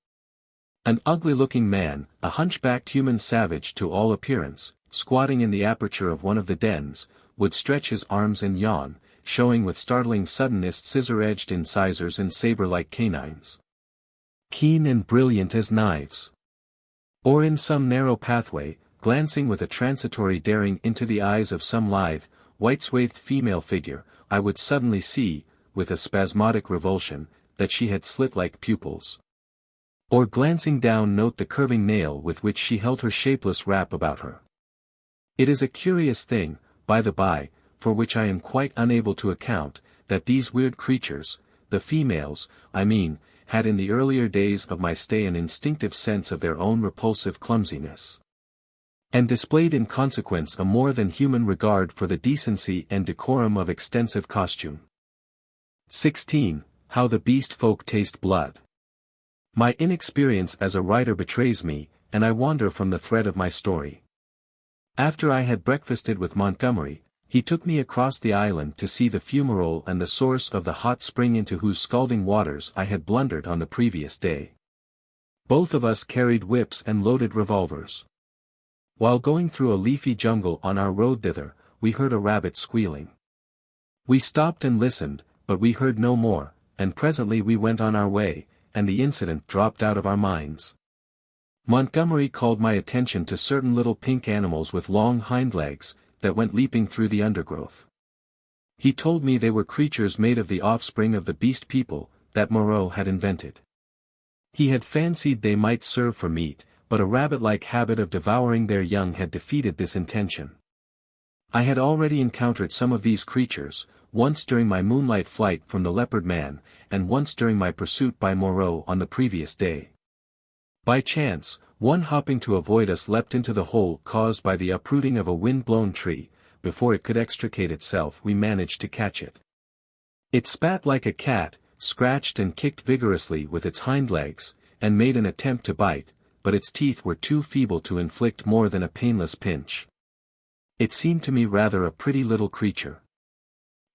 A: An ugly-looking man, a hunchbacked human savage to all appearance, squatting in the aperture of one of the dens, would stretch his arms and yawn, showing with startling suddenness scissor-edged incisors and saber-like canines, keen and brilliant as knives. Or in some narrow pathway, glancing with a transitory daring into the eyes of some lithe, white-swathed female figure, I would suddenly see, with a spasmodic revulsion, that she had slit-like pupils. Or glancing down note the curving nail with which she held her shapeless wrap about her. It is a curious thing, by the by, for which I am quite unable to account, that these weird creatures, the females, I mean, had in the earlier days of my stay an instinctive sense of their own repulsive clumsiness, and displayed in consequence a more than human regard for the decency and decorum of extensive costume. 16. How the beast folk taste blood. My inexperience as a writer betrays me, and I wander from the thread of my story. After I had breakfasted with Montgomery, he took me across the island to see the fumarole and the source of the hot spring into whose scalding waters I had blundered on the previous day. Both of us carried whips and loaded revolvers. While going through a leafy jungle on our road thither, we heard a rabbit squealing. We stopped and listened, but we heard no more, and presently we went on our way, and the incident dropped out of our minds. Montgomery called my attention to certain little pink animals with long hind legs, that went leaping through the undergrowth. He told me they were creatures made of the offspring of the beast people, that Moreau had invented. He had fancied they might serve for meat, but a rabbit-like habit of devouring their young had defeated this intention. I had already encountered some of these creatures, once during my moonlight flight from the leopard man, and once during my pursuit by Moreau on the previous day. By chance, one hopping to avoid us leapt into the hole caused by the uprooting of a wind-blown tree. Before it could extricate itself we managed to catch it. It spat like a cat, scratched and kicked vigorously with its hind legs, and made an attempt to bite, but its teeth were too feeble to inflict more than a painless pinch. It seemed to me rather a pretty little creature.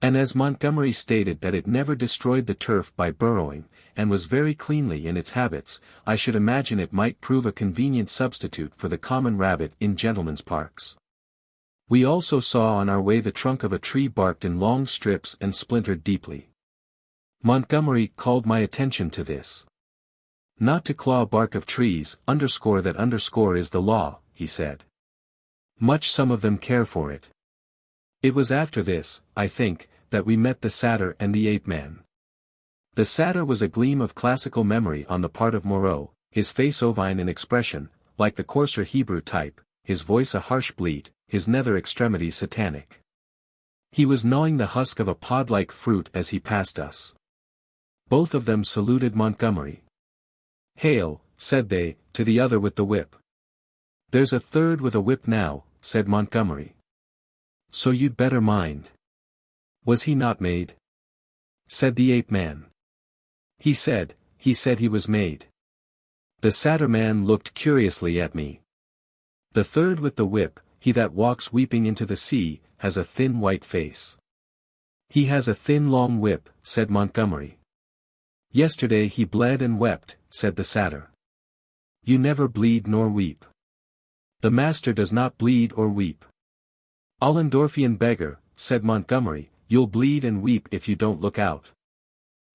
A: And as Montgomery stated that it never destroyed the turf by burrowing, and was very cleanly in its habits, I should imagine it might prove a convenient substitute for the common rabbit in gentlemen's parks. We also saw on our way the trunk of a tree barked in long strips and splintered deeply. Montgomery called my attention to this. Not to claw bark of trees, that is the law, he said. Much some of them care for it. It was after this, I think, that we met the satyr and the ape-man. The satyr was a gleam of classical memory on the part of Moreau, his face ovine in expression, like the coarser Hebrew type, his voice a harsh bleat, his nether extremities satanic. He was gnawing the husk of a pod-like fruit as he passed us. Both of them saluted Montgomery. "Hail," said they, to the other with the whip. "There's a third with a whip now," said Montgomery. "So you'd better mind." "Was he not made?" said the ape-man. He said he was made." The satyr man looked curiously at me. "The third with the whip, he that walks weeping into the sea, has a thin white face." "He has a thin long whip," said Montgomery. "Yesterday he bled and wept," said the satyr. "You never bleed nor weep." "The master does not bleed or weep." "Allendorfian beggar," said Montgomery, "you'll bleed and weep if you don't look out."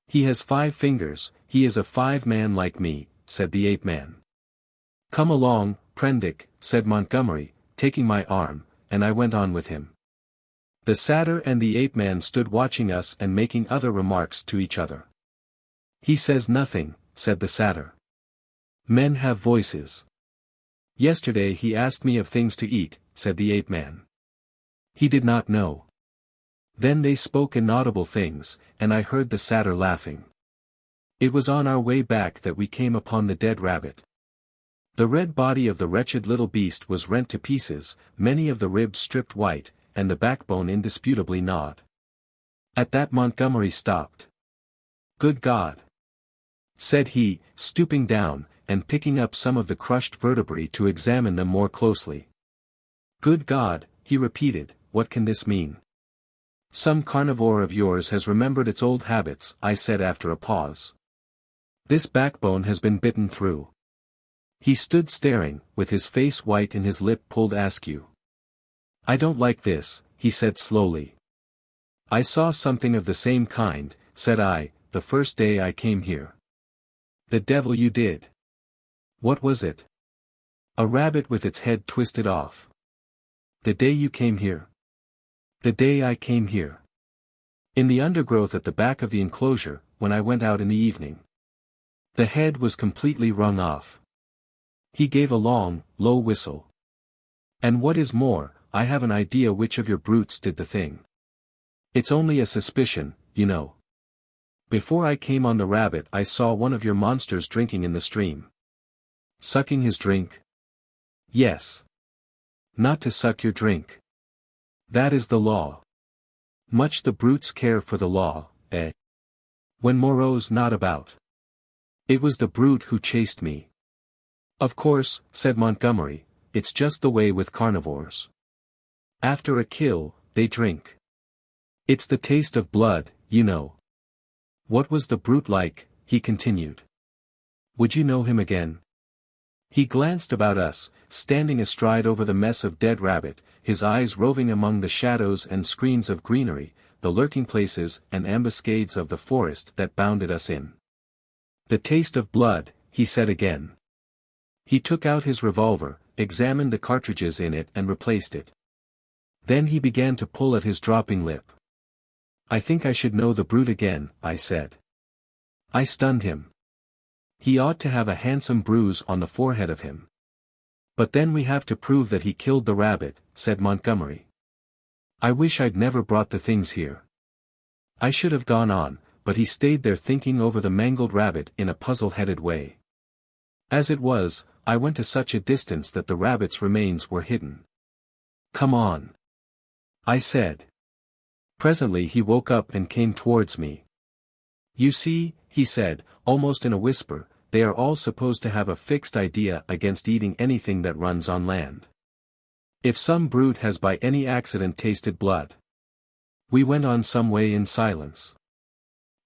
A: "He has 5 fingers, he is a 5-man like me," said the ape-man. "Come along, Prendick," said Montgomery, taking my arm, and I went on with him. The satyr and the ape-man stood watching us and making other remarks to each other. "He says nothing," said the satyr. "Men have voices." "Yesterday he asked me of things to eat," said the ape-man. "He did not know." Then they spoke inaudible things, and I heard the satyr laughing. It was on our way back that we came upon the dead rabbit. The red body of the wretched little beast was rent to pieces, many of the ribs stripped white, and the backbone indisputably gnawed. At that Montgomery stopped. "Good God!" said he, stooping down, and picking up some of the crushed vertebrae to examine them more closely. "Good God," he repeated, "what can this mean?" "Some carnivore of yours has remembered its old habits," I said after a pause. "This backbone has been bitten through." He stood staring, with his face white and his lip pulled askew. "I don't like this," he said slowly. "I saw something of the same kind," said I, "the first day I came here." "The devil you did." "What was it?" "A rabbit with its head twisted off." "The day you came here?" "The day I came here. In the undergrowth at the back of the enclosure, when I went out in the evening. The head was completely wrung off." He gave a long, low whistle. "And what is more, I have an idea which of your brutes did the thing. It's only a suspicion, you know. Before I came on the rabbit I saw one of your monsters drinking in the stream." "Sucking his drink?" "Yes. Not to suck your drink. That is the law. Much the brutes care for the law, eh? When Moreau's not about. It was the brute who chased me." "Of course," said Montgomery, "it's just the way with carnivores. After a kill, they drink. It's the taste of blood, you know." "What was the brute like?" he continued. "Would you know him again?" He glanced about us, standing astride over the mess of dead rabbit, his eyes roving among the shadows and screens of greenery, the lurking places and ambuscades of the forest that bounded us in. "The taste of blood," he said again. He took out his revolver, examined the cartridges in it and replaced it. Then he began to pull at his dropping lip. "I think I should know the brute again," I said. I stunned him. "He ought to have a handsome bruise on the forehead of him." "But then we have to prove that he killed the rabbit," said Montgomery. "I wish I'd never brought the things here." I should have gone on, but he stayed there thinking over the mangled rabbit in a puzzle-headed way. As it was, I went to such a distance that the rabbit's remains were hidden. "Come on," I said. Presently he woke up and came towards me. "You see," he said, almost in a whisper, "they are all supposed to have a fixed idea against eating anything that runs on land. If some brute has by any accident tasted blood." We went on some way in silence.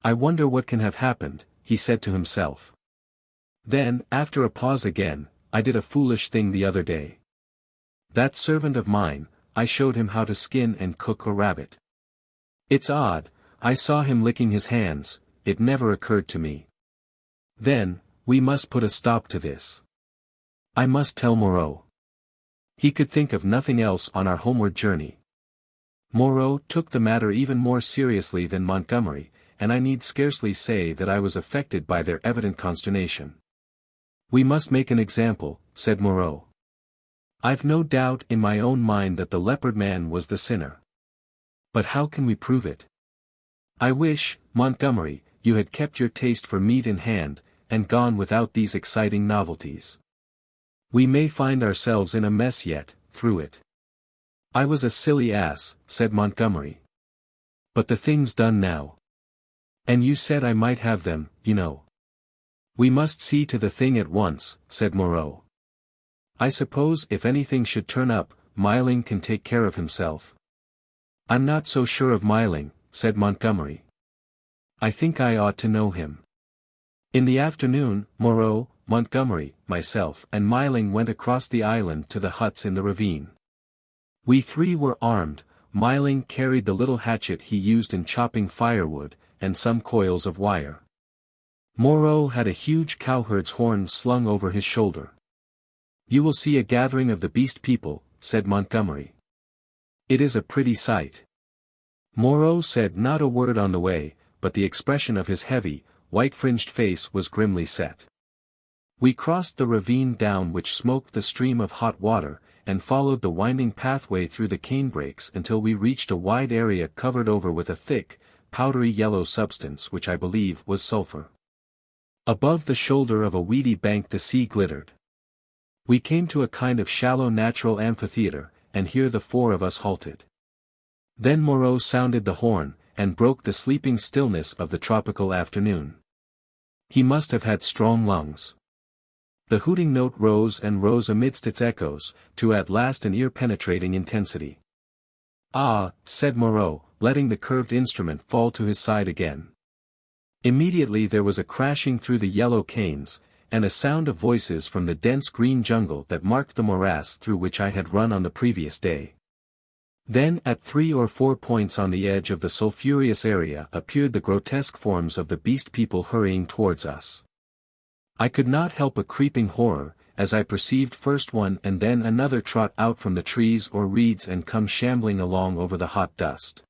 A: "I wonder what can have happened," he said to himself. Then, after a pause again, "I did a foolish thing the other day. That servant of mine, I showed him how to skin and cook a rabbit. It's odd, I saw him licking his hands, it never occurred to me. Then, we must put a stop to this. I must tell Moreau." He could think of nothing else on our homeward journey. Moreau took the matter even more seriously than Montgomery, and I need scarcely say that I was affected by their evident consternation. "We must make an example," said Moreau. "I've no doubt in my own mind that the leopard man was the sinner. But how can we prove it? I wish, Montgomery, you had kept your taste for meat in hand, and gone without these exciting novelties. We may find ourselves in a mess yet, through it." "I was a silly ass," said Montgomery. "But the thing's done now. And you said I might have them, you know." "We must see to the thing at once," said Moreau. "I suppose if anything should turn up, Miling can take care of himself." "I'm not so sure of Miling," said Montgomery. "I think I ought to know him." In the afternoon, Moreau, Montgomery, myself and Miling went across the island to the huts in the ravine. We three were armed. Miling carried the little hatchet he used in chopping firewood, and some coils of wire. Moreau had a huge cowherd's horn slung over his shoulder. "You will see a gathering of the beast people," said Montgomery. "It is a pretty sight." Moreau said not a word on the way, but the expression of his heavy, white-fringed face was grimly set. We crossed the ravine down which smoked the stream of hot water, and followed the winding pathway through the canebrakes until we reached a wide area covered over with a thick, powdery yellow substance which I believe was sulfur. Above the shoulder of a weedy bank the sea glittered. We came to a kind of shallow natural amphitheater, and here the four of us halted. Then Moreau sounded the horn, and broke the sleeping stillness of the tropical afternoon. He must have had strong lungs. The hooting note rose and rose amidst its echoes, to at last an ear-penetrating intensity. "Ah," said Moreau, letting the curved instrument fall to his side again. Immediately there was a crashing through the yellow canes, and a sound of voices from the dense green jungle that marked the morass through which I had run on the previous day. Then at 3 or 4 points on the edge of the sulphurous area appeared the grotesque forms of the beast people hurrying towards us. I could not help a creeping horror, as I perceived first one and then another trot out from the trees or reeds and come shambling along over the hot dust.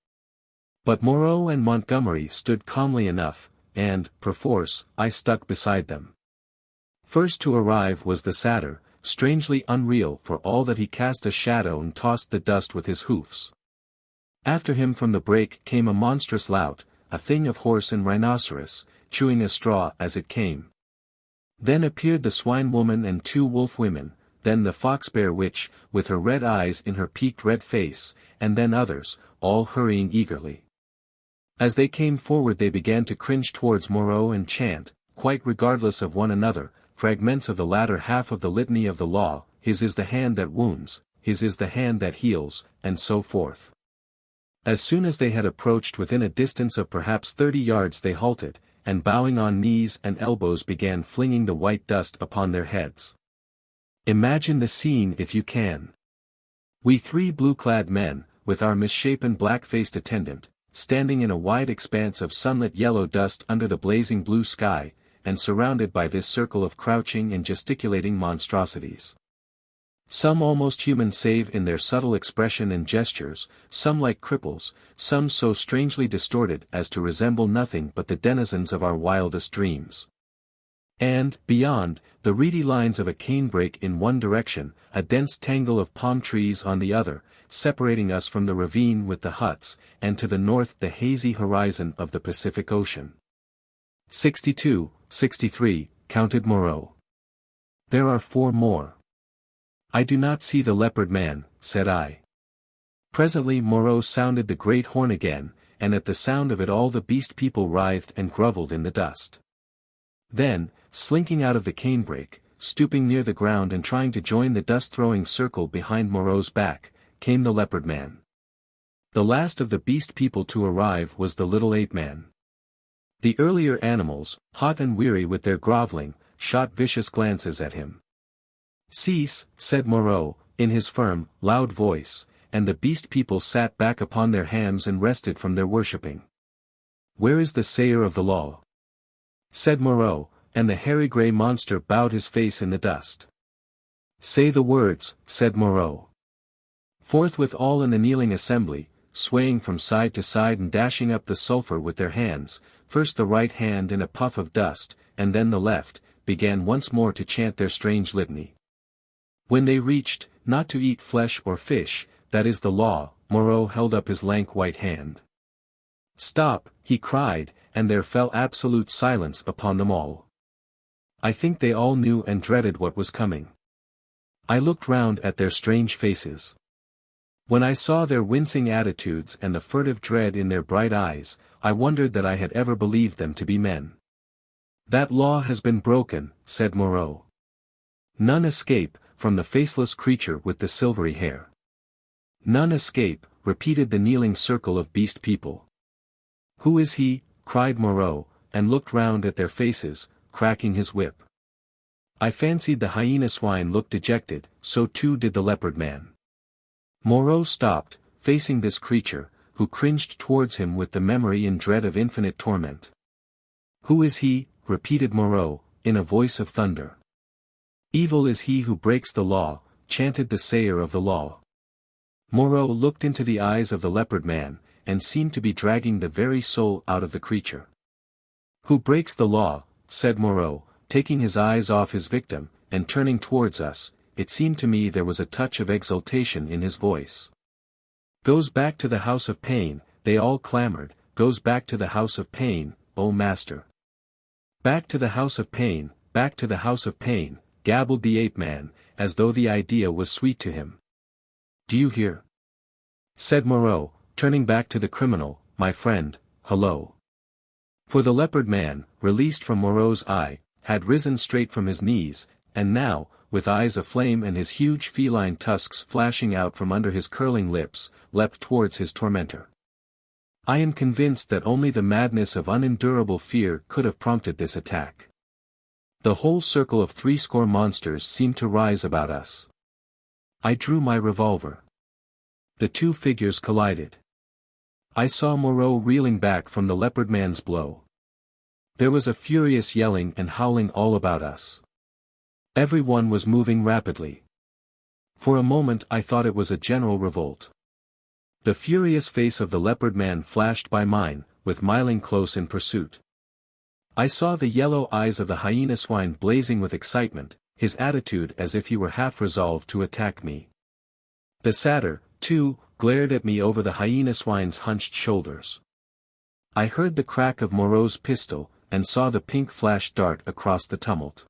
A: But Moreau and Montgomery stood calmly enough, and, perforce, I stuck beside them. First to arrive was the satyr, strangely unreal for all that he cast a shadow and tossed the dust with his hoofs. After him from the brake came a monstrous lout, a thing of horse and rhinoceros, chewing a straw as it came. Then appeared the swine woman and 2 wolf women, then the fox bear witch, with her red eyes in her peaked red face, and then others, all hurrying eagerly. As they came forward they began to cringe towards Moreau and chant, quite regardless of one another, fragments of the latter half of the litany of the law, "His is the hand that wounds, his is the hand that heals," and so forth. As soon as they had approached within a distance of perhaps 30 yards they halted, and bowing on knees and elbows began flinging the white dust upon their heads. Imagine the scene if you can. We three blue-clad men, with our misshapen black-faced attendant, standing in a wide expanse of sunlit yellow dust under the blazing blue sky, and surrounded by this circle of crouching and gesticulating monstrosities. Some almost human save in their subtle expression and gestures, some like cripples, some so strangely distorted as to resemble nothing but the denizens of our wildest dreams. And, beyond, the reedy lines of a canebrake in one direction, a dense tangle of palm trees on the other, separating us from the ravine with the huts, and to the north the hazy horizon of the Pacific Ocean. 62, 63, counted Moreau. There are 4 more. I do not see the leopard man, said I. Presently Moreau sounded the great horn again, and at the sound of it all the beast people writhed and grovelled in the dust. Then, slinking out of the canebrake, stooping near the ground and trying to join the dust-throwing circle behind Moreau's back, came the leopard man. The last of the beast people to arrive was the little ape man. The earlier animals, hot and weary with their grovelling, shot vicious glances at him. Cease, said Moreau, in his firm, loud voice, and the beast people sat back upon their hams and rested from their worshipping. Where is the sayer of the law? Said Moreau, and the hairy grey monster bowed his face in the dust. Say the words, said Moreau. Forthwith all in the kneeling assembly, swaying from side to side and dashing up the sulphur with their hands, first the right hand in a puff of dust, and then the left, began once more to chant their strange litany. When they reached, not to eat flesh or fish, that is the law, Moreau held up his lank white hand. Stop, he cried, and there fell absolute silence upon them all. I think they all knew and dreaded what was coming. I looked round at their strange faces. When I saw their wincing attitudes and the furtive dread in their bright eyes, I wondered that I had ever believed them to be men. That law has been broken, said Moreau. None escape, from the faceless creature with the silvery hair. None escape, repeated the kneeling circle of beast people. Who is he? Cried Moreau, and looked round at their faces, cracking his whip. I fancied the hyena swine looked dejected, so too did the leopard man. Moreau stopped, facing this creature, who cringed towards him with the memory in dread of infinite torment. Who is he? Repeated Moreau, in a voice of thunder. Evil is he who breaks the law, chanted the sayer of the law. Moreau looked into the eyes of the leopard man, and seemed to be dragging the very soul out of the creature. Who breaks the law, said Moreau, taking his eyes off his victim, and turning towards us. It seemed to me there was a touch of exultation in his voice. Goes back to the house of pain, they all clamored, goes back to the house of pain, O master. Back to the house of pain, back to the house of pain, gabbled the ape-man, as though the idea was sweet to him. Do you hear? Said Moreau, turning back to the criminal, my friend, hello. For the leopard man, released from Moreau's eye, had risen straight from his knees, and now, with eyes aflame and his huge feline tusks flashing out from under his curling lips, leapt towards his tormentor. I am convinced that only the madness of unendurable fear could have prompted this attack. The whole circle of 80 monsters seemed to rise about us. I drew my revolver. The two figures collided. I saw Moreau reeling back from the leopard man's blow. There was a furious yelling and howling all about us. Everyone was moving rapidly. For a moment I thought it was a general revolt. The furious face of the leopard man flashed by mine, with Myling close in pursuit. I saw the yellow eyes of the hyena swine blazing with excitement, his attitude as if he were half resolved to attack me. The satyr, too, glared at me over the hyena swine's hunched shoulders. I heard the crack of Moreau's pistol, and saw the pink flash dart across the tumult.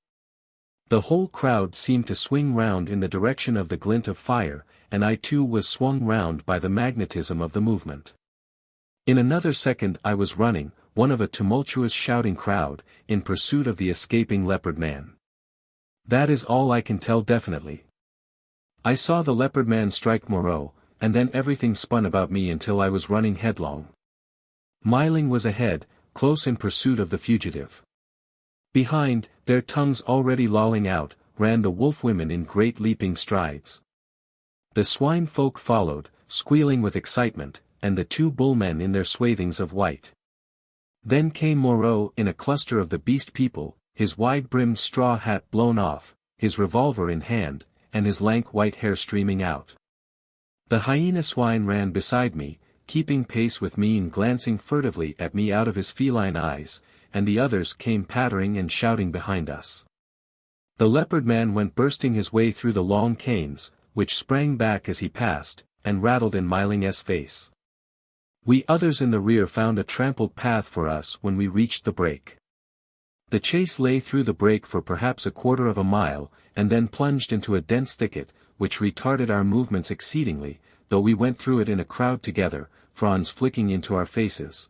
A: The whole crowd seemed to swing round in the direction of the glint of fire, and I too was swung round by the magnetism of the movement. In another second I was running, one of a tumultuous shouting crowd, in pursuit of the escaping leopard man. That is all I can tell definitely. I saw the leopard man strike Moreau, and then everything spun about me until I was running headlong. Myling was ahead, close in pursuit of the fugitive. Behind, their tongues already lolling out, ran the wolf women in great leaping strides. The swine folk followed, squealing with excitement, and the two bullmen in their swathings of white. Then came Moreau in a cluster of the beast people, his wide-brimmed straw hat blown off, his revolver in hand, and his lank white hair streaming out. The hyena swine ran beside me, keeping pace with me and glancing furtively at me out of his feline eyes, and the others came pattering and shouting behind us. The leopard man went bursting his way through the long canes, which sprang back as he passed, and rattled in Miling's face. We others in the rear found a trampled path for us when we reached the break. The chase lay through the break for perhaps a quarter of a mile, and then plunged into a dense thicket, which retarded our movements exceedingly, though we went through it in a crowd together, fronds flicking into our faces.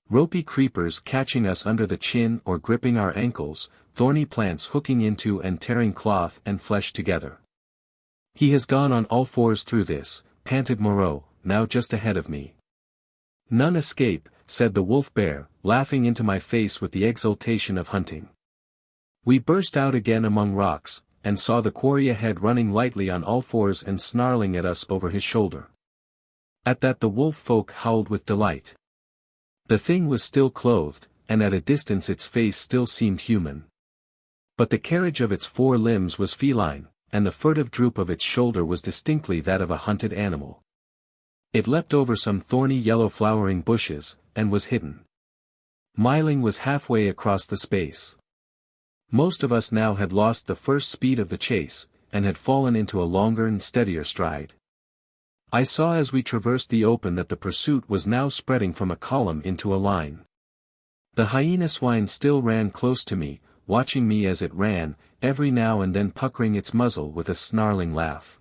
A: Ropey creepers catching us under the chin or gripping our ankles, thorny plants hooking into and tearing cloth and flesh together. "He has gone on all fours through this," panted Moreau, now just ahead of me. "None escape," said the wolf bear, laughing into my face with the exultation of hunting. We burst out again among rocks, and saw the quarry ahead running lightly on all fours and snarling at us over his shoulder. At that the wolf folk howled with delight. The thing was still clothed, and at a distance its face still seemed human. But the carriage of its four limbs was feline, and the furtive droop of its shoulder was distinctly that of a hunted animal. It leapt over some thorny yellow flowering bushes, and was hidden. Miling was halfway across the space. Most of us now had lost the first speed of the chase, and had fallen into a longer and steadier stride. I saw as we traversed the open that the pursuit was now spreading from a column into a line. The hyena swine still ran close to me, watching me as it ran, every now and then puckering its muzzle with a snarling laugh.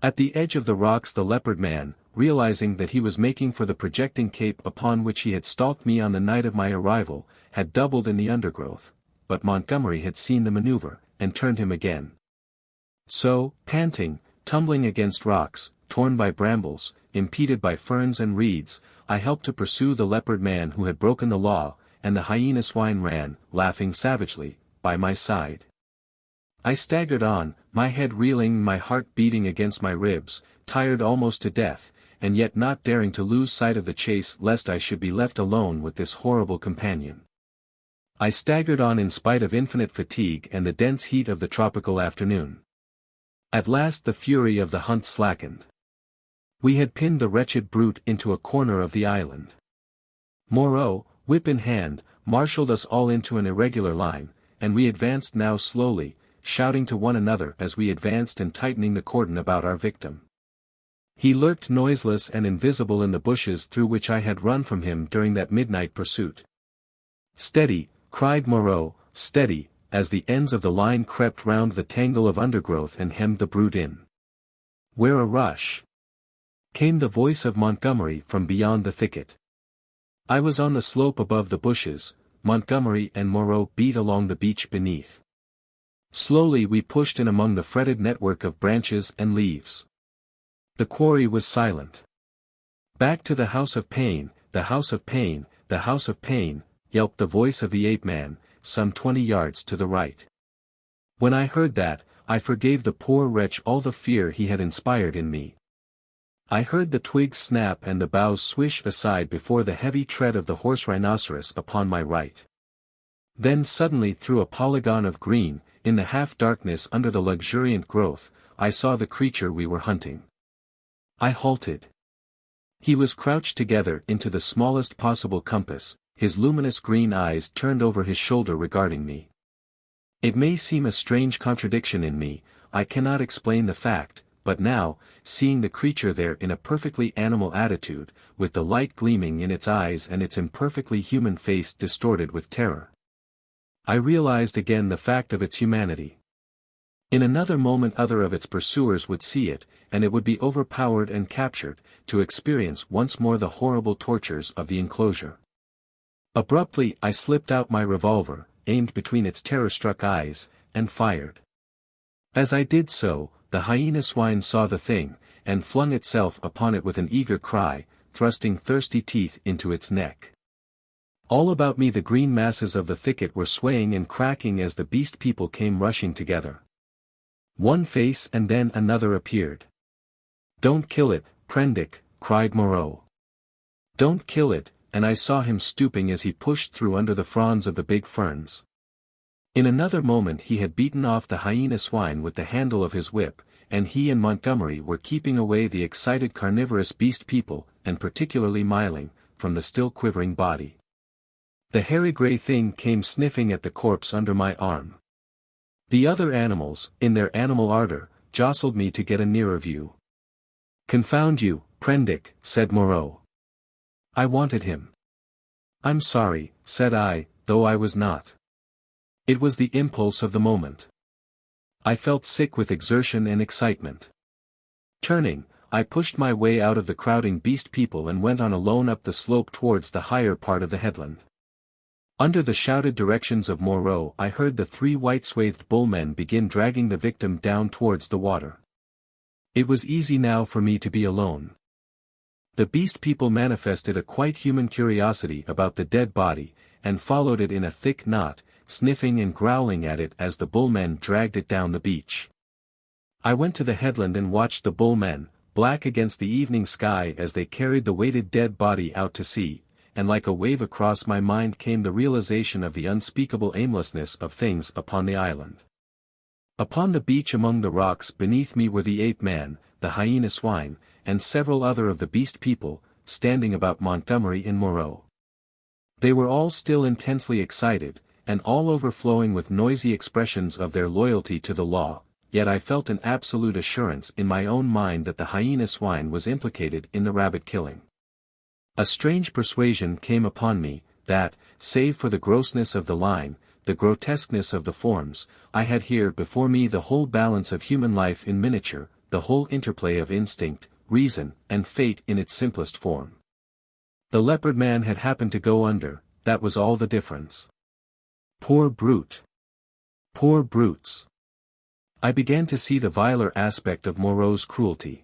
A: At the edge of the rocks the leopard man, realizing that he was making for the projecting cape upon which he had stalked me on the night of my arrival, had doubled in the undergrowth, but Montgomery had seen the maneuver, and turned him again. So, panting, tumbling against rocks, torn by brambles, impeded by ferns and reeds, I helped to pursue the leopard man who had broken the law, and the hyena swine ran, laughing savagely, by my side. I staggered on, my head reeling, my heart beating against my ribs, tired almost to death, and yet not daring to lose sight of the chase lest I should be left alone with this horrible companion. I staggered on in spite of infinite fatigue and the dense heat of the tropical afternoon. At last the fury of the hunt slackened. We had pinned the wretched brute into a corner of the island. Moreau, whip in hand, marshaled us all into an irregular line, and we advanced now slowly, shouting to one another as we advanced and tightening the cordon about our victim. He lurked noiseless and invisible in the bushes through which I had run from him during that midnight pursuit. "Steady," cried Moreau, "steady," as the ends of the line crept round the tangle of undergrowth and hemmed the brute in. "Where a rush!" came the voice of Montgomery from beyond the thicket. I was on the slope above the bushes, Montgomery and Moreau beat along the beach beneath. Slowly we pushed in among the fretted network of branches and leaves. The quarry was silent. "Back to the house of pain, the house of pain, the house of pain," yelped the voice of the ape-man, some 20 yards to the right. When I heard that, I forgave the poor wretch all the fear he had inspired in me. I heard the twigs snap and the boughs swish aside before the heavy tread of the horse rhinoceros upon my right. Then suddenly through a polygon of green, in the half-darkness under the luxuriant growth, I saw the creature we were hunting. I halted. He was crouched together into the smallest possible compass, his luminous green eyes turned over his shoulder regarding me. It may seem a strange contradiction in me, I cannot explain the fact, but now, seeing the creature there in a perfectly animal attitude, with the light gleaming in its eyes and its imperfectly human face distorted with terror, I realized again the fact of its humanity. In another moment other of its pursuers would see it, and it would be overpowered and captured, to experience once more the horrible tortures of the enclosure. Abruptly I slipped out my revolver, aimed between its terror-struck eyes, and fired. As I did so, the hyena swine saw the thing, and flung itself upon it with an eager cry, thrusting thirsty teeth into its neck. All about me the green masses of the thicket were swaying and cracking as the beast people came rushing together. One face and then another appeared. "Don't kill it, Prendick," cried Moreau. "Don't kill it," and I saw him stooping as he pushed through under the fronds of the big ferns. In another moment he had beaten off the hyena swine with the handle of his whip, and he and Montgomery were keeping away the excited carnivorous beast people, and particularly Myling, from the still quivering body. The hairy grey thing came sniffing at the corpse under my arm. The other animals, in their animal ardor, jostled me to get a nearer view. "Confound you, Prendick," said Moreau. "I wanted him." "I'm sorry," said I, though I was not. It was the impulse of the moment. I felt sick with exertion and excitement. Turning, I pushed my way out of the crowding beast people and went on alone up the slope towards the higher part of the headland. Under the shouted directions of Moreau I heard the 3 white-swathed bullmen begin dragging the victim down towards the water. It was easy now for me to be alone. The beast people manifested a quite human curiosity about the dead body, and followed it in a thick knot, sniffing and growling at it as the bullmen dragged it down the beach. I went to the headland and watched the bullmen, black against the evening sky as they carried the weighted dead body out to sea, and like a wave across my mind came the realization of the unspeakable aimlessness of things upon the island. Upon the beach among the rocks beneath me were the ape-man, the hyena swine, and several other of the beast people, standing about Montgomery and Moreau. They were all still intensely excited, and all overflowing with noisy expressions of their loyalty to the law, yet I felt an absolute assurance in my own mind that the hyena swine was implicated in the rabbit killing. A strange persuasion came upon me, that, save for the grossness of the line, the grotesqueness of the forms, I had here before me the whole balance of human life in miniature, the whole interplay of instinct, reason, and fate in its simplest form. The leopard man had happened to go under, that was all the difference. Poor brute! Poor brutes! I began to see the viler aspect of Moreau's cruelty.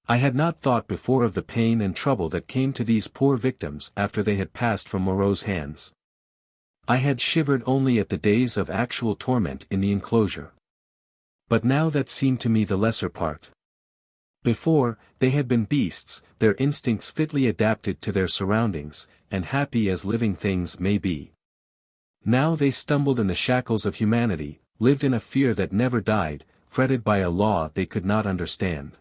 A: I had not thought before of the pain and trouble that came to these poor victims after they had passed from Moreau's hands. I had shivered only at the days of actual torment in the enclosure. But now that seemed to me the lesser part. Before, they had been beasts, their instincts fitly adapted to their surroundings, and happy as living things may be. Now they stumbled in the shackles of humanity, lived in a fear that never died, fretted by a law they could not understand.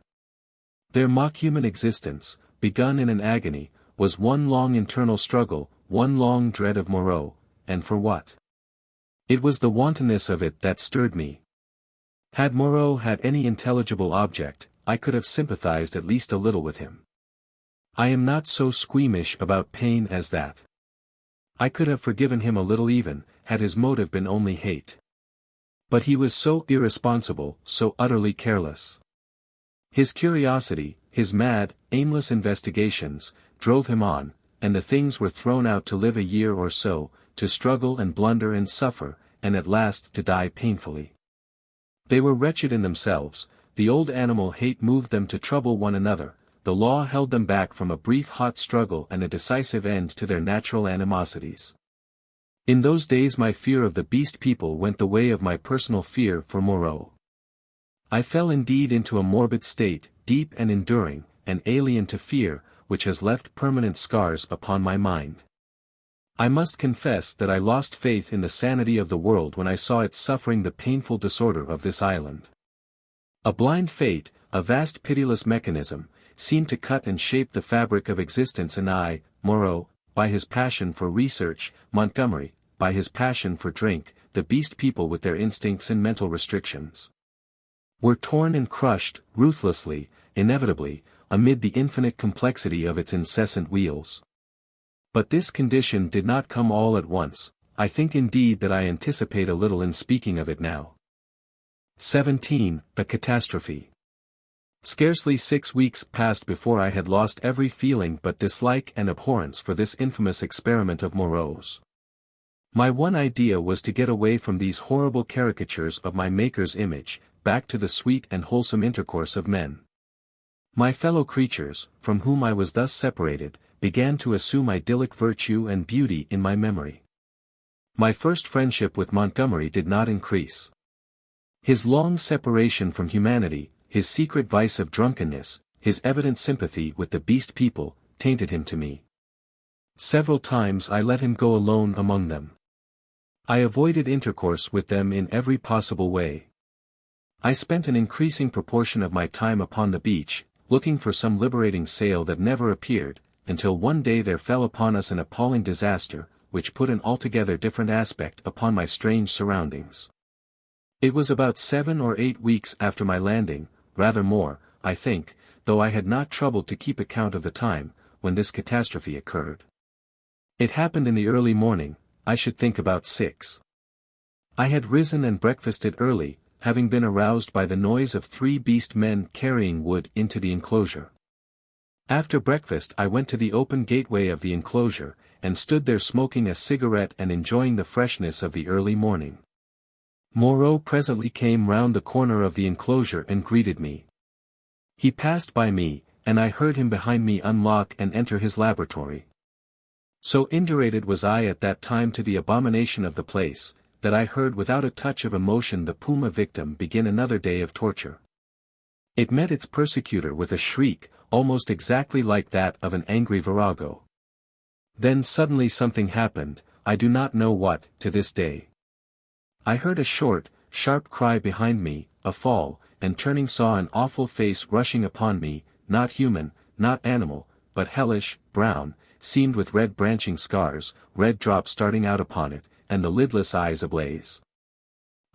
A: Their mock-human existence, begun in an agony, was one long internal struggle, one long dread of Moreau, and for what? It was the wantonness of it that stirred me. Had Moreau had any intelligible object, I could have sympathized at least a little with him. I am not so squeamish about pain as that. I could have forgiven him a little even, had his motive been only hate. But he was so irresponsible, so utterly careless. His curiosity, his mad, aimless investigations, drove him on, and the things were thrown out to live a year or so, to struggle and blunder and suffer, and at last to die painfully. They were wretched in themselves, the old animal hate moved them to trouble one another, the law held them back from a brief hot struggle and a decisive end to their natural animosities. In those days my fear of the beast people went the way of my personal fear for Moreau. I fell indeed into a morbid state, deep and enduring, and alien to fear, which has left permanent scars upon my mind. I must confess that I lost faith in the sanity of the world when I saw it suffering the painful disorder of this island. A blind fate, a vast pitiless mechanism, seemed to cut and shape the fabric of existence, and I, Moreau, by his passion for research, Montgomery, by his passion for drink, the beast people with their instincts and mental restrictions, were torn and crushed, ruthlessly, inevitably, amid the infinite complexity of its incessant wheels. But this condition did not come all at once. I think indeed that I anticipate a little in speaking of it now. 17. The Catastrophe. Scarcely 6 weeks passed before I had lost every feeling but dislike and abhorrence for this infamous experiment of Moreau's. My one idea was to get away from these horrible caricatures of my Maker's image, back to the sweet and wholesome intercourse of men. My fellow creatures, from whom I was thus separated, began to assume idyllic virtue and beauty in my memory. My first friendship with Montgomery did not increase. His long separation from humanity, his secret vice of drunkenness, his evident sympathy with the beast people, tainted him to me. Several times I let him go alone among them. I avoided intercourse with them in every possible way. I spent an increasing proportion of my time upon the beach, looking for some liberating sail that never appeared, until one day there fell upon us an appalling disaster, which put an altogether different aspect upon my strange surroundings. It was about 7 or 8 weeks after my landing, rather more, I think, though I had not troubled to keep account of the time, when this catastrophe occurred. It happened in the early morning, I should think about 6. I had risen and breakfasted early, having been aroused by the noise of 3 beast men carrying wood into the enclosure. After breakfast I went to the open gateway of the enclosure, and stood there smoking a cigarette and enjoying the freshness of the early morning. Moreau presently came round the corner of the enclosure and greeted me. He passed by me, and I heard him behind me unlock and enter his laboratory. So indurated was I at that time to the abomination of the place, that I heard without a touch of emotion the puma victim begin another day of torture. It met its persecutor with a shriek, almost exactly like that of an angry virago. Then suddenly something happened, I do not know what, to this day. I heard a short, sharp cry behind me, a fall, and turning saw an awful face rushing upon me, not human, not animal, but hellish, brown, seamed with red branching scars, red drops starting out upon it, and the lidless eyes ablaze.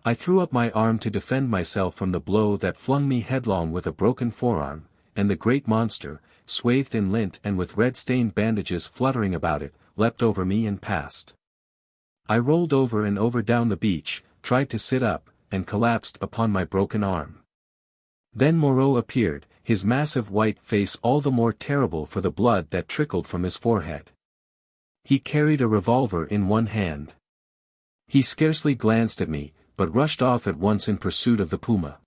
A: I threw up my arm to defend myself from the blow that flung me headlong with a broken forearm, and the great monster, swathed in lint and with red-stained bandages fluttering about it, leapt over me and passed. I rolled over and over down the beach, tried to sit up, and collapsed upon my broken arm. Then Moreau appeared, his massive white face all the more terrible for the blood that trickled from his forehead. He carried a revolver in one hand. He scarcely glanced at me, but rushed off at once in pursuit of the puma.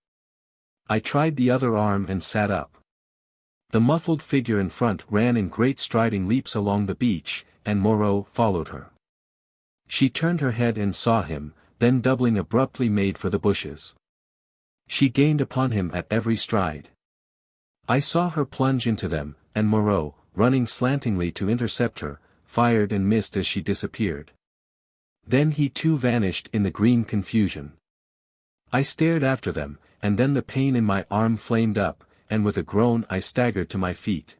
A: I tried the other arm and sat up. The muffled figure in front ran in great striding leaps along the beach, and Moreau followed her. She turned her head and saw him, then doubling abruptly made for the bushes. She gained upon him at every stride. I saw her plunge into them, and Moreau, running slantingly to intercept her, fired and missed as she disappeared. Then he too vanished in the green confusion. I stared after them, and then the pain in my arm flamed up, and with a groan I staggered to my feet.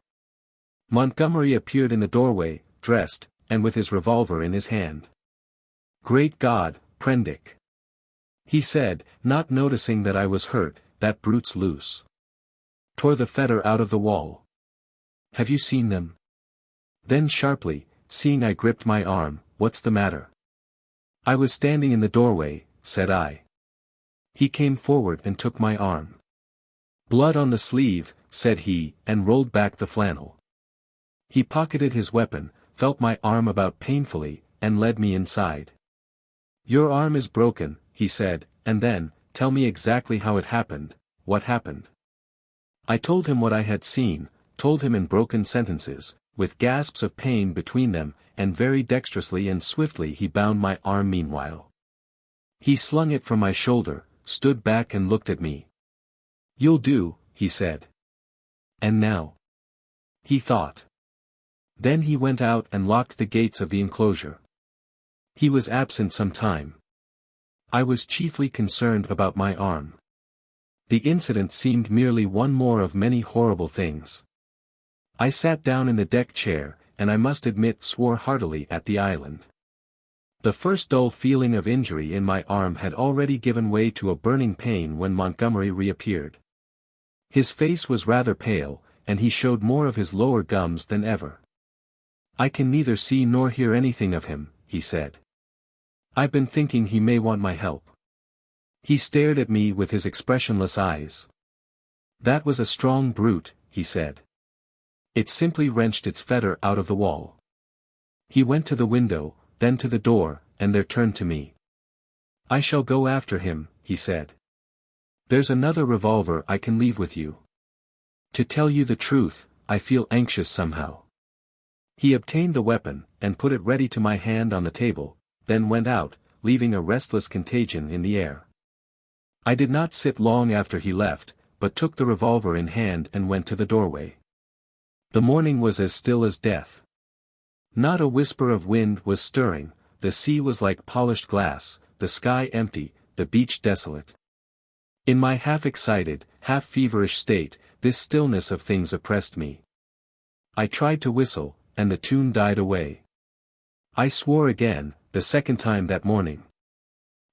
A: Montgomery appeared in the doorway, dressed, and with his revolver in his hand. "Great God, Prendick!" he said, not noticing that I was hurt, "that brute's loose. Tore the fetter out of the wall. Have you seen them?" Then sharply, seeing I gripped my arm, "What's the matter?" "I was standing in the doorway," said I. He came forward and took my arm. "Blood on the sleeve," said he, and rolled back the flannel. He pocketed his weapon, felt my arm about painfully, and led me inside. "Your arm is broken," he said, and then, "Tell me exactly how it happened, what happened." I told him what I had seen, told him in broken sentences, with gasps of pain between them, and very dexterously and swiftly he bound my arm meanwhile. He slung it from my shoulder, stood back and looked at me. "You'll do," he said. "And now?" he thought. Then he went out and locked the gates of the enclosure. He was absent some time. I was chiefly concerned about my arm. The incident seemed merely one more of many horrible things. I sat down in the deck chair, and I must admit swore heartily at the island. The first dull feeling of injury in my arm had already given way to a burning pain when Montgomery reappeared. His face was rather pale, and he showed more of his lower gums than ever. "I can neither see nor hear anything of him," he said. "I've been thinking he may want my help." He stared at me with his expressionless eyes. "That was a strong brute," he said. "It simply wrenched its fetter out of the wall." He went to the window, then to the door, and there turned to me. "I shall go after him," he said. "There's another revolver I can leave with you. To tell you the truth, I feel anxious somehow." He obtained the weapon, and put it ready to my hand on the table, then went out, leaving a restless contagion in the air. I did not sit long after he left, but took the revolver in hand and went to the doorway. The morning was as still as death. Not a whisper of wind was stirring, the sea was like polished glass, the sky empty, the beach desolate. In my half-excited, half-feverish state, this stillness of things oppressed me. I tried to whistle, and the tune died away. I swore again, the second time that morning.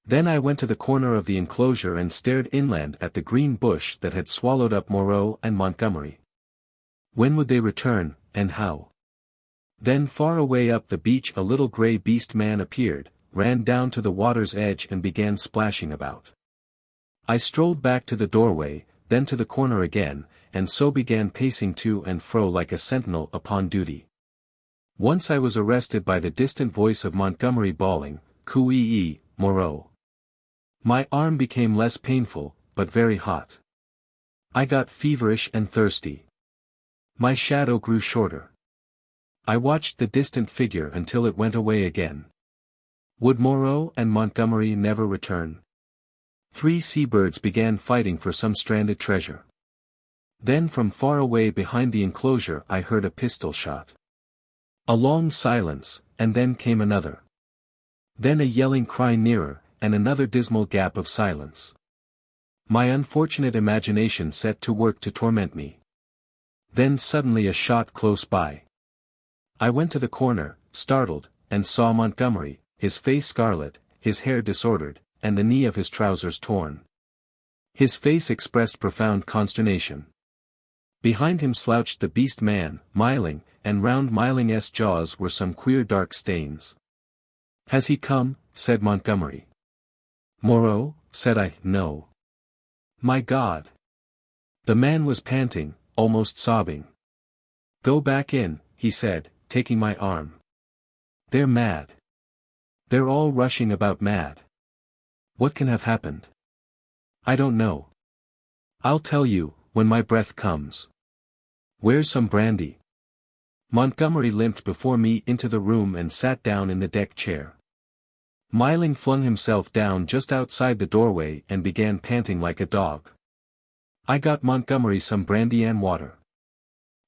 A: Then I went to the corner of the enclosure and stared inland at the green bush that had swallowed up Moreau and Montgomery. When would they return, and how? Then far away up the beach a little grey beast man appeared, ran down to the water's edge and began splashing about. I strolled back to the doorway, then to the corner again, and so began pacing to and fro like a sentinel upon duty. Once I was arrested by the distant voice of Montgomery bawling, "Coo-ee-ee, Moreau." My arm became less painful, but very hot. I got feverish and thirsty. My shadow grew shorter. I watched the distant figure until it went away again. Would Moreau and Montgomery never return? 3 seabirds began fighting for some stranded treasure. Then from far away behind the enclosure I heard a pistol shot. A long silence, and then came another. Then a yelling cry nearer, and another dismal gap of silence. My unfortunate imagination set to work to torment me. Then suddenly a shot close by. I went to the corner, startled, and saw Montgomery, his face scarlet, his hair disordered, and the knee of his trousers torn. His face expressed profound consternation. Behind him slouched the beast man, Miling, and round Miling's jaws were some queer dark stains. "Has he come?" said Montgomery. "Moreau?" said I. "No." "My God!" The man was panting, almost sobbing. "Go back in," he said, taking my arm. "They're mad. They're all rushing about mad. What can have happened? I don't know. I'll tell you, when my breath comes. Where's some brandy?" Montgomery limped before me into the room and sat down in the deck chair. Miling flung himself down just outside the doorway and began panting like a dog. I got Montgomery some brandy and water.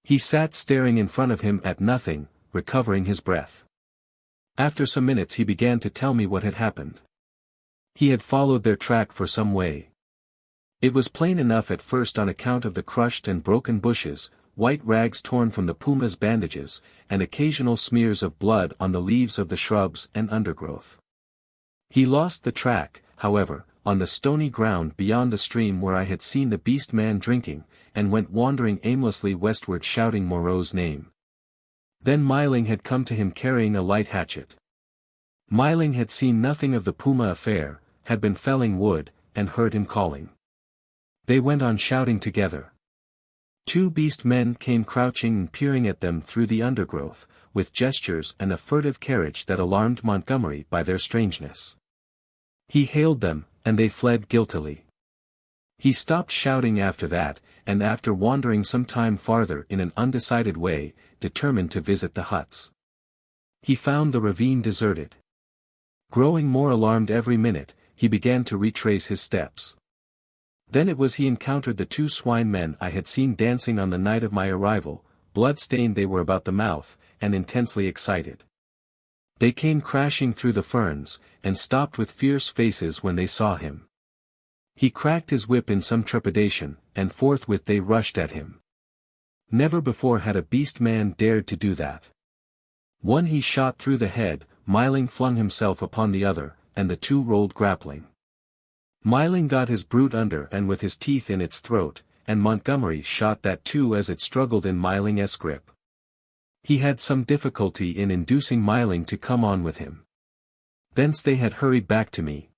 A: He sat staring in front of him at nothing, recovering his breath. After some minutes he began to tell me what had happened. He had followed their track for some way. It was plain enough at first on account of the crushed and broken bushes, white rags torn from the puma's bandages, and occasional smears of blood on the leaves of the shrubs and undergrowth. He lost the track, however, on the stony ground beyond the stream where I had seen the beast man drinking, and went wandering aimlessly westward shouting Moreau's name. Then Miling had come to him carrying a light hatchet. Miling had seen nothing of the puma affair, had been felling wood, and heard him calling. They went on shouting together. 2 beast men came crouching and peering at them through the undergrowth, with gestures and a furtive carriage that alarmed Montgomery by their strangeness. He hailed them, and they fled guiltily. He stopped shouting after that, and after wandering some time farther in an undecided way, determined to visit the huts. He found the ravine deserted. Growing more alarmed every minute, he began to retrace his steps. Then it was he encountered the 2 swine men I had seen dancing on the night of my arrival, blood-stained they were about the mouth, and intensely excited. They came crashing through the ferns, and stopped with fierce faces when they saw him. He cracked his whip in some trepidation, and forthwith they rushed at him. Never before had a beast man dared to do that. One he shot through the head, Miling flung himself upon the other, and the 2 rolled grappling. Miling got his brute under and with his teeth in its throat, and Montgomery shot that too as it struggled in Miling's grip. He had some difficulty in inducing Miling to come on with him. Thence they had hurried back to me.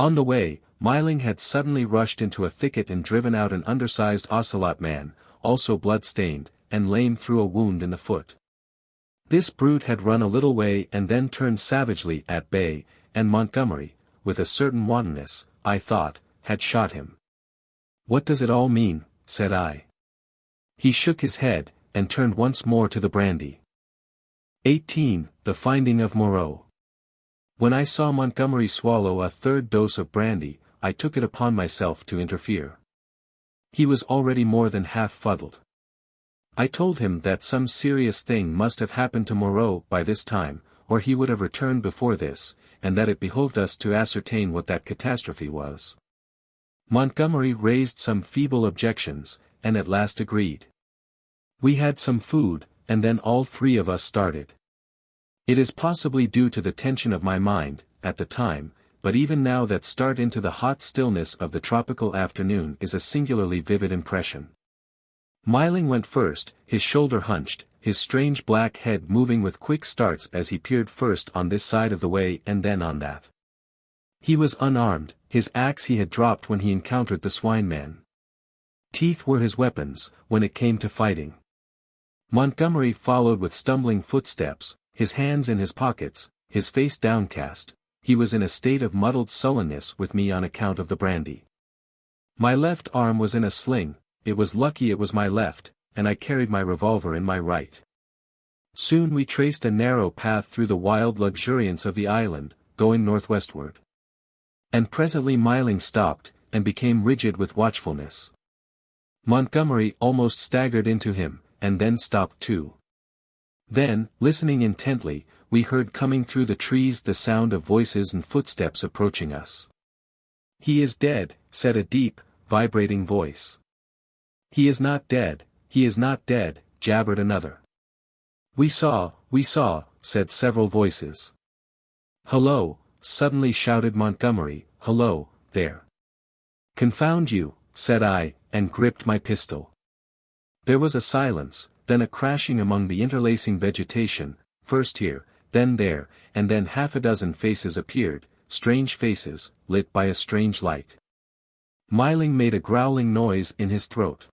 A: On the way, Miling had suddenly rushed into a thicket and driven out an undersized ocelot man, also blood-stained, and lame through a wound in the foot. This brute had run a little way and then turned savagely at bay, and Montgomery, with a certain wantonness, I thought, had shot him. "What does it all mean?" said I. He shook his head, and turned once more to the brandy. 18. The Finding of Moreau. When I saw Montgomery swallow a third dose of brandy, I took it upon myself to interfere. He was already more than half fuddled. I told him that some serious thing must have happened to Moreau by this time, or he would have returned before this, and that it behoved us to ascertain what that catastrophe was. Montgomery raised some feeble objections, and at last agreed. We had some food, and then all three of us started. It is possibly due to the tension of my mind, at the time, but even now that start into the hot stillness of the tropical afternoon is a singularly vivid impression. Myling went first, his shoulder hunched, his strange black head moving with quick starts as he peered first on this side of the way and then on that. He was unarmed, his axe he had dropped when he encountered the swine man. Teeth were his weapons, when it came to fighting. Montgomery followed with stumbling footsteps, his hands in his pockets, his face downcast. He was in a state of muddled sullenness with me on account of the brandy. My left arm was in a sling, it was lucky it was my left, and I carried my revolver in my right. Soon we traced a narrow path through the wild luxuriance of the island, going northwestward. And presently Myling stopped, and became rigid with watchfulness. Montgomery almost staggered into him, and then stopped too. Then, listening intently, we heard coming through the trees the sound of voices and footsteps approaching us. "He is dead," said a deep, vibrating voice. "He is not dead, he is not dead," jabbered another. We saw," said several voices. "Hullo," suddenly shouted Montgomery, "hullo, there." "Confound you," said I, and gripped my pistol. There was a silence, then a crashing among the interlacing vegetation, first here, then there, and then half a dozen faces appeared, strange faces, lit by a strange light. Myling made a growling noise in his throat.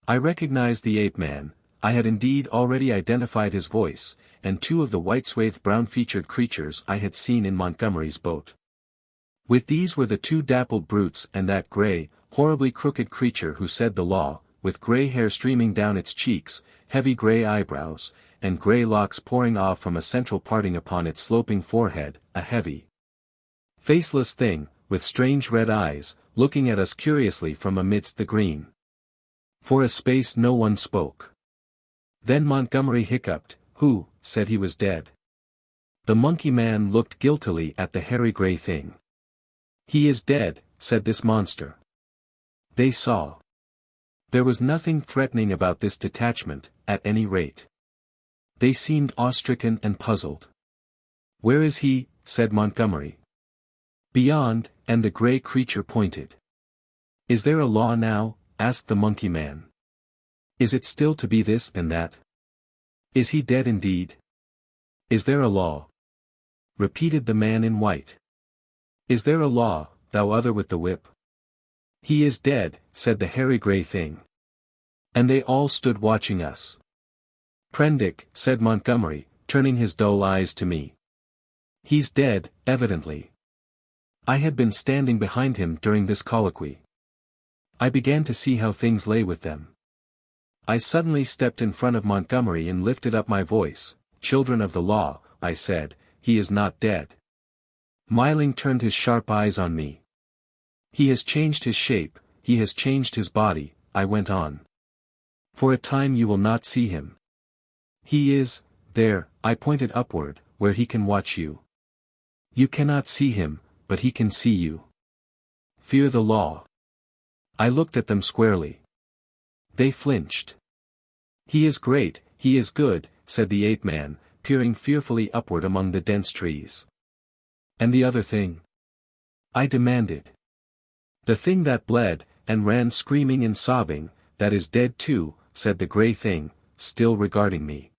A: I recognized the ape-man. I had indeed already identified his voice, and two of the white-swathed brown-featured creatures I had seen in Montgomery's boat. With these were the two dappled brutes and that grey, horribly crooked creature who said the law, with grey hair streaming down its cheeks, heavy grey eyebrows, and grey locks pouring off from a central parting upon its sloping forehead, a heavy, faceless thing, with strange red eyes, looking at us curiously from amidst the green. For a space no one spoke. Then Montgomery hiccuped, "Who said he was dead?" The monkey man looked guiltily at the hairy grey thing. "He is dead," said this monster. They saw. There was nothing threatening about this detachment, at any rate. They seemed awe-stricken and puzzled. "Where is he?" said Montgomery. "Beyond," and the grey creature pointed. "Is there a law now?" asked the monkey man. "Is it still to be this and that? Is he dead indeed? Is there a law?" repeated the man in white. "Is there a law, thou other with the whip?" "He is dead," said the hairy grey thing. And they all stood watching us. "Prendick," said Montgomery, turning his dull eyes to me. "He's dead, evidently." I had been standing behind him during this colloquy. I began to see how things lay with them. I suddenly stepped in front of Montgomery and lifted up my voice. "Children of the law," I said, "he is not dead." Myling turned his sharp eyes on me. "He has changed his shape, he has changed his body," I went on. "For a time you will not see him. He is, there," I pointed upward, "where he can watch you. You cannot see him, but he can see you. Fear the law." I looked at them squarely. They flinched. "He is great, he is good," said the ape-man, peering fearfully upward among the dense trees. "And the other thing?" I demanded. "The thing that bled, and ran screaming and sobbing, that is dead too," said the grey thing, still regarding me.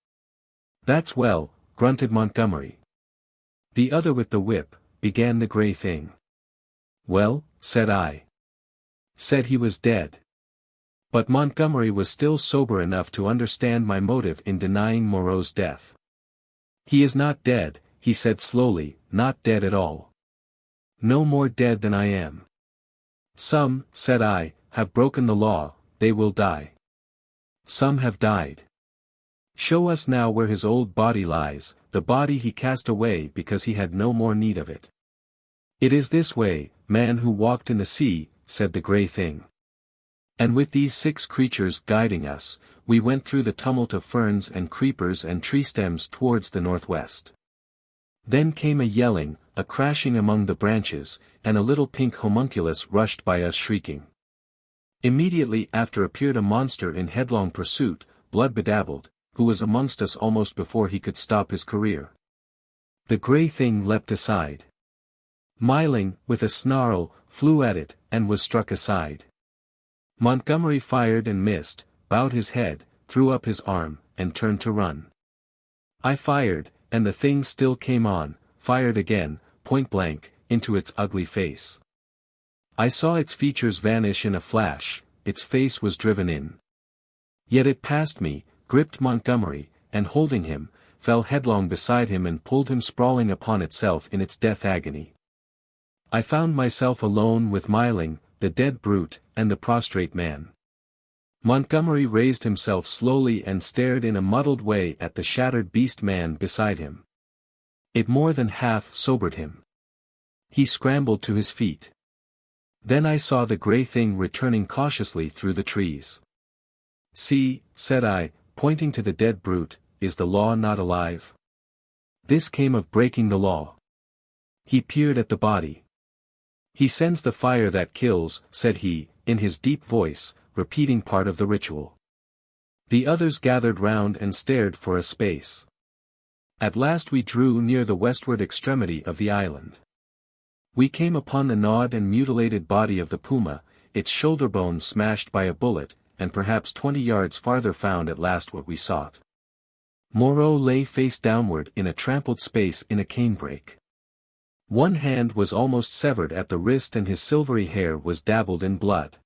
A: "That's well," grunted Montgomery. "The other with the whip," began the grey thing. "Well," said I. "Said he was dead." But Montgomery was still sober enough to understand my motive in denying Moreau's death. "He is not dead," he said slowly, "not dead at all. No more dead than I am. Some," said I, "have broken the law, they will die. Some have died. Show us now where his old body lies, the body he cast away because he had no more need of it. It is this way, man who walked in the sea, said the grey thing. And with these 6 creatures guiding us, we went through the tumult of ferns and creepers and tree stems towards the northwest. Then came a yelling, a crashing among the branches, and a little pink homunculus rushed by us shrieking. Immediately after appeared a monster in headlong pursuit, blood-bedabbled, who was amongst us almost before he could stop his career. The grey thing leapt aside. Myling, with a snarl, flew at it, and was struck aside. Montgomery fired and missed, bowed his head, threw up his arm, and turned to run. I fired, and the thing still came on, fired again, point blank, into its ugly face. I saw its features vanish in a flash, its face was driven in. Yet it passed me, gripped Montgomery, and holding him, fell headlong beside him and pulled him sprawling upon itself in its death agony. I found myself alone with Myling, the dead brute, and the prostrate man. Montgomery raised himself slowly and stared in a muddled way at the shattered beast man beside him. It more than half sobered him. He scrambled to his feet. Then I saw the grey thing returning cautiously through the trees. See, said I, pointing to the dead brute, is the law not alive? This came of breaking the law. He peered at the body. He sends the fire that kills, said he, in his deep voice, repeating part of the ritual. The others gathered round and stared for a space. At last we drew near the westward extremity of the island. We came upon the gnawed and mutilated body of the puma, its shoulder bone smashed by a bullet, and perhaps 20 yards farther found at last what we sought. Moreau lay face downward in a trampled space in a canebrake. One hand was almost severed at the wrist and his silvery hair was dabbled in blood.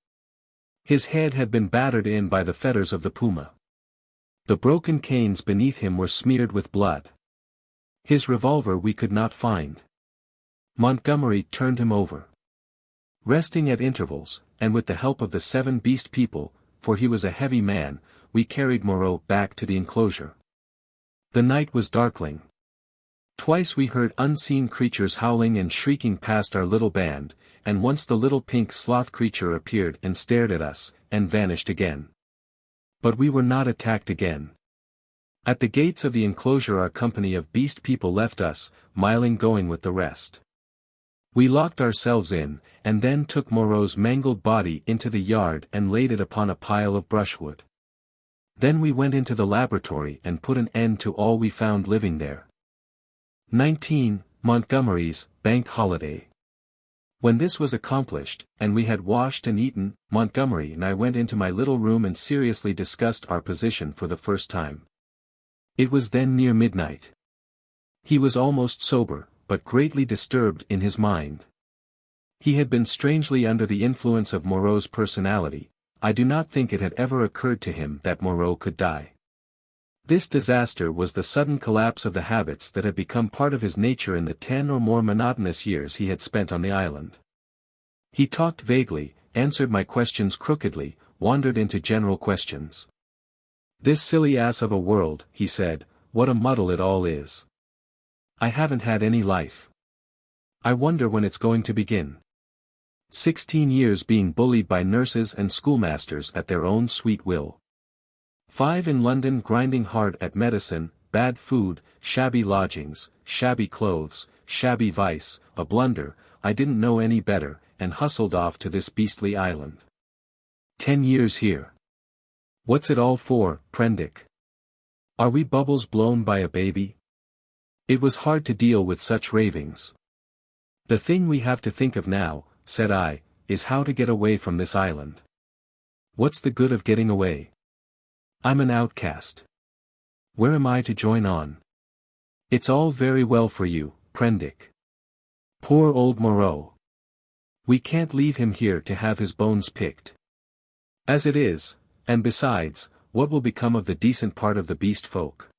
A: His head had been battered in by the fetters of the puma. The broken canes beneath him were smeared with blood. His revolver we could not find. Montgomery turned him over. Resting at intervals, and with the help of the 7 beast people, for he was a heavy man, we carried Moreau back to the enclosure. The night was darkling. Twice we heard unseen creatures howling and shrieking past our little band, and once the little pink sloth creature appeared and stared at us, and vanished again. But we were not attacked again. At the gates of the enclosure our company of beast people left us, Myling going with the rest. We locked ourselves in, and then took Moreau's mangled body into the yard and laid it upon a pile of brushwood. Then we went into the laboratory and put an end to all we found living there. 19. Montgomery's Bank Holiday. When this was accomplished, and we had washed and eaten, Montgomery and I went into my little room and seriously discussed our position for the first time. It was then near midnight. He was almost sober, but greatly disturbed in his mind. He had been strangely under the influence of Moreau's personality. I do not think it had ever occurred to him that Moreau could die. This disaster was the sudden collapse of the habits that had become part of his nature in the 10 or more monotonous years he had spent on the island. He talked vaguely, answered my questions crookedly, wandered into general questions. This silly ass of a world, he said, what a muddle it all is. I haven't had any life. I wonder when it's going to begin. 16 years being bullied by nurses and schoolmasters at their own sweet will. 5 in London grinding hard at medicine, bad food, shabby lodgings, shabby clothes, shabby vice, a blunder, I didn't know any better, and hustled off to this beastly island. 10 years here. What's it all for, Prendick? Are we bubbles blown by a baby? It was hard to deal with such ravings. The thing we have to think of now, said I, is how to get away from this island. What's the good of getting away? I'm an outcast. Where am I to join on? It's all very well for you, Prendick. Poor old Moreau. We can't leave him here to have his bones picked. As it is, and besides, what will become of the decent part of the beast folk?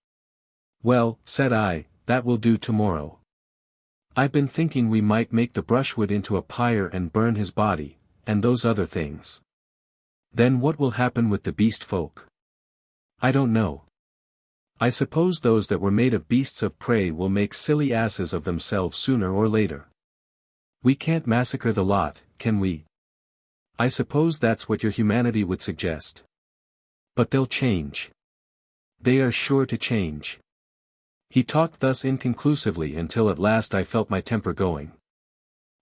A: Well, said I, that will do tomorrow. I've been thinking we might make the brushwood into a pyre and burn his body, and those other things. Then what will happen with the beast folk? I don't know. I suppose those that were made of beasts of prey will make silly asses of themselves sooner or later. We can't massacre the lot, can we? I suppose that's what your humanity would suggest. But they'll change. They are sure to change. He talked thus inconclusively until at last I felt my temper going.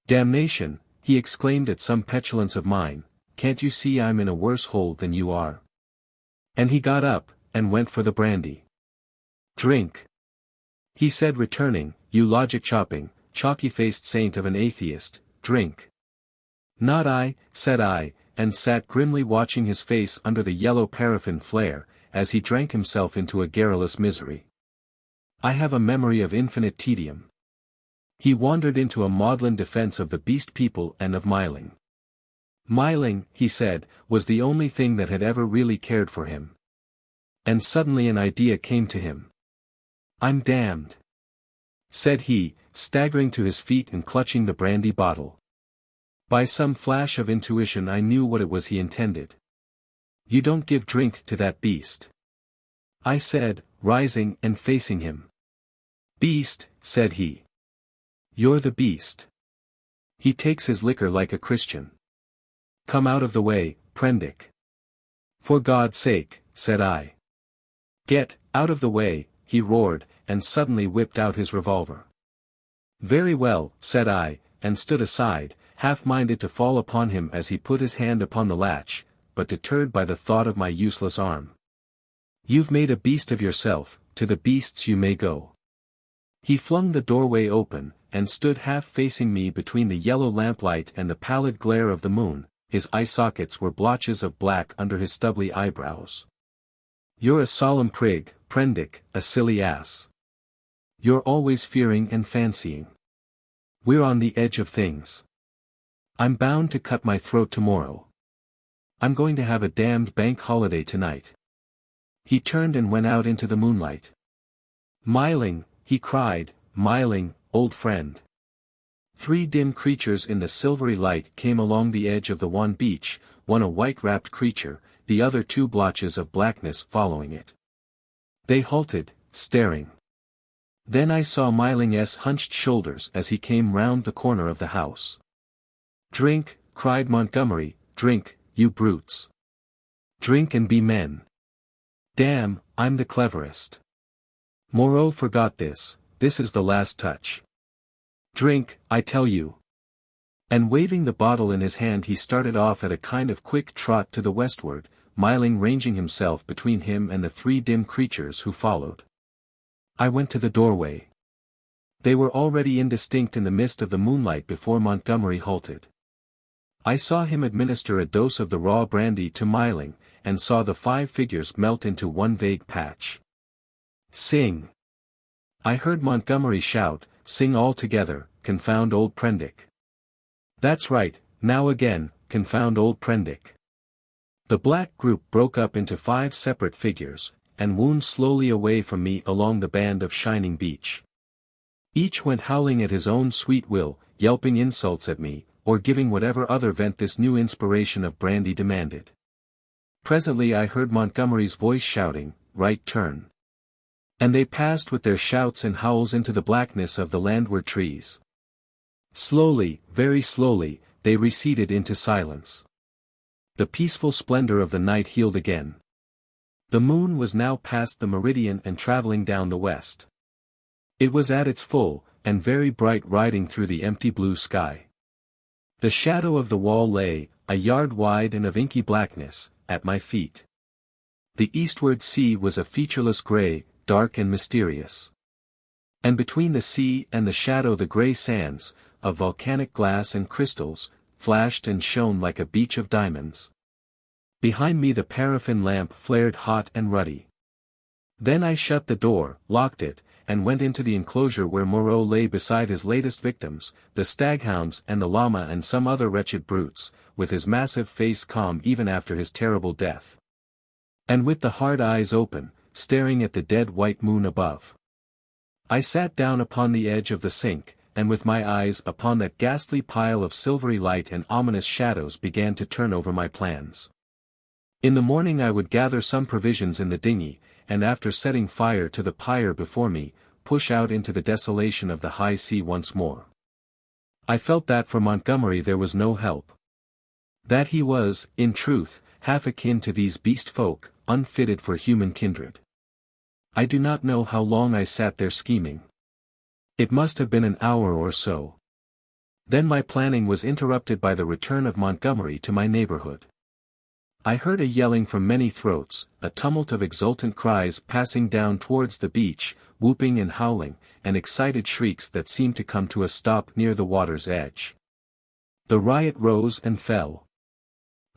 A: Damnation, he exclaimed at some petulance of mine, can't you see I'm in a worse hole than you are? And he got up, and went for the brandy. Drink. He said returning, you logic-chopping, chalky-faced saint of an atheist, drink. Not I, said I, and sat grimly watching his face under the yellow paraffin flare, as he drank himself into a garrulous misery. I have a memory of infinite tedium. He wandered into a maudlin defense of the beast people and of Myling. Myling, he said, was the only thing that had ever really cared for him. And suddenly an idea came to him. I'm damned, said he, staggering to his feet and clutching the brandy bottle. By some flash of intuition I knew what it was he intended. You don't give drink to that beast, I said, rising and facing him. Beast, said he. You're the beast. He takes his liquor like a Christian. Come out of the way, Prendick. For God's sake, said I. Get out of the way, he roared, and suddenly whipped out his revolver. Very well, said I, and stood aside, half-minded to fall upon him as he put his hand upon the latch, but deterred by the thought of my useless arm. You've made a beast of yourself, to the beasts you may go. He flung the doorway open, and stood half-facing me between the yellow lamplight and the pallid glare of the moon. His eye sockets were blotches of black under his stubbly eyebrows. You're a solemn prig, Prendick, a silly ass. You're always fearing and fancying. We're on the edge of things. I'm bound to cut my throat tomorrow. I'm going to have a damned bank holiday tonight. He turned and went out into the moonlight. Myling, he cried, Myling, old friend. 3 dim creatures in the silvery light came along the edge of the one beach, one a white-wrapped creature, the other 2 blotches of blackness following it. They halted, staring. Then I saw Myling's hunched shoulders as he came round the corner of the house. Drink, cried Montgomery, drink, you brutes. Drink and be men. Damn, I'm the cleverest. Moreau forgot this is the last touch. Drink, I tell you. And waving the bottle in his hand he started off at a kind of quick trot to the westward, Myling ranging himself between him and the 3 dim creatures who followed. I went to the doorway. They were already indistinct in the mist of the moonlight before Montgomery halted. I saw him administer a dose of the raw brandy to Myling, and saw the 5 figures melt into one vague patch. Sing! I heard Montgomery shout, sing all together, confound old Prendick. That's right, now again, confound old Prendick. The black group broke up into 5 separate figures, and wound slowly away from me along the band of shining beach. Each went howling at his own sweet will, yelping insults at me, or giving whatever other vent this new inspiration of brandy demanded. Presently I heard Montgomery's voice shouting, right turn. And they passed with their shouts and howls into the blackness of the landward trees. Slowly, very slowly, they receded into silence. The peaceful splendor of the night healed again. The moon was now past the meridian and traveling down the west. It was at its full, and very bright riding through the empty blue sky. The shadow of the wall lay, a yard wide and of inky blackness, at my feet. The eastward sea was a featureless gray, dark and mysterious. And between the sea and the shadow the gray sands, of volcanic glass and crystals, flashed and shone like a beach of diamonds. Behind me the paraffin lamp flared hot and ruddy. Then I shut the door, locked it, and went into the enclosure where Moreau lay beside his latest victims, the staghounds and the llama and some other wretched brutes, with his massive face calm even after his terrible death. And with the hard eyes open, staring at the dead white moon above. I sat down upon the edge of the sink, and with my eyes upon that ghastly pile of silvery light and ominous shadows began to turn over my plans. In the morning I would gather some provisions in the dinghy, and after setting fire to the pyre before me, push out into the desolation of the high sea once more. I felt that for Montgomery there was no help. That he was, in truth, half akin to these beast folk, unfitted for human kindred. I do not know how long I sat there scheming. It must have been an hour or so. Then my planning was interrupted by the return of Montgomery to my neighborhood. I heard a yelling from many throats, a tumult of exultant cries passing down towards the beach, whooping and howling, and excited shrieks that seemed to come to a stop near the water's edge. The riot rose and fell.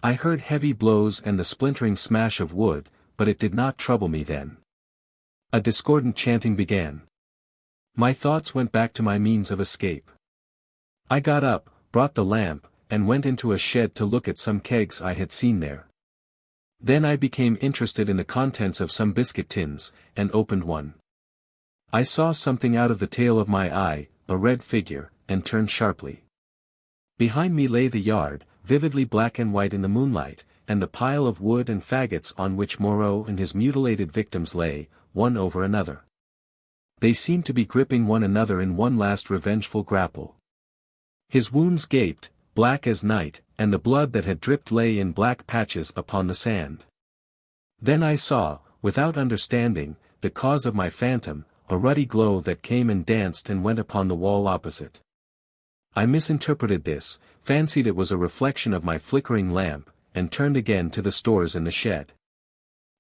A: I heard heavy blows and the splintering smash of wood, but it did not trouble me then. A discordant chanting began. My thoughts went back to my means of escape. I got up, brought the lamp, and went into a shed to look at some kegs I had seen there. Then I became interested in the contents of some biscuit tins, and opened one. I saw something out of the tail of my eye, a red figure, and turned sharply. Behind me lay the yard, vividly black and white in the moonlight, and the pile of wood and faggots on which Moreau and his mutilated victims lay, one over another. They seemed to be gripping one another in one last revengeful grapple. His wounds gaped, black as night, and the blood that had dripped lay in black patches upon the sand. Then I saw, without understanding, the cause of my phantom, a ruddy glow that came and danced and went upon the wall opposite. I misinterpreted this, fancied it was a reflection of my flickering lamp, and turned again to the stores in the shed.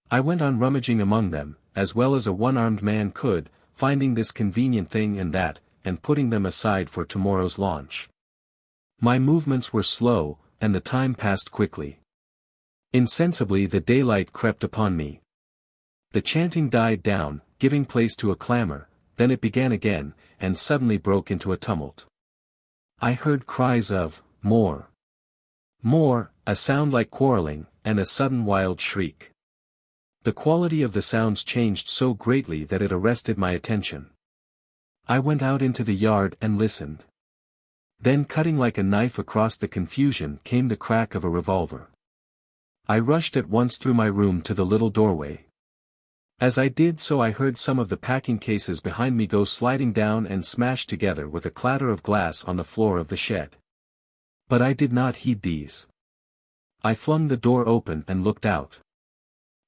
A: I went on rummaging among them, as well as a one-armed man could, finding this convenient thing and that, and putting them aside for tomorrow's launch. My movements were slow, and the time passed quickly. Insensibly the daylight crept upon me. The chanting died down, giving place to a clamor, then it began again, and suddenly broke into a tumult. I heard cries of, "More! More!" a sound like quarreling, and a sudden wild shriek. The quality of the sounds changed so greatly that it arrested my attention. I went out into the yard and listened. Then cutting like a knife across the confusion came the crack of a revolver. I rushed at once through my room to the little doorway. As I did so I heard some of the packing cases behind me go sliding down and smash together with a clatter of glass on the floor of the shed. But I did not heed these. I flung the door open and looked out.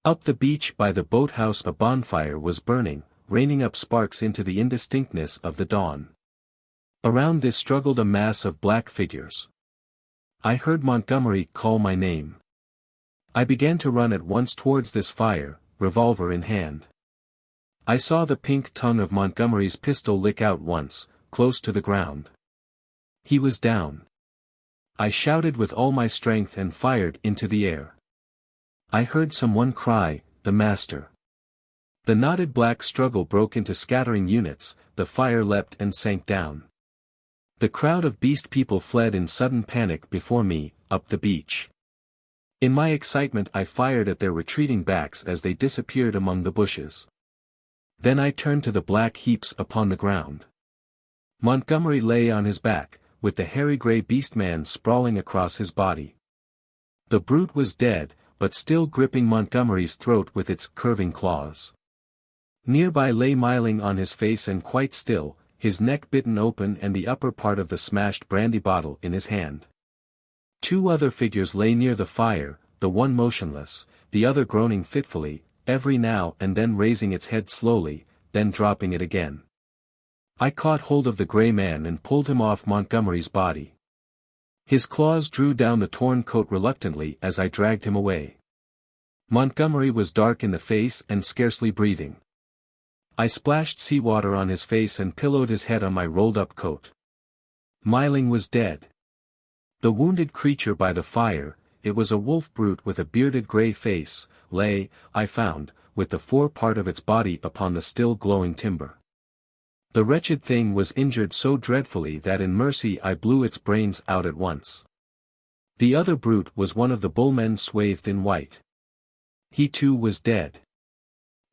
A: Up the beach by the boathouse a bonfire was burning, raining up sparks into the indistinctness of the dawn. Around this struggled a mass of black figures. I heard Montgomery call my name. I began to run at once towards this fire, revolver in hand. I saw the pink tongue of Montgomery's pistol lick out once, close to the ground. He was down. I shouted with all my strength and fired into the air. I heard someone cry, "The master." The knotted black struggle broke into scattering units, the fire leapt and sank down. The crowd of beast people fled in sudden panic before me, up the beach. In my excitement I fired at their retreating backs as they disappeared among the bushes. Then I turned to the black heaps upon the ground. Montgomery lay on his back, with the hairy grey beast-man sprawling across his body. The brute was dead, but still gripping Montgomery's throat with its curving claws. Nearby lay Myling on his face and quite still, his neck bitten open and the upper part of the smashed brandy bottle in his hand. Two other figures lay near the fire, the one motionless, the other groaning fitfully, every now and then raising its head slowly, then dropping it again. I caught hold of the grey man and pulled him off Montgomery's body. His claws drew down the torn coat reluctantly as I dragged him away. Montgomery was dark in the face and scarcely breathing. I splashed seawater on his face and pillowed his head on my rolled-up coat. Myling was dead. The wounded creature by the fire, it was a wolf brute with a bearded grey face, lay, I found, with the fore part of its body upon the still glowing timber. The wretched thing was injured so dreadfully that in mercy I blew its brains out at once. The other brute was one of the bullmen swathed in white. He too was dead.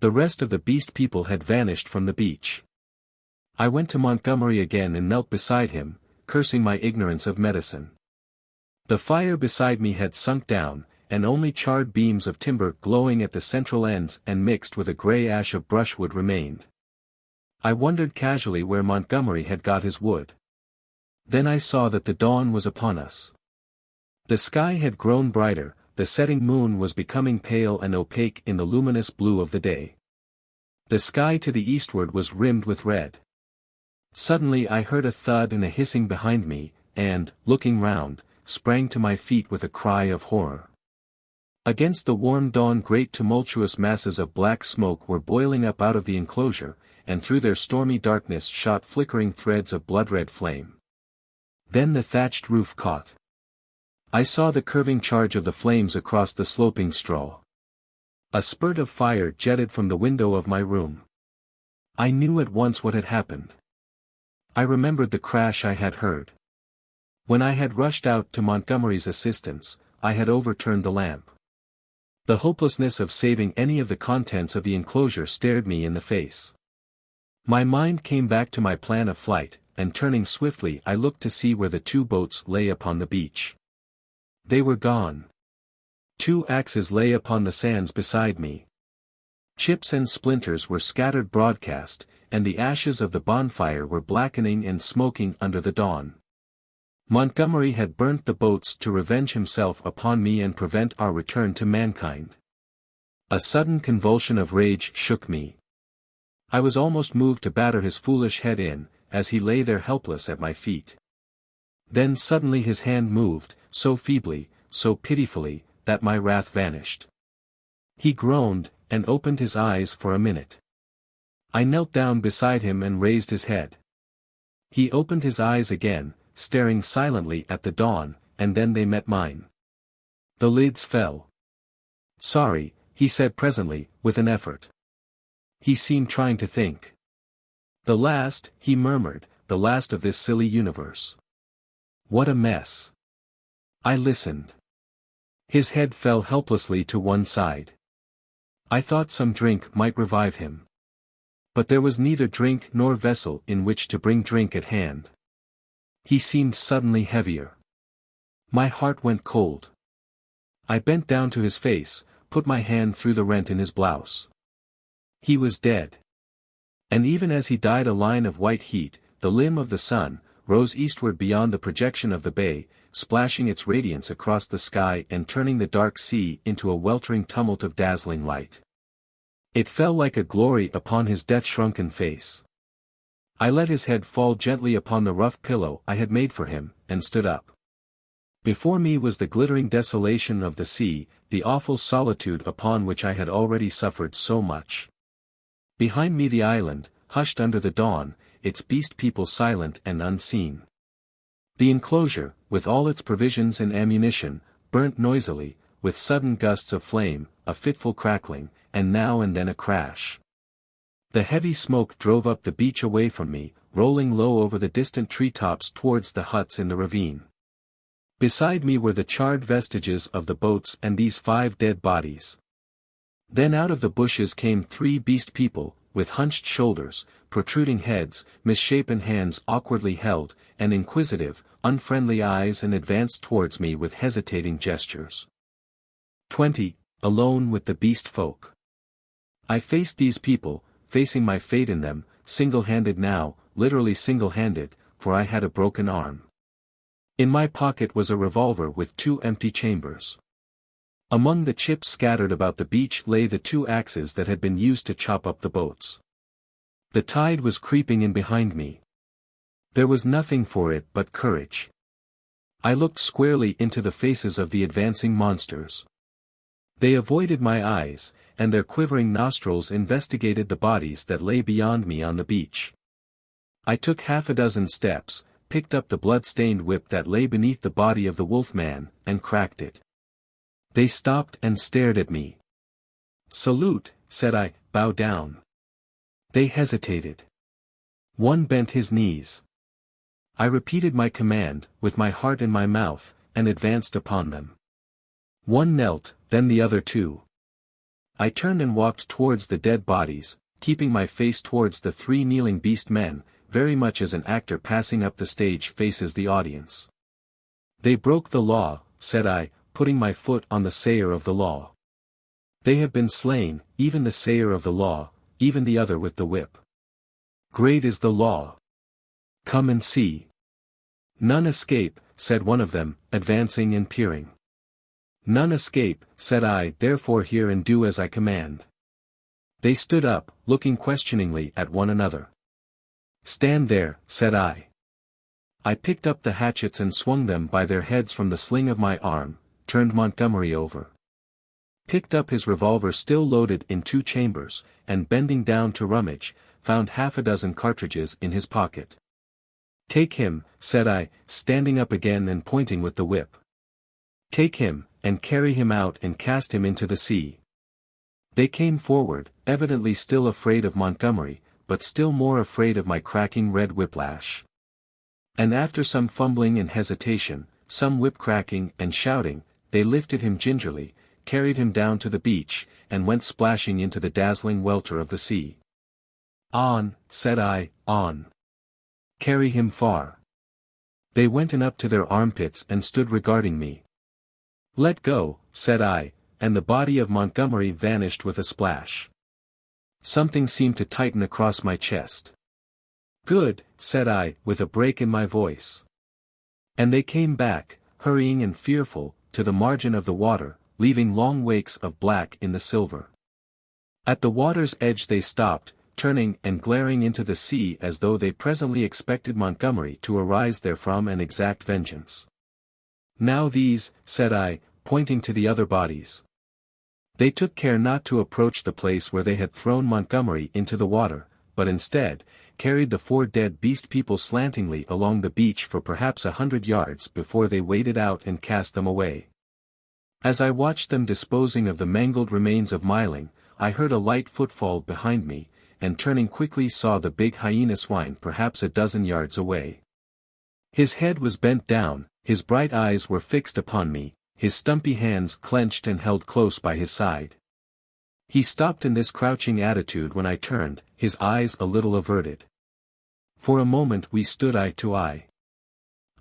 A: The rest of the beast people had vanished from the beach. I went to Montgomery again and knelt beside him, cursing my ignorance of medicine. The fire beside me had sunk down, and only charred beams of timber glowing at the central ends and mixed with a grey ash of brushwood remained. I wondered casually where Montgomery had got his wood. Then I saw that the dawn was upon us. The sky had grown brighter, the setting moon was becoming pale and opaque in the luminous blue of the day. The sky to the eastward was rimmed with red. Suddenly I heard a thud and a hissing behind me, and, looking round, sprang to my feet with a cry of horror. Against the warm dawn great tumultuous masses of black smoke were boiling up out of the enclosure, and through their stormy darkness shot flickering threads of blood-red flame. Then the thatched roof caught. I saw the curving charge of the flames across the sloping straw. A spurt of fire jetted from the window of my room. I knew at once what had happened. I remembered the crash I had heard. When I had rushed out to Montgomery's assistance, I had overturned the lamp. The hopelessness of saving any of the contents of the enclosure stared me in the face. My mind came back to my plan of flight, and turning swiftly I looked to see where the 2 boats lay upon the beach. They were gone. 2 axes lay upon the sands beside me. Chips and splinters were scattered broadcast, and the ashes of the bonfire were blackening and smoking under the dawn. Montgomery had burnt the boats to revenge himself upon me and prevent our return to mankind. A sudden convulsion of rage shook me. I was almost moved to batter his foolish head in, as he lay there helpless at my feet. Then suddenly his hand moved, so feebly, so pitifully, that my wrath vanished. He groaned, and opened his eyes for a minute. I knelt down beside him and raised his head. He opened his eyes again, staring silently at the dawn, and then they met mine. The lids fell. "Sorry," he said presently, with an effort. He seemed trying to think. "The last," he murmured, "the last of this silly universe. What a mess." I listened. His head fell helplessly to one side. I thought some drink might revive him. But there was neither drink nor vessel in which to bring drink at hand. He seemed suddenly heavier. My heart went cold. I bent down to his face, put my hand through the rent in his blouse. He was dead. And even as he died a line of white heat, the limb of the sun, rose eastward beyond the projection of the bay, splashing its radiance across the sky and turning the dark sea into a weltering tumult of dazzling light. It fell like a glory upon his death-shrunken face. I let his head fall gently upon the rough pillow I had made for him, and stood up. Before me was the glittering desolation of the sea, the awful solitude upon which I had already suffered so much. Behind me the island, hushed under the dawn, its beast people silent and unseen. The enclosure, with all its provisions and ammunition, burnt noisily, with sudden gusts of flame, a fitful crackling, and now and then a crash. The heavy smoke drove up the beach away from me, rolling low over the distant treetops towards the huts in the ravine. Beside me were the charred vestiges of the boats and these 5 dead bodies. Then out of the bushes came 3 beast people, with hunched shoulders, protruding heads, misshapen hands awkwardly held, and inquisitive, unfriendly eyes, and advanced towards me with hesitating gestures. 20, alone with the beast folk. I faced these people, facing my fate in them, single-handed now, literally single-handed, for I had a broken arm. In my pocket was a revolver with 2 empty chambers. Among the chips scattered about the beach lay the 2 axes that had been used to chop up the boats. The tide was creeping in behind me. There was nothing for it but courage. I looked squarely into the faces of the advancing monsters. They avoided my eyes, and their quivering nostrils investigated the bodies that lay beyond me on the beach. I took 6 steps, picked up the blood-stained whip that lay beneath the body of the wolf-man, and cracked it. They stopped and stared at me. "Salute," said I, "bow down." They hesitated. One bent his knees. I repeated my command, with my heart in my mouth, and advanced upon them. One knelt, then the other 2. I turned and walked towards the dead bodies, keeping my face towards the 3 kneeling beast men, very much as an actor passing up the stage faces the audience. "They broke the law," said I, putting my foot on the sayer of the law. They have been slain, even the sayer of the law, even the other with the whip. Great is the law. Come and see. None escape, said one of them, advancing and peering. None escape, said I, therefore hear and do as I command. They stood up, looking questioningly at one another. Stand there, said I. I picked up the hatchets and swung them by their heads from the sling of my arm, turned Montgomery over. Picked up his revolver still loaded in 2 chambers, and bending down to rummage, found 6 cartridges in his pocket. Take him, said I, standing up again and pointing with the whip. Take him, and carry him out and cast him into the sea. They came forward, evidently still afraid of Montgomery, but still more afraid of my cracking red whiplash. And after some fumbling and hesitation, some whip-cracking and shouting, they lifted him gingerly, carried him down to the beach, and went splashing into the dazzling welter of the sea. On, said I, on. Carry him far. They went in up to their armpits and stood regarding me. Let go, said I, and the body of Montgomery vanished with a splash. Something seemed to tighten across my chest. Good, said I, with a break in my voice. And they came back, hurrying and fearful, to the margin of the water, leaving long wakes of black in the silver. At the water's edge they stopped, turning and glaring into the sea as though they presently expected Montgomery to arise therefrom and exact vengeance. Now these, said I, pointing to the other bodies. They took care not to approach the place where they had thrown Montgomery into the water, but instead, carried the 4 dead beast people slantingly along the beach for perhaps 100 yards before they waded out and cast them away. As I watched them disposing of the mangled remains of Myling, I heard a light footfall behind me, and turning quickly saw the big hyena swine perhaps 12 yards away. His head was bent down, his bright eyes were fixed upon me, his stumpy hands clenched and held close by his side. He stopped in this crouching attitude when I turned, his eyes a little averted. For a moment we stood eye to eye.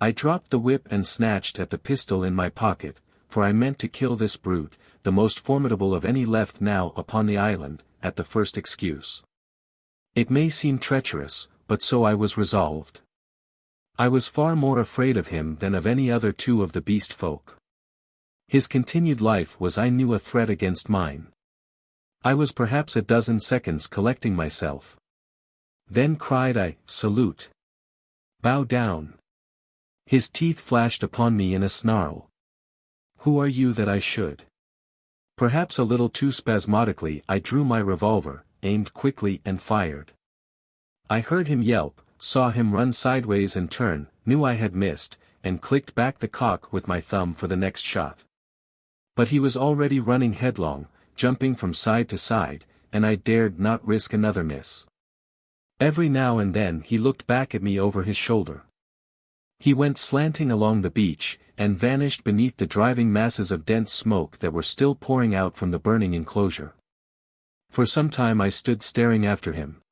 A: I dropped the whip and snatched at the pistol in my pocket, for I meant to kill this brute, the most formidable of any left now upon the island, at the first excuse. It may seem treacherous, but so I was resolved. I was far more afraid of him than of any other 2 of the beast folk. His continued life was I knew a threat against mine. I was perhaps 12 seconds collecting myself. Then cried I, salute. Bow down. His teeth flashed upon me in a snarl. Who are you that I should? Perhaps a little too spasmodically I drew my revolver, aimed quickly and fired. I heard him yelp, saw him run sideways and turn, knew I had missed, and clicked back the cock with my thumb for the next shot. But he was already running headlong, jumping from side to side, and I dared not risk another miss. Every now and then he looked back at me over his shoulder. He went slanting along the beach, and vanished beneath the driving masses of dense smoke that were still pouring out from the burning enclosure. For some time I stood staring after him.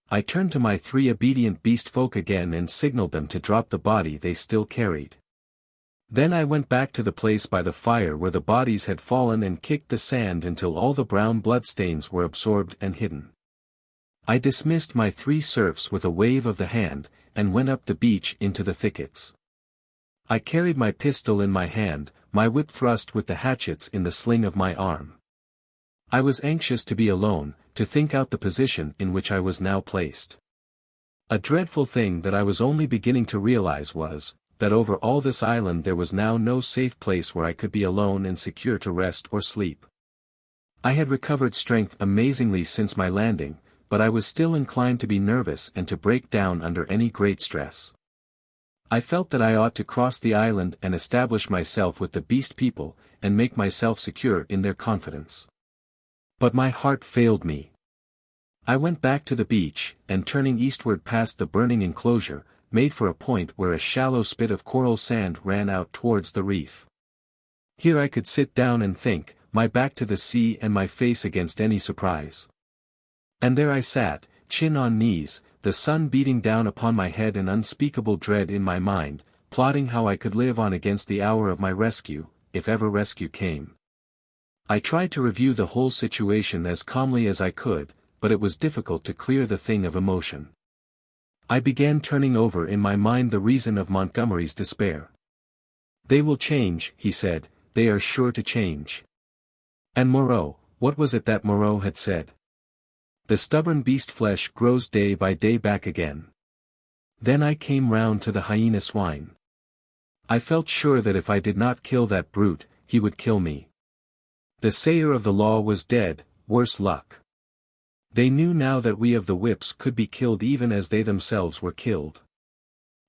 A: I turned to my 3 obedient beast folk again and signaled them to drop the body they still carried. Then I went back to the place by the fire where the bodies had fallen and kicked the sand until all the brown bloodstains were absorbed and hidden. I dismissed my 3 serfs with a wave of the hand, and went up the beach into the thickets. I carried my pistol in my hand, my whip thrust with the hatchets in the sling of my arm. I was anxious to be alone, to think out the position in which I was now placed. A dreadful thing that I was only beginning to realize was, that over all this island there was now no safe place where I could be alone and secure to rest or sleep. I had recovered strength amazingly since my landing, but I was still inclined to be nervous and to break down under any great stress. I felt that I ought to cross the island and establish myself with the beast people, and make myself secure in their confidence. But my heart failed me. I went back to the beach, and turning eastward past the burning enclosure, made for a point where a shallow spit of coral sand ran out towards the reef. Here I could sit down and think, my back to the sea and my face against any surprise. And there I sat, chin on knees, the sun beating down upon my head and unspeakable dread in my mind, plotting how I could live on against the hour of my rescue, if ever rescue came. I tried to review the whole situation as calmly as I could, but it was difficult to clear the thing of emotion. I began turning over in my mind the reason of Montgomery's despair. "They will change," he said, "they are sure to change." And Moreau, what was it that Moreau had said? "The stubborn beast flesh grows day by day back again." Then I came round to the hyena swine. I felt sure that if I did not kill that brute, he would kill me. The sayer of the law was dead, worse luck. They knew now that we of the whips could be killed even as they themselves were killed.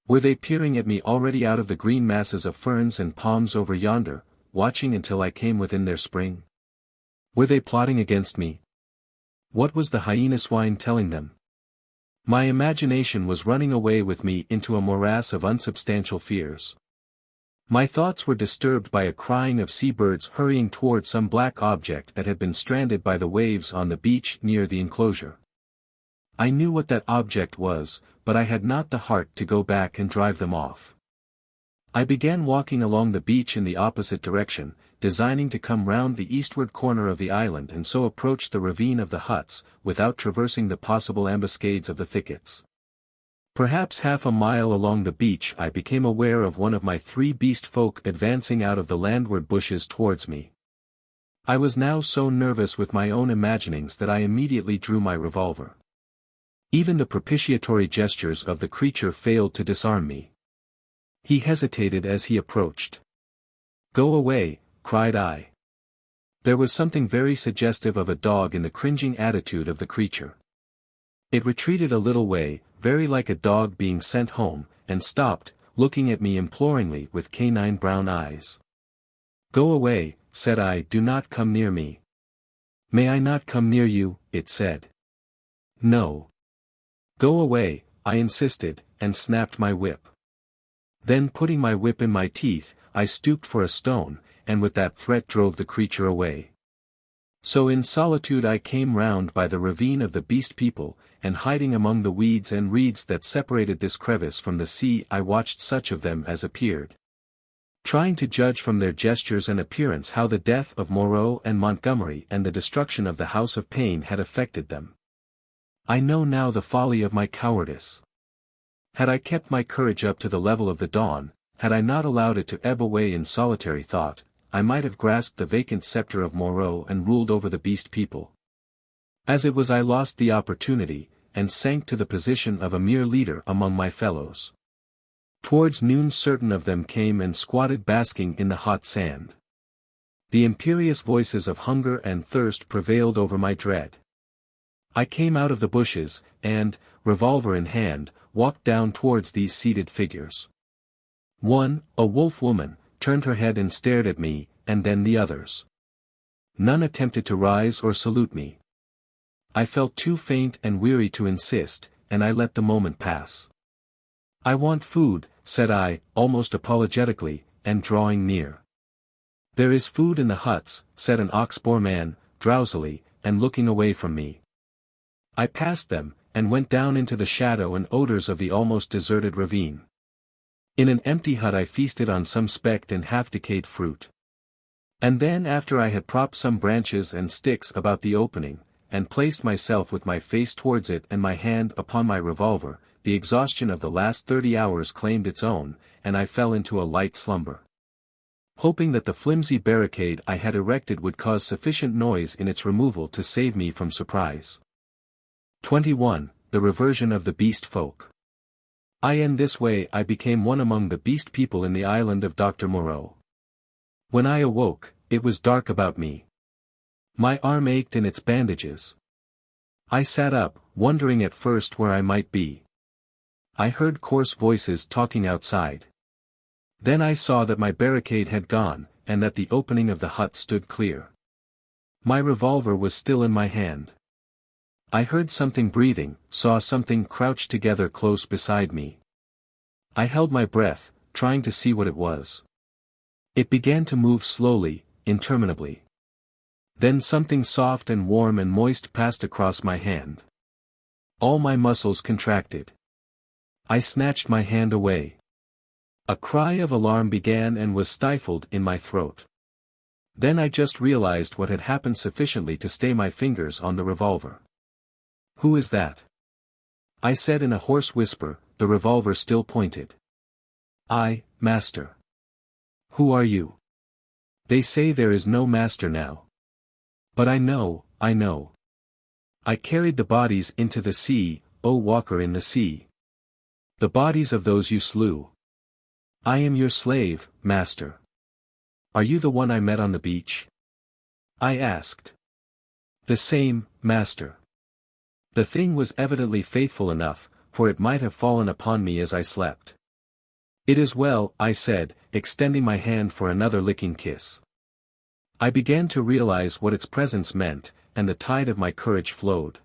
A: Were they peering at me already out of the green masses of ferns and palms over yonder, watching until I came within their spring? Were they plotting against me? What was the hyena swine telling them? My imagination was running away with me into a morass of unsubstantial fears. My thoughts were disturbed by a crying of seabirds hurrying toward some black object that had been stranded by the waves on the beach near the enclosure. I knew what that object was, but I had not the heart to go back and drive them off. I began walking along the beach in the opposite direction, designing to come round the eastward corner of the island and so approach the ravine of the huts, without traversing the possible ambuscades of the thickets. Perhaps half a mile along the beach I became aware of one of my 3 beast folk advancing out of the landward bushes towards me. I was now so nervous with my own imaginings that I immediately drew my revolver. Even the propitiatory gestures of the creature failed to disarm me. He hesitated as he approached. "Go away," cried I. There was something very suggestive of a dog in the cringing attitude of the creature. It retreated a little way, very like a dog being sent home, and stopped, looking at me imploringly with canine brown eyes. "Go away," said I, "do not come near me." "May I not come near you?" it said. "No." "Go away," I insisted, and snapped my whip. Then putting my whip in my teeth, I stooped for a stone, and with that threat drove the creature away. So in solitude I came round by the ravine of the beast people, and hiding among the weeds and reeds that separated this crevice from the sea I watched such of them as appeared. Trying to judge from their gestures and appearance how the death of Moreau and Montgomery and the destruction of the House of Pain had affected them. I know now the folly of my cowardice. Had I kept my courage up to the level of the dawn, had I not allowed it to ebb away in solitary thought, I might have grasped the vacant scepter of Moreau and ruled over the beast people. As it was I lost the opportunity, and sank to the position of a mere leader among my fellows. Towards noon certain of them came and squatted basking in the hot sand. The imperious voices of hunger and thirst prevailed over my dread. I came out of the bushes, and, revolver in hand, walked down towards these seated figures. One, a wolf woman, turned her head and stared at me, and then the others. None attempted to rise or salute me. I felt too faint and weary to insist, and I let the moment pass. "I want food," said I, almost apologetically, and drawing near. "There is food in the huts," said an ox-boar man, drowsily, and looking away from me. I passed them, and went down into the shadow and odors of the almost deserted ravine. In an empty hut I feasted on some specked and half-decayed fruit. And then after I had propped some branches and sticks about the opening, and placed myself with my face towards it and my hand upon my revolver, the exhaustion of the last 30 hours claimed its own, and I fell into a light slumber. Hoping that the flimsy barricade I had erected would cause sufficient noise in its removal to save me from surprise. 21. The Reversion of the Beast Folk. In this way I became one among the beast people in the island of Dr. Moreau. When I awoke, it was dark about me. My arm ached in its bandages. I sat up, wondering at first where I might be. I heard coarse voices talking outside. Then I saw that my barricade had gone, and that the opening of the hut stood clear. My revolver was still in my hand. I heard something breathing, saw something crouched together close beside me. I held my breath, trying to see what it was. It began to move slowly, interminably. Then something soft and warm and moist passed across my hand. All my muscles contracted. I snatched my hand away. A cry of alarm began and was stifled in my throat. Then I just realized what had happened sufficiently to stay my fingers on the revolver. "Who is that?" I said in a hoarse whisper, the revolver still pointed. "I, master." "Who are you?" "They say there is no master now." "But I know, I know. I carried the bodies into the sea, O walker in the sea. The bodies of those you slew. I am your slave, master." "Are you the one I met on the beach?" I asked. "The same, master." The thing was evidently faithful enough, for it might have fallen upon me as I slept. "It is well," I said, extending my hand for another licking kiss. I began to realize what its presence meant, and the tide of my courage flowed.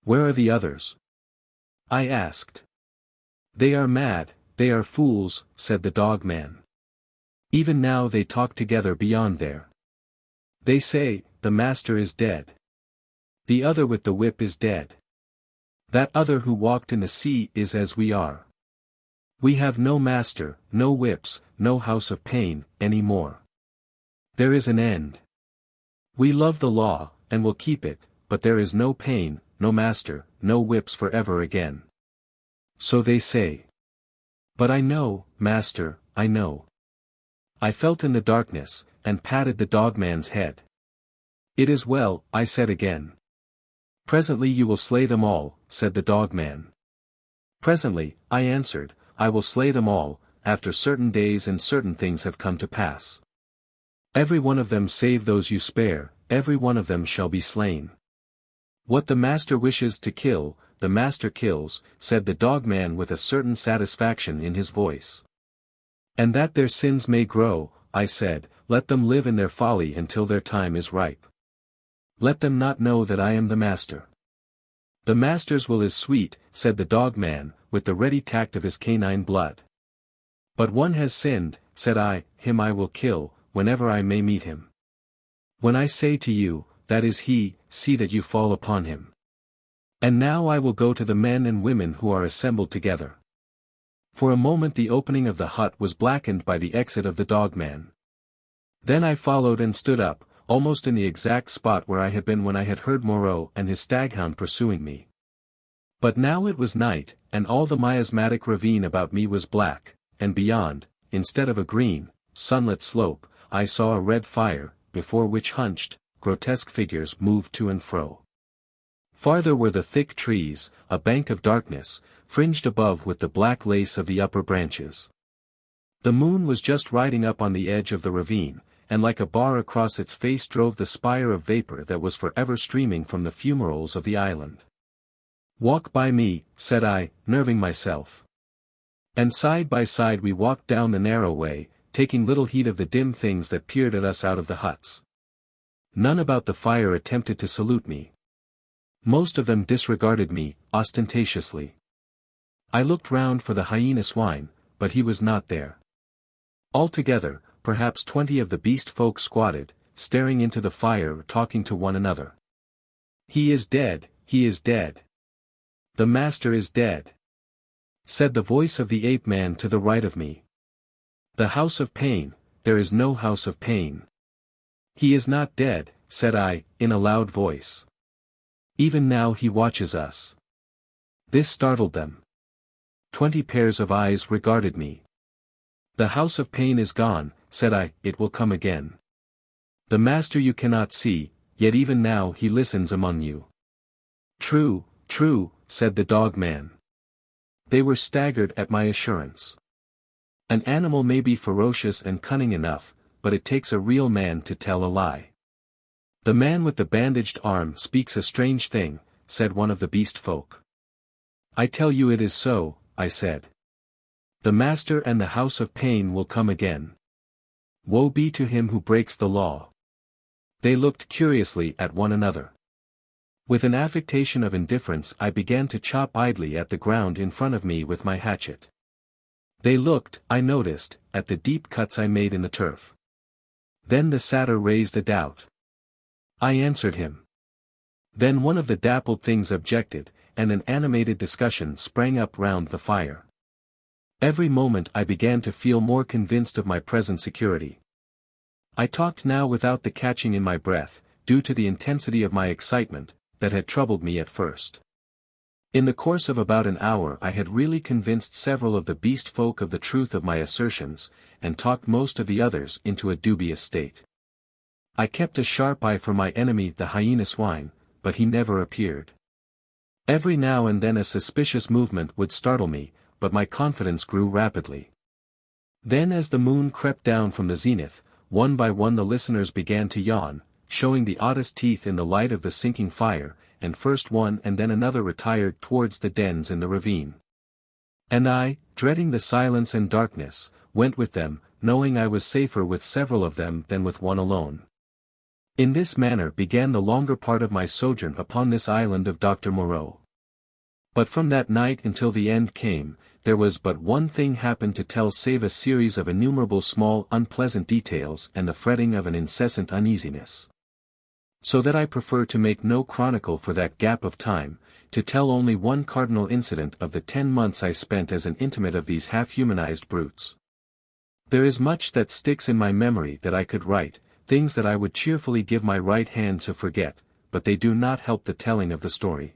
A: "Where are the others?" I asked. "They are mad, they are fools," said the dog man. "Even now they talk together beyond there. They say, the master is dead. The other with the whip is dead. That other who walked in the sea is as we are. We have no master, no whips, no house of pain, any more. There is an end. We love the law, and will keep it, but there is no pain, no master, no whips forever again. So they say. But I know, master, I know." I felt in the darkness, and patted the dogman's head. "It is well," I said again. "Presently you will slay them all," said the dogman. "Presently," I answered, "I will slay them all, after certain days and certain things have come to pass. Every one of them save those you spare, every one of them shall be slain. What the master wishes to kill, the master kills," said the dogman with a certain satisfaction in his voice. "And that their sins may grow," I said, "let them live in their folly until their time is ripe. Let them not know that I am the master." "The master's will is sweet," said the dogman, with the ready tact of his canine blood. "But one has sinned," said I, "him I will kill, whenever I may meet him. When I say to you, that is he, see that you fall upon him. And now I will go to the men and women who are assembled together." For a moment the opening of the hut was blackened by the exit of the dogman. Then I followed and stood up, almost in the exact spot where I had been when I had heard Moreau and his staghound pursuing me. But now it was night, and all the miasmatic ravine about me was black, and beyond, instead of a green, sunlit slope, I saw a red fire, before which hunched, grotesque figures moved to and fro. Farther were the thick trees, a bank of darkness, fringed above with the black lace of the upper branches. The moon was just riding up on the edge of the ravine, and like a bar across its face drove the spire of vapor that was forever streaming from the fumaroles of the island. "Walk by me," said I, nerving myself. And side by side we walked down the narrow way, taking little heed of the dim things that peered at us out of the huts. None about the fire attempted to salute me. Most of them disregarded me, ostentatiously. I looked round for the hyena swine, but he was not there. Altogether, perhaps 20 of the beast folk squatted, staring into the fire or talking to one another. "He is dead, he is dead. The master is dead," said the voice of the ape-man to the right of me. "The house of pain, there is no house of pain." "He is not dead," said I, in a loud voice. "Even now he watches us." This startled them. 20 pairs of eyes regarded me. "The house of pain is gone," said I, "it will come again. The master you cannot see, yet even now he listens among you." "True, true," said the dog-man. They were staggered at my assurance. An animal may be ferocious and cunning enough, but it takes a real man to tell a lie. "The man with the bandaged arm speaks a strange thing," said one of the beast folk. "I tell you it is so," I said. "The master and the house of pain will come again. Woe be to him who breaks the law." They looked curiously at one another. With an affectation of indifference I began to chop idly at the ground in front of me with my hatchet. They looked, I noticed, at the deep cuts I made in the turf. Then the satyr raised a doubt. I answered him. Then one of the dappled things objected, and an animated discussion sprang up round the fire. Every moment I began to feel more convinced of my present security. I talked now without the catching in my breath, due to the intensity of my excitement, that had troubled me at first. In the course of about an hour I had really convinced several of the beast folk of the truth of my assertions, and talked most of the others into a dubious state. I kept a sharp eye for my enemy the hyena swine, but he never appeared. Every now and then a suspicious movement would startle me, but my confidence grew rapidly. Then as the moon crept down from the zenith, one by one the listeners began to yawn, showing the oddest teeth in the light of the sinking fire, and first one and then another retired towards the dens in the ravine. And I, dreading the silence and darkness, went with them, knowing I was safer with several of them than with one alone. In this manner began the longer part of my sojourn upon this island of Dr. Moreau. But from that night until the end came, there was but one thing happened to tell save a series of innumerable small unpleasant details and the fretting of an incessant uneasiness. So that I prefer to make no chronicle for that gap of time, to tell only one cardinal incident of the 10 months I spent as an intimate of these half-humanized brutes. There is much that sticks in my memory that I could write, things that I would cheerfully give my right hand to forget, but they do not help the telling of the story.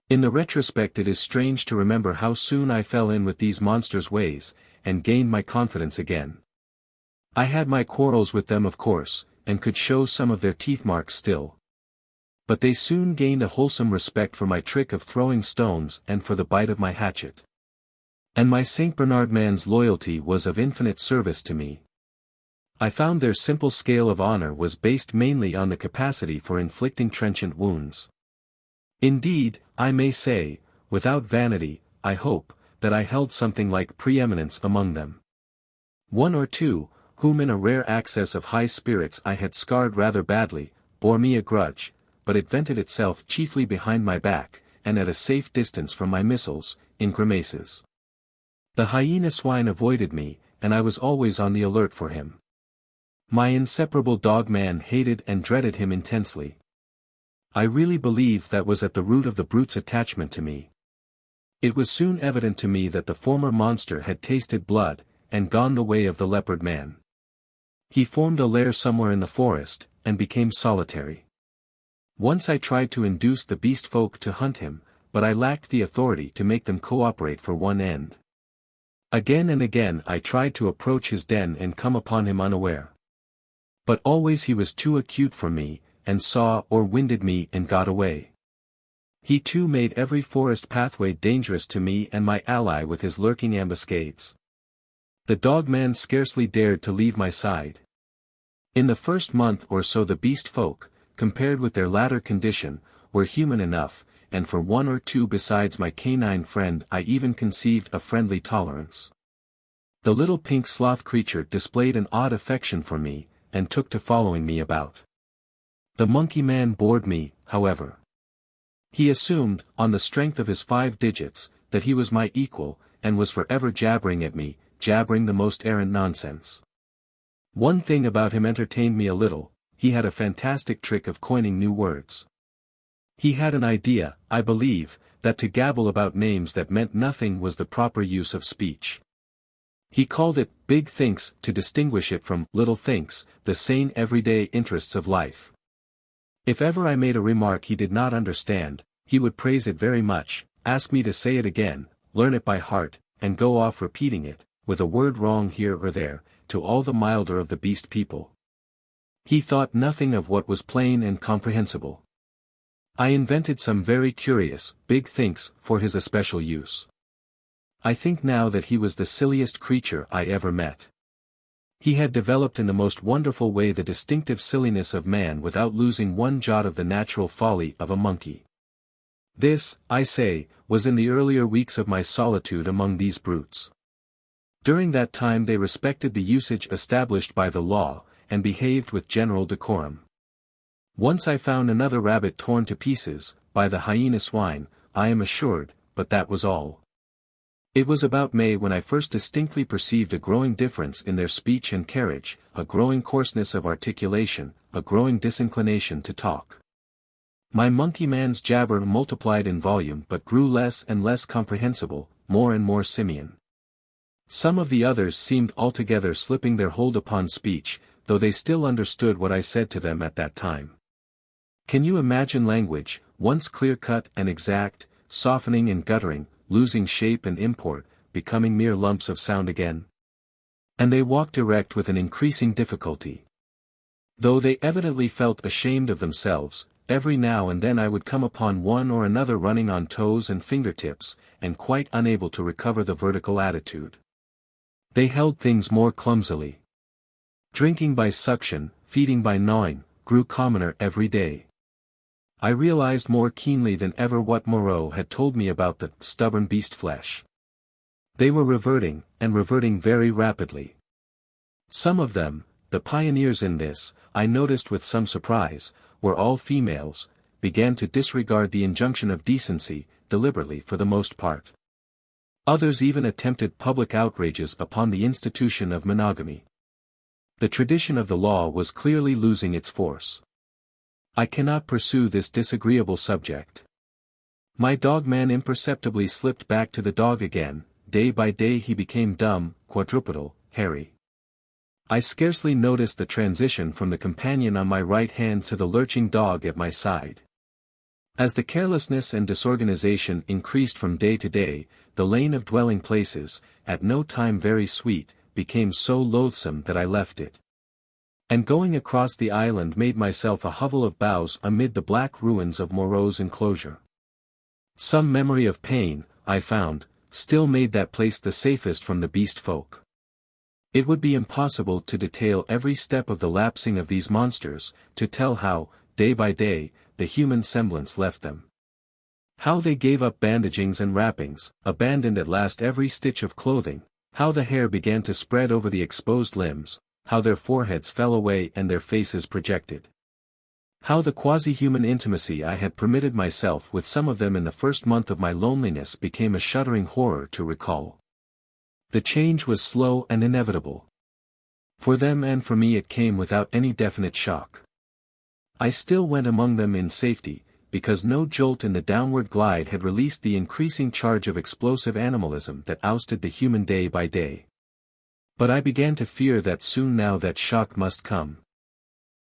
A: In the retrospect it is strange to remember how soon I fell in with these monsters' ways, and gained my confidence again. I had my quarrels with them of course, and could show some of their teeth marks still. But they soon gained a wholesome respect for my trick of throwing stones and for the bite of my hatchet. And my St. Bernard man's loyalty was of infinite service to me. I found their simple scale of honor was based mainly on the capacity for inflicting trenchant wounds. Indeed, I may say, without vanity, I hope, that I held something like preeminence among them. One or two, whom in a rare access of high spirits I had scarred rather badly, bore me a grudge, but it vented itself chiefly behind my back, and at a safe distance from my missiles, in grimaces. The hyena swine avoided me, and I was always on the alert for him. My inseparable dog-man hated and dreaded him intensely. I really believe that was at the root of the brute's attachment to me. It was soon evident to me that the former monster had tasted blood, and gone the way of the leopard man. He formed a lair somewhere in the forest, and became solitary. Once I tried to induce the beast folk to hunt him, but I lacked the authority to make them cooperate for one end. Again and again I tried to approach his den and come upon him unaware. But always he was too acute for me, and saw or winded me and got away. He too made every forest pathway dangerous to me and my ally with his lurking ambuscades. The dog-man scarcely dared to leave my side. In the first month or so the beast folk, compared with their latter condition, were human enough, and for one or two besides my canine friend I even conceived a friendly tolerance. The little pink sloth creature displayed an odd affection for me, and took to following me about. The monkey man bored me, however. He assumed, on the strength of his 5 digits, that he was my equal, and was forever jabbering at me, jabbering the most errant nonsense. One thing about him entertained me a little, he had a fantastic trick of coining new words. He had an idea, I believe, that to gabble about names that meant nothing was the proper use of speech. He called it big thinks to distinguish it from little thinks, the sane everyday interests of life. If ever I made a remark he did not understand, he would praise it very much, ask me to say it again, learn it by heart, and go off repeating it, with a word wrong here or there, to all the milder of the beast people. He thought nothing of what was plain and comprehensible. I invented some very curious, big thinks, for his especial use. I think now that he was the silliest creature I ever met. He had developed in the most wonderful way the distinctive silliness of man without losing one jot of the natural folly of a monkey. This, I say, was in the earlier weeks of my solitude among these brutes. During that time they respected the usage established by the law, and behaved with general decorum. Once I found another rabbit torn to pieces, by the hyena swine, I am assured, but that was all. It was about May when I first distinctly perceived a growing difference in their speech and carriage, a growing coarseness of articulation, a growing disinclination to talk. My monkey man's jabber multiplied in volume but grew less and less comprehensible, more and more simian. Some of the others seemed altogether slipping their hold upon speech, though they still understood what I said to them at that time. Can you imagine language, once clear-cut and exact, softening and guttering, losing shape and import, becoming mere lumps of sound again? And they walked erect with an increasing difficulty. Though they evidently felt ashamed of themselves, every now and then I would come upon one or another running on toes and fingertips, and quite unable to recover the vertical attitude. They held things more clumsily. Drinking by suction, feeding by gnawing, grew commoner every day. I realized more keenly than ever what Moreau had told me about the stubborn beast flesh. They were reverting, and reverting very rapidly. Some of them, the pioneers in this, I noticed with some surprise, were all females, began to disregard the injunction of decency, deliberately for the most part. Others even attempted public outrages upon the institution of monogamy. The tradition of the law was clearly losing its force. I cannot pursue this disagreeable subject. My dogman imperceptibly slipped back to the dog again. Day by day he became dumb, quadrupedal, hairy. I scarcely noticed the transition from the companion on my right hand to the lurching dog at my side. As the carelessness and disorganization increased from day to day, the lane of dwelling places, at no time very sweet, became so loathsome that I left it. And going across the island made myself a hovel of boughs amid the black ruins of Moreau's enclosure. Some memory of pain, I found, still made that place the safest from the beast folk. It would be impossible to detail every step of the lapsing of these monsters, to tell how, day by day, the human semblance left them. How they gave up bandagings and wrappings, abandoned at last every stitch of clothing, how the hair began to spread over the exposed limbs, how their foreheads fell away and their faces projected. How the quasi-human intimacy I had permitted myself with some of them in the first month of my loneliness became a shuddering horror to recall. The change was slow and inevitable. For them and for me it came without any definite shock. I still went among them in safety, because no jolt in the downward glide had released the increasing charge of explosive animalism that ousted the human day by day. But I began to fear that soon now that shock must come.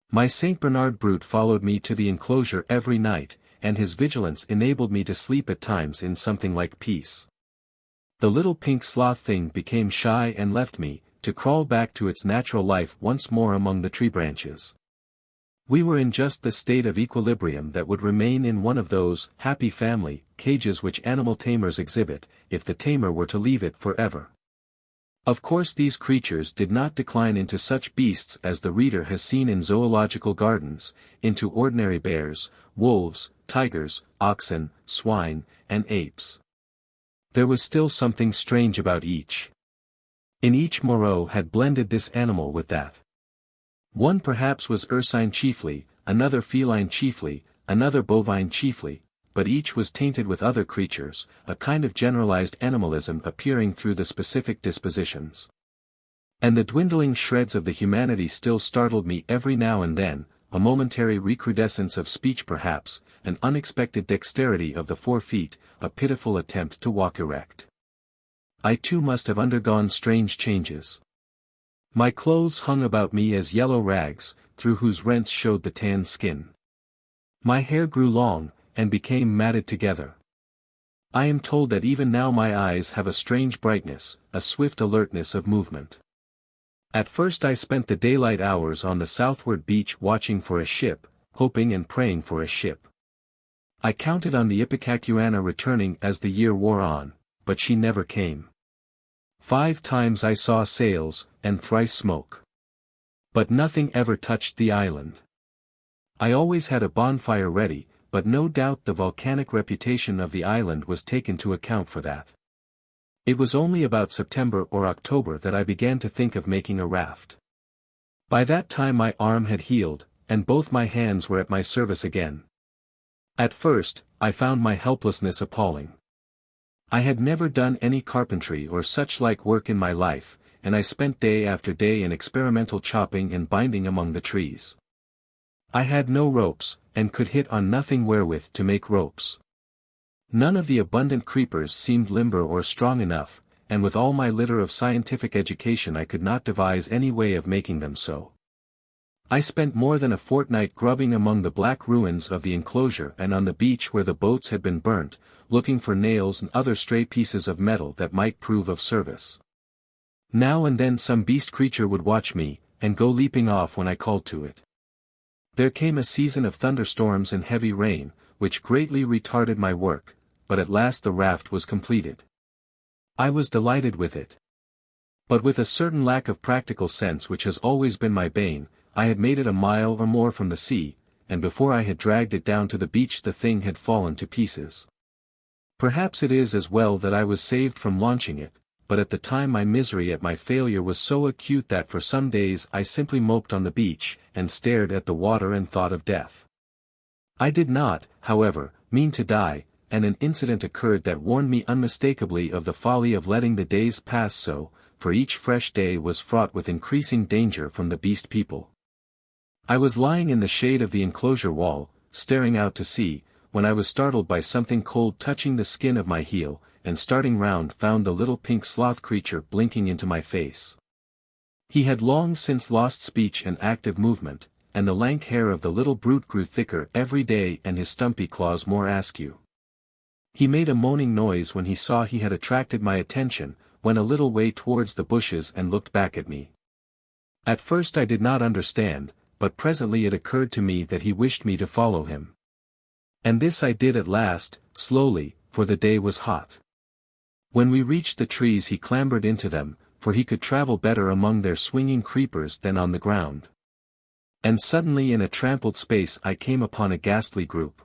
A: My St. Bernard brute followed me to the enclosure every night, and his vigilance enabled me to sleep at times in something like peace. The little pink sloth thing became shy and left me, to crawl back to its natural life once more among the tree branches. We were in just the state of equilibrium that would remain in one of those happy family cages which animal tamers exhibit, if the tamer were to leave it forever. Of course these creatures did not decline into such beasts as the reader has seen in zoological gardens, into ordinary bears, wolves, tigers, oxen, swine, and apes. There was still something strange about each. In each Moreau had blended this animal with that. One perhaps was ursine chiefly, another feline chiefly, another bovine chiefly, but each was tainted with other creatures, a kind of generalized animalism appearing through the specific dispositions. And the dwindling shreds of the humanity still startled me every now and then, a momentary recrudescence of speech perhaps, an unexpected dexterity of the 4 feet, a pitiful attempt to walk erect. I too must have undergone strange changes. My clothes hung about me as yellow rags, through whose rents showed the tanned skin. My hair grew long, and became matted together. I am told that even now my eyes have a strange brightness, a swift alertness of movement. At first I spent the daylight hours on the southward beach watching for a ship, hoping and praying for a ship. I counted on the Ipecacuanha returning as the year wore on, but she never came. 5 times I saw sails, and thrice smoke. But nothing ever touched the island. I always had a bonfire ready, but no doubt the volcanic reputation of the island was taken to account for that. It was only about September or October that I began to think of making a raft. By that time my arm had healed, and both my hands were at my service again. At first, I found my helplessness appalling. I had never done any carpentry or such like work in my life, and I spent day after day in experimental chopping and binding among the trees. I had no ropes, and could hit on nothing wherewith to make ropes. None of the abundant creepers seemed limber or strong enough, and with all my litter of scientific education I could not devise any way of making them so. I spent more than a fortnight grubbing among the black ruins of the enclosure and on the beach where the boats had been burnt, looking for nails and other stray pieces of metal that might prove of service. Now and then some beast creature would watch me, and go leaping off when I called to it. There came a season of thunderstorms and heavy rain, which greatly retarded my work, but at last the raft was completed. I was delighted with it. But with a certain lack of practical sense which has always been my bane, I had made it a mile or more from the sea, and before I had dragged it down to the beach the thing had fallen to pieces. Perhaps it is as well that I was saved from launching it, but at the time my misery at my failure was so acute that for some days I simply moped on the beach, and stared at the water and thought of death. I did not, however, mean to die, and an incident occurred that warned me unmistakably of the folly of letting the days pass so, for each fresh day was fraught with increasing danger from the beast people. I was lying in the shade of the enclosure wall, staring out to sea, when I was startled by something cold touching the skin of my heel, and starting round found the little pink sloth creature blinking into my face. He had long since lost speech and active movement, and the lank hair of the little brute grew thicker every day and his stumpy claws more askew. He made a moaning noise when he saw he had attracted my attention, went a little way towards the bushes and looked back at me. At first I did not understand, but presently it occurred to me that he wished me to follow him. And this I did at last, slowly, for the day was hot. When we reached the trees he clambered into them, for he could travel better among their swinging creepers than on the ground. And suddenly in a trampled space I came upon a ghastly group.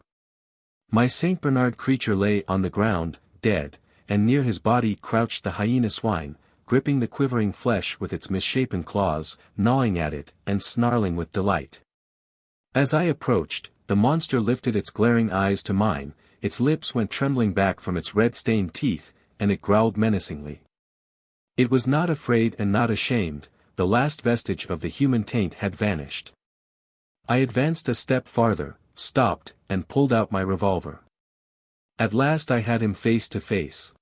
A: My Saint Bernard creature lay on the ground, dead, and near his body crouched the hyena swine, gripping the quivering flesh with its misshapen claws, gnawing at it, and snarling with delight. As I approached, the monster lifted its glaring eyes to mine, its lips went trembling back from its red-stained teeth, and it growled menacingly. It was not afraid and not ashamed, the last vestige of the human taint had vanished. I advanced a step farther, stopped, and pulled out my revolver. At last I had him face to face.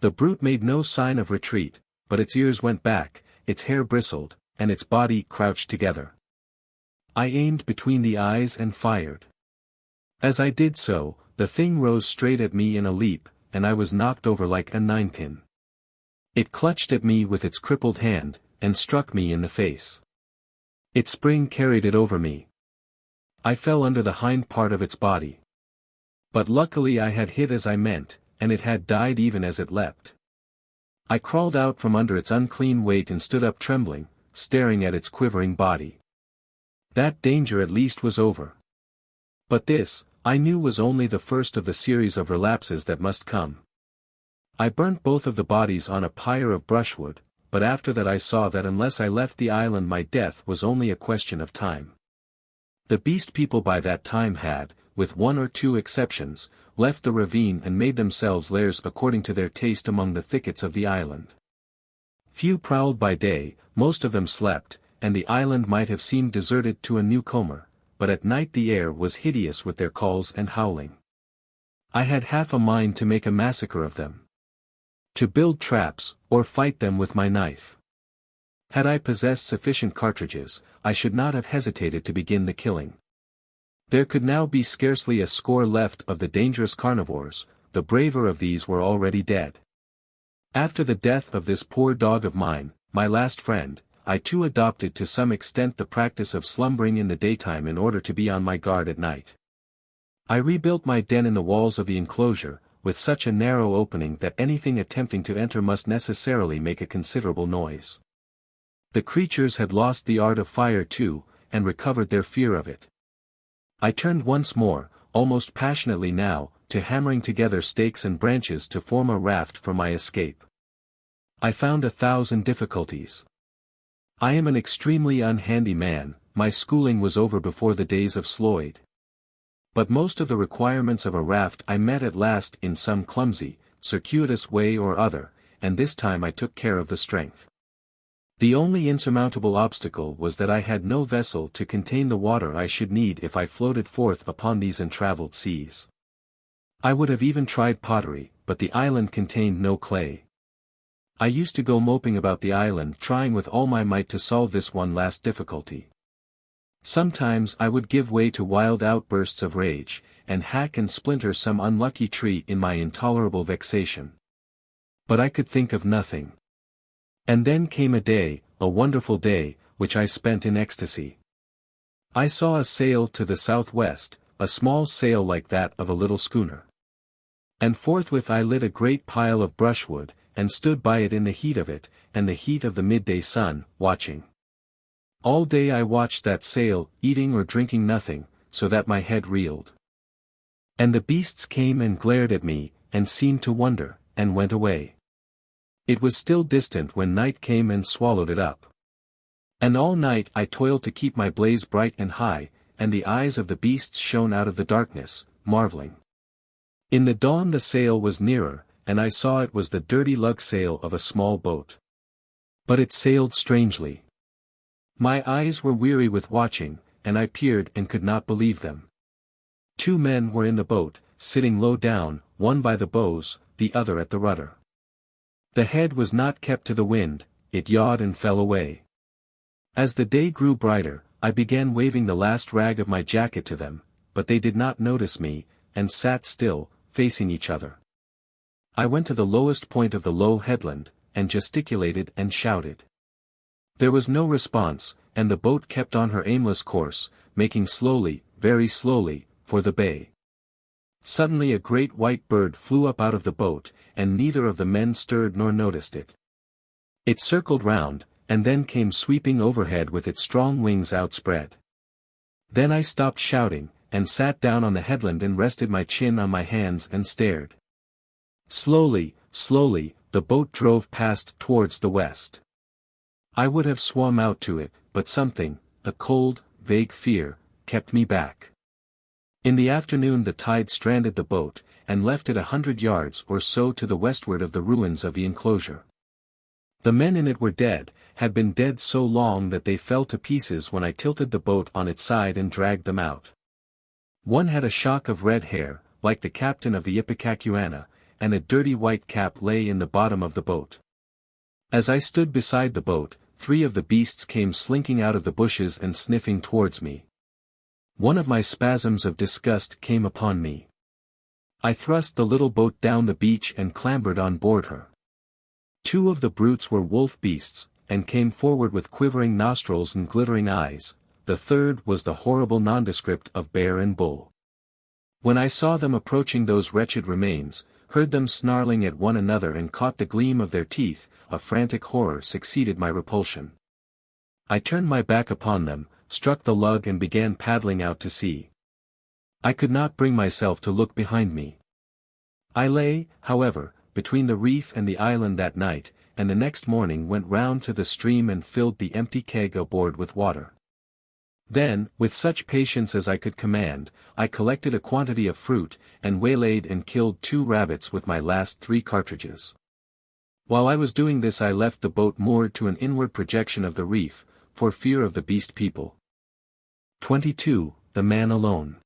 A: The brute made no sign of retreat, but its ears went back, its hair bristled, and its body crouched together. I aimed between the eyes and fired. As I did so, the thing rose straight at me in a leap, and I was knocked over like a ninepin. It clutched at me with its crippled hand, and struck me in the face. Its spring carried it over me. I fell under the hind part of its body. But luckily I had hit as I meant, and it had died even as it leapt. I crawled out from under its unclean weight and stood up trembling, staring at its quivering body. That danger at least was over. But this, I knew, was only the first of the series of relapses that must come. I burnt both of the bodies on a pyre of brushwood, but after that I saw that unless I left the island my death was only a question of time. The beast people by that time had, with one or two exceptions, left the ravine and made themselves lairs according to their taste among the thickets of the island. Few prowled by day, most of them slept, and the island might have seemed deserted to a newcomer, but at night the air was hideous with their calls and howling. I had half a mind to make a massacre of them. To build traps, or fight them with my knife. Had I possessed sufficient cartridges, I should not have hesitated to begin the killing. There could now be scarcely a score left of the dangerous carnivores, the braver of these were already dead. After the death of this poor dog of mine, my last friend, I too adopted to some extent the practice of slumbering in the daytime in order to be on my guard at night. I rebuilt my den in the walls of the enclosure, with such a narrow opening that anything attempting to enter must necessarily make a considerable noise. The creatures had lost the art of fire too, and recovered their fear of it. I turned once more, almost passionately now, to hammering together stakes and branches to form a raft for my escape. I found 1,000 difficulties. I am an extremely unhandy man, my schooling was over before the days of Sloyd. But most of the requirements of a raft I met at last in some clumsy, circuitous way or other, and this time I took care of the strength. The only insurmountable obstacle was that I had no vessel to contain the water I should need if I floated forth upon these untraveled seas. I would have even tried pottery, but the island contained no clay. I used to go moping about the island trying with all my might to solve this one last difficulty. Sometimes I would give way to wild outbursts of rage, and hack and splinter some unlucky tree in my intolerable vexation. But I could think of nothing. And then came a day, a wonderful day, which I spent in ecstasy. I saw a sail to the southwest, a small sail like that of a little schooner. And forthwith I lit a great pile of brushwood, and stood by it in the heat of it, and the heat of the midday sun, watching. All day I watched that sail, eating or drinking nothing, so that my head reeled. And the beasts came and glared at me, and seemed to wonder, and went away. It was still distant when night came and swallowed it up. And all night I toiled to keep my blaze bright and high, and the eyes of the beasts shone out of the darkness, marveling. In the dawn the sail was nearer, and I saw it was the dirty lug sail of a small boat. But it sailed strangely. My eyes were weary with watching, and I peered and could not believe them. 2 men were in the boat, sitting low down, one by the bows, the other at the rudder. The head was not kept to the wind, it yawed and fell away. As the day grew brighter, I began waving the last rag of my jacket to them, but they did not notice me, and sat still, facing each other. I went to the lowest point of the low headland, and gesticulated and shouted. There was no response, and the boat kept on her aimless course, making slowly, very slowly, for the bay. Suddenly a great white bird flew up out of the boat, and neither of the men stirred nor noticed it. It circled round, and then came sweeping overhead with its strong wings outspread. Then I stopped shouting, and sat down on the headland and rested my chin on my hands and stared. Slowly, slowly, the boat drove past towards the west. I would have swum out to it, but something, a cold, vague fear, kept me back. In the afternoon the tide stranded the boat, and left it 100 yards or so to the westward of the ruins of the enclosure. The men in it were dead, had been dead so long that they fell to pieces when I tilted the boat on its side and dragged them out. One had a shock of red hair, like the captain of the Ipecacuanha, and a dirty white cap lay in the bottom of the boat. As I stood beside the boat, 3 of the beasts came slinking out of the bushes and sniffing towards me. One of my spasms of disgust came upon me. I thrust the little boat down the beach and clambered on board her. 2 of the brutes were wolf beasts, and came forward with quivering nostrils and glittering eyes. The third was the horrible nondescript of bear and bull. When I saw them approaching those wretched remains, heard them snarling at one another and caught the gleam of their teeth, a frantic horror succeeded my repulsion. I turned my back upon them, struck the lug and began paddling out to sea. I could not bring myself to look behind me. I lay, however, between the reef and the island that night, and the next morning went round to the stream and filled the empty keg aboard with water. Then, with such patience as I could command, I collected a quantity of fruit, and waylaid and killed 2 rabbits with my last 3 cartridges. While I was doing this I left the boat moored to an inward projection of the reef, for fear of the beast people. 22. The Man Alone.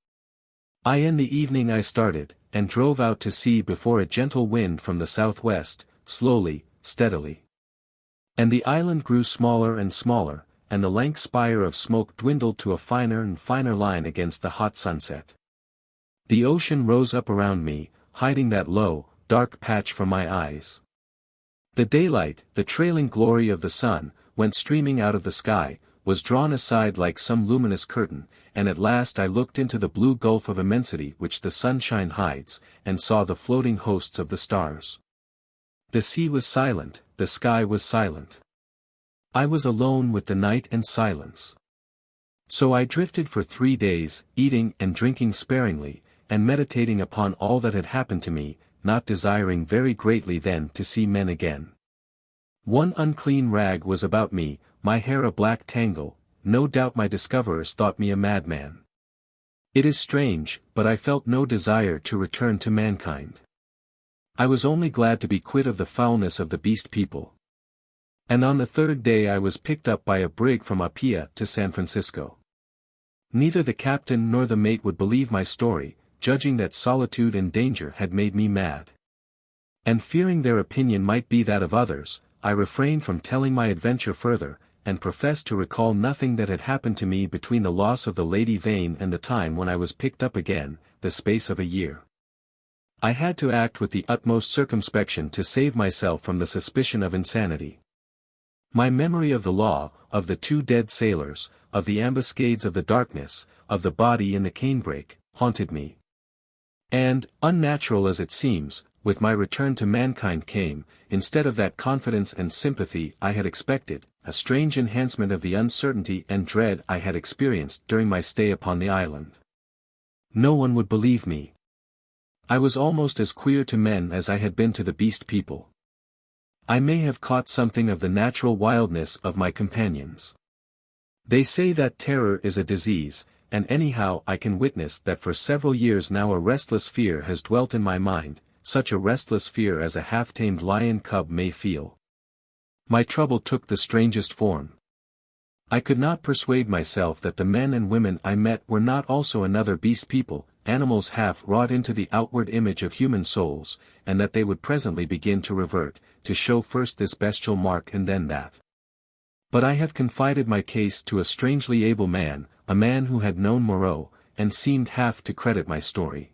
A: In the evening I started, and drove out to sea before a gentle wind from the southwest, slowly, steadily. And the island grew smaller and smaller, and the lank spire of smoke dwindled to a finer and finer line against the hot sunset. The ocean rose up around me, hiding that low, dark patch from my eyes. The daylight, the trailing glory of the sun, went streaming out of the sky, was drawn aside like some luminous curtain, and at last I looked into the blue gulf of immensity which the sunshine hides, and saw the floating hosts of the stars. The sea was silent, the sky was silent. I was alone with the night and silence. So I drifted for 3 days, eating and drinking sparingly, and meditating upon all that had happened to me, not desiring very greatly then to see men again. One unclean rag was about me, my hair a black tangle, no doubt my discoverers thought me a madman. It is strange, but I felt no desire to return to mankind. I was only glad to be quit of the foulness of the beast people. And on the 3rd day I was picked up by a brig from Apia to San Francisco. Neither the captain nor the mate would believe my story, judging that solitude and danger had made me mad. And fearing their opinion might be that of others, I refrained from telling my adventure further, and professed to recall nothing that had happened to me between the loss of the Lady Vane and the time when I was picked up again, the space of a year. I had to act with the utmost circumspection to save myself from the suspicion of insanity. My memory of the law, of the 2 dead sailors, of the ambuscades of the darkness, of the body in the canebrake, haunted me. And, unnatural as it seems, with my return to mankind came, instead of that confidence and sympathy I had expected, a strange enhancement of the uncertainty and dread I had experienced during my stay upon the island. No one would believe me. I was almost as queer to men as I had been to the beast people. I may have caught something of the natural wildness of my companions. They say that terror is a disease, and anyhow I can witness that for several years now a restless fear has dwelt in my mind, such a restless fear as a half-tamed lion cub may feel. My trouble took the strangest form. I could not persuade myself that the men and women I met were not also another beast people, animals half wrought into the outward image of human souls, and that they would presently begin to revert, to show first this bestial mark and then that. But I have confided my case to a strangely able man, a man who had known Moreau, and seemed half to credit my story.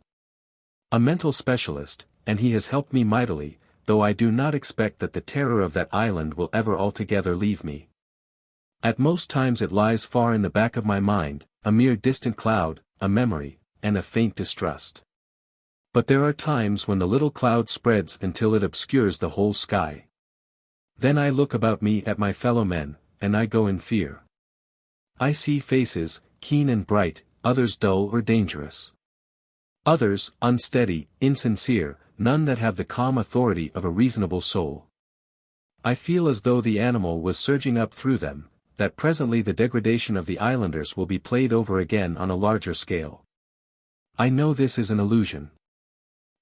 A: A mental specialist, and he has helped me mightily, though I do not expect that the terror of that island will ever altogether leave me. At most times it lies far in the back of my mind, a mere distant cloud, a memory, and a faint distrust. But there are times when the little cloud spreads until it obscures the whole sky. Then I look about me at my fellow men, and I go in fear. I see faces, keen and bright, others dull or dangerous. Others, unsteady, insincere, none that have the calm authority of a reasonable soul. I feel as though the animal was surging up through them, that presently the degradation of the islanders will be played over again on a larger scale. I know this is an illusion.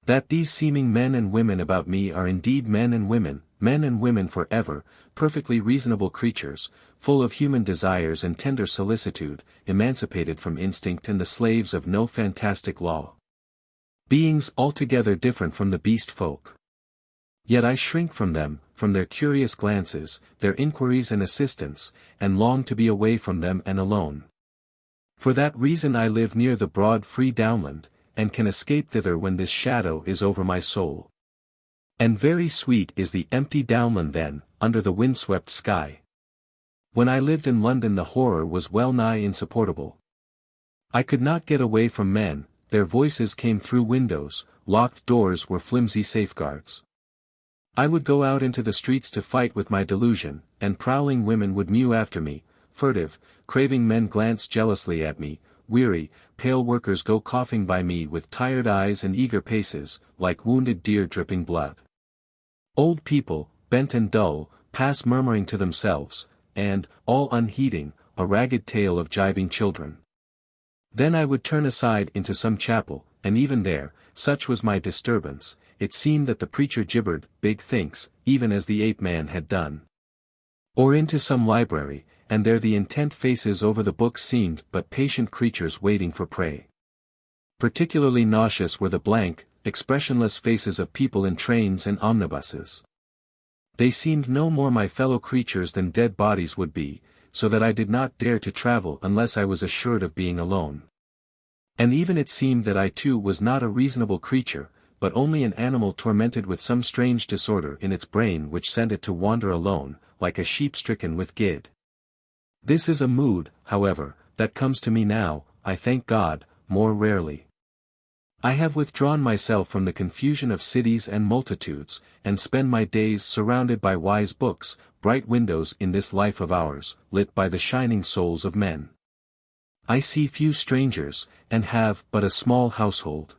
A: That these seeming men and women about me are indeed men and women forever, perfectly reasonable creatures, full of human desires and tender solicitude, emancipated from instinct and the slaves of no fantastic law. Beings altogether different from the beast folk. Yet I shrink from them, from their curious glances, their inquiries and assistance, and long to be away from them and alone. For that reason I live near the broad free downland, and can escape thither when this shadow is over my soul. And very sweet is the empty downland then, under the windswept sky. When I lived in London the horror was well nigh insupportable. I could not get away from men, their voices came through windows, locked doors were flimsy safeguards. I would go out into the streets to fight with my delusion, and prowling women would mew after me, furtive, craving men glance jealously at me, weary, pale workers go coughing by me with tired eyes and eager paces, like wounded deer dripping blood. Old people, bent and dull, pass murmuring to themselves, and, all unheeding, a ragged tale of gibing children. Then I would turn aside into some chapel, and even there, such was my disturbance, it seemed that the preacher gibbered, big thinks, even as the ape-man had done. Or into some library, and there the intent faces over the books seemed but patient creatures waiting for prey. Particularly nauseous were the blank, expressionless faces of people in trains and omnibuses. They seemed no more my fellow creatures than dead bodies would be, so that I did not dare to travel unless I was assured of being alone. And even it seemed that I too was not a reasonable creature, but only an animal tormented with some strange disorder in its brain which sent it to wander alone, like a sheep stricken with gid. This is a mood, however, that comes to me now, I thank God, more rarely. I have withdrawn myself from the confusion of cities and multitudes, and spend my days surrounded by wise books, bright windows in this life of ours, lit by the shining souls of men. I see few strangers, and have but a small household.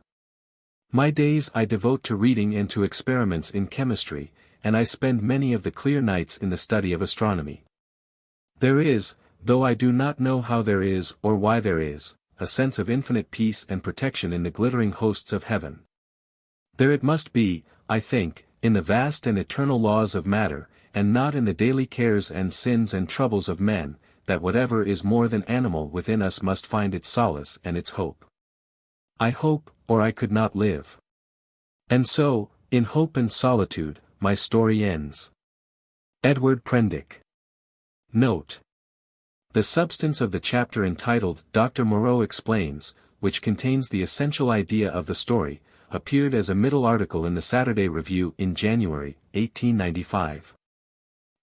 A: My days I devote to reading and to experiments in chemistry, and I spend many of the clear nights in the study of astronomy. There is, though I do not know how there is or why there is, a sense of infinite peace and protection in the glittering hosts of heaven. There it must be, I think, in the vast and eternal laws of matter, and not in the daily cares and sins and troubles of men, that whatever is more than animal within us must find its solace and its hope. I hope, or I could not live. And so, in hope and solitude, my story ends. Edward Prendick. Note: the substance of the chapter entitled Dr. Moreau Explains, which contains the essential idea of the story, appeared as a middle article in the Saturday Review in January, 1895.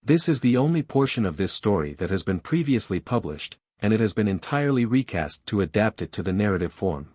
A: This is the only portion of this story that has been previously published, and it has been entirely recast to adapt it to the narrative form.